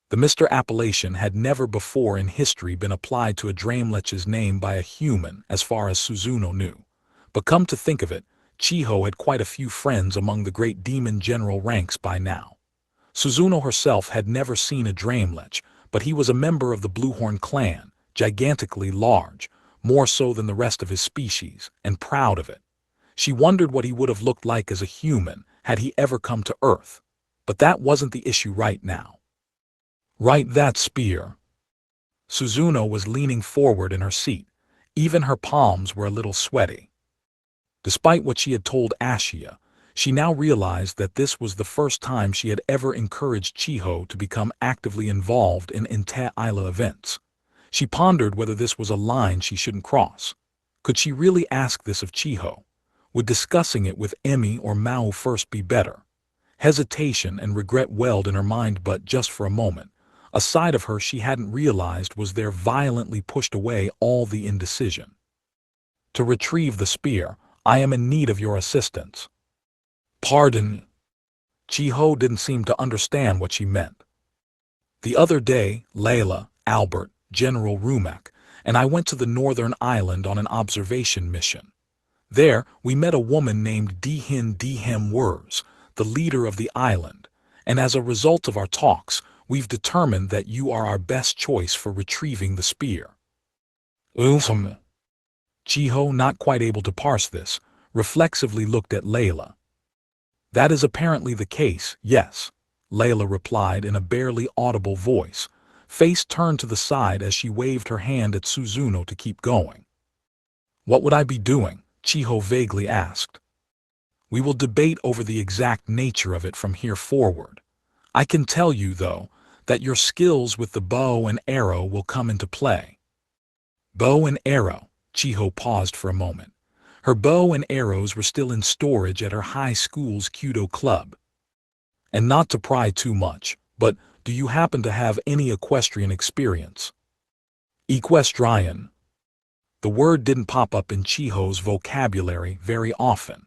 The Mr. appellation had never before in history been applied to Adramelech's name by a human as far as Suzuno knew. But come to think of it, Chiho had quite a few friends among the great demon general ranks by now. Suzuno herself had never seen Adramelech, but he was a member of the Bluehorn clan, gigantically large, more so than the rest of his species, and proud of it. She wondered what he would have looked like as a human had he ever come to Earth. But that wasn't the issue right now. Right, that spear. Suzuno was leaning forward in her seat. Even her palms were a little sweaty. Despite what she had told Ashia, she now realized that this was the first time she had ever encouraged Chiho to become actively involved in Inte Isla events. She pondered whether this was a line she shouldn't cross. Could she really ask this of Chiho? Would discussing it with Emi or Maō first be better? Hesitation and regret welled in her mind, but just for a moment. A side of her she hadn't realized was there violently pushed away all the indecision. To retrieve the spear, I am in need of your assistance. Pardon? Chiho didn't seem to understand what she meant. The other day, Layla, Albert, General Rumak, and I went to the northern island on an observation mission. There, we met a woman named Dihin Dihem Wurs, the leader of the island, and as a result of our talks, we've determined that you are our best choice for retrieving the spear. Chiho, not quite able to parse this, reflexively looked at Layla. That is apparently the case, yes, Layla replied in a barely audible voice, face turned to the side as she waved her hand at Suzuno to keep going. What would I be doing? Chiho vaguely asked. We will debate over the exact nature of it from here forward. I can tell you, though, that your skills with the bow and arrow will come into play. Bow and arrow, Chiho paused for a moment. Her bow and arrows were still in storage at her high school's Kyudo club. And not to pry too much, but do you happen to have any equestrian experience? Equestrian. The word didn't pop up in Chiho's vocabulary very often.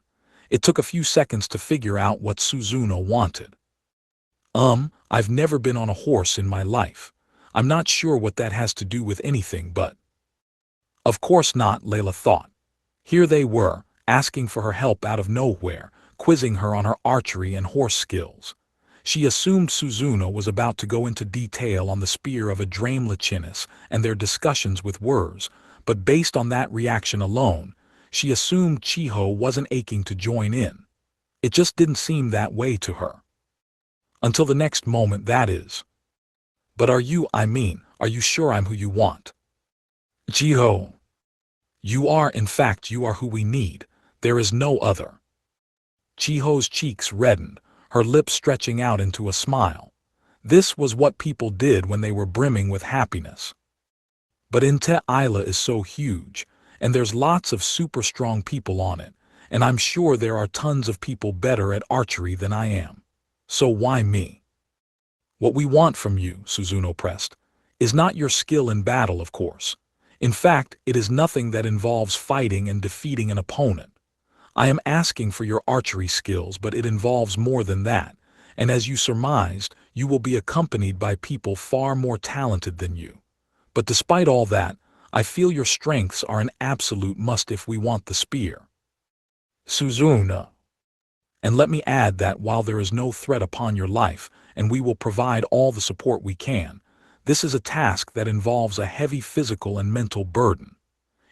It took a few seconds to figure out what Suzuno wanted. I've never been on a horse in my life. I'm not sure what that has to do with anything, but... Of course not, Layla thought. Here they were, asking for her help out of nowhere, quizzing her on her archery and horse skills. She assumed Suzuno was about to go into detail on the spear of Adramelachinus and their discussions with Wurs, but based on that reaction alone, she assumed Chiho wasn't aching to join in. It just didn't seem that way to her. Until the next moment, that is. But are you sure I'm who you want? Chiho. You are, in fact, you are who we need. There is no other. Chiho's cheeks reddened, her lips stretching out into a smile. This was what people did when they were brimming with happiness. But Inte Isla is so huge, and there's lots of super strong people on it, and I'm sure there are tons of people better at archery than I am. So why me? What we want from you, Suzuno pressed, is not your skill in battle, of course. In fact, it is nothing that involves fighting and defeating an opponent. I am asking for your archery skills, but it involves more than that, and as you surmised, you will be accompanied by people far more talented than you. But despite all that, I feel your strengths are an absolute must if we want the spear. Suzuna. And let me add that while there is no threat upon your life, and we will provide all the support we can, this is a task that involves a heavy physical and mental burden.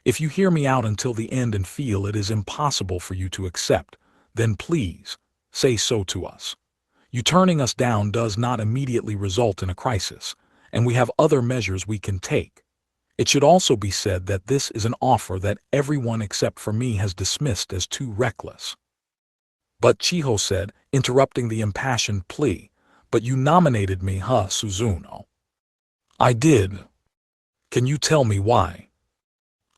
If you hear me out until the end and feel it is impossible for you to accept, then please, say so to us. You turning us down does not immediately result in a crisis, and we have other measures we can take. It should also be said that this is an offer that everyone except for me has dismissed as too reckless. But Chiho said, interrupting the impassioned plea, but you nominated me, huh, Suzuno? I did. Can you tell me why?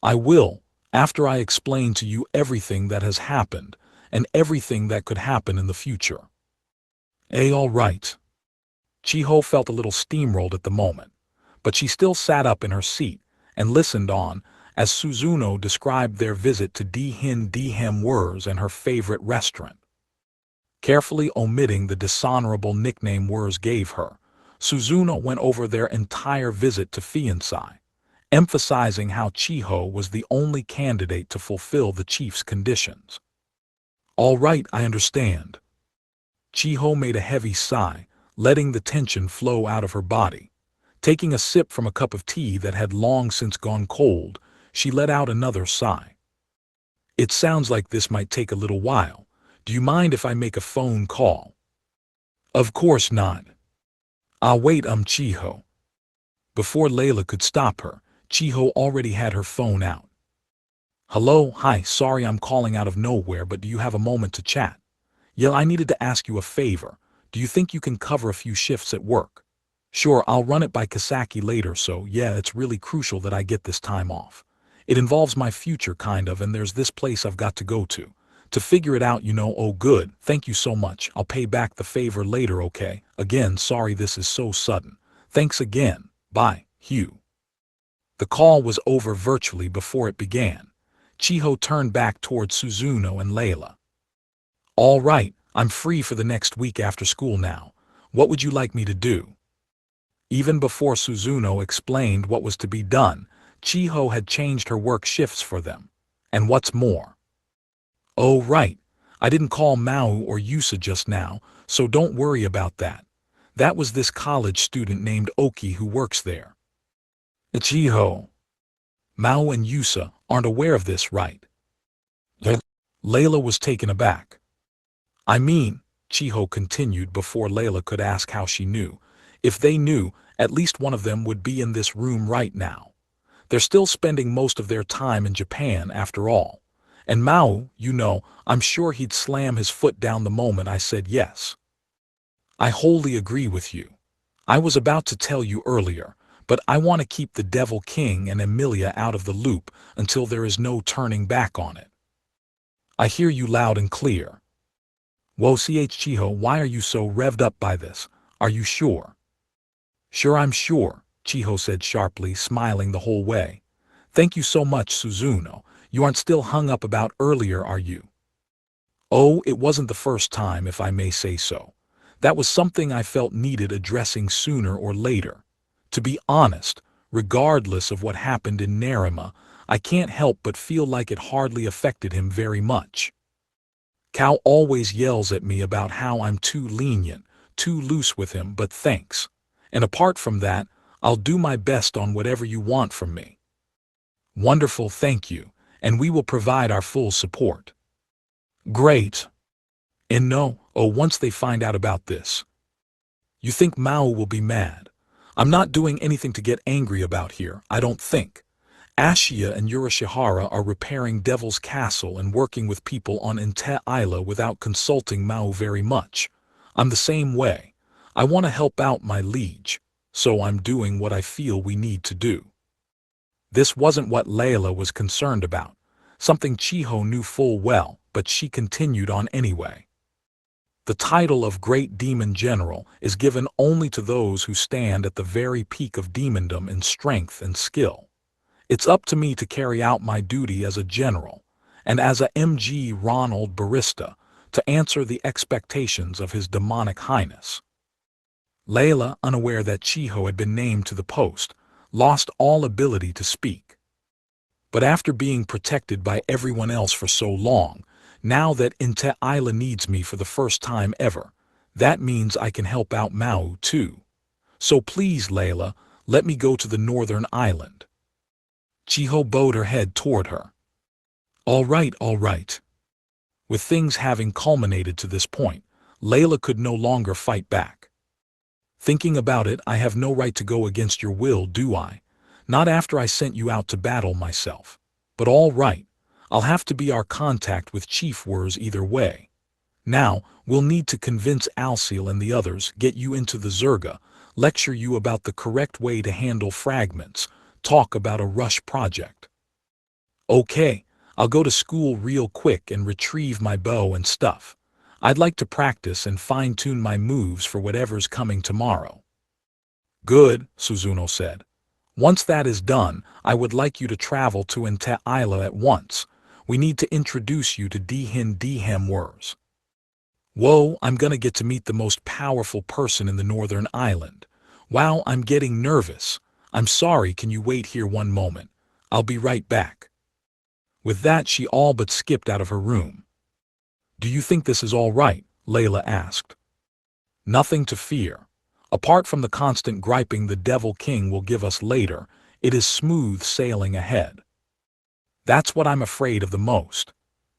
I will, after I explain to you everything that has happened, and everything that could happen in the future. All right. Chiho felt a little steamrolled at the moment, but she still sat up in her seat and listened on as Suzuno described their visit to Dihin Dihem Wurs and her favorite restaurant. Carefully omitting the dishonorable nickname Wurs gave her, Suzuno went over their entire visit to Fiancé, emphasizing how Chiho was the only candidate to fulfill the chief's conditions. All right, I understand. Chiho made a heavy sigh, letting the tension flow out of her body. Taking a sip from a cup of tea that had long since gone cold, she let out another sigh. It sounds like this might take a little while. Do you mind if I make a phone call? Of course not. I'll wait, Chiho. Before Layla could stop her, Chiho already had her phone out. Hello, hi, sorry I'm calling out of nowhere, but do you have a moment to chat? Yeah, I needed to ask you a favor. Do you think you can cover a few shifts at work? Sure, I'll run it by Kasaki later, so yeah, it's really crucial that I get this time off. It involves my future, kind of, and there's this place I've got to go to. To figure it out, you know. Oh good, thank you so much. I'll pay back the favor later, okay? Again, sorry this is so sudden. Thanks again. Bye, Hugh. The call was over virtually before it began. Chiho turned back towards Suzuno and Layla. All right, I'm free for the next week after school now. What would you like me to do? Even before Suzuno explained what was to be done, Chiho had changed her work shifts for them. And what's more? Oh right, I didn't call Maō or Yusa just now, so don't worry about that. That was this college student named Oki who works there. Chiho. Maō and Yusa aren't aware of this, right? Layla was taken aback. I mean, Chiho continued before Layla could ask how she knew. If they knew, at least one of them would be in this room right now. They're still spending most of their time in Japan after all. And Maō, you know, I'm sure he'd slam his foot down the moment I said yes. I wholly agree with you. I was about to tell you earlier, but I want to keep the Devil King and Emilia out of the loop until there is no turning back on it. I hear you loud and clear. Whoa, Chiho, why are you so revved up by this? Are you sure? Sure, I'm sure, Chiho said sharply, smiling the whole way. Thank you so much, Suzuno. You aren't still hung up about earlier, are you? Oh, it wasn't the first time, if I may say so. That was something I felt needed addressing sooner or later. To be honest, regardless of what happened in Nerima, I can't help but feel like it hardly affected him very much. Cal always yells at me about how I'm too lenient, too loose with him, but thanks. And apart from that, I'll do my best on whatever you want from me. Wonderful, thank you, and we will provide our full support. Great. And once they find out about this. You think Maō will be mad? I'm not doing anything to get angry about here, I don't think. Ashia and Urashihara are repairing Devil's Castle and working with people on Inte Isla without consulting Maō very much. I'm the same way. I want to help out my liege, so I'm doing what I feel we need to do. This wasn't what Layla was concerned about, something Chiho knew full well, but she continued on anyway. The title of Great Demon General is given only to those who stand at the very peak of demondom in strength and skill. It's up to me to carry out my duty as a general, and as a MG Ronald Barista, to answer the expectations of His Demonic Highness. Layla, unaware that Chiho had been named to the post, lost all ability to speak. But after being protected by everyone else for so long, now that Inte Isla needs me for the first time ever, that means I can help out Maō too. So please, Layla, let me go to the northern island. Chiho bowed her head toward her. All right, all right. With things having culminated to this point, Layla could no longer fight back. Thinking about it, I have no right to go against your will, do I? Not after I sent you out to battle myself. But all right. I'll have to be our contact with Chief Wurs either way. Now, we'll need to convince Alciel and the others, get you into the Zerga, lecture you about the correct way to handle fragments, talk about a rush project. Okay, I'll go to school real quick and retrieve my bow and stuff. I'd like to practice and fine-tune my moves for whatever's coming tomorrow. Good, Suzuno said. Once that is done, I would like you to travel to Inte Isla at once. We need to introduce you to Dihin Wurs. Whoa, I'm gonna get to meet the most powerful person in the northern island. Wow, I'm getting nervous. I'm sorry, can you wait here one moment? I'll be right back. With that, she all but skipped out of her room. Do you think this is all right? Layla asked. Nothing to fear. Apart from the constant griping the Devil King will give us later, it is smooth sailing ahead. That's what I'm afraid of the most.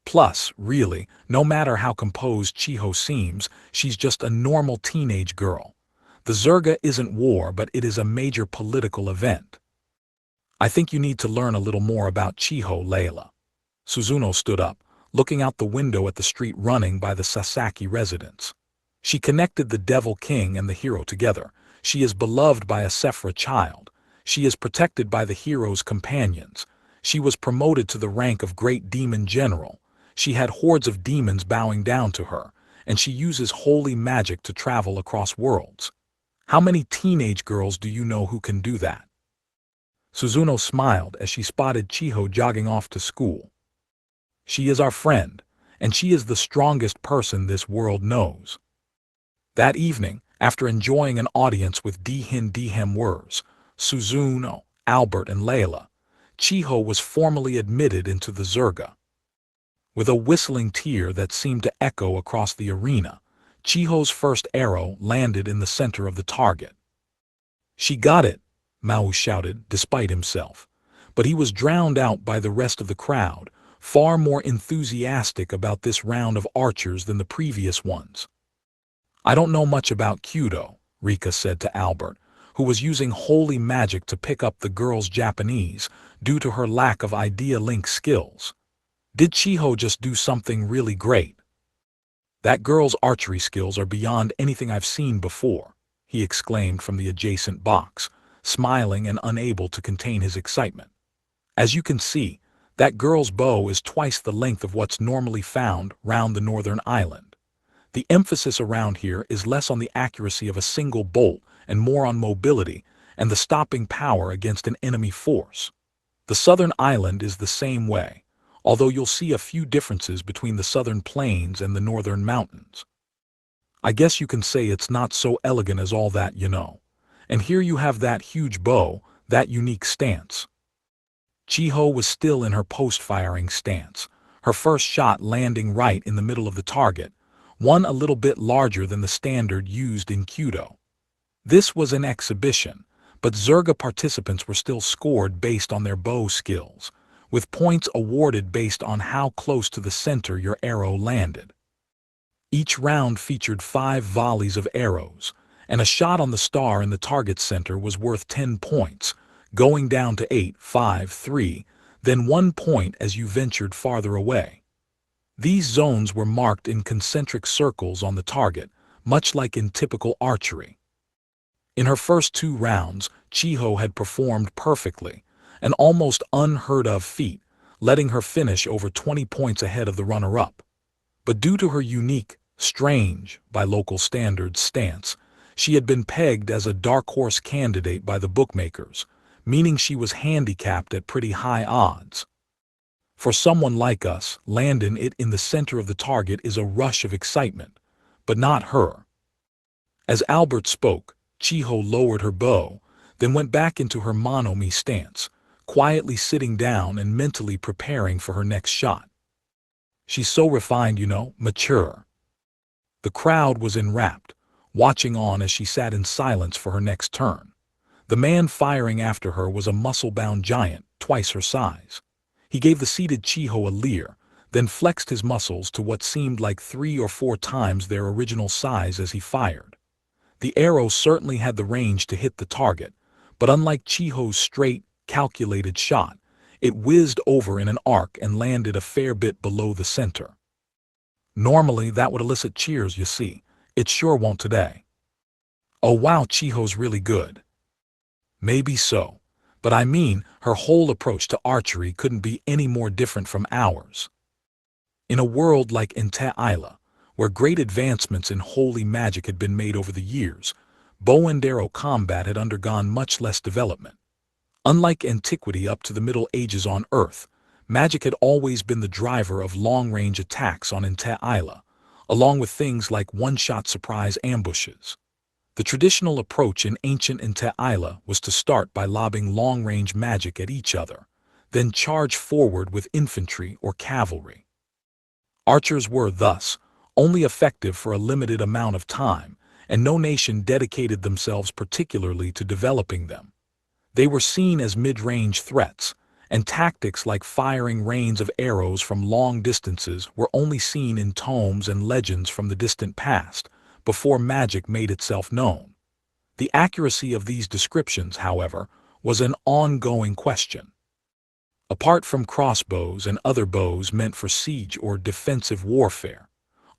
Plus, really, no matter how composed Chiho seems, she's just a normal teenage girl. The Zerga isn't war, but it is a major political event. I think you need to learn a little more about Chiho, Layla. Suzuno stood up, looking out the window at the street running by the Sasaki residence. She connected the Devil King and the hero together. She is beloved by a Sephra child. She is protected by the hero's companions. She was promoted to the rank of Great Demon General. She had hordes of demons bowing down to her, and she uses holy magic to travel across worlds. How many teenage girls do you know who can do that? Suzuno smiled as she spotted Chiho jogging off to school. She is our friend, and she is the strongest person this world knows. That evening, after enjoying an audience with Dihin Wurs, Suzuno, Albert, and Layla, Chiho was formally admitted into the Zerga. With a whistling tear that seemed to echo across the arena, Chiho's first arrow landed in the center of the target. She got it, Maō shouted, despite himself. But he was drowned out by the rest of the crowd, far more enthusiastic about this round of archers than the previous ones. I don't know much about Kyudo, Rika said to Albert, who was using holy magic to pick up the girl's Japanese due to her lack of idea link skills. Did Chiho just do something really great? That girl's archery skills are beyond anything I've seen before, he exclaimed from the adjacent box, smiling and unable to contain his excitement. As you can see, that girl's bow is twice the length of what's normally found round the northern island. The emphasis around here is less on the accuracy of a single bolt and more on mobility and the stopping power against an enemy force. The southern island is the same way, although you'll see a few differences between the southern plains and the northern mountains. I guess you can say it's not so elegant as all that, you know. And here you have that huge bow, that unique stance. Chiho was still in her post-firing stance, her first shot landing right in the middle of the target, one a little bit larger than the standard used in Kyudo. This was an exhibition, but Zerga participants were still scored based on their bow skills, with points awarded based on how close to the center your arrow landed. Each round featured 5 volleys of arrows, and a shot on the star in the target center was worth 10 points, going down to 8, 5, 3, then 1 point as you ventured farther away. These zones were marked in concentric circles on the target, much like in typical archery. In her first 2 rounds, Chiho had performed perfectly, an almost unheard-of feat, letting her finish over 20 points ahead of the runner-up. But due to her unique, Strange, by local standards, stance. She had been pegged as a dark horse candidate by the bookmakers, meaning she was handicapped at pretty high odds. For someone like us, landing it in the center of the target is a rush of excitement, but not her. As Albert spoke, Chiho lowered her bow, then went back into her Mono-me stance, quietly sitting down and mentally preparing for her next shot. She's so refined, mature. The crowd was enwrapped, watching on as she sat in silence for her next turn. The man firing after her was a muscle-bound giant, twice her size. He gave the seated Chiho a leer, then flexed his muscles to what seemed like 3 or 4 times their original size as he fired. The arrow certainly had the range to hit the target, but unlike Chiho's straight, calculated shot, it whizzed over in an arc and landed a fair bit below the center. Normally that would elicit cheers, you see. It sure won't today. Oh wow, Chiho's really good. Maybe so, but I mean, her whole approach to archery couldn't be any more different from ours. In a world like Isla, where great advancements in holy magic had been made over the years, bow and arrow combat had undergone much less development. Unlike antiquity up to the Middle Ages on Earth, magic had always been the driver of long-range attacks on Isla, along with things like one-shot surprise ambushes. The traditional approach in ancient Isla was to start by lobbing long-range magic at each other, then charge forward with infantry or cavalry. Archers were, thus, only effective for a limited amount of time, and no nation dedicated themselves particularly to developing them. They were seen as mid-range threats, and tactics like firing rains of arrows from long distances were only seen in tomes and legends from the distant past, before magic made itself known. The accuracy of these descriptions, however, was an ongoing question. Apart from crossbows and other bows meant for siege or defensive warfare,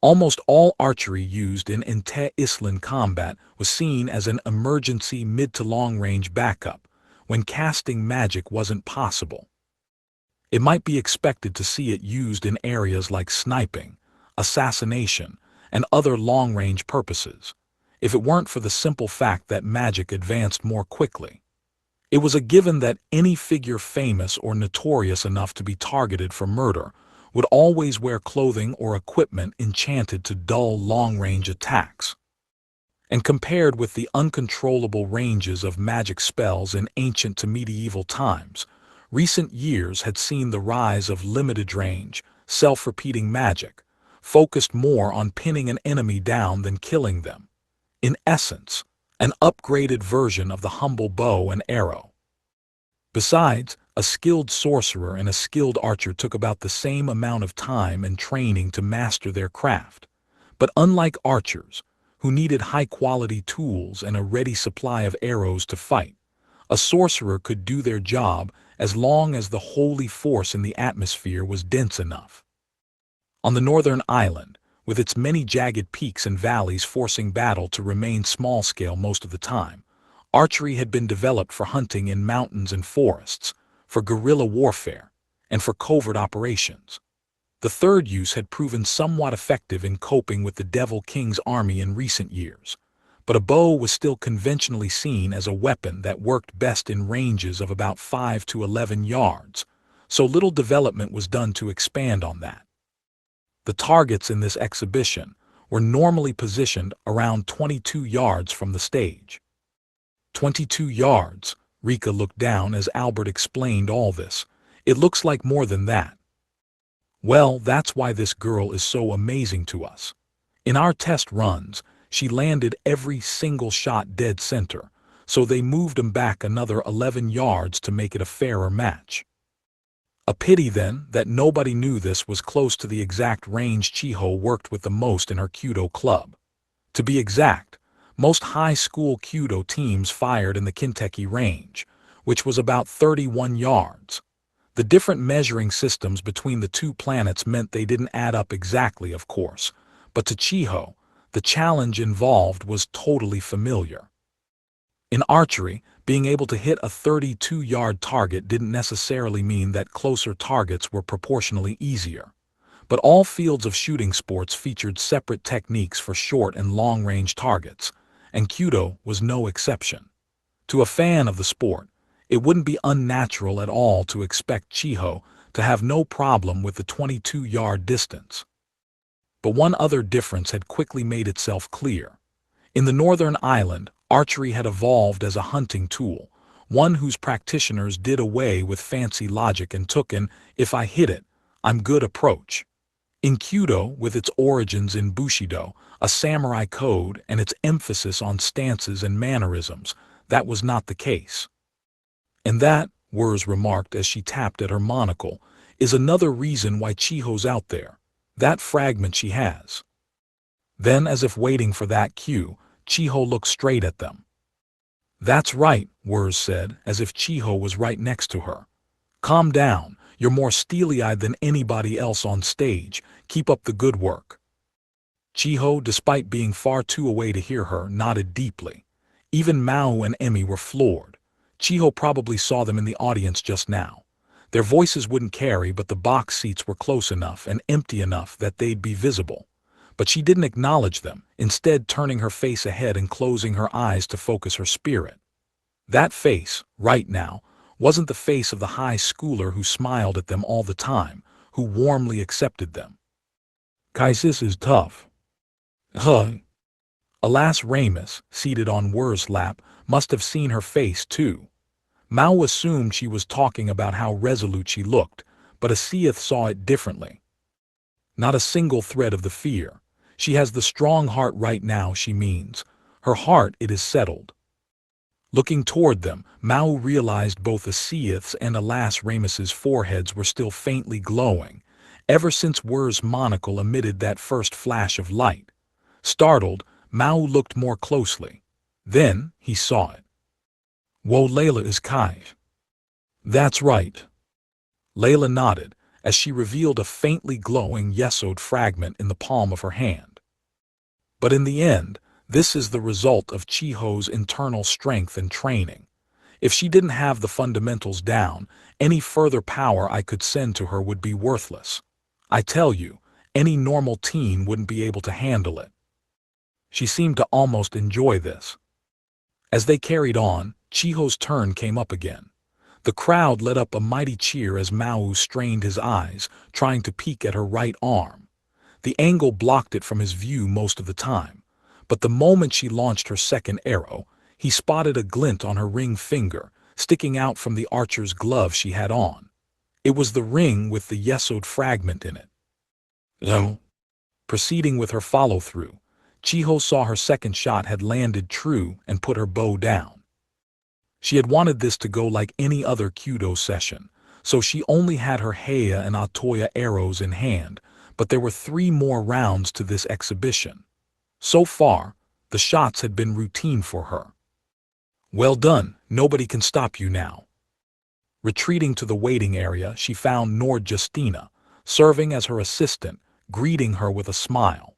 almost all archery used in Island combat was seen as an emergency mid to long-range backup, when casting magic wasn't possible. It might be expected to see it used in areas like sniping, assassination, and other long-range purposes, if it weren't for the simple fact that magic advanced more quickly. It was a given that any figure famous or notorious enough to be targeted for murder would always wear clothing or equipment enchanted to dull long-range attacks. And compared with the uncontrollable ranges of magic spells in ancient to medieval times, recent years had seen the rise of limited-range, self-repeating magic, focused more on pinning an enemy down than killing them. In essence, an upgraded version of the humble bow and arrow. Besides, a skilled sorcerer and a skilled archer took about the same amount of time and training to master their craft. But unlike archers, who needed high-quality tools and a ready supply of arrows to fight, a sorcerer could do their job as long as the holy force in the atmosphere was dense enough. On the northern island, with its many jagged peaks and valleys forcing battle to remain small-scale most of the time, archery had been developed for hunting in mountains and forests, for guerrilla warfare, and for covert operations. The third use had proven somewhat effective in coping with the Devil King's army in recent years, but a bow was still conventionally seen as a weapon that worked best in ranges of about 5 to 11 yards, so little development was done to expand on that. The targets in this exhibition were normally positioned around 22 yards from the stage. 22 yards, Rika looked down as Albert explained all this. It looks like more than that. Well, that's why this girl is so amazing to us. In our test runs, she landed every single shot dead center, so they moved him back another 11 yards to make it a fairer match. A pity, then, that nobody knew this was close to the exact range Chiho worked with the most in her Kyudo club. To be exact, most high school Kyudo teams fired in the Kinteki range, which was about 31 yards. The different measuring systems between the two planets meant they didn't add up exactly, of course, but to Chiho, the challenge involved was totally familiar. In archery, being able to hit a 32-yard target didn't necessarily mean that closer targets were proportionally easier. But all fields of shooting sports featured separate techniques for short and long-range targets, and Kyudo was no exception. To a fan of the sport, it wouldn't be unnatural at all to expect Chiho to have no problem with the 22-yard distance. But one other difference had quickly made itself clear. In the northern island, archery had evolved as a hunting tool, one whose practitioners did away with fancy logic and took an "if I hit it, I'm good" approach. In Kyudo, with its origins in Bushido, a samurai code, and its emphasis on stances and mannerisms, that was not the case. And that, Wurs remarked as she tapped at her monocle, is another reason why Chiho's out there. That fragment she has. Then, as if waiting for that cue, Chiho looked straight at them. "That's right," Wurs said, as if Chiho was right next to her. "Calm down, you're more steely-eyed than anybody else on stage, keep up the good work." Chiho, despite being far too away to hear her, nodded deeply. Even Maō and Emi were floored. Chiho probably saw them in the audience just now. Their voices wouldn't carry, but the box seats were close enough and empty enough that they'd be visible. But she didn't acknowledge them, instead turning her face ahead and closing her eyes to focus her spirit. That face, right now, wasn't the face of the high schooler who smiled at them all the time, who warmly accepted them. "Kaisis is tough." Huh. Alas, Ramus, seated on Wur's lap, must have seen her face too. Mao assumed she was talking about how resolute she looked, but Asiath saw it differently. Not a single thread of the fear. She has the strong heart right now, she means. Her heart, it is settled. Looking toward them, Mao realized both Asiath's and Alas Ramus's foreheads were still faintly glowing, ever since Wur's monocle emitted that first flash of light. Startled, Mao looked more closely. Then, he saw it. "Whoa, Layla is Kai." "That's right." Layla nodded, as she revealed a faintly glowing Yesod fragment in the palm of her hand. But in the end, this is the result of Chiho's internal strength and training. If she didn't have the fundamentals down, any further power I could send to her would be worthless. I tell you, any normal teen wouldn't be able to handle it. She seemed to almost enjoy this. As they carried on, Chiho's turn came up again. The crowd let up a mighty cheer as Mao strained his eyes, trying to peek at her right arm. The angle blocked it from his view most of the time, but the moment she launched her second arrow, he spotted a glint on her ring finger, sticking out from the archer's glove she had on. It was the ring with the Yesod fragment in it. No. Proceeding with her follow-through, Chiho saw her second shot had landed true and put her bow down. She had wanted this to go like any other Kyudo session, so she only had her Heia and Atoya arrows in hand, but there were 3 more rounds to this exhibition. So far, the shots had been routine for her. "Well done, nobody can stop you now." Retreating to the waiting area, she found Nord Justina, serving as her assistant, greeting her with a smile.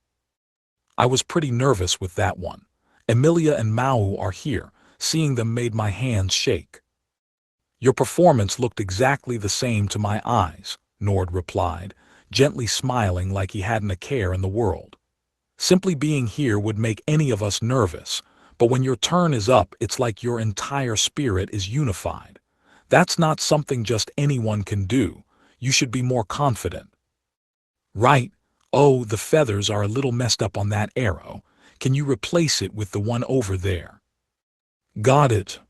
"I was pretty nervous with that one. Emilia and Mao are here. Seeing them made my hands shake." "Your performance looked exactly the same to my eyes," Nord replied, gently smiling like he hadn't a care in the world. "Simply being here would make any of us nervous, but when your turn is up, it's like your entire spirit is unified. That's not something just anyone can do. You should be more confident." "Right. Oh, the feathers are a little messed up on that arrow. Can you replace it with the one over there?" "Got it."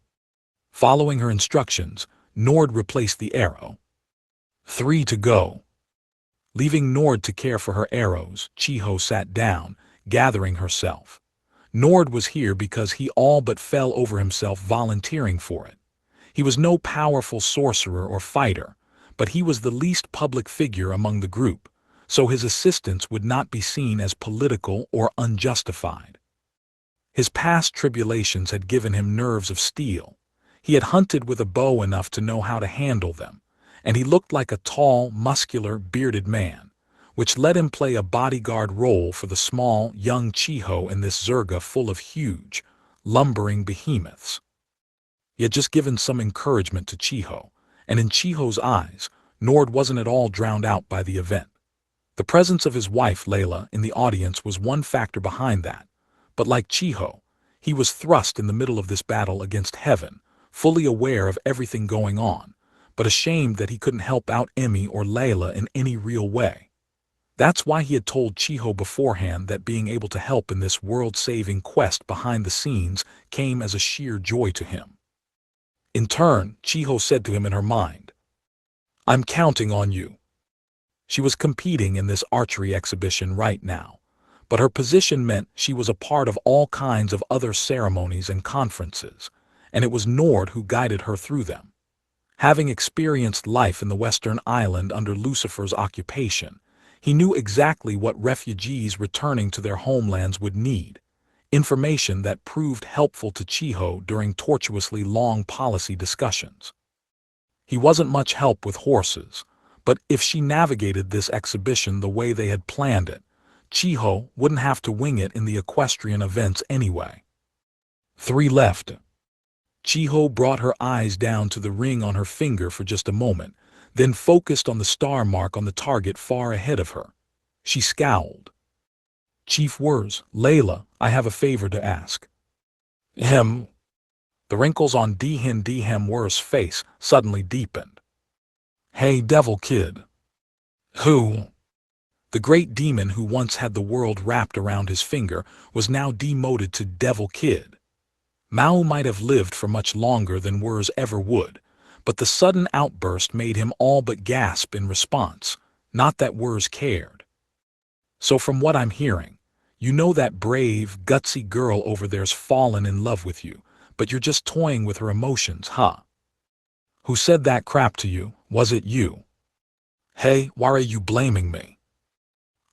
Following her instructions, Nord replaced the arrow. 3 to go. Leaving Nord to care for her arrows, Chiho sat down, gathering herself. Nord was here because he all but fell over himself volunteering for it. He was no powerful sorcerer or fighter, but he was the least public figure among the group, so his assistance would not be seen as political or unjustified. His past tribulations had given him nerves of steel. He had hunted with a bow enough to know how to handle them, and he looked like a tall, muscular, bearded man, which let him play a bodyguard role for the small, young Chiho in this zerga full of huge, lumbering behemoths. He had just given some encouragement to Chiho, and in Chiho's eyes, Nord wasn't at all drowned out by the event. The presence of his wife, Layla, in the audience was one factor behind that. But like Chiho, he was thrust in the middle of this battle against heaven, fully aware of everything going on, but ashamed that he couldn't help out Emi or Layla in any real way. That's why he had told Chiho beforehand that being able to help in this world-saving quest behind the scenes came as a sheer joy to him. In turn, Chiho said to him in her mind, "I'm counting on you." She was competing in this archery exhibition right now, but her position meant she was a part of all kinds of other ceremonies and conferences, and it was Nord who guided her through them. Having experienced life in the Western Island under Lucifer's occupation, he knew exactly what refugees returning to their homelands would need, information that proved helpful to Chiho during tortuously long policy discussions. He wasn't much help with horses, but if she navigated this exhibition the way they had planned it, Chiho wouldn't have to wing it in the equestrian events anyway. 3 left. Chiho brought her eyes down to the ring on her finger for just a moment, then focused on the star mark on the target far ahead of her. She scowled. "Chief Wurs, Layla, I have a favor to ask." Hem. The wrinkles on Dhem Wurs' face suddenly deepened. "Hey, devil kid." "Who?" The great demon who once had the world wrapped around his finger was now demoted to devil kid. Maō might have lived for much longer than Wurs ever would, but the sudden outburst made him all but gasp in response, not that Wurs cared. "So from what I'm hearing, you know that brave, gutsy girl over there's fallen in love with you, but you're just toying with her emotions, huh? Who said that crap to you? Was it you?" "Hey, why are you blaming me?"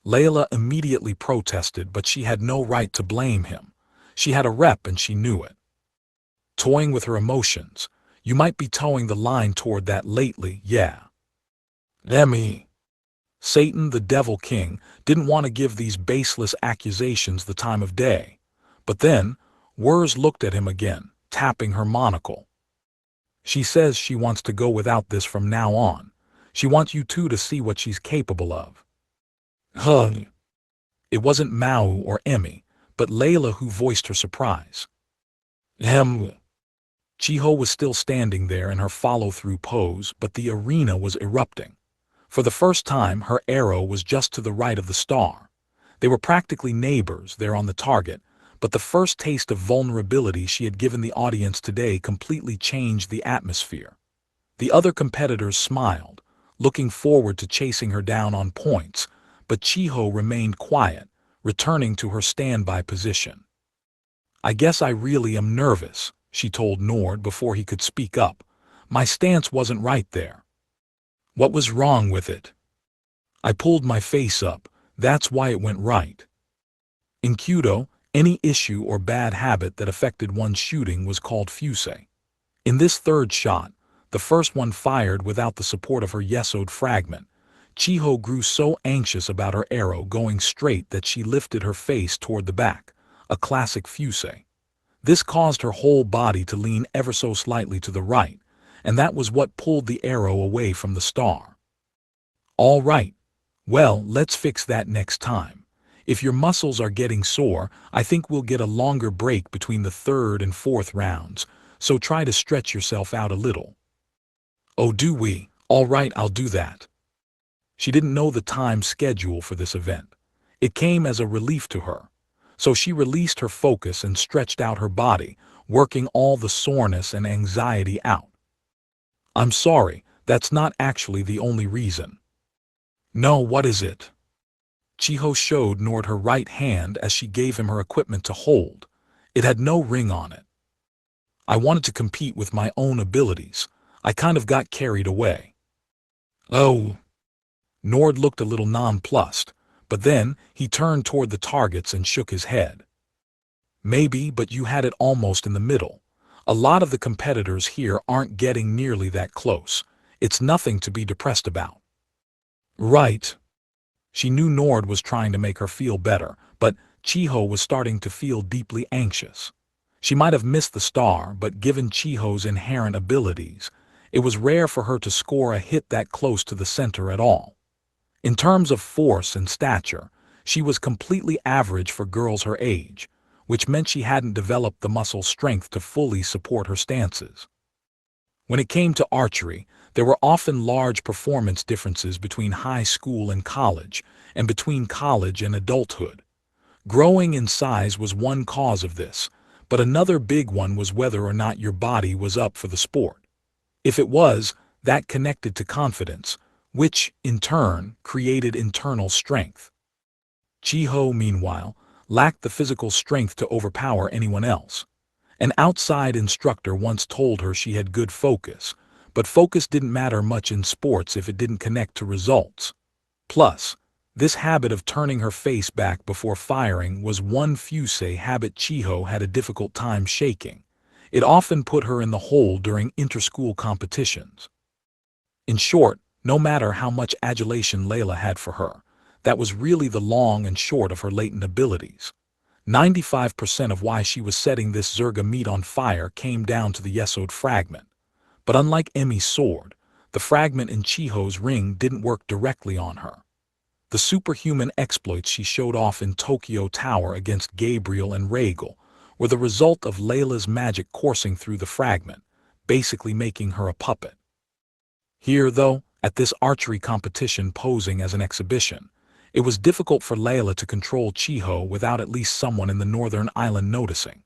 Layla immediately protested, but she had no right to blame him. She had a rep and she knew it. Toying with her emotions. You might be towing the line toward that lately, yeah. Emi. Satan, the Devil King, didn't want to give these baseless accusations the time of day. But then, Wurs looked at him again, tapping her monocle. "She says she wants to go without this from now on. She wants you two to see what she's capable of." Huh. It wasn't Maō or Emi, but Layla who voiced her surprise. Chiho was still standing there in her follow-through pose, but the arena was erupting. For the first time, her arrow was just to the right of the star. They were practically neighbors there on the target, but the first taste of vulnerability she had given the audience today completely changed the atmosphere. The other competitors smiled, looking forward to chasing her down on points, but Chiho remained quiet, returning to her standby position. "I guess I really am nervous," she told Nord before he could speak up. "My stance wasn't right there." "What was wrong with it?" "I pulled my face up, that's why it went right." In Kyudo, any issue or bad habit that affected one's shooting was called fusei. In this third shot, the first one fired without the support of her yesod fragment, Chiho grew so anxious about her arrow going straight that she lifted her face toward the back, a classic fusei. This caused her whole body to lean ever so slightly to the right, and that was what pulled the arrow away from the star. "All right. Well, let's fix that next time. If your muscles are getting sore, I think we'll get a longer break between the third and fourth rounds, so try to stretch yourself out a little." "Oh, do we? All right, I'll do that." She didn't know the time schedule for this event. It came as a relief to her. So she released her focus and stretched out her body, working all the soreness and anxiety out. "I'm sorry, that's not actually the only reason." "No, what is it?" Chiho showed Nord her right hand as she gave him her equipment to hold. It had no ring on it. "I wanted to compete with my own abilities. I kind of got carried away." "Oh." Nord looked a little nonplussed, but then he turned toward the targets and shook his head. "Maybe, but you had it almost in the middle. A lot of the competitors here aren't getting nearly that close. It's nothing to be depressed about." "Right." She knew Nord was trying to make her feel better, but Chiho was starting to feel deeply anxious. She might have missed the star, but given Chiho's inherent abilities, it was rare for her to score a hit that close to the center at all. In terms of force and stature, she was completely average for girls her age, which meant she hadn't developed the muscle strength to fully support her stances. When it came to archery, there were often large performance differences between high school and college, and between college and adulthood. Growing in size was one cause of this, but another big one was whether or not your body was up for the sport. If it was, that connected to confidence, which, in turn, created internal strength. Chiho, meanwhile, lacked the physical strength to overpower anyone else. An outside instructor once told her she had good focus, but focus didn't matter much in sports if it didn't connect to results. Plus, this habit of turning her face back before firing was one fusei habit Chiho had a difficult time shaking. It often put her in the hole during inter-school competitions. In short, no matter how much adulation Layla had for her, that was really the long and short of her latent abilities. 95% of why she was setting this Zerga meat on fire came down to the Yesod fragment. But unlike Emi's sword, the fragment in Chiho's ring didn't work directly on her. The superhuman exploits she showed off in Tokyo Tower against Gabriel and Regal were the result of Layla's magic coursing through the fragment, basically making her a puppet. Here, though, at this archery competition posing as an exhibition, it was difficult for Layla to control Chiho without at least someone in the northern island noticing.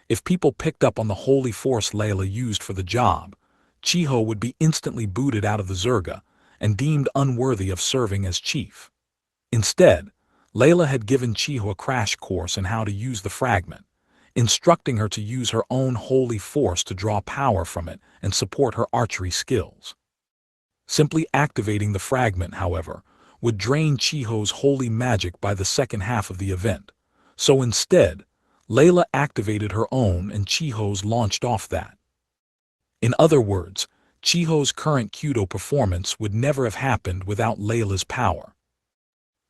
If people picked up on the holy force Layla used for the job, Chiho would be instantly booted out of the Zerga and deemed unworthy of serving as chief. Instead, Layla had given Chiho a crash course in how to use the fragment, instructing her to use her own holy force to draw power from it and support her archery skills. Simply activating the fragment, however, would drain Chiho's holy magic by the second half of the event, so instead, Layla activated her own and Chiho's launched off that. In other words, Chiho's current Kyudo performance would never have happened without Layla's power.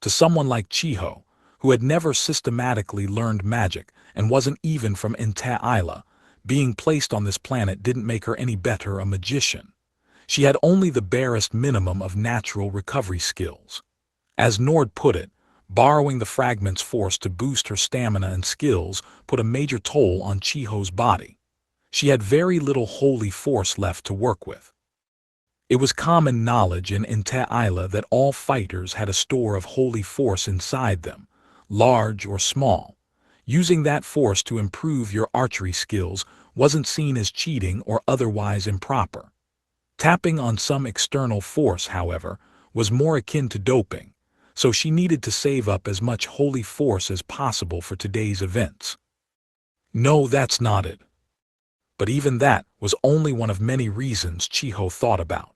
To someone like Chiho, who had never systematically learned magic and wasn't even from Ente Isla, being placed on this planet didn't make her any better a magician. She had only the barest minimum of natural recovery skills. As Nord put it, borrowing the fragment's force to boost her stamina and skills put a major toll on Chiho's body. She had very little holy force left to work with. It was common knowledge in Ente Isla that all fighters had a store of holy force inside them, large or small. Using that force to improve your archery skills wasn't seen as cheating or otherwise improper. Tapping on some external force, however, was more akin to doping, so she needed to save up as much holy force as possible for today's events. No, that's not it. But even that was only one of many reasons Chiho thought about.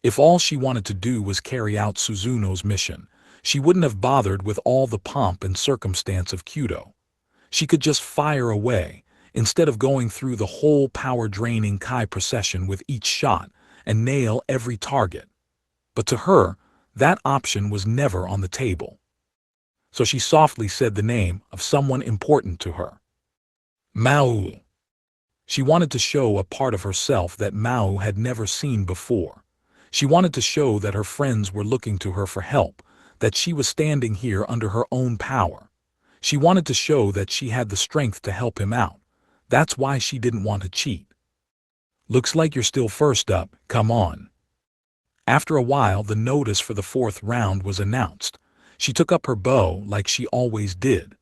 If all she wanted to do was carry out Suzuno's mission, she wouldn't have bothered with all the pomp and circumstance of Kyudo. She could just fire away, instead of going through the whole power-draining Kai procession with each shot and nail every target. But to her, that option was never on the table. So she softly said the name of someone important to her. Maō. She wanted to show a part of herself that Maō had never seen before. She wanted to show that her friends were looking to her for help, that she was standing here under her own power. She wanted to show that she had the strength to help him out. That's why she didn't want to cheat. Looks like you're still first up, come on. After a while, the notice for the fourth round was announced. She took up her bow like she always did.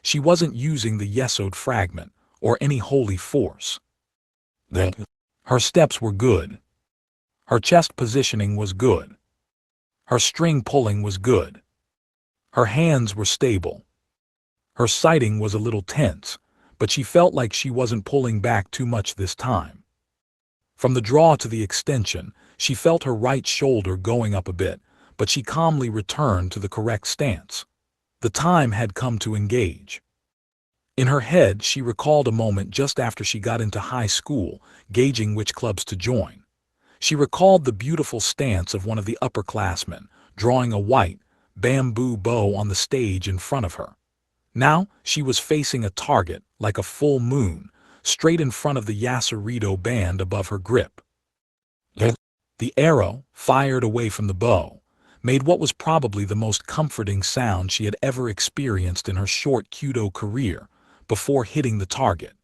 She wasn't using the Yesod fragment or any holy force. Her steps were good. Her chest positioning was good. Her string pulling was good. Her hands were stable. Her sighting was a little tense, but she felt like she wasn't pulling back too much this time. From the draw to the extension, she felt her right shoulder going up a bit, but she calmly returned to the correct stance. The time had come to engage. In her head, she recalled a moment just after she got into high school, gauging which clubs to join. She recalled the beautiful stance of one of the upperclassmen, drawing a white, bamboo bow on the stage in front of her. Now, she was facing a target, like a full moon, straight in front of the Yasurido band above her grip. The arrow, fired away from the bow, made what was probably the most comforting sound she had ever experienced in her short Kyudo career before hitting the target.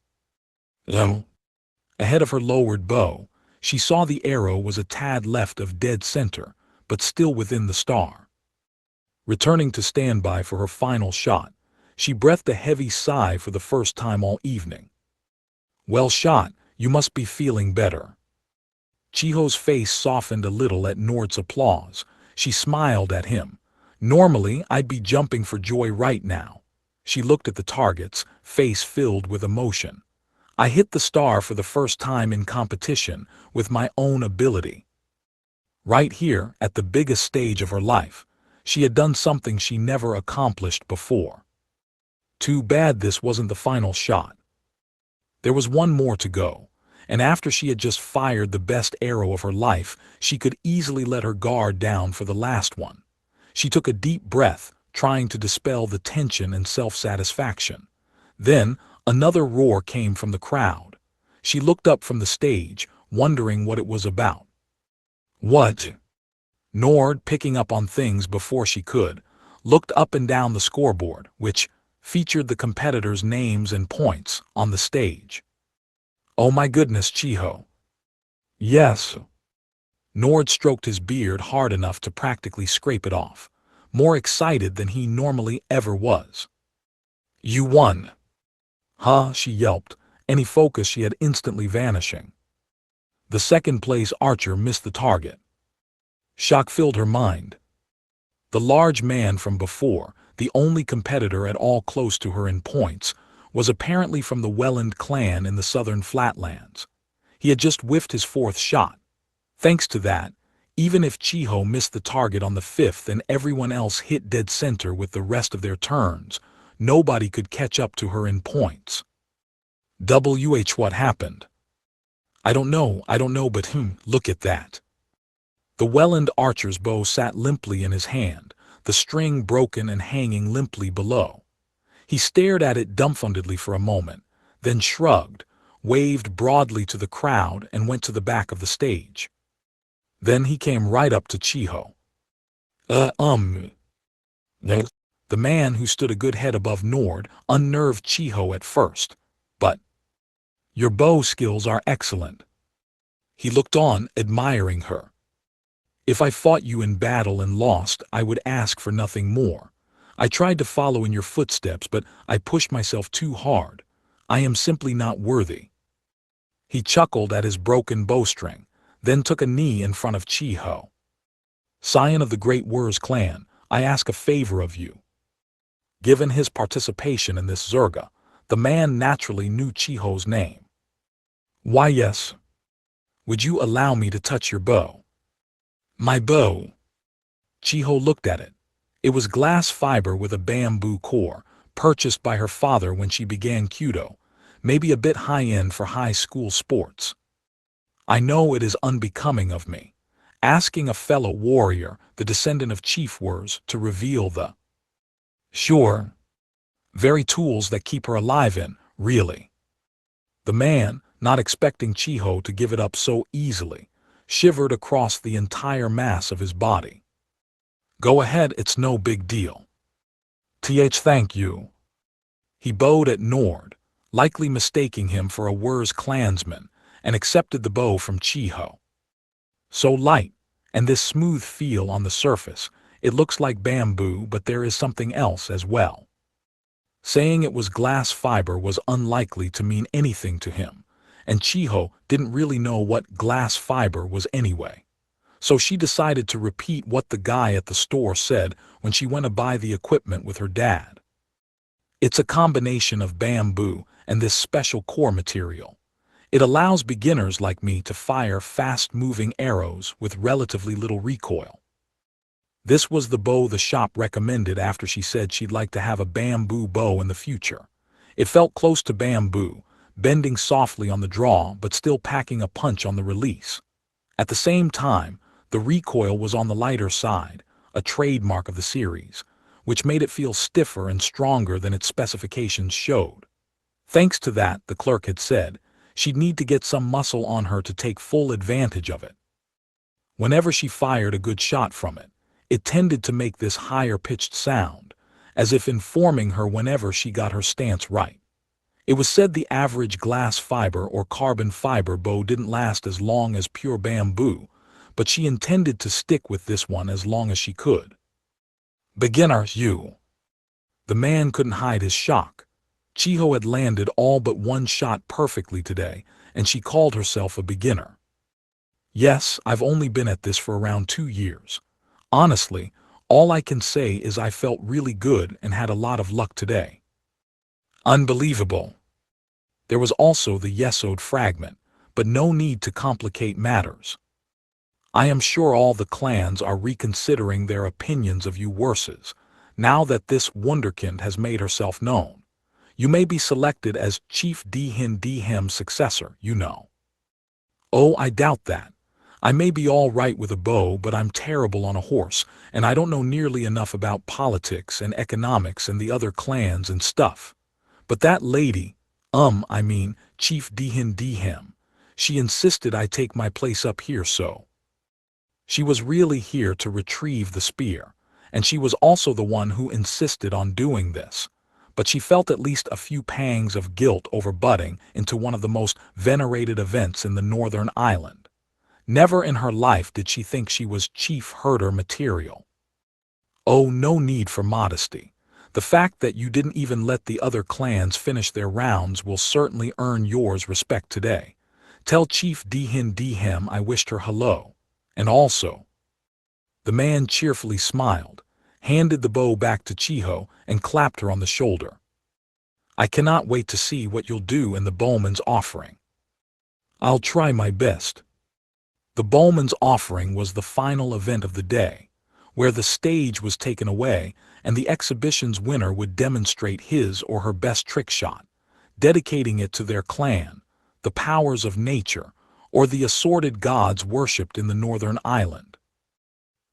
Ahead of her lowered bow, she saw the arrow was a tad left of dead center, but still within the star. Returning to standby for her final shot, she breathed a heavy sigh for the first time all evening. "Well shot, you must be feeling better." Chiho's face softened a little at Nord's applause. She smiled at him. "Normally, I'd be jumping for joy right now." She looked at the targets, face filled with emotion. "I hit the star for the first time in competition with my own ability." Right here, at the biggest stage of her life, she had done something she never accomplished before. Too bad this wasn't the final shot. There was one more to go, and after she had just fired the best arrow of her life, she could easily let her guard down for the last one. She took a deep breath, trying to dispel the tension and self-satisfaction. Then, another roar came from the crowd. She looked up from the stage, wondering what it was about. "What?" Nord, picking up on things before she could, looked up and down the scoreboard, which featured the competitors' names and points on the stage. "Oh my goodness, Chiho." "Yes." Nord stroked his beard hard enough to practically scrape it off, more excited than he normally ever was. "You won." "Huh?" she yelped, any focus she had instantly vanishing. The second-place archer missed the target. Shock filled her mind. The large man from before, the only competitor at all close to her in points, was apparently from the Welland clan in the southern flatlands. He had just whiffed his fourth shot. Thanks to that, even if Chiho missed the target on the fifth and everyone else hit dead center with the rest of their turns, nobody could catch up to her in points. What happened? I don't know, but look at that." The Welland archer's bow sat limply in his hand, the string broken and hanging limply below. He stared at it dumbfoundedly for a moment, then shrugged, waved broadly to the crowd and went to the back of the stage. Then he came right up to Chiho. The man who stood a good head above Nord unnerved Chiho at first, but "Your bow skills are excellent." He looked on, admiring her. "If I fought you in battle and lost, I would ask for nothing more. I tried to follow in your footsteps, but I pushed myself too hard. I am simply not worthy." He chuckled at his broken bowstring, then took a knee in front of Chiho. "Scion of the Great Wurs clan, I ask a favor of you." Given his participation in this zerga, the man naturally knew Chiho's name. "Why, yes." "Would you allow me to touch your bow?" "My bow?" Chiho looked at it. It was glass fiber with a bamboo core, purchased by her father when she began Kyudo, maybe a bit high-end for high school sports. "I know it is unbecoming of me, asking a fellow warrior, the descendant of Chief Wurs, to reveal the sure, very tools that keep her alive in, really." The man, not expecting Chiho to give it up so easily, shivered across the entire mass of his body. "Go ahead, it's no big deal." Thank you." He bowed at Nord, likely mistaking him for a Wurs clansman, and accepted the bow from Chiho. "So light, and this smooth feel on the surface, it looks like bamboo, but there is something else as well." Saying it was glass fiber was unlikely to mean anything to him, and Chiho didn't really know what glass fiber was anyway. So she decided to repeat what the guy at the store said when she went to buy the equipment with her dad. "It's a combination of bamboo and this special core material. It allows beginners like me to fire fast-moving arrows with relatively little recoil." This was the bow the shop recommended after she said she'd like to have a bamboo bow in the future. It felt close to bamboo, bending softly on the draw but still packing a punch on the release. At the same time, the recoil was on the lighter side, a trademark of the series, which made it feel stiffer and stronger than its specifications showed. Thanks to that, the clerk had said, she'd need to get some muscle on her to take full advantage of it. Whenever she fired a good shot from it, It tended to make this higher-pitched sound, as if informing her whenever she got her stance right. It was said the average glass fiber or carbon fiber bow didn't last as long as pure bamboo, but she intended to stick with this one as long as she could. Beginner, you. The man couldn't hide his shock. Chiho had landed all but one shot perfectly today, and she called herself a beginner. Yes, I've only been at this for around 2 years. Honestly, all I can say is I felt really good and had a lot of luck today. Unbelievable. There was also the Yesod fragment, but no need to complicate matters. I am sure all the clans are reconsidering their opinions of you worses, now that this wunderkind has made herself known. You may be selected as Chief Dihin Dihem's successor, you know. Oh, I doubt that. I may be all right with a bow, but I'm terrible on a horse, and I don't know nearly enough about politics and economics and the other clans and stuff. But that lady, Chief Dihin Dihem, she insisted I take my place up here so. She was really here to retrieve the spear, and she was also the one who insisted on doing this. But she felt at least a few pangs of guilt over butting into one of the most venerated events in the Northern Island. Never in her life did she think she was chief herder material. Oh, no need for modesty. The fact that you didn't even let the other clans finish their rounds will certainly earn yours respect today. Tell Chief Dihin Dihem I wished her hello. And also. The man cheerfully smiled, handed the bow back to Chiho, and clapped her on the shoulder. I cannot wait to see what you'll do in the bowman's offering. I'll try my best. The bowman's offering was the final event of the day, where the stage was taken away and the exhibition's winner would demonstrate his or her best trick shot, dedicating it to their clan, the powers of nature, or the assorted gods worshipped in the Northern Island.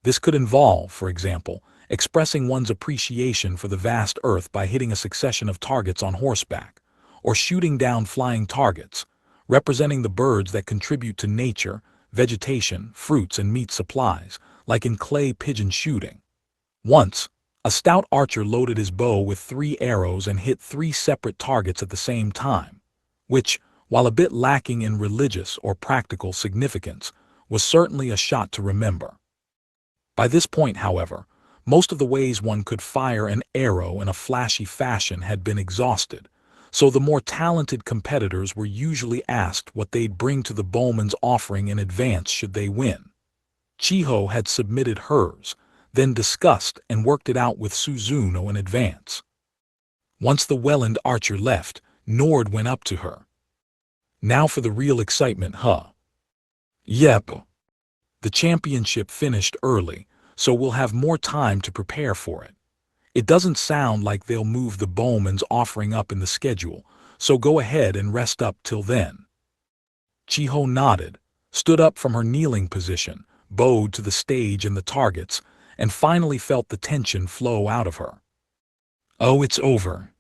This could involve, for example, expressing one's appreciation for the vast earth by hitting a succession of targets on horseback, or shooting down flying targets, representing the birds that contribute to nature, vegetation, fruits, and meat supplies, like in clay pigeon shooting. Once, a stout archer loaded his bow with 3 arrows and hit 3 separate targets at the same time, which, while a bit lacking in religious or practical significance, was certainly a shot to remember. By this point, however, most of the ways one could fire an arrow in a flashy fashion had been exhausted, so the more talented competitors were usually asked what they'd bring to the bowman's offering in advance should they win. Chiho had submitted hers, then discussed and worked it out with Suzuno in advance. Once the Welland archer left, Nord went up to her. Now for the real excitement, huh? Yep. The championship finished early, so we'll have more time to prepare for it. It doesn't sound like they'll move the bowman's offering up in the schedule, so go ahead and rest up till then. Chiho nodded, stood up from her kneeling position, bowed to the stage and the targets, and finally felt the tension flow out of her. Oh, it's over.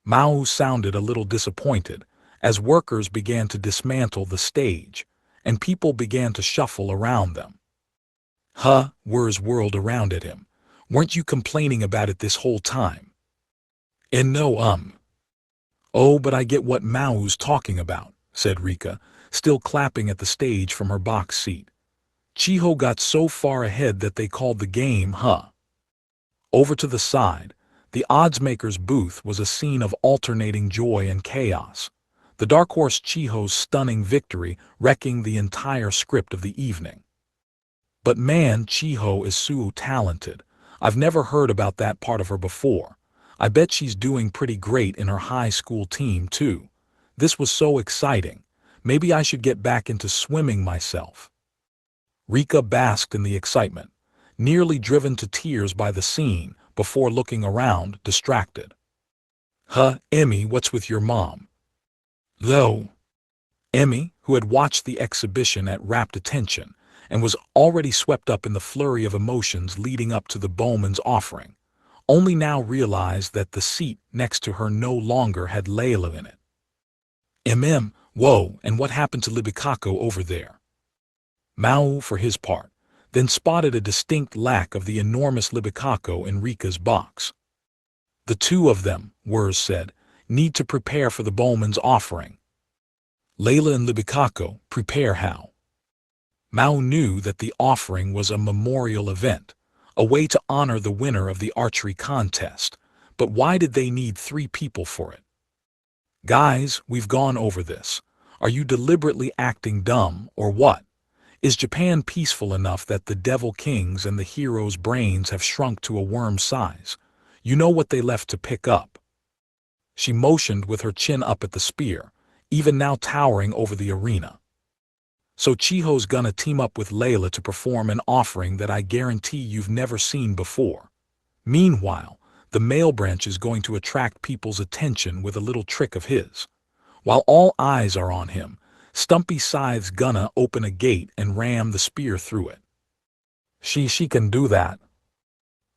Maō sounded a little disappointed, as workers began to dismantle the stage, and people began to shuffle around them. Huh, Wurs whirled around at him. Weren't you complaining about it this whole time? And no, Oh, but I get what Mao's talking about, said Rika, still clapping at the stage from her box seat. Chiho got so far ahead that they called the game, huh? Over to the side, the oddsmaker's booth was a scene of alternating joy and chaos. The dark horse Chiho's stunning victory wrecking the entire script of the evening. But man, Chiho is so talented. I've never heard about that part of her before. I bet she's doing pretty great in her high school team, too. This was so exciting. Maybe I should get back into swimming myself. Rika basked in the excitement, nearly driven to tears by the scene, before looking around, distracted. Huh, Emmy, what's with your mom? Though. Emmy, who had watched the exhibition at rapt attention, and was already swept up in the flurry of emotions leading up to the bowman's offering, only now realized that the seat next to her no longer had Layla in it. Whoa, and what happened to Libikako over there? Maō, for his part, then spotted a distinct lack of the enormous libikako in Rika's box. The two of them, Wurs said, need to prepare for the bowman's offering. Layla and Libikako, prepare how? Maō knew that the offering was a memorial event, a way to honor the winner of the archery contest, but why did they need 3 people for it? Guys, we've gone over this. Are you deliberately acting dumb, or what? Is Japan peaceful enough that the devil kings and the heroes' brains have shrunk to a worm's size? You know what they left to pick up. She motioned with her chin up at the spear, even now towering over the arena. So Chiho's gonna team up with Layla to perform an offering that I guarantee you've never seen before. Meanwhile, the male branch is going to attract people's attention with a little trick of his. While all eyes are on him, Stumpy Scythe's gonna open a gate and ram the spear through it. She can do that.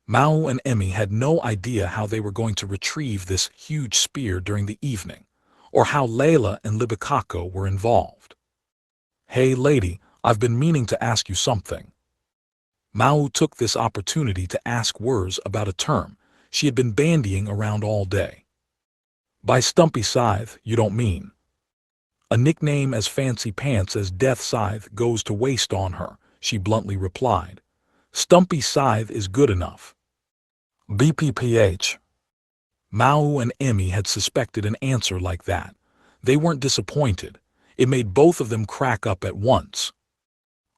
Maō and Emi had no idea how they were going to retrieve this huge spear during the evening, or how Layla and Libikako were involved. Hey lady, I've been meaning to ask you something. Maō took this opportunity to ask Wurs about a term she had been bandying around all day. By Stumpy Scythe, you don't mean? A nickname as fancy pants as Death Scythe goes to waste on her, she bluntly replied. Stumpy Scythe is good enough. BPPH. Maō and Emi had suspected an answer like that. They weren't disappointed. It made both of them crack up at once.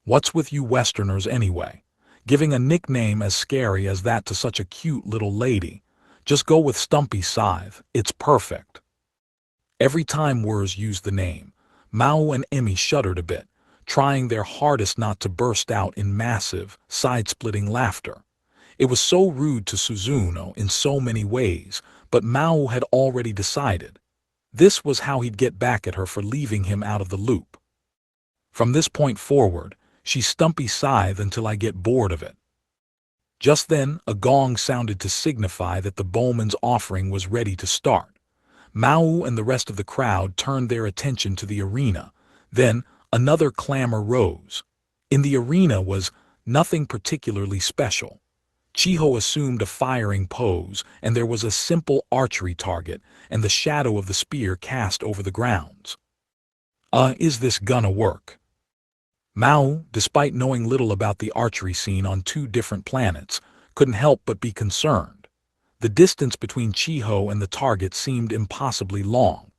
What's with you Westerners anyway? Giving a nickname as scary as that to such a cute little lady. Just go with Stumpy Scythe, it's perfect. Every time Wurs used the name, Maō and Emi shuddered a bit, trying their hardest not to burst out in massive, side-splitting laughter. It was so rude to Suzuno in so many ways, but Maō had already decided. This was how he'd get back at her for leaving him out of the loop. From this point forward, she's Stumpy Scythe until I get bored of it. Just then, a gong sounded to signify that the bowman's offering was ready to start. Maō and the rest of the crowd turned their attention to the arena. Then, another clamor rose. In the arena was nothing particularly special. Chiho assumed a firing pose, and there was a simple archery target and the shadow of the spear cast over the grounds. Is this gonna work? Maō, despite knowing little about the archery scene on 2 different planets, couldn't help but be concerned. The distance between Chiho and the target seemed impossibly long.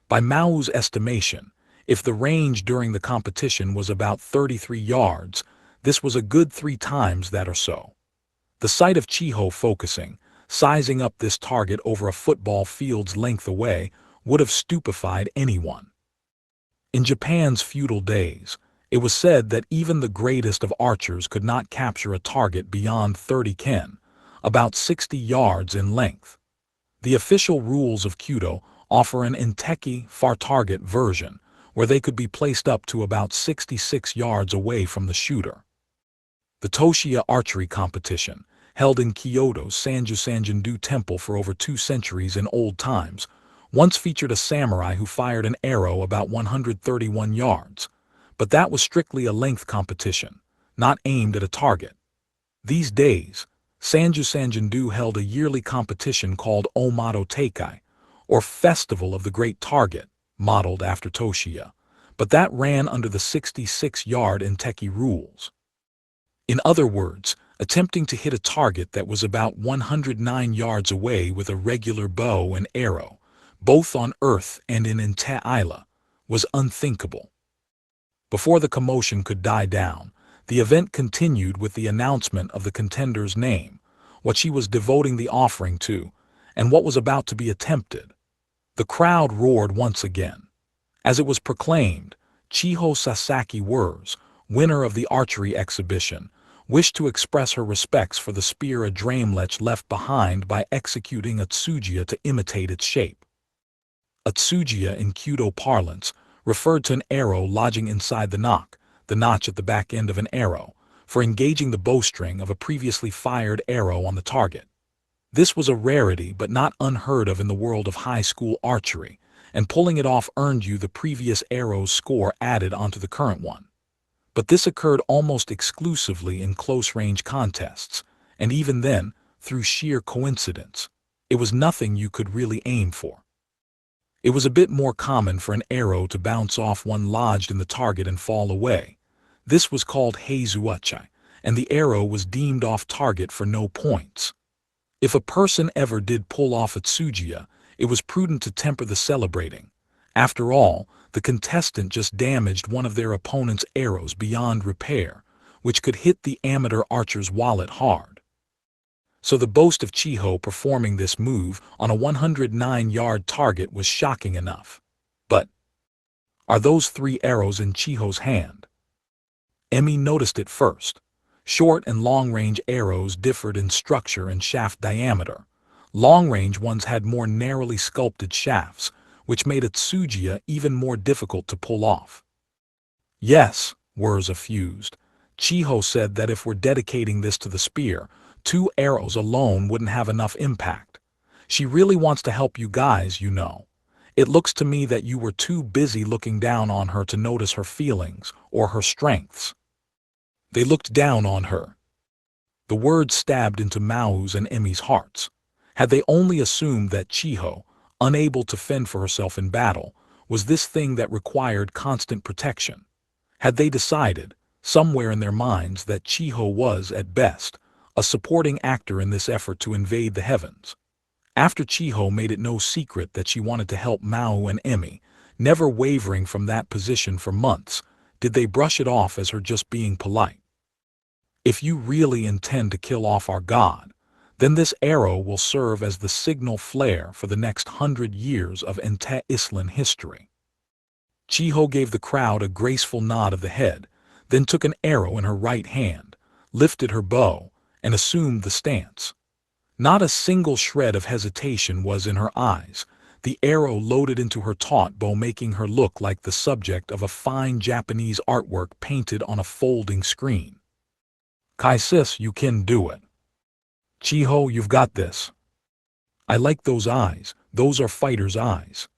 By Mao's estimation, if the range during the competition was about 33 yards, this was a good 3 times that or so. The sight of Chiho focusing, sizing up this target over a football field's length away, would have stupefied anyone. In Japan's feudal days, it was said that even the greatest of archers could not capture a target beyond 30 ken, about 60 yards in length. The official rules of Kyudo offer an inteki far target version, where they could be placed up to about 66 yards away from the shooter. The Toshiya archery competition, held in Kyoto's Sanju Temple for over 2 centuries in old times, once featured a samurai who fired an arrow about 131 yards. But that was strictly a length competition, not aimed at a target. These days, Sanju held a yearly competition called Omato Teikai, or Festival of the Great Target, modeled after Toshiya, but that ran under the 66-yard inteki rules. In other words, attempting to hit a target that was about 109 yards away with a regular bow and arrow, both on Earth and in Inte-Isla, was unthinkable. Before the commotion could die down, the event continued with the announcement of the contender's name, what she was devoting the offering to, and what was about to be attempted. The crowd roared once again. As it was proclaimed, Chiho Sasaki Wurs, winner of the archery exhibition, wished to express her respects for the spear a Dramelech left behind by executing a tsujiya to imitate its shape. A tsujiya in Kyudo parlance referred to an arrow lodging inside the notch at the back end of an arrow, for engaging the bowstring of a previously fired arrow on the target. This was a rarity but not unheard of in the world of high school archery, and pulling it off earned you the previous arrow's score added onto the current one. But this occurred almost exclusively in close-range contests, and even then, through sheer coincidence. It was nothing you could really aim for. It was a bit more common for an arrow to bounce off one lodged in the target and fall away. This was called heizuachai, and the arrow was deemed off target for no points. If a person ever did pull off a tsujiya, it was prudent to temper the celebrating. After all, the contestant just damaged one of their opponent's arrows beyond repair, which could hit the amateur archer's wallet hard. So the boast of Chiho performing this move on a 109-yard target was shocking enough. But are those 3 arrows in Chiho's hand? Emi noticed it first. Short and long-range arrows differed in structure and shaft diameter. Long-range ones had more narrowly sculpted shafts, which made a tsujiya even more difficult to pull off. Yes, words effused. Chiho said that if we're dedicating this to the spear, 2 arrows alone wouldn't have enough impact. She really wants to help you guys, you know. It looks to me that you were too busy looking down on her to notice her feelings or her strengths. They looked down on her. The words stabbed into Mao's and Emi's hearts. Had they only assumed that Chiho, unable to fend for herself in battle, was this thing that required constant protection? Had they decided, somewhere in their minds, that Chiho was, at best, a supporting actor in this effort to invade the heavens? After Chiho made it no secret that she wanted to help Mao and Emi, never wavering from that position for months, did they brush it off as her just being polite? If you really intend to kill off our god, then this arrow will serve as the signal flare for the next 100 years of Ente Islan history. Chiho gave the crowd a graceful nod of the head, then took an arrow in her right hand, lifted her bow, and assumed the stance. Not a single shred of hesitation was in her eyes, the arrow loaded into her taut bow making her look like the subject of a fine Japanese artwork painted on a folding screen. Kai sis, you can do it. Chiho, you've got this. I like those eyes, those are fighters' eyes.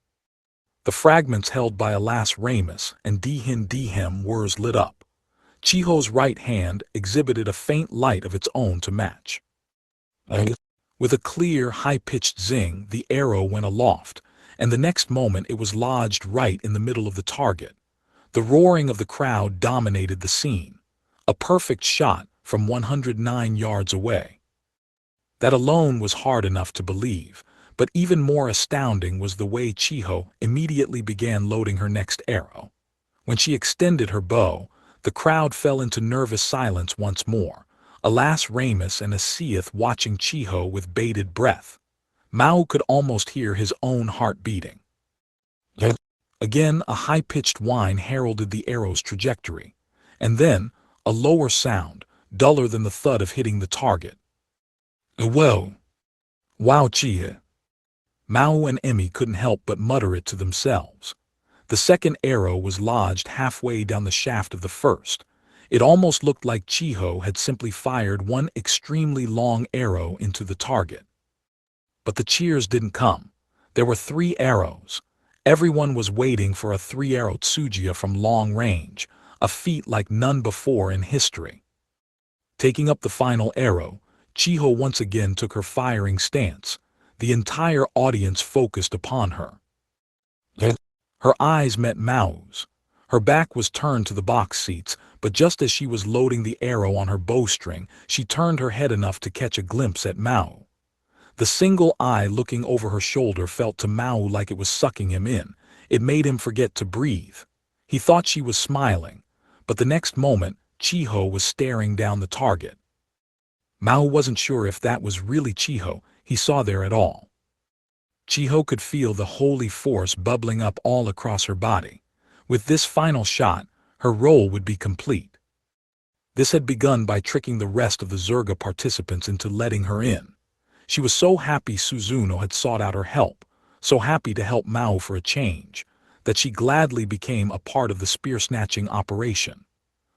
The fragments held by Alas Ramus and Dihin Dihem were lit up. Chiho's right hand exhibited a faint light of its own to match. With a clear, high-pitched zing, the arrow went aloft, and the next moment it was lodged right in the middle of the target. The roaring of the crowd dominated the scene. A perfect shot from 109 yards away. That alone was hard enough to believe, but even more astounding was the way Chiho immediately began loading her next arrow. When she extended her bow, the crowd fell into nervous silence once more. Alas Ramus and Asiath watching Chiho with bated breath. Mao could almost hear his own heart beating. Again, a high-pitched whine heralded the arrow's trajectory, and then a lower sound, duller than the thud of hitting the target. Whoa! Wow, Chiha! Mao and Emi couldn't help but mutter it to themselves. The second arrow was lodged halfway down the shaft of the first. It almost looked like Chiho had simply fired one extremely long arrow into the target. But the cheers didn't come. There were 3 arrows. Everyone was waiting for a 3-arrow tsujiya from long range, a feat like none before in history. Taking up the final arrow, Chiho once again took her firing stance. The entire audience focused upon her. Her eyes met Mao's. Her back was turned to the box seats, but just as she was loading the arrow on her bowstring, she turned her head enough to catch a glimpse at Mao. The single eye looking over her shoulder felt to Mao like it was sucking him in. It made him forget to breathe. He thought she was smiling, but the next moment, Chiho was staring down the target. Mao wasn't sure if that was really Chiho he saw there at all. Chiho could feel the holy force bubbling up all across her body. With this final shot, her role would be complete. This had begun by tricking the rest of the Zerga participants into letting her in. She was so happy Suzuno had sought out her help, so happy to help Mao for a change, that she gladly became a part of the spear-snatching operation.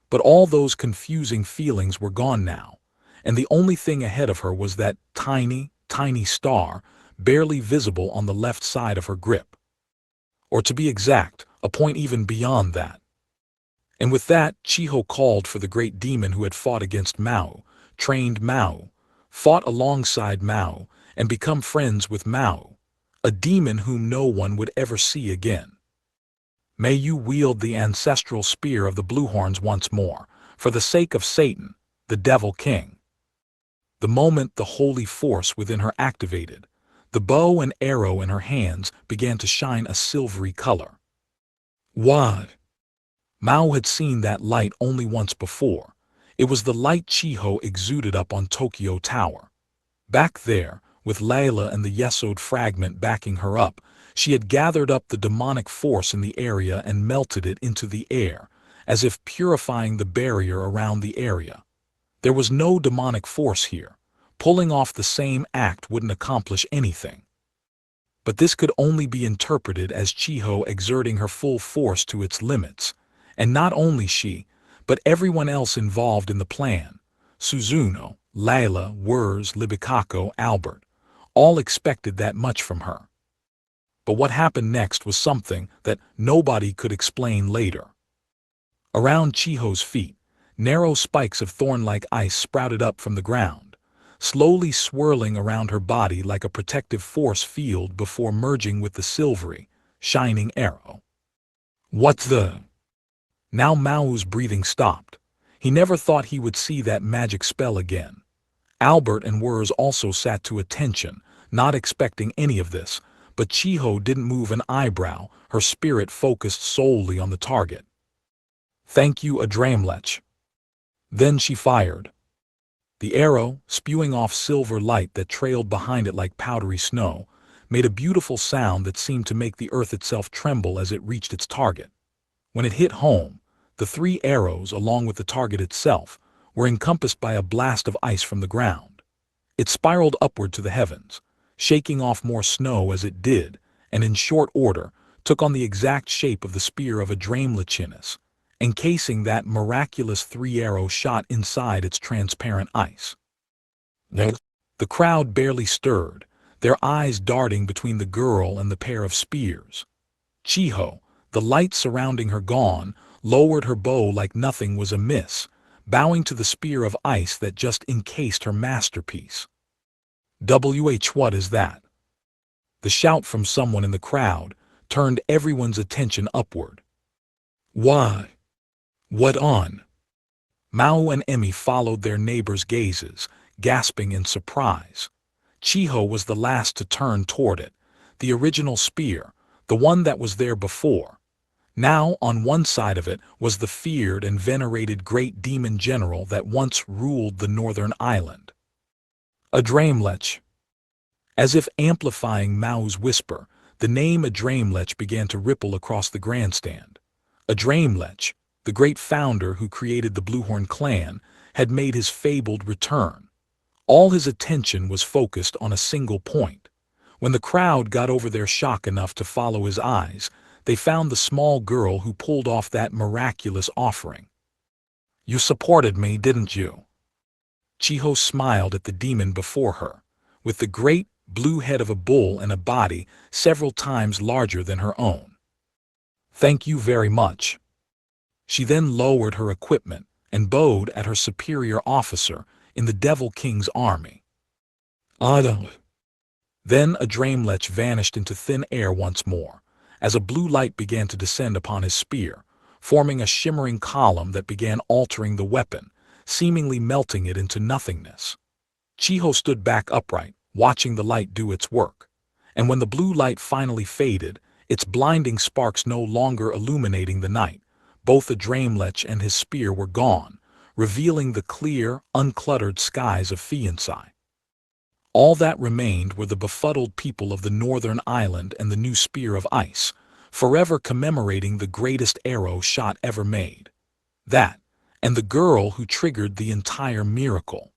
But all those confusing feelings were gone now, and the only thing ahead of her was that tiny, tiny star, barely visible on the left side of her grip. Or to be exact, a point even beyond that. And with that, Chiho called for the great demon who had fought against Maō, trained Maō, fought alongside Maō, and become friends with Maō, a demon whom no one would ever see again. May you wield the ancestral spear of the Bluehorns once more, for the sake of Satan, the Devil King. The moment the holy force within her activated, the bow and arrow in her hands began to shine a silvery color. What? Maō had seen that light only once before. It was the light Chiho exuded up on Tokyo Tower. Back there, with Layla and the Yesod fragment backing her up, she had gathered up the demonic force in the area and melted it into the air, as if purifying the barrier around the area. There was no demonic force here. Pulling off the same act wouldn't accomplish anything. But this could only be interpreted as Chiho exerting her full force to its limits, and not only she, but everyone else involved in the plan, Suzuno, Layla, Wurz, Libikako, Albert, all expected that much from her. But what happened next was something that nobody could explain later. Around Chiho's feet, narrow spikes of thorn-like ice sprouted up from the ground, slowly swirling around her body like a protective force field before merging with the silvery, shining arrow. What the? Now Mao's breathing stopped. He never thought he would see that magic spell again. Albert and Wurz also sat to attention, not expecting any of this, but Chiho didn't move an eyebrow, her spirit focused solely on the target. Thank you, Adramlech. Then she fired. The arrow, spewing off silver light that trailed behind it like powdery snow, made a beautiful sound that seemed to make the earth itself tremble as it reached its target. When it hit home, the 3 arrows, along with the target itself, were encompassed by a blast of ice from the ground. It spiraled upward to the heavens, shaking off more snow as it did, and in short order took on the exact shape of the spear of Adramlechinus, encasing that miraculous 3-arrow shot inside its transparent ice. The crowd barely stirred, their eyes darting between the girl and the pair of spears. Chiho, the light surrounding her gone, lowered her bow like nothing was amiss, bowing to the spear of ice that just encased her masterpiece. What is that? The shout from someone in the crowd turned everyone's attention upward. Why? What on? Maō and Emi followed their neighbors' gazes, gasping in surprise. Chiho was the last to turn toward it, the original spear, the one that was there before. Now, on one side of it was the feared and venerated great demon general that once ruled the northern island. Adramlech. As if amplifying Mao's whisper, the name Adramlech began to ripple across the grandstand. Adramlech, the great founder who created the Bluehorn clan, had made his fabled return. All his attention was focused on a single point. When the crowd got over their shock enough to follow his eyes, they found the small girl who pulled off that miraculous offering. You supported me, didn't you? Chiho smiled at the demon before her, with the great blue head of a bull and a body several times larger than her own. Thank you very much. She then lowered her equipment and bowed at her superior officer in the Devil King's army. Then Adramlech vanished into thin air once more, as a blue light began to descend upon his spear, forming a shimmering column that began altering the weapon, seemingly melting it into nothingness. Chiho stood back upright, watching the light do its work, and when the blue light finally faded, its blinding sparks no longer illuminating the night, both Adramlech and his spear were gone, revealing the clear, uncluttered skies of Fiancai. All that remained were the befuddled people of the northern island and the new spear of ice, forever commemorating the greatest arrow shot ever made. That, and the girl who triggered the entire miracle.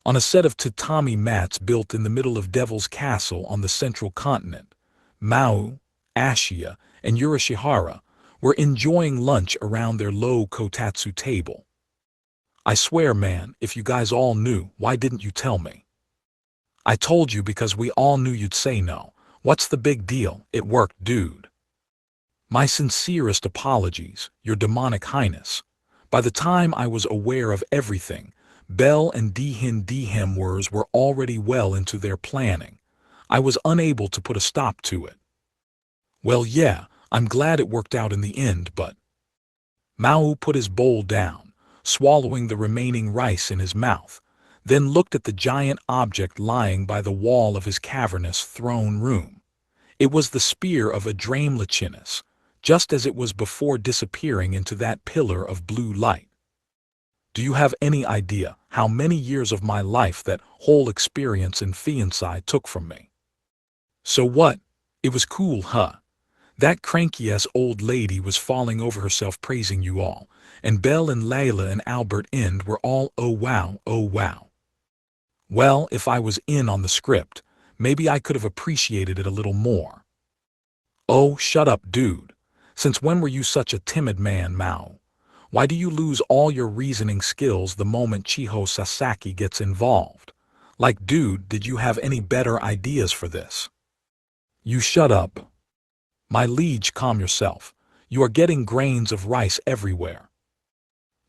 On a set of tatami mats built in the middle of Devil's Castle on the central continent, Maō, Ashia, and Urashihara were enjoying lunch around their low kotatsu table. I swear, man, if you guys all knew, why didn't you tell me? I told you because we all knew you'd say no. What's the big deal? It worked, dude. My sincerest apologies, Your Demonic Highness. By the time I was aware of everything, Bell and Dihimwers were already well into their planning. I was unable to put a stop to it. Well, yeah, I'm glad it worked out in the end, but... Maō put his bowl down, swallowing the remaining rice in his mouth, then looked at the giant object lying by the wall of his cavernous throne room. It was the spear of Adramelachinus, just as it was before disappearing into that pillar of blue light. Do you have any idea how many years of my life that whole experience in fiancé took from me? So what? It was cool, huh? That cranky-ass old lady was falling over herself praising you all, and Belle and Layla and Albert End were all oh wow, oh wow. Well, if I was in on the script, maybe I could have appreciated it a little more. Oh, shut up, dude. Since when were you such a timid man, Maō? Why do you lose all your reasoning skills the moment Chiho Sasaki gets involved? Like, dude, did you have any better ideas for this? You shut up. My liege, calm yourself. You are getting grains of rice everywhere.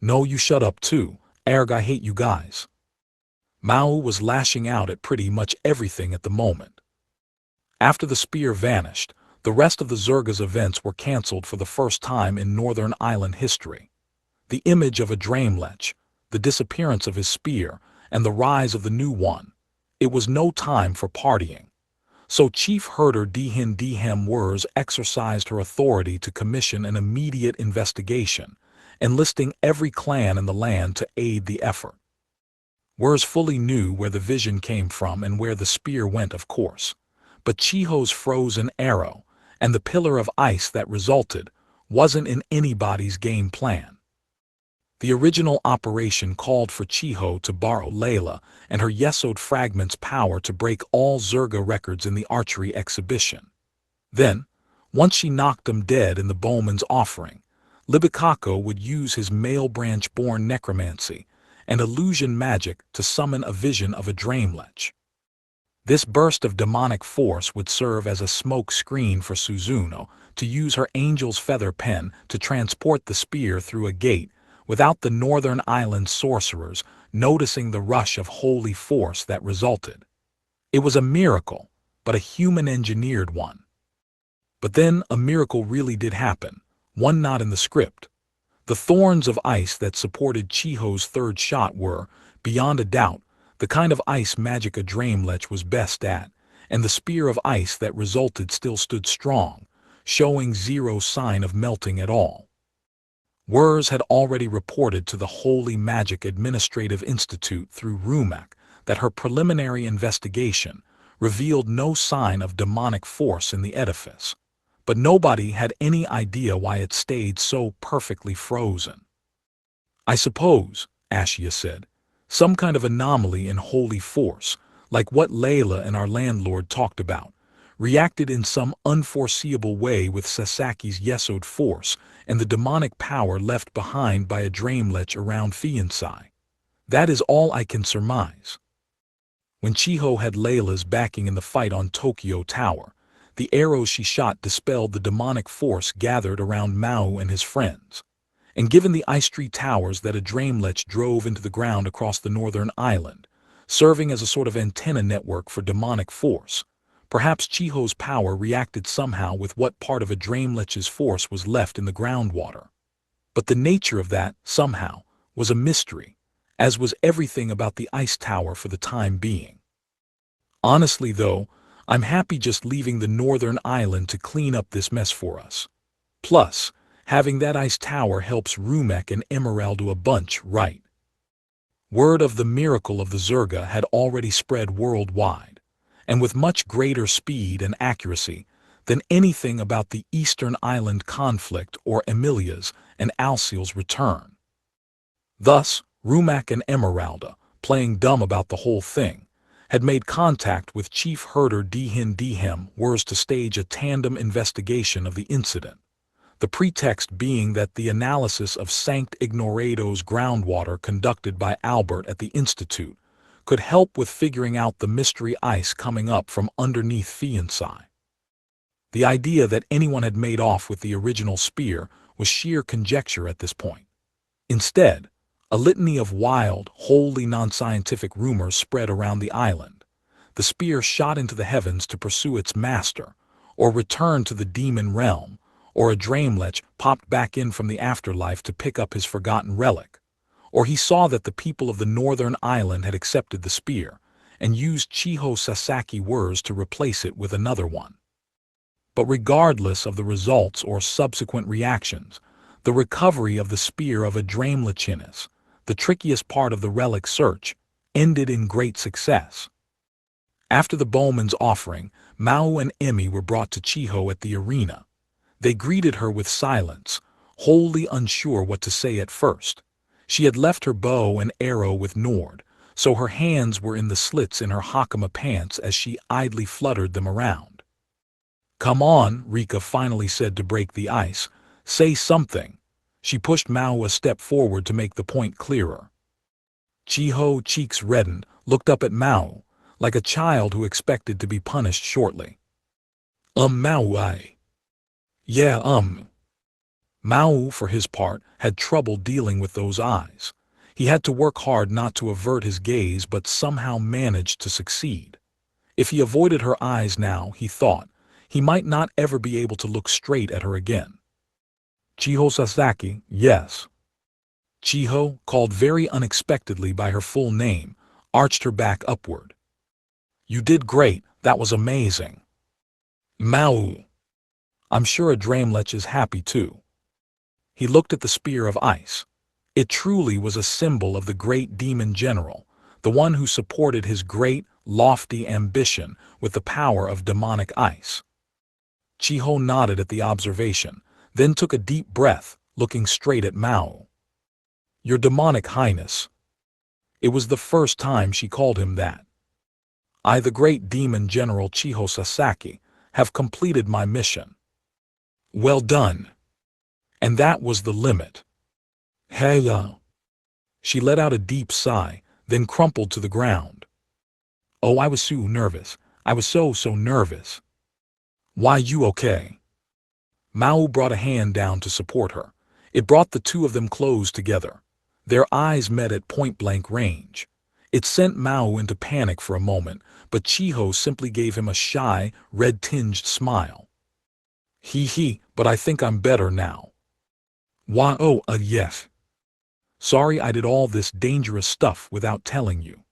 No, you shut up too. Erg, I hate you guys. Maō was lashing out at pretty much everything at the moment. After the spear vanished, the rest of the Zerga's events were cancelled for the first time in Northern Island history. The image of Adramelech, the disappearance of his spear, and the rise of the new one. It was no time for partying. So Chief Herder Dihimwers exercised her authority to commission an immediate investigation, enlisting every clan in the land to aid the effort. Wers fully knew where the vision came from and where the spear went, of course, but Chiho's frozen arrow, and the pillar of ice that resulted, wasn't in anybody's game plan. The original operation called for Chiho to borrow Layla and her Yesod fragment's power to break all Zerga records in the archery exhibition. Then, once she knocked them dead in the bowman's offering, Libikako would use his male branch-born necromancy and illusion magic to summon a vision of Adramelech. This burst of demonic force would serve as a smoke screen for Suzuno to use her angel's feather pen to transport the spear through a gate without the Northern Island sorcerers noticing the rush of holy force that resulted. It was a miracle, but a human-engineered one. But then a miracle really did happen, one not in the script. The thorns of ice that supported Chiho's third shot were, beyond a doubt, the kind of ice magic Adramelech was best at, and the spear of ice that resulted still stood strong, showing zero sign of melting at all. Wers had already reported to the Holy Magic Administrative Institute through Rumak that her preliminary investigation revealed no sign of demonic force in the edifice, but nobody had any idea why it stayed so perfectly frozen. I suppose, Ashia said, some kind of anomaly in holy force, like what Layla and our landlord talked about, reacted in some unforeseeable way with Sasaki's Yesod force and the demonic power left behind by Adramelech around fiancé. That is all I can surmise. When Chiho had Layla's backing in the fight on Tokyo Tower, the arrows she shot dispelled the demonic force gathered around Maō and his friends. And given the ice tree towers that Adramelech drove into the ground across the Northern Island, serving as a sort of antenna network for demonic force, perhaps Chiho's power reacted somehow with what part of Adramelech's force was left in the groundwater. But the nature of that, somehow, was a mystery, as was everything about the ice tower for the time being. Honestly, though, I'm happy just leaving the Northern Island to clean up this mess for us. Plus, having that ice tower helps Rumek and Emeraldo a bunch, right? Word of the miracle of the Zerga had already spread worldwide, and with much greater speed and accuracy than anything about the Eastern Island conflict or Emilia's and Alciel's return. Thus, Rumak and Emeralda, playing dumb about the whole thing, had made contact with Chief Herder Dihimwers to stage a tandem investigation of the incident, the pretext being that the analysis of Sankt Ignorado's groundwater conducted by Albert at the Institute could help with figuring out the mystery ice coming up from underneath fiancé. The idea that anyone had made off with the original spear was sheer conjecture at this point. Instead, a litany of wild, wholly non-scientific rumors spread around the island. The spear shot into the heavens to pursue its master, or return to the demon realm, or a Dreamlech popped back in from the afterlife to pick up his forgotten relic, or he saw that the people of the northern island had accepted the spear and used Chiho Sasaki words to replace it with another one. But regardless of the results or subsequent reactions, the recovery of the spear of a Dreamlechinus, the trickiest part of the relic search, ended in great success. After the bowman's offering, Maō and Emi were brought to Chiho at the arena. They greeted her with silence, wholly unsure what to say at first. She had left her bow and arrow with Nord, so her hands were in the slits in her hakama pants as she idly fluttered them around. "Come on," Rika finally said to break the ice. "Say something." She pushed Maō a step forward to make the point clearer. Chiho, cheeks reddened, looked up at Maō, like a child who expected to be punished shortly. Maō. Yeah, Maō, for his part, had trouble dealing with those eyes. He had to work hard not to avert his gaze but somehow managed to succeed. If he avoided her eyes now, he thought, he might not ever be able to look straight at her again. "Chiho Sasaki, yes." Chiho, called very unexpectedly by her full name, arched her back upward. "You did great, that was amazing." "Maō. I'm sure a Dreamlech is happy too." He looked at the spear of ice. It truly was a symbol of the great demon general, the one who supported his great, lofty ambition with the power of demonic ice. Chiho nodded at the observation, then took a deep breath, looking straight at Maō. "Your demonic highness." It was the first time she called him that. "I, the great demon general Chiho Sasaki, have completed my mission." "Well done." And that was the limit. "Hey, She let out a deep sigh, then crumpled to the ground. "Oh, I was so nervous. I was so nervous." "Why, you okay?" Maō brought a hand down to support her. It brought the two of them close together. Their eyes met at point-blank range. It sent Maō into panic for a moment, but Chiho simply gave him a shy, red-tinged smile. He, but I think I'm better now." "Why, yes. Sorry I did all this dangerous stuff without telling you."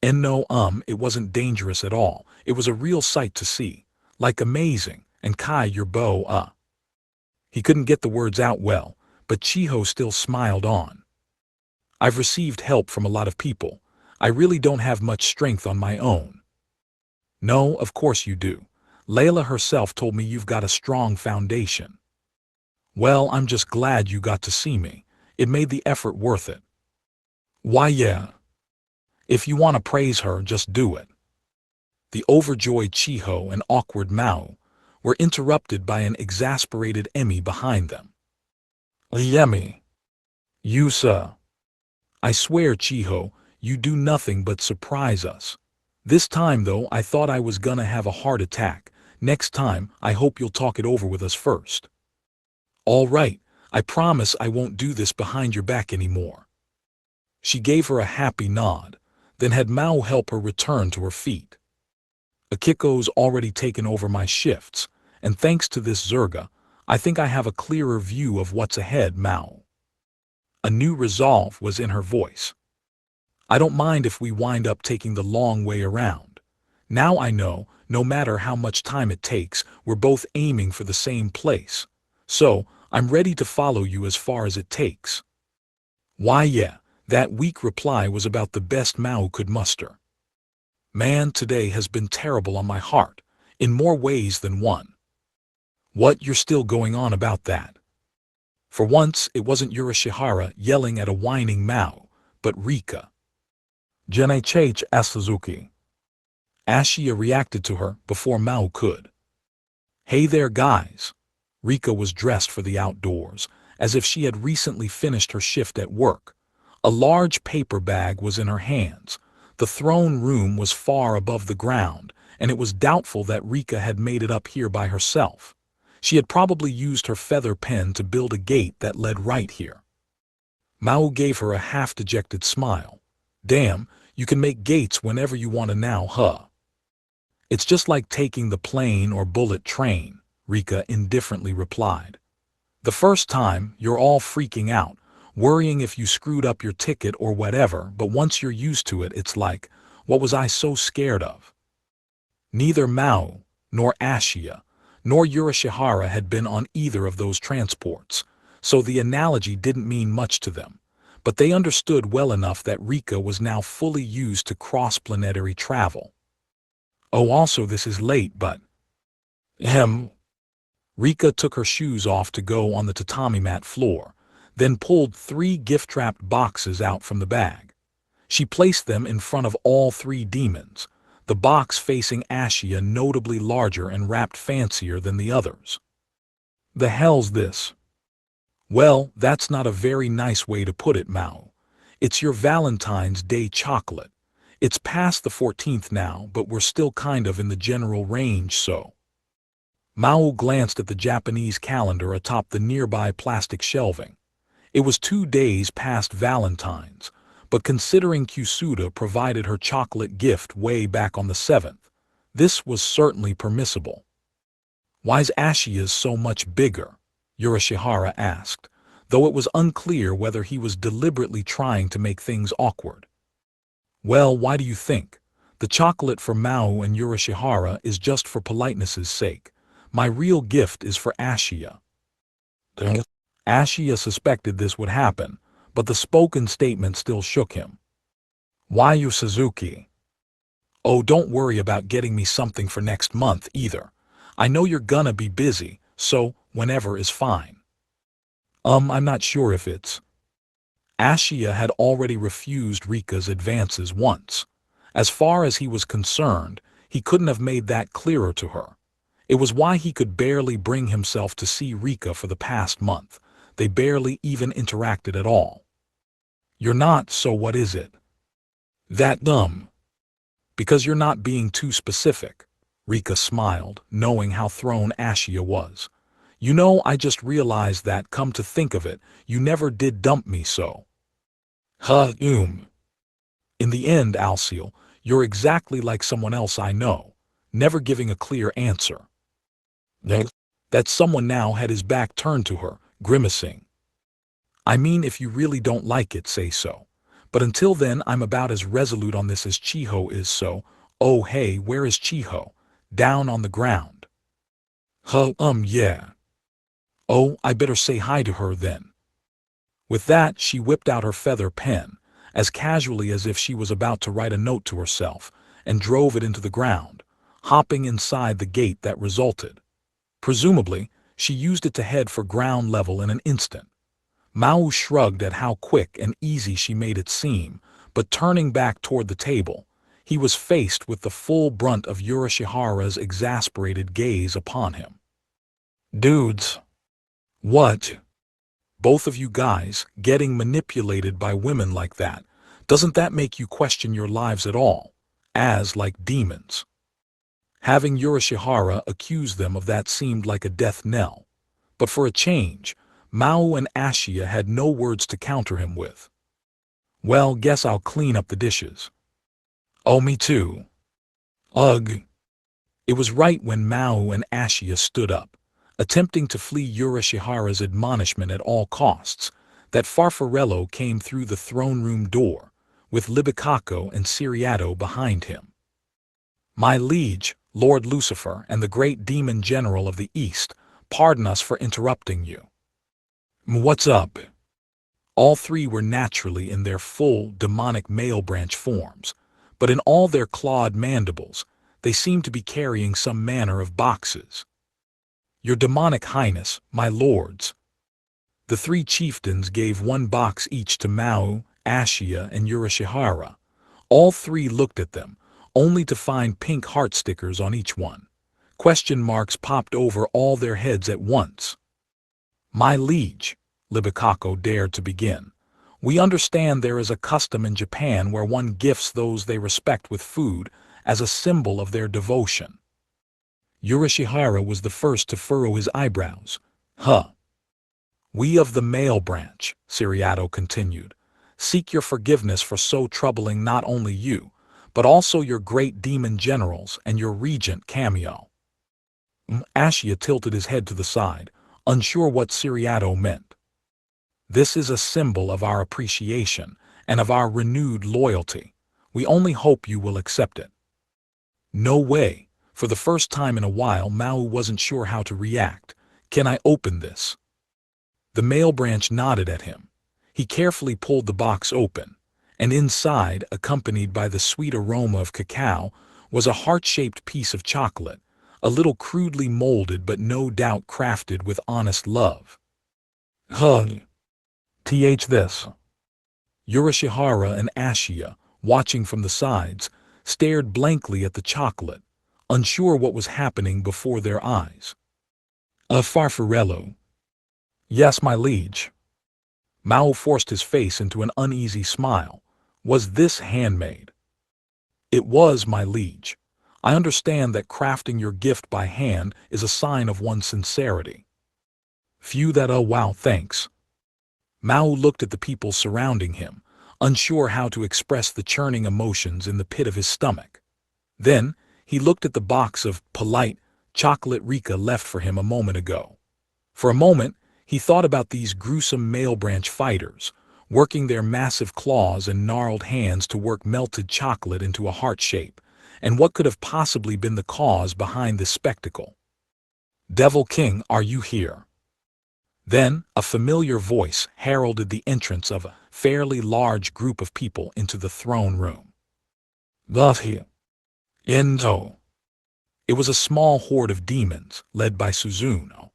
"And no, it wasn't dangerous at all. It was a real sight to see. Like amazing, and Kai, your bow, He couldn't get the words out well, but Chiho still smiled on. "I've received help from a lot of people. I really don't have much strength on my own." "No, of course you do. Layla herself told me you've got a strong foundation." "Well, I'm just glad you got to see me. It made the effort worth it." "Why, yeah. If you want to praise her, just do it." The overjoyed Chiho and awkward Maō were interrupted by an exasperated Emi behind them. "Emi. You, sir. I swear, Chiho, you do nothing but surprise us. This time, though, I thought I was gonna have a heart attack. Next time, I hope you'll talk it over with us first." "All right, I promise I won't do this behind your back anymore." She gave her a happy nod, then had Maō help her return to her feet. "Akiko's already taken over my shifts, and thanks to this Zerga, I think I have a clearer view of what's ahead, Maō." A new resolve was in her voice. "I don't mind if we wind up taking the long way around. Now I know, no matter how much time it takes, we're both aiming for the same place. So, I'm ready to follow you as far as it takes." "Why, yeah," that weak reply was about the best Maō could muster. "Man, today has been terrible on my heart, in more ways than one." "What, you're still going on about that?" For once, it wasn't Yurishihara yelling at a whining Maō, but Rika. "Geneichh Suzuki." Ashia reacted to her before Maō could. "Hey there, guys." Rika was dressed for the outdoors, as if she had recently finished her shift at work. A large paper bag was in her hands. The throne room was far above the ground, and it was doubtful that Rika had made it up here by herself. She had probably used her feather pen to build a gate that led right here. Maō gave her a half-dejected smile. Damn, you can make gates whenever you want to now, huh? It's just like taking the plane or bullet train, Rika indifferently replied. The first time, you're all freaking out, worrying if you screwed up your ticket or whatever, but once you're used to it, it's like, what was I so scared of? Neither Maō, nor Ashia, nor Urashihara had been on either of those transports, so the analogy didn't mean much to them, but they understood well enough that Rika was now fully used to cross-planetary travel. Oh, also this is late, but... Rika took her shoes off to go on the tatami mat floor, then pulled 3 gift-wrapped boxes out from the bag. She placed them in front of all 3 demons, the box facing Ashia notably larger and wrapped fancier than the others. The hell's this? Well, that's not a very nice way to put it, Maō. It's your Valentine's Day chocolate. It's past the 14th now, but we're still kind of in the general range, so. Maō glanced at the Japanese calendar atop the nearby plastic shelving. It was 2 days past Valentine's, but considering Kusuda provided her chocolate gift way back on the 7th, this was certainly permissible. Why's Ashia's so much bigger? Urashihara asked, though it was unclear whether he was deliberately trying to make things awkward. Well, why do you think? The chocolate for Maō and Urashihara is just for politeness' sake. My real gift is for Ashia. Ashia suspected this would happen, but the spoken statement still shook him. Why you, Suzuki? Oh, don't worry about getting me something for next month either. I know you're gonna be busy, so whenever is fine. I'm not sure if it's... Ashia had already refused Rika's advances once. As far as he was concerned, he couldn't have made that clearer to her. It was why he could barely bring himself to see Rika for the past month. They barely even interacted at all. You're not, so what is it? That dumb. Because you're not being too specific. Rika smiled, knowing how thrown Ashia was. You know, I just realized that, come to think of it, you never did dump me, so. In the end, Alciel, you're exactly like someone else I know, never giving a clear answer. That someone now had his back turned to her, grimacing. I mean, if you really don't like it, say so. But until then, I'm about as resolute on this as Chiho is, so. Oh hey, where is Chiho? Down on the ground. Yeah. Oh, I better say hi to her then. With that, she whipped out her feather pen, as casually as if she was about to write a note to herself, and drove it into the ground, hopping inside the gate that resulted. Presumably, she used it to head for ground level in an instant. Maō shrugged at how quick and easy she made it seem, but turning back toward the table, he was faced with the full brunt of Urashihara's exasperated gaze upon him. Dudes. What? Both of you guys, getting manipulated by women like that, doesn't that make you question your lives at all, as like demons? Having Urashihara accuse them of that seemed like a death knell, but for a change, Maō and Ashia had no words to counter him with. Well, guess I'll clean up the dishes. Oh, me too. Ugh. It was right when Maō and Ashia stood up, attempting to flee Urashihara's admonishment at all costs, that Farfarello came through the throne room door, with Libicacco and Siriato behind him. My liege, Lord Lucifer and the great demon general of the East, pardon us for interrupting you. What's up? All 3 were naturally in their full demonic male branch forms, but in all their clawed mandibles, they seemed to be carrying some manner of boxes. Your demonic highness, my lords. The 3 chieftains gave 1 box each to Maō, Ashia, and Urashihara. All 3 looked at them, only to find pink heart stickers on each one. Question marks popped over all their heads at once. My liege, Libicacco dared to begin. We understand there is a custom in Japan where one gifts those they respect with food, as a symbol of their devotion. Urashihara was the first to furrow his eyebrows. Huh. We of the male branch, Siriato continued, seek your forgiveness for so troubling not only you, but also your great demon generals and your regent Cameo. Ashia tilted his head to the side, unsure what Siriato meant. This is a symbol of our appreciation and of our renewed loyalty. We only hope you will accept it. No way. For the first time in a while, Maō wasn't sure how to react. Can I open this? The male branch nodded at him. He carefully pulled the box open, and inside, accompanied by the sweet aroma of cacao, was a heart-shaped piece of chocolate, a little crudely molded but no doubt crafted with honest love. This. Urashihara and Ashia, watching from the sides, stared blankly at the chocolate, unsure what was happening before their eyes. Farfarello. Yes, my liege. Maō forced his face into an uneasy smile. Was this handmade? It was, my liege. I understand that crafting your gift by hand is a sign of one's sincerity. Phew, that wow, thanks. Maō looked at the people surrounding him, unsure how to express the churning emotions in the pit of his stomach. Then, he looked at the box of polite chocolate Rika left for him a moment ago. For a moment, he thought about these gruesome male branch fighters, working their massive claws and gnarled hands to work melted chocolate into a heart shape, and what could have possibly been the cause behind this spectacle. Devil King, are you here? Then, a familiar voice heralded the entrance of a fairly large group of people into the throne room. Endo. It was a small horde of demons, led by Suzuno.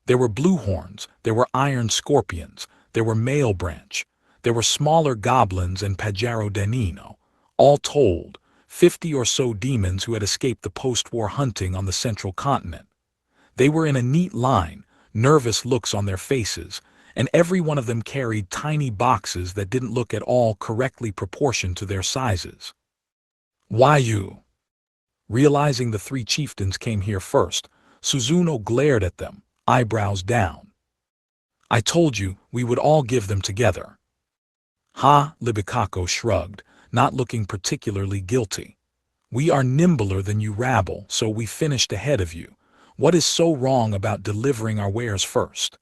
There were blue horns, there were iron scorpions, there were male branch, there were smaller goblins and Pajaro Denino. All told, 50 or so demons who had escaped the post-war hunting on the central continent. They were in a neat line, nervous looks on their faces, and every one of them carried tiny boxes that didn't look at all correctly proportioned to their sizes. Why you? Realizing the three chieftains came here first, Suzuno glared at them, eyebrows down. I told you we would all give them together. Ha, Libikako shrugged, not looking particularly guilty. We are nimbler than you rabble, so we finished ahead of you. What is so wrong about delivering our wares first?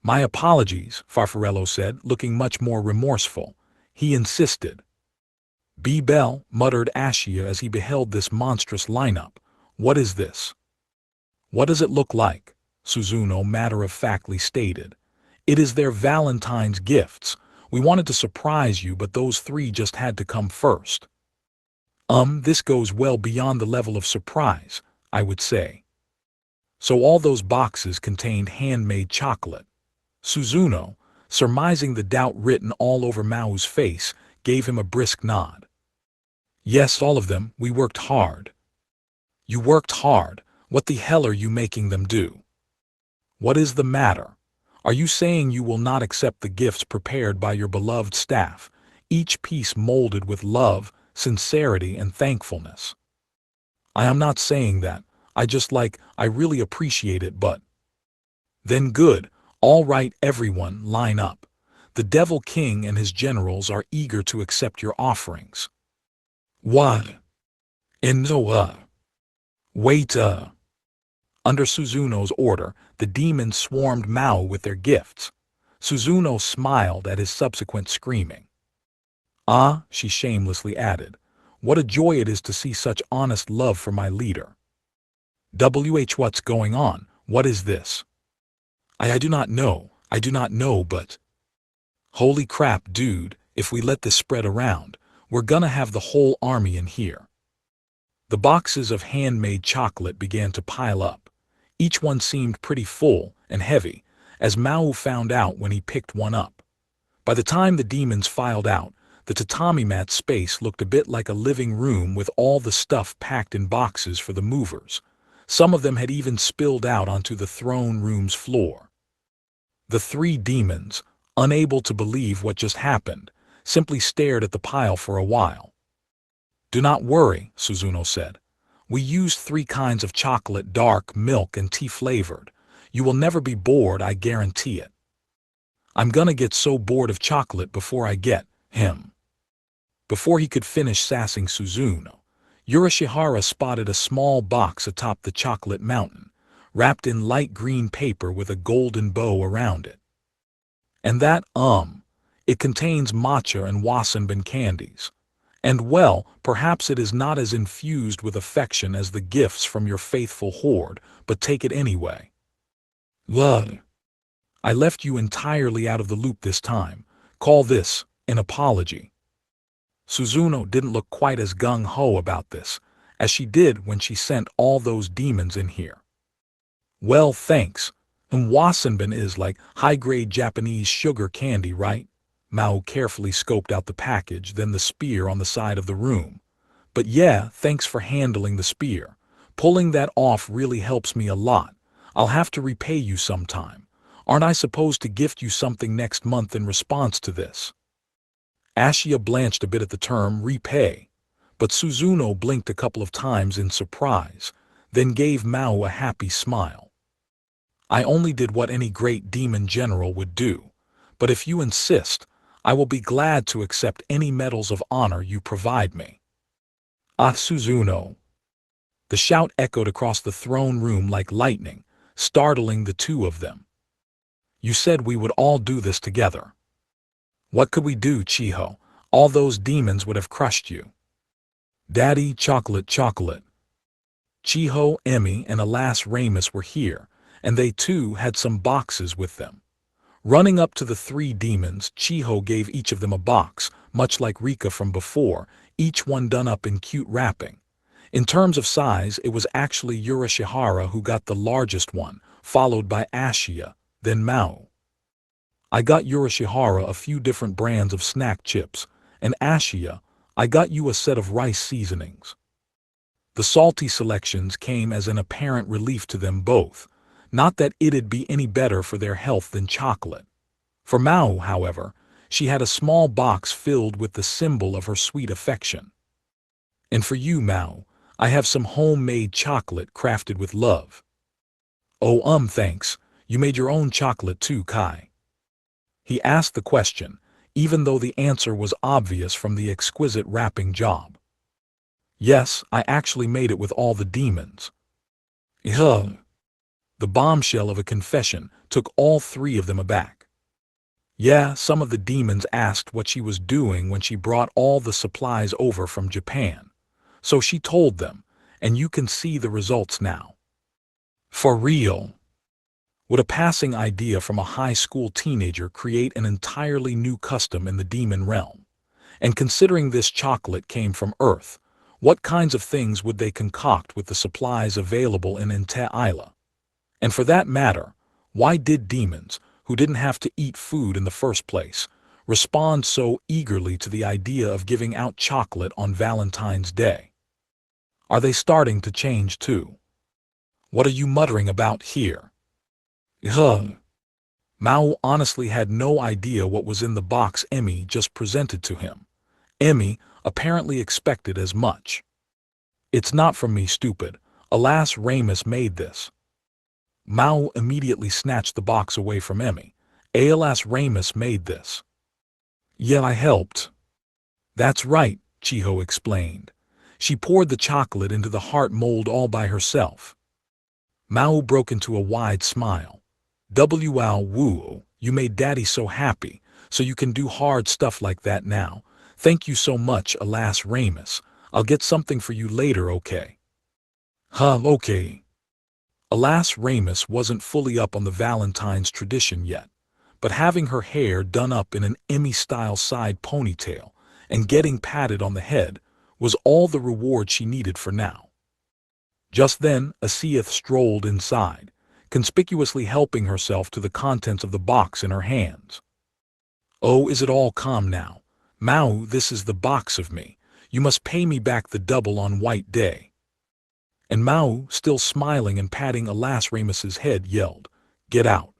My apologies, Farfarello said, looking much more remorseful. He insisted. Bell, muttered Ashia as he beheld this monstrous lineup. What is this? What does it look like? Suzuno matter-of-factly stated. It is their Valentine's gifts. We wanted to surprise you, but those three just had to come first. This goes well beyond the level of surprise, I would say. So all those boxes contained handmade chocolate. Suzuno, surmising the doubt written all over Mao's face, gave him a brisk nod. Yes, all of them. We worked hard. You worked hard. What the hell are you making them do? What is the matter? Are you saying you will not accept the gifts prepared by your beloved staff, each piece molded with love, sincerity, and thankfulness? I am not saying that. I really appreciate it, but... Then good. All right, everyone, line up. The Devil King and his generals are eager to accept your offerings. What? Wait, Under Suzuno's order, the demons swarmed Maō with their gifts. Suzuno smiled at his subsequent screaming. Ah, she shamelessly added, what a joy it is to see such honest love for my leader. What's going on? What is this? I do not know, but... Holy crap, dude, if we let this spread around, we're gonna have the whole army in here. The boxes of handmade chocolate began to pile up. Each one seemed pretty full and heavy, as Maō found out when he picked one up. By the time the demons filed out, the tatami mat space looked a bit like a living room with all the stuff packed in boxes for the movers. Some of them had even spilled out onto the throne room's floor. The three demons, unable to believe what just happened, simply stared at the pile for a while. Do not worry, Suzuno said. We used 3 kinds of chocolate, dark, milk, and tea flavored. You will never be bored, I guarantee it. I'm gonna get so bored of chocolate before I get him. Before he could finish sassing Suzuno, Yurashihara spotted a small box atop the chocolate mountain, wrapped in light green paper with a golden bow around it. And that, it contains matcha and wasanban candies. And well, perhaps it is not as infused with affection as the gifts from your faithful horde, but take it anyway. Love. I left you entirely out of the loop this time. Call this an apology. Suzuno didn't look quite as gung-ho about this, as she did when she sent all those demons in here. Well, thanks. And wasanban is like high-grade Japanese sugar candy, right? Maō carefully scoped out the package, then the spear on the side of the room. But yeah, thanks for handling the spear. Pulling that off really helps me a lot. I'll have to repay you sometime. Aren't I supposed to gift you something next month in response to this? Ashia blanched a bit at the term repay, but Suzuno blinked a couple of times in surprise, then gave Maō a happy smile. I only did what any great demon general would do, but if you insist, I will be glad to accept any medals of honor you provide me. Ah, Suzuno! The shout echoed across the throne room like lightning, startling the two of them. You said we would all do this together. What could we do, Chiho? All those demons would have crushed you. Daddy, chocolate, chocolate. Chiho, Emmy, and alas Ramus were here, and they too had some boxes with them. Running up to the 3 demons, Chiho gave each of them a box, much like Rika from before, each one done up in cute wrapping. In terms of size, it was actually Yurashihara who got the largest one, followed by Ashia, then Maō. I got Yurashihara a few different brands of snack chips, and Ashia, I got you a set of rice seasonings. The salty selections came as an apparent relief to them both. Not that it'd be any better for their health than chocolate. For Maō, however, she had a small box filled with the symbol of her sweet affection. And for you, Maō, I have some homemade chocolate crafted with love. Oh, thanks. You made your own chocolate too, Kai? He asked the question, even though the answer was obvious from the exquisite wrapping job. Yes, I actually made it with all the demons. Ugh. The bombshell of a confession took all 3 of them aback. Yeah, some of the demons asked what she was doing when she brought all the supplies over from Japan. So she told them, and you can see the results now. For real. Would a passing idea from a high school teenager create an entirely new custom in the demon realm? And considering this chocolate came from Earth, what kinds of things would they concoct with the supplies available in Inte Isla? And for that matter, why did demons, who didn't have to eat food in the first place, respond so eagerly to the idea of giving out chocolate on Valentine's Day? Are they starting to change too? What are you muttering about here? Ugh. Maō honestly had no idea what was in the box Emmy just presented to him. Emmy apparently expected as much. It's not from me, stupid. Alas, Ramus made this. Maō immediately snatched the box away from Emmy. Alas, Ramus made this. Yeah, I helped. That's right, Chiho explained. She poured the chocolate into the heart mold all by herself. Maō broke into a wide smile. Woo, you made Daddy so happy, so you can do hard stuff like that now. Thank you so much, alas Ramus. I'll get something for you later, okay? Okay. Alas Ramus wasn't fully up on the Valentine's tradition yet, but having her hair done up in an Emmy-style side ponytail and getting patted on the head was all the reward she needed for now. Just then, Asiath strolled inside, conspicuously helping herself to the contents of the box in her hands. Oh, is it all calm now? Maō, this is the box of me. You must pay me back the double on White Day. And Maō, still smiling and patting alas Ramus's head, yelled, Get out.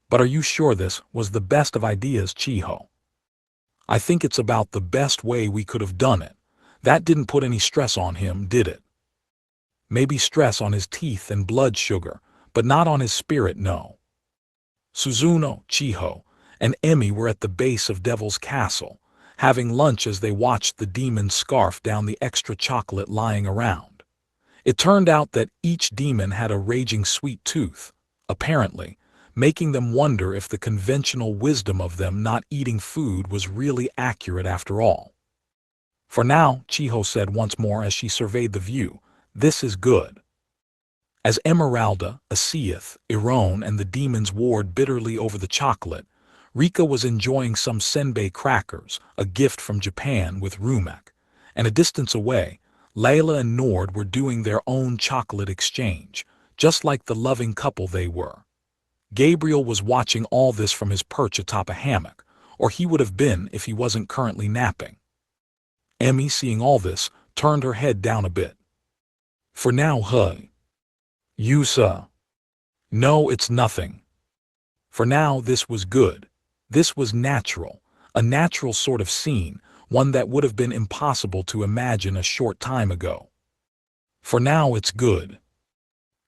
But are you sure this was the best of ideas, Chiho? I think it's about the best way we could have done it. That didn't put any stress on him, did it? Maybe stress on his teeth and blood sugar, but not on his spirit, no. Suzuno, Chiho, and Emi were at the base of Devil's Castle, having lunch as they watched the demons scarf down the extra chocolate lying around. It turned out that each demon had a raging sweet tooth, apparently, making them wonder if the conventional wisdom of them not eating food was really accurate after all. For now, Chiho said once more as she surveyed the view, this is good. As Emeralda, Asiath, Iron, and the demons warred bitterly over the chocolate, Rika was enjoying some senbei crackers, a gift from Japan, with Rumek, and a distance away, Layla and Nord were doing their own chocolate exchange, just like the loving couple they were. Gabriel was watching all this from his perch atop a hammock, or he would have been if he wasn't currently napping. Emi, seeing all this, turned her head down a bit. For now, hey. Yusa. No, it's nothing. For now, this was good. This was natural, a natural sort of scene, one that would have been impossible to imagine a short time ago. For now, it's good.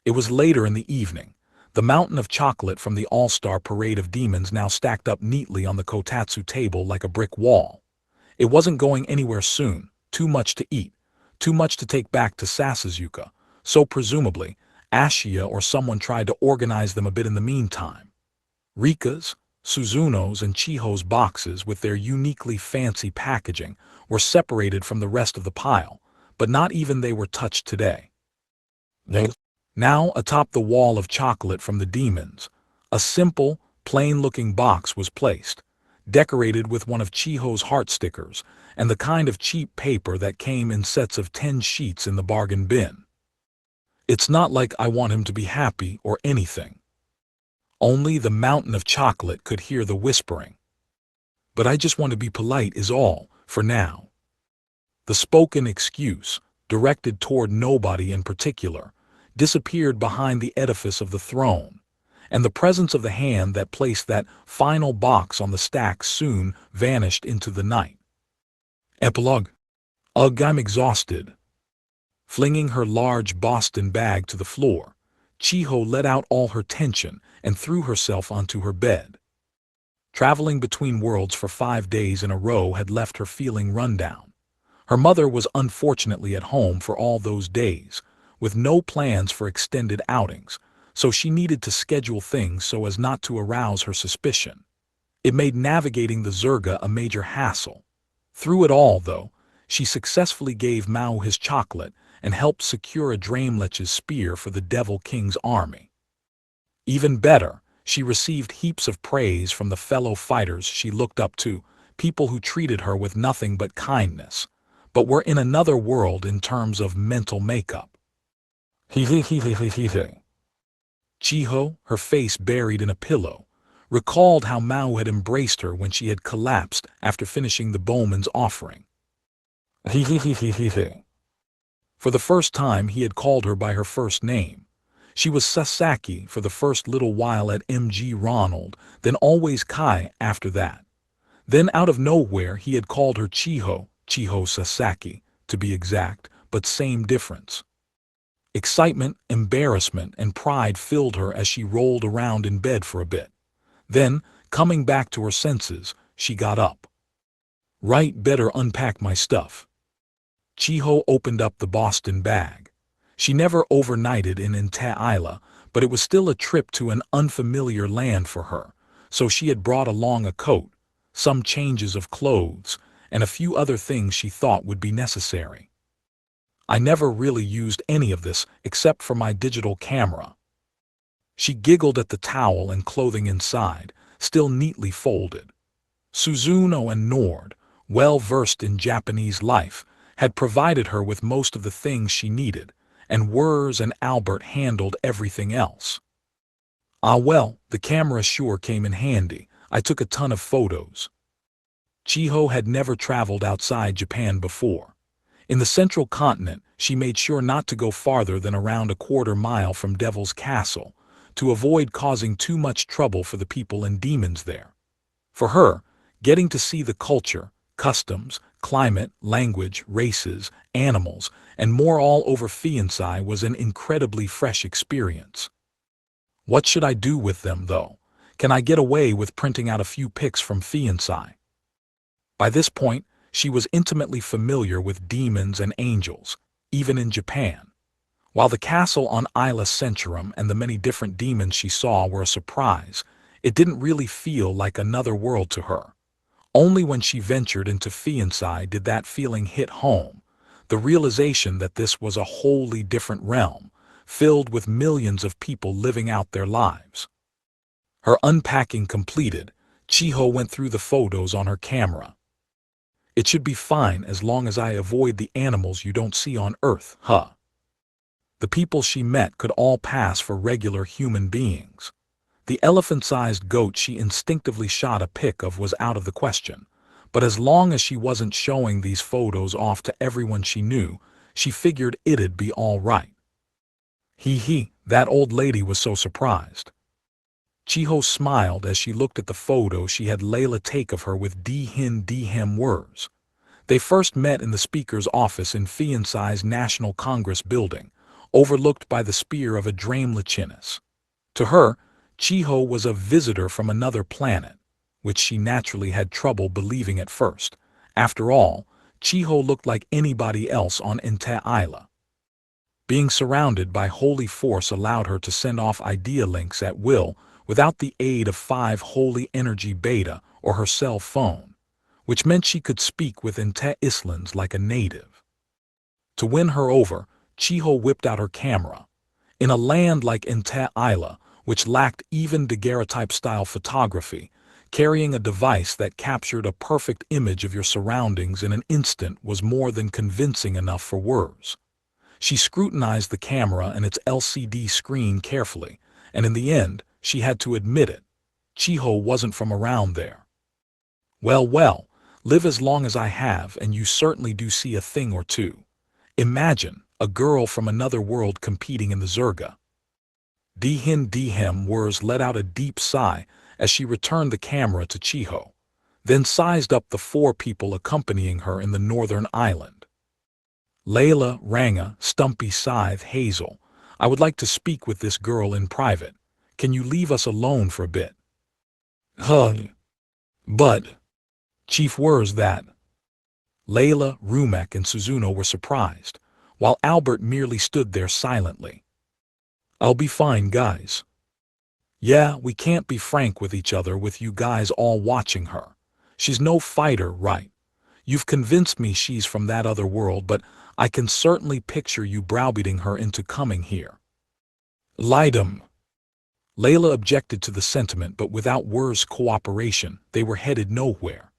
It was later in the evening. The mountain of chocolate from the all-star parade of demons now stacked up neatly on the kotatsu table like a brick wall. It wasn't going anywhere soon, too much to eat, too much to take back to Sasuzuka, so presumably, Ashia or someone tried to organize them a bit in the meantime. Rika's, Suzuno's, and Chiho's boxes with their uniquely fancy packaging were separated from the rest of the pile, but not even they were touched today. Now, atop the wall of chocolate from the demons, a simple, plain-looking box was placed, decorated with one of Chiho's heart stickers and the kind of cheap paper that came in sets of 10 sheets in the bargain bin. It's not like I want him to be happy or anything. Only the mountain of chocolate could hear the whispering. But I just want to be polite is all, for now. The spoken excuse, directed toward nobody in particular, disappeared behind the edifice of the throne, and the presence of the hand that placed that final box on the stack soon vanished into the night. Epilogue. Ugh, I'm exhausted. Flinging her large Boston bag to the floor, Chiho let out all her tension and threw herself onto her bed. Traveling between worlds for 5 days in a row had left her feeling run down. Her mother was unfortunately at home for all those days, with no plans for extended outings, so she needed to schedule things so as not to arouse her suspicion. It made navigating the Zerga a major hassle. Through it all, though, she successfully gave Maō his chocolate and helped secure a Draimlech's spear for the Devil King's army. Even better, she received heaps of praise from the fellow fighters she looked up to, people who treated her with nothing but kindness, but were in another world in terms of mental makeup. Chiho, her face buried in a pillow, recalled how Maō had embraced her when she had collapsed after finishing the bowman's offering. For the first time he had called her by her first name. She was Sasaki for the first little while at MG Ronald, then always Kai after that. Then out of nowhere he had called her Chiho, Chiho Sasaki, to be exact, but same difference. Excitement, embarrassment, and pride filled her as she rolled around in bed for a bit. Then, coming back to her senses, she got up. Right, better unpack my stuff. Chiho opened up the Boston bag. She never overnighted in Ta'ila, but it was still a trip to an unfamiliar land for her, so she had brought along a coat, some changes of clothes, and a few other things she thought would be necessary. I never really used any of this except for my digital camera. She giggled at the towel and clothing inside, still neatly folded. Suzuno and Nord, well versed in Japanese life, had provided her with most of the things she needed, and Wurs and Albert handled everything else. Ah well, the camera sure came in handy. I took a ton of photos. Chiho had never traveled outside Japan before. In the central continent, she made sure not to go farther than around a quarter mile from Devil's Castle, to avoid causing too much trouble for the people and demons there. For her, getting to see the culture, customs, climate, language, races, animals, and more all over Fiancé was an incredibly fresh experience. What should I do with them, though? Can I get away with printing out a few pics from Fiancé? By this point, she was intimately familiar with demons and angels, even in Japan. While the castle on Isla Centurum and the many different demons she saw were a surprise, it didn't really feel like another world to her. Only when she ventured into Fiancé did that feeling hit home, the realization that this was a wholly different realm, filled with millions of people living out their lives. Her unpacking completed, Chiho went through the photos on her camera. It should be fine as long as I avoid the animals you don't see on Earth, huh? The people she met could all pass for regular human beings. The elephant-sized goat she instinctively shot a pic of was out of the question, but as long as she wasn't showing these photos off to everyone she knew, she figured it'd be all right. That old lady was so surprised. Chiho smiled as she looked at the photo she had Layla take of her with Dihem words. They first met in the speaker's office in Fiancé's National Congress building, overlooked by the spear of a Dramelachinus. To her, Chiho was a visitor from another planet, which she naturally had trouble believing at first. After all, Chiho looked like anybody else on Ente Isla. Being surrounded by holy force allowed her to send off idea links at will without the aid of 5 holy energy beta or her cell phone, which meant she could speak with Ente Islands like a native. To win her over, Chiho whipped out her camera. In a land like Ente Isla, which lacked even daguerreotype-style photography, carrying a device that captured a perfect image of your surroundings in an instant was more than convincing enough for words. She scrutinized the camera and its LCD screen carefully, and in the end, she had to admit it. Chiho wasn't from around there. Well, live as long as I have and you certainly do see a thing or two. Imagine a girl from another world competing in the Zerga. Dihem Wers let out a deep sigh as she returned the camera to Chiho, then sized up the 4 people accompanying her in the northern island. Layla, Ranga, Stumpy, Scythe, Hazel, I would like to speak with this girl in private. Can you leave us alone for a bit? But, Chief Wers that. Layla, Rumek, and Suzuno were surprised, while Albert merely stood there silently. I'll be fine, guys. Yeah, we can't be frank with each other with you guys all watching her. She's no fighter, right? You've convinced me she's from that other world, but I can certainly picture you browbeating her into coming here. Lidum. Layla objected to the sentiment, but without Wers' cooperation, they were headed nowhere.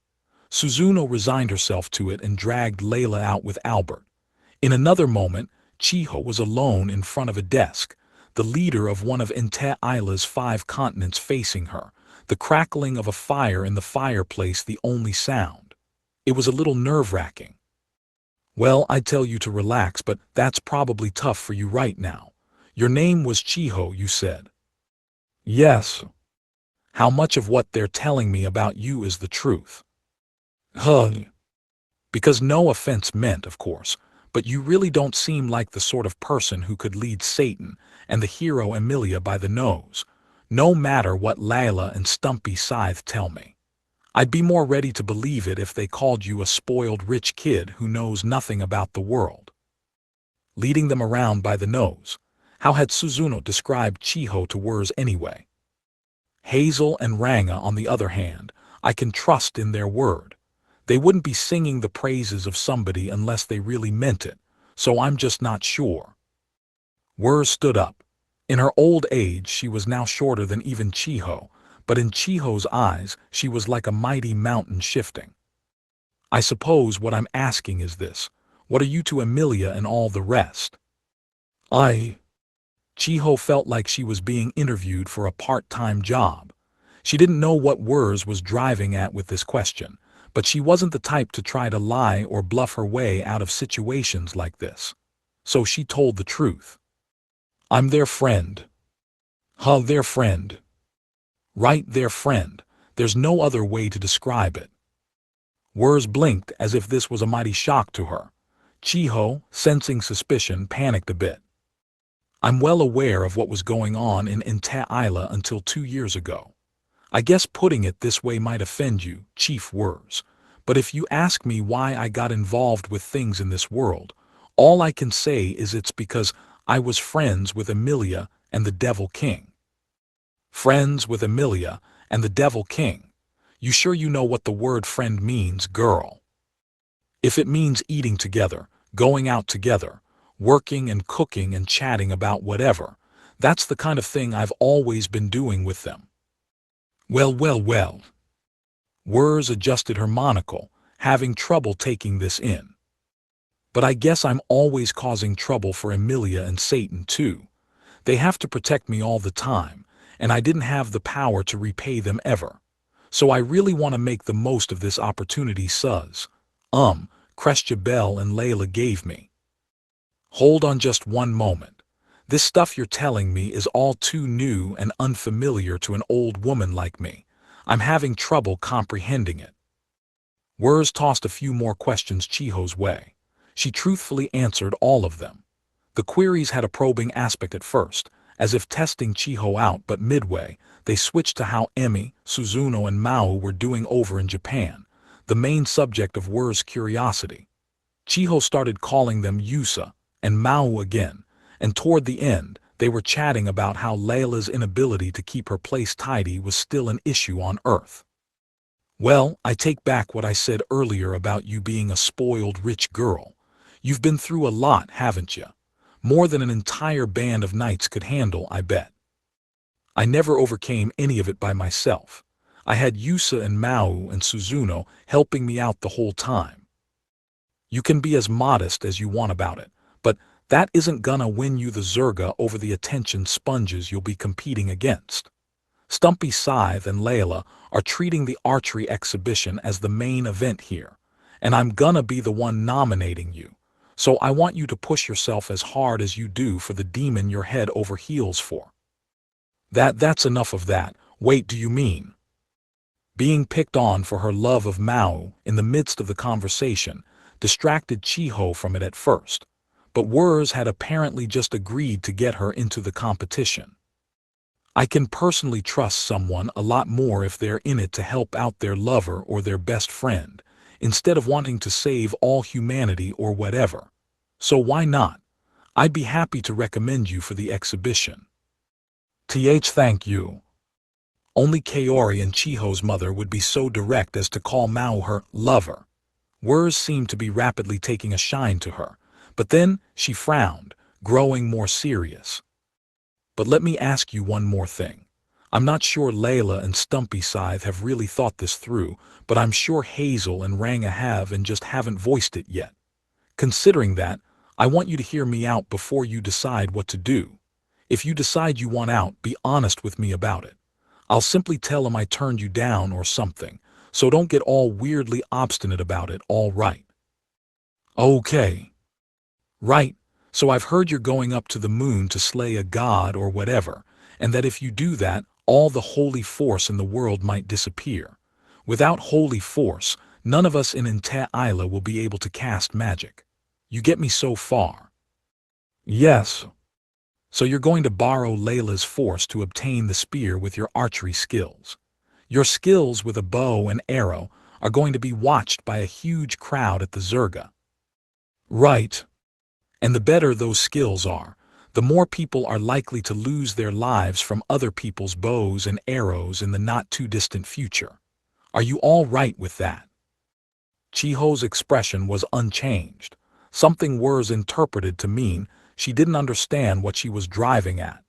Suzuno resigned herself to it and dragged Layla out with Albert. In another moment, Chiho was alone in front of a desk, the leader of one of Ente Isla's 5 continents facing her, the crackling of a fire in the fireplace the only sound. It was a little nerve-wracking. Well, I'd tell you to relax, but that's probably tough for you right now. Your name was Chiho, you said. Yes. How much of what they're telling me about you is the truth? Because no offense meant, of course, but you really don't seem like the sort of person who could lead Satan and the hero Emilia by the nose, no matter what Layla and Stumpy Scythe tell me. I'd be more ready to believe it if they called you a spoiled rich kid who knows nothing about the world. Leading them around by the nose. How had Suzuno described Chiho to Wers anyway? Hazel and Ranga, on the other hand, I can trust in their word. They wouldn't be singing the praises of somebody unless they really meant it, so I'm just not sure. Wers stood up. In her old age, she was now shorter than even Chiho, but in Chiho's eyes, she was like a mighty mountain shifting. I suppose what I'm asking is this: what are you to Emilia and all the rest? Chiho felt like she was being interviewed for a part-time job. She didn't know what Wers was driving at with this question, but she wasn't the type to try to lie or bluff her way out of situations like this. So she told the truth. I'm their friend. Their friend. Right, their friend. There's no other way to describe it. Wurs blinked as if this was a mighty shock to her. Chiho, sensing suspicion, panicked a bit. I'm well aware of what was going on in Isla until 2 years ago. I guess putting it this way might offend you, Chief Wurs, but if you ask me why I got involved with things in this world, all I can say is it's because I was friends with Emilia and the Devil King. Friends with Emilia and the Devil King. You sure you know what the word friend means, girl? If it means eating together, going out together, working and cooking and chatting about whatever, that's the kind of thing I've always been doing with them. Well, well, well. Wurs adjusted her monocle, having trouble taking this in. But I guess I'm always causing trouble for Emilia and Satan too. They have to protect me all the time, and I didn't have the power to repay them ever. So I really want to make the most of this opportunity Crestia Bell and Layla gave me. Hold on just one moment. This stuff you're telling me is all too new and unfamiliar to an old woman like me. I'm having trouble comprehending it. Wurs tossed a few more questions Chiho's way. She truthfully answered all of them. The queries had a probing aspect at first, as if testing Chiho out, but midway, they switched to how Emi, Suzuno and Maō were doing over in Japan, the main subject of Wurs' curiosity. Chiho started calling them Yusa and Maō again, and toward the end, they were chatting about how Layla's inability to keep her place tidy was still an issue on Earth. Well, I take back what I said earlier about you being a spoiled rich girl. You've been through a lot, haven't you? More than an entire band of knights could handle, I bet. I never overcame any of it by myself. I had Yusa and Maō and Suzuno helping me out the whole time. You can be as modest as you want about it, but that isn't gonna win you the Zerga over the attention sponges you'll be competing against. Stumpy Scythe and Layla are treating the archery exhibition as the main event here, and I'm gonna be the one nominating you. So I want you to push yourself as hard as you do for the demon you're head over heels for. That's enough of that. Wait, do you mean? Being picked on for her love of Maō in the midst of the conversation distracted Chiho from it at first, but Wurs had apparently just agreed to get her into the competition. I can personally trust someone a lot more if they're in it to help out their lover or their best friend, instead of wanting to save all humanity or whatever. So why not? I'd be happy to recommend you for the exhibition. Thank you. Only Kaori and Chiho's mother would be so direct as to call Maō her lover. Wurs seemed to be rapidly taking a shine to her, but then she frowned, growing more serious. But let me ask you one more thing. I'm not sure Layla and Stumpy Scythe have really thought this through, but I'm sure Hazel and Ranga have and just haven't voiced it yet. Considering that, I want you to hear me out before you decide what to do. If you decide you want out, be honest with me about it. I'll simply tell them I turned you down or something, so don't get all weirdly obstinate about it, all right? Okay. Right, so I've heard you're going up to the moon to slay a god or whatever, and that if you do that, all the holy force in the world might disappear. Without holy force, none of us in Isla will be able to cast magic. You get me so far? Yes. So you're going to borrow Layla's force to obtain the spear with your archery skills. Your skills with a bow and arrow are going to be watched by a huge crowd at the Zerga. Right. And the better those skills are, the more people are likely to lose their lives from other people's bows and arrows in the not-too-distant future. Are you all right with that? Chiho's expression was unchanged, something Wurs interpreted to mean she didn't understand what she was driving at.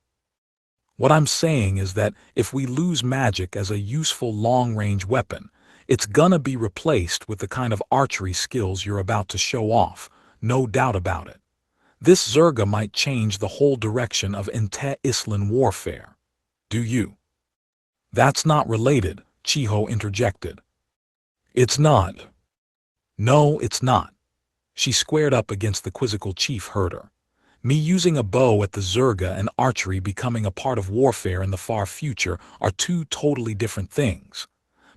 What I'm saying is that if we lose magic as a useful long-range weapon, it's gonna be replaced with the kind of archery skills you're about to show off, no doubt about it. This Zerga might change the whole direction of Islan warfare. Do you? That's not related, Chiho interjected. It's not. No, it's not. She squared up against the quizzical chief herder. Me using a bow at the Zerga and archery becoming a part of warfare in the far future are two totally different things.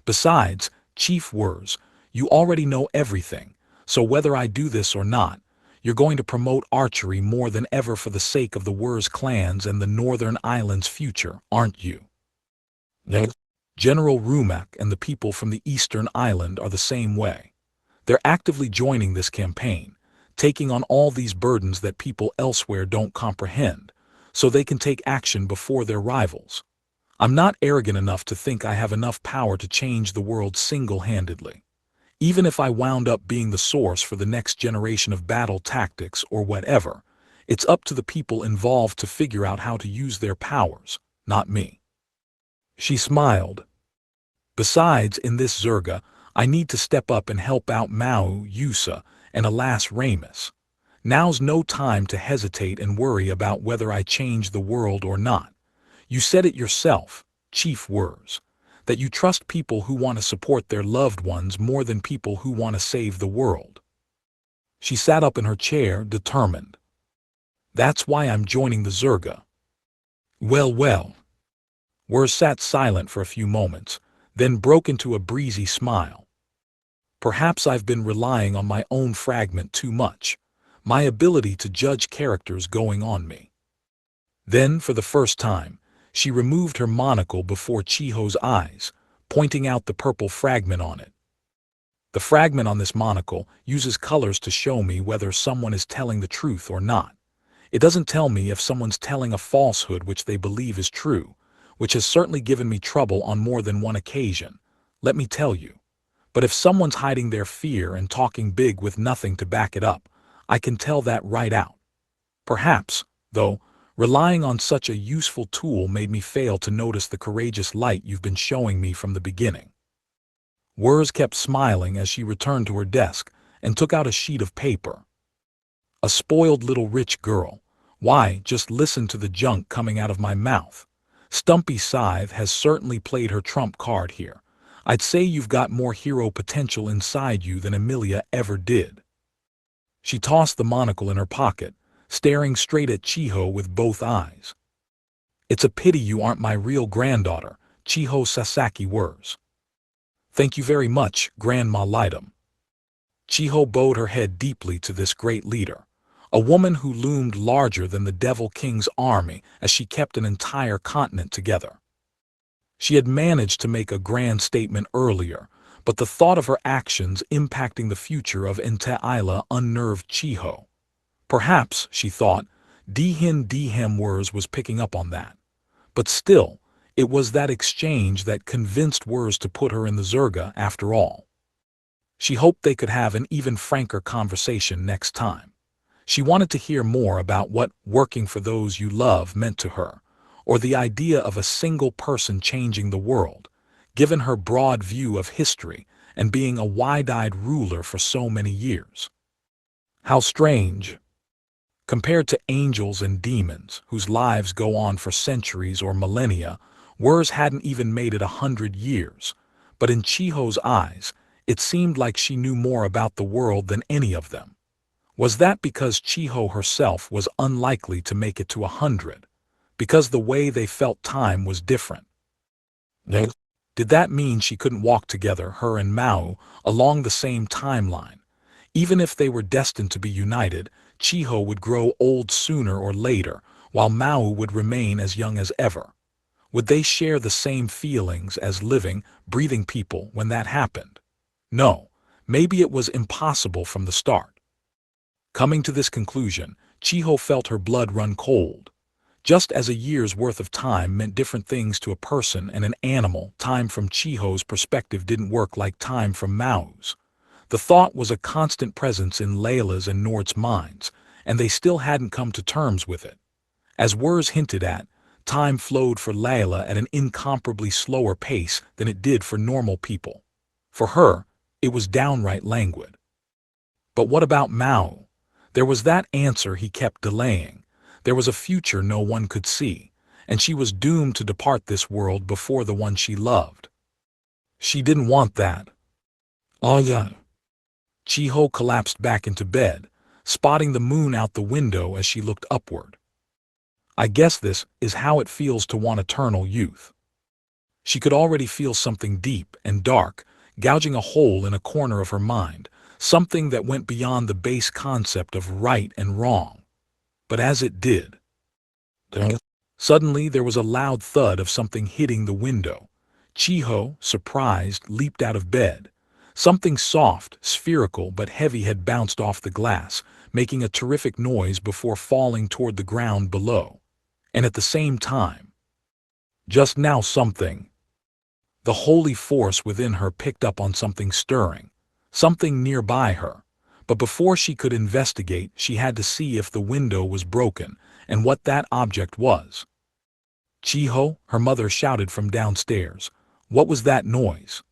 Besides, Chief Wurs, You already know everything, so whether I do this or not, you're going to promote archery more than ever for the sake of the Wurs clans and the Northern Islands' future, aren't you? Yes. General Rumak and the people from the Eastern Island are the same way. They're actively joining this campaign, taking on all these burdens that people elsewhere don't comprehend, so they can take action before their rivals. I'm not arrogant enough to think I have enough power to change the world single-handedly. Even if I wound up being the source for the next generation of battle tactics or whatever, it's up to the people involved to figure out how to use their powers, not me. She smiled. Besides, in this Zerga, I need to step up and help out Maō-sama and alas Ramus. Now's no time to hesitate and worry about whether I change the world or not. You said it yourself, Chief Wurs, that you trust people who want to support their loved ones more than people who want to save the world. She sat up in her chair, determined. That's why I'm joining the Zerga. Well. Wurs sat silent for a few moments, then broke into a breezy smile. Perhaps I've been relying on my own fragment too much, my ability to judge characters going on me. Then, for the first time, she removed her monocle before Chiho's eyes, pointing out the purple fragment on it. The fragment on this monocle uses colors to show me whether someone is telling the truth or not. It doesn't tell me if someone's telling a falsehood which they believe is true, which has certainly given me trouble on more than one occasion, let me tell you. But if someone's hiding their fear and talking big with nothing to back it up, I can tell that right out. Perhaps, though, relying on such a useful tool made me fail to notice the courageous light you've been showing me from the beginning. Wurs kept smiling as she returned to her desk and took out a sheet of paper. A spoiled little rich girl. Why, just listen to the junk coming out of my mouth. Stumpy Scythe has certainly played her trump card here. I'd say you've got more hero potential inside you than Emilia ever did. She tossed the monocle in her pocket, staring straight at Chiho with both eyes. It's a pity you aren't my real granddaughter, Chiho Sasaki Wurs. Thank you very much, Grandma Lightum. Chiho bowed her head deeply to this great leader, a woman who loomed larger than the Devil King's army as she kept an entire continent together. She had managed to make a grand statement earlier, but the thought of her actions impacting the future of Enta'ila unnerved Chiho. Perhaps, she thought, Dihin Wurs was picking up on that. But still, it was that exchange that convinced Wurs to put her in the Zerga after all. She hoped they could have an even franker conversation next time. She wanted to hear more about what working for those you love meant to her, or the idea of a single person changing the world, given her broad view of history and being a wide-eyed ruler for so many years. How strange. Compared to angels and demons, whose lives go on for centuries or millennia, Wurs hadn't even made it 100 years, but in Chiho's eyes, it seemed like she knew more about the world than any of them. Was that because Chiho herself was unlikely to make it to 100? Because the way they felt time was different? No. Did that mean she couldn't walk together, her and Maō, along the same timeline? Even if they were destined to be united, Chiho would grow old sooner or later, while Maō would remain as young as ever. Would they share the same feelings as living, breathing people when that happened? No, maybe it was impossible from the start. Coming to this conclusion, Chiho felt her blood run cold. Just as a year's worth of time meant different things to a person and an animal, time from Chiho's perspective didn't work like time from Mao's. The thought was a constant presence in Layla's and Nord's minds, and they still hadn't come to terms with it. As Wurs hinted at, time flowed for Layla at an incomparably slower pace than it did for normal people. For her, it was downright languid. But what about Maō? There was that answer he kept delaying. There was a future no one could see, and she was doomed to depart this world before the one she loved. She didn't want that. Oh yeah. Chiho collapsed back into bed, spotting the moon out the window as she looked upward. I guess this is how it feels to want eternal youth. She could already feel something deep and dark gouging a hole in a corner of her mind, something that went beyond the base concept of right and wrong. But as it did, suddenly there was a loud thud of something hitting the window. Chiho, surprised, leaped out of bed. Something soft, spherical, but heavy had bounced off the glass, making a terrific noise before falling toward the ground below. And at the same time, just now the holy force within her picked up on something stirring, something nearby her. But before she could investigate, she had to see if the window was broken and what that object was. "Chiho," her mother shouted from downstairs. "What was that noise?"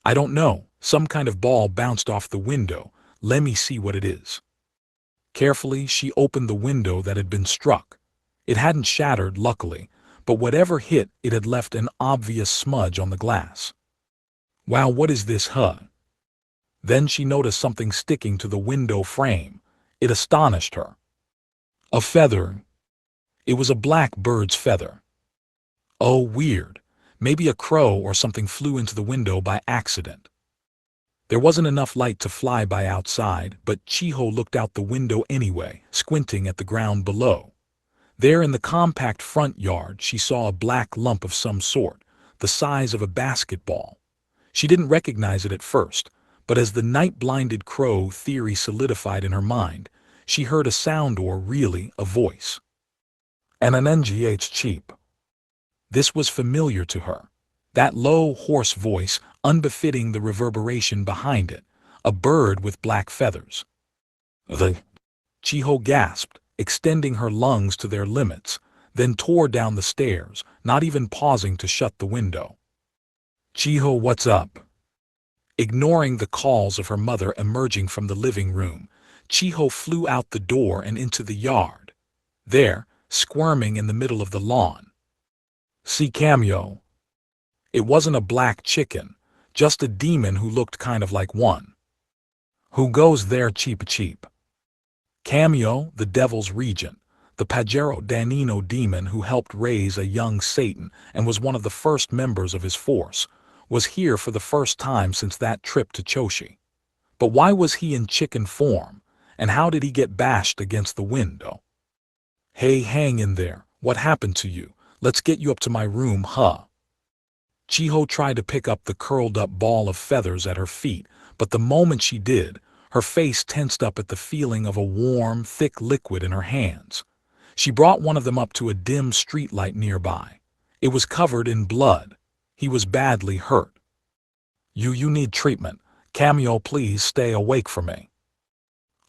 "I don't know. Some kind of ball bounced off the window. Let me see what it is." Carefully, she opened the window that had been struck. It hadn't shattered, luckily, but whatever hit it had left an obvious smudge on the glass. "Wow, what is this, huh?" Then she noticed something sticking to the window frame. It astonished her. A feather. It was a black bird's feather. Oh, weird. Maybe a crow or something flew into the window by accident. There wasn't enough light to fly by outside, but Chiho looked out the window anyway, squinting at the ground below. There in the compact front yard, she saw a black lump of some sort, the size of a basketball. She didn't recognize it at first, but as the night-blinded crow theory solidified in her mind, she heard a sound, or really a voice. And an NGH cheap. This was familiar to her. That low, hoarse voice, unbefitting the reverberation behind it. A bird with black feathers. Chiho gasped, extending her lungs to their limits, then tore down the stairs, not even pausing to shut the window. "Chiho, what's up?" Ignoring the calls of her mother emerging from the living room, Chiho flew out the door and into the yard. There, squirming in the middle of the lawn. "See Cameo." It wasn't a black chicken, just a demon who looked kind of like one. "Who goes there cheap? Cameo, the devil's regent, the Pajero Danino demon who helped raise a young Satan and was one of the first members of his force, was here for the first time since that trip to Choshi. But why was he in chicken form, and how did he get bashed against the window? "Hey, hang in there. What happened to you? Let's get you up to my room, huh?" Chiho tried to pick up the curled-up ball of feathers at her feet, but the moment she did, her face tensed up at the feeling of a warm, thick liquid in her hands. She brought one of them up to a dim streetlight nearby. It was covered in blood. He was badly hurt. You need treatment. Cameo, please stay awake for me."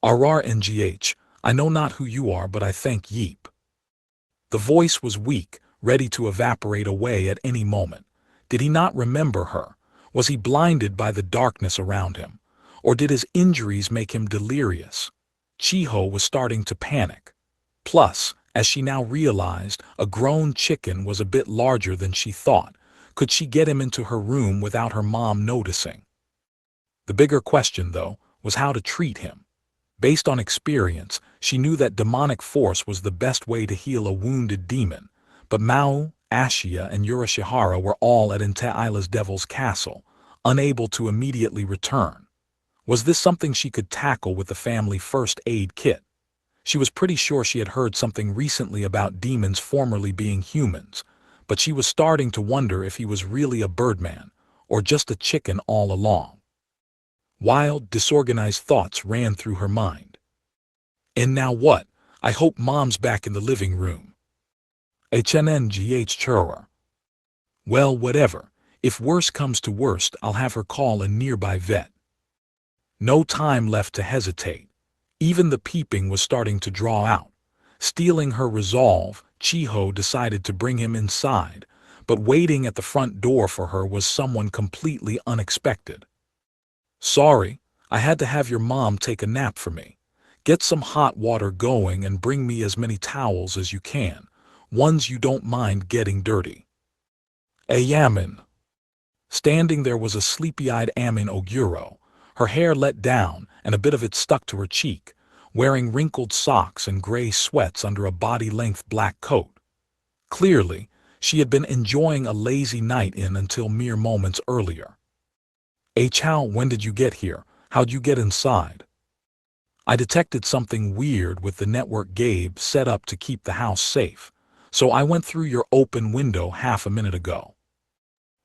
"RRNGH, I know not who you are, but I thank Yeep." The voice was weak, ready to evaporate away at any moment. Did he not remember her? Was he blinded by the darkness around him? Or did his injuries make him delirious? Chiho was starting to panic. Plus, as she now realized, a grown chicken was a bit larger than she thought. Could she get him into her room without her mom noticing? The bigger question, though, was how to treat him. Based on experience, she knew that demonic force was the best way to heal a wounded demon, but Maō, Ashia, and Urashihara were all at Intaila's Devil's Castle, unable to immediately return. Was this something she could tackle with the family first aid kit? She was pretty sure she had heard something recently about demons formerly being humans, but she was starting to wonder if he was really a birdman, or just a chicken all along. Wild, disorganized thoughts ran through her mind. And now what? I hope Mom's back in the living room. HNNGH churrer. Well, whatever. If worse comes to worst, I'll have her call a nearby vet. No time left to hesitate. Even the peeping was starting to draw out. Stealing her resolve, Chiho decided to bring him inside, but waiting at the front door for her was someone completely unexpected. "Sorry, I had to have your mom take a nap for me. Get some hot water going and bring me as many towels as you can, ones you don't mind getting dirty." A yaman. Standing there was a sleepy-eyed Amin Oguro, her hair let down and a bit of it stuck to her cheek, wearing wrinkled socks and gray sweats under a body-length black coat. Clearly, she had been enjoying a lazy night in until mere moments earlier. Chow, when did you get here? How'd you get inside? I detected something weird with the network Gabe set up to keep the house safe, so I went through your open window half a minute ago.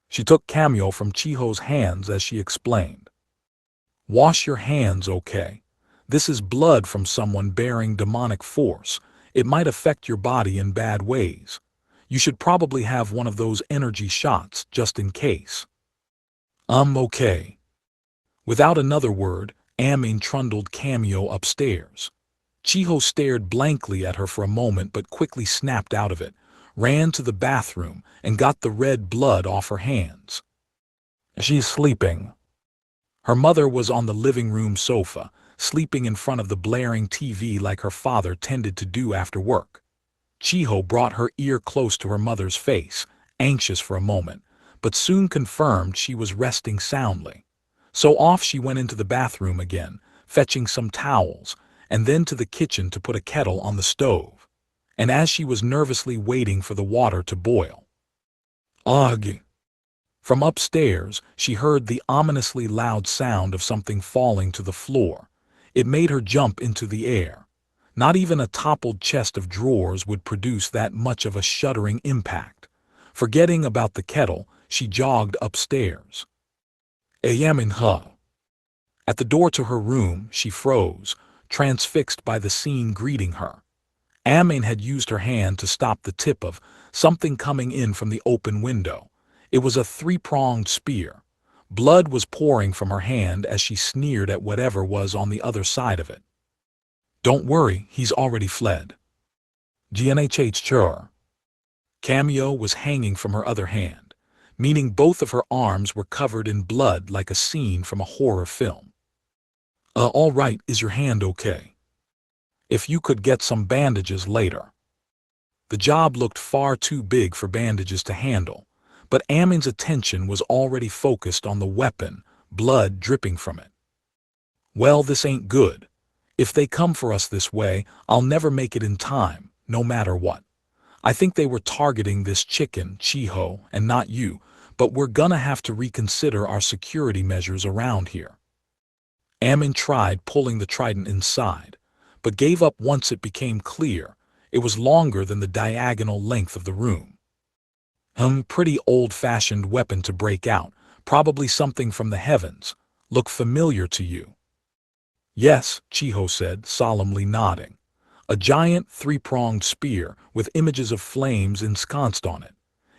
She took cameo from Chiho's hands as she explained. Wash your hands, okay? This is blood from someone bearing demonic force. It might affect your body in bad ways. You should probably have one of those energy shots just in case. Okay. Without another word, Amin trundled cameo upstairs. Chiho stared blankly at her for a moment but quickly snapped out of it, ran to the bathroom, and got the red blood off her hands. She's sleeping. Her mother was on the living room sofa, sleeping in front of the blaring TV like her father tended to do after work. Chiho brought her ear close to her mother's face, anxious for a moment, but soon confirmed she was resting soundly. So off she went into the bathroom again, fetching some towels, and then to the kitchen to put a kettle on the stove. And as she was nervously waiting for the water to boil, ugh! From upstairs, she heard the ominously loud sound of something falling to the floor. It made her jump into the air. Not even a toppled chest of drawers would produce that much of a shuddering impact. Forgetting about the kettle, she jogged upstairs. Ayamin. At the door to her room, she froze, transfixed by the scene greeting her. Amin had used her hand to stop the tip of something coming in from the open window. It was a three-pronged spear. Blood was pouring from her hand as she sneered at whatever was on the other side of it. Don't worry, he's already fled. GNHH Chur. Cameo was hanging from her other hand, meaning both of her arms were covered in blood like a scene from a horror film. All right, is your hand okay? If you could get some bandages later. The job looked far too big for bandages to handle, but Amin's attention was already focused on the weapon, blood dripping from it. Well, this ain't good. If they come for us this way, I'll never make it in time, no matter what. I think they were targeting this chicken, Chiho, and not you, but we're gonna have to reconsider our security measures around here. Amin tried pulling the trident inside, but gave up once it became clear it was longer than the diagonal length of the room. Pretty old-fashioned weapon to break out, probably something from the heavens. Look familiar to you? Yes, Chiho said, solemnly nodding. A giant three-pronged spear with images of flames ensconced on it.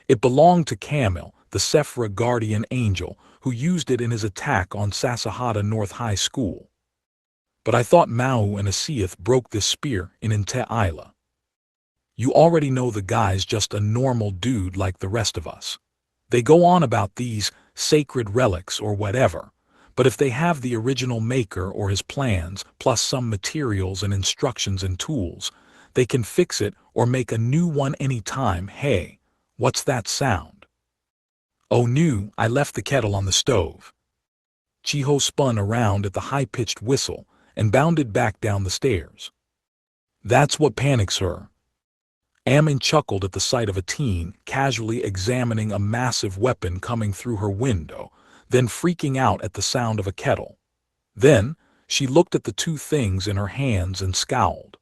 It belonged to Camille, the Sephra guardian angel, who used it in his attack on Sasahata North High School. But I thought Maō and Asiath broke this spear in Inte Isla. You already know the guy's just a normal dude like the rest of us. They go on about these sacred relics or whatever, but if they have the original maker or his plans, plus some materials and instructions and tools, they can fix it or make a new one anytime. Hey, what's that sound? Oh no, I left the kettle on the stove. Chiho spun around at the high-pitched whistle and bounded back down the stairs. That's what panics her. Amin chuckled at the sight of a teen casually examining a massive weapon coming through her window, then freaking out at the sound of a kettle. Then, she looked at the two things in her hands and scowled.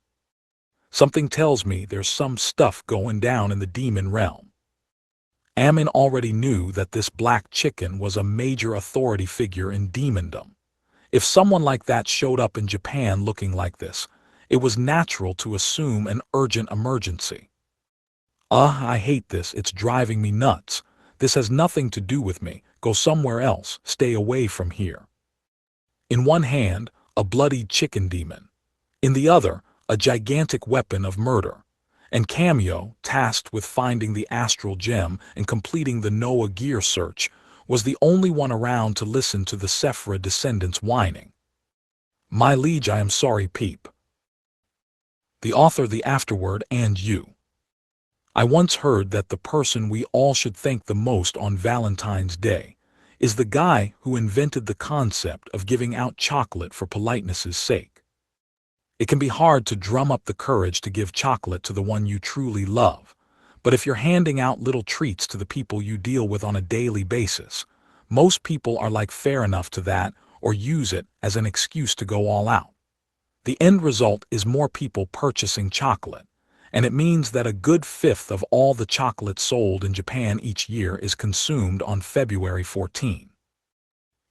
Something tells me there's some stuff going down in the demon realm. Amin already knew that this black chicken was a major authority figure in demondom. If someone like that showed up in Japan looking like this, it was natural to assume an urgent emergency. I hate this, it's driving me nuts. This has nothing to do with me, go somewhere else, stay away from here. In one hand, a bloodied chicken demon. In the other, a gigantic weapon of murder. And Cameo, tasked with finding the astral gem and completing the Noah gear search, was the only one around to listen to the Sephra descendants whining. My liege, I am sorry, peep. The author, the afterword, and you. I once heard that the person we all should thank the most on Valentine's Day is the guy who invented the concept of giving out chocolate for politeness' sake. It can be hard to drum up the courage to give chocolate to the one you truly love, but if you're handing out little treats to the people you deal with on a daily basis, Most people are like fair enough to that or use it as an excuse to go all out. The end result is more people purchasing chocolate, and it means that a good fifth of all the chocolate sold in Japan each year is consumed on February 14.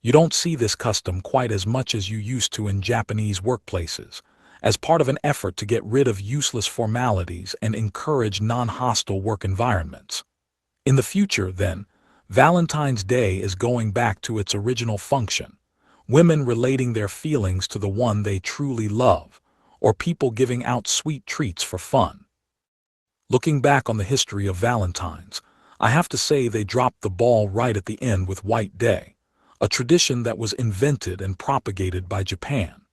You don't see this custom quite as much as you used to in Japanese workplaces, as part of an effort to get rid of useless formalities and encourage non-hostile work environments. In the future, then, Valentine's Day is going back to its original function, women relating their feelings to the one they truly love, or people giving out sweet treats for fun. Looking back on the history of Valentine's, I have to say they dropped the ball right at the end with White Day, a tradition that was invented and propagated by Japan.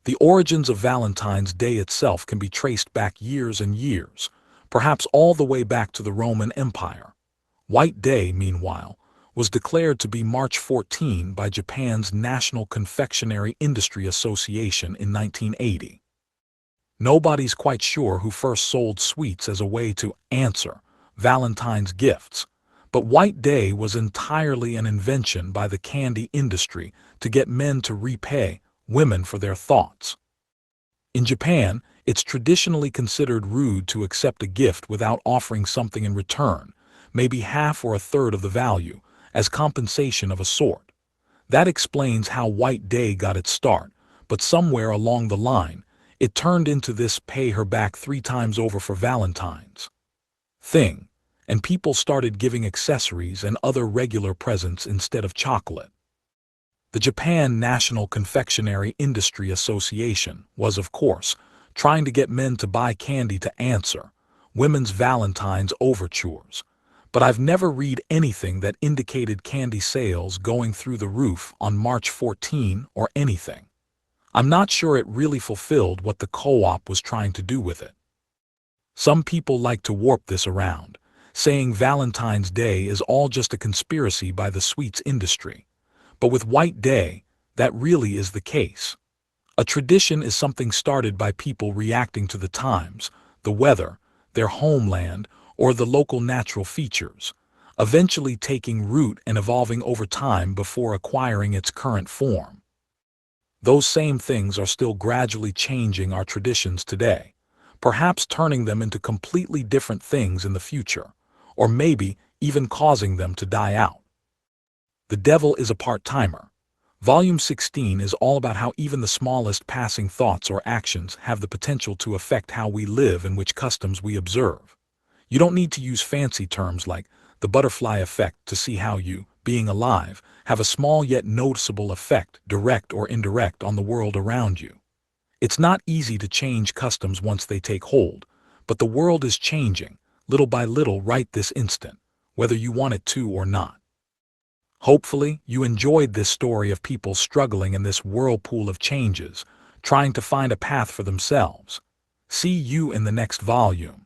The origins of Valentine's Day itself can be traced back years and years, perhaps all the way back to the Roman Empire. White Day, meanwhile, was declared to be March 14 by Japan's National Confectionery Industry Association in 1980. Nobody's quite sure who first sold sweets as a way to answer Valentine's gifts, but White Day was entirely an invention by the candy industry to get men to repay women for their thoughts. In Japan, it's traditionally considered rude to accept a gift without offering something in return, maybe half or a third of the value, as compensation of a sort. That explains how White Day got its start, but somewhere along the line, it turned into this pay her back 3 times over for Valentine's thing, and people started giving accessories and other regular presents instead of chocolate. The Japan National Confectionery Industry Association was, of course, trying to get men to buy candy to answer women's Valentine's overtures, but I've never read anything that indicated candy sales going through the roof on March 14 or anything. I'm not sure it really fulfilled what the co-op was trying to do with it. Some people like to warp this around, saying Valentine's Day is all just a conspiracy by the sweets industry. But with White Day, that really is the case. A tradition is something started by people reacting to the times, the weather, their homeland, or the local natural features, eventually taking root and evolving over time before acquiring its current form. Those same things are still gradually changing our traditions today, perhaps turning them into completely different things in the future, or maybe even causing them to die out. The Devil is a Part-Timer. Volume 16 is all about how even the smallest passing thoughts or actions have the potential to affect how we live and which customs we observe. You don't need to use fancy terms like the butterfly effect to see how you, being alive, have a small yet noticeable effect, direct or indirect, on the world around you. It's not easy to change customs once they take hold, but the world is changing, little by little, right this instant, whether you want it to or not. Hopefully, you enjoyed this story of people struggling in this whirlpool of changes, trying to find a path for themselves. See you in the next volume.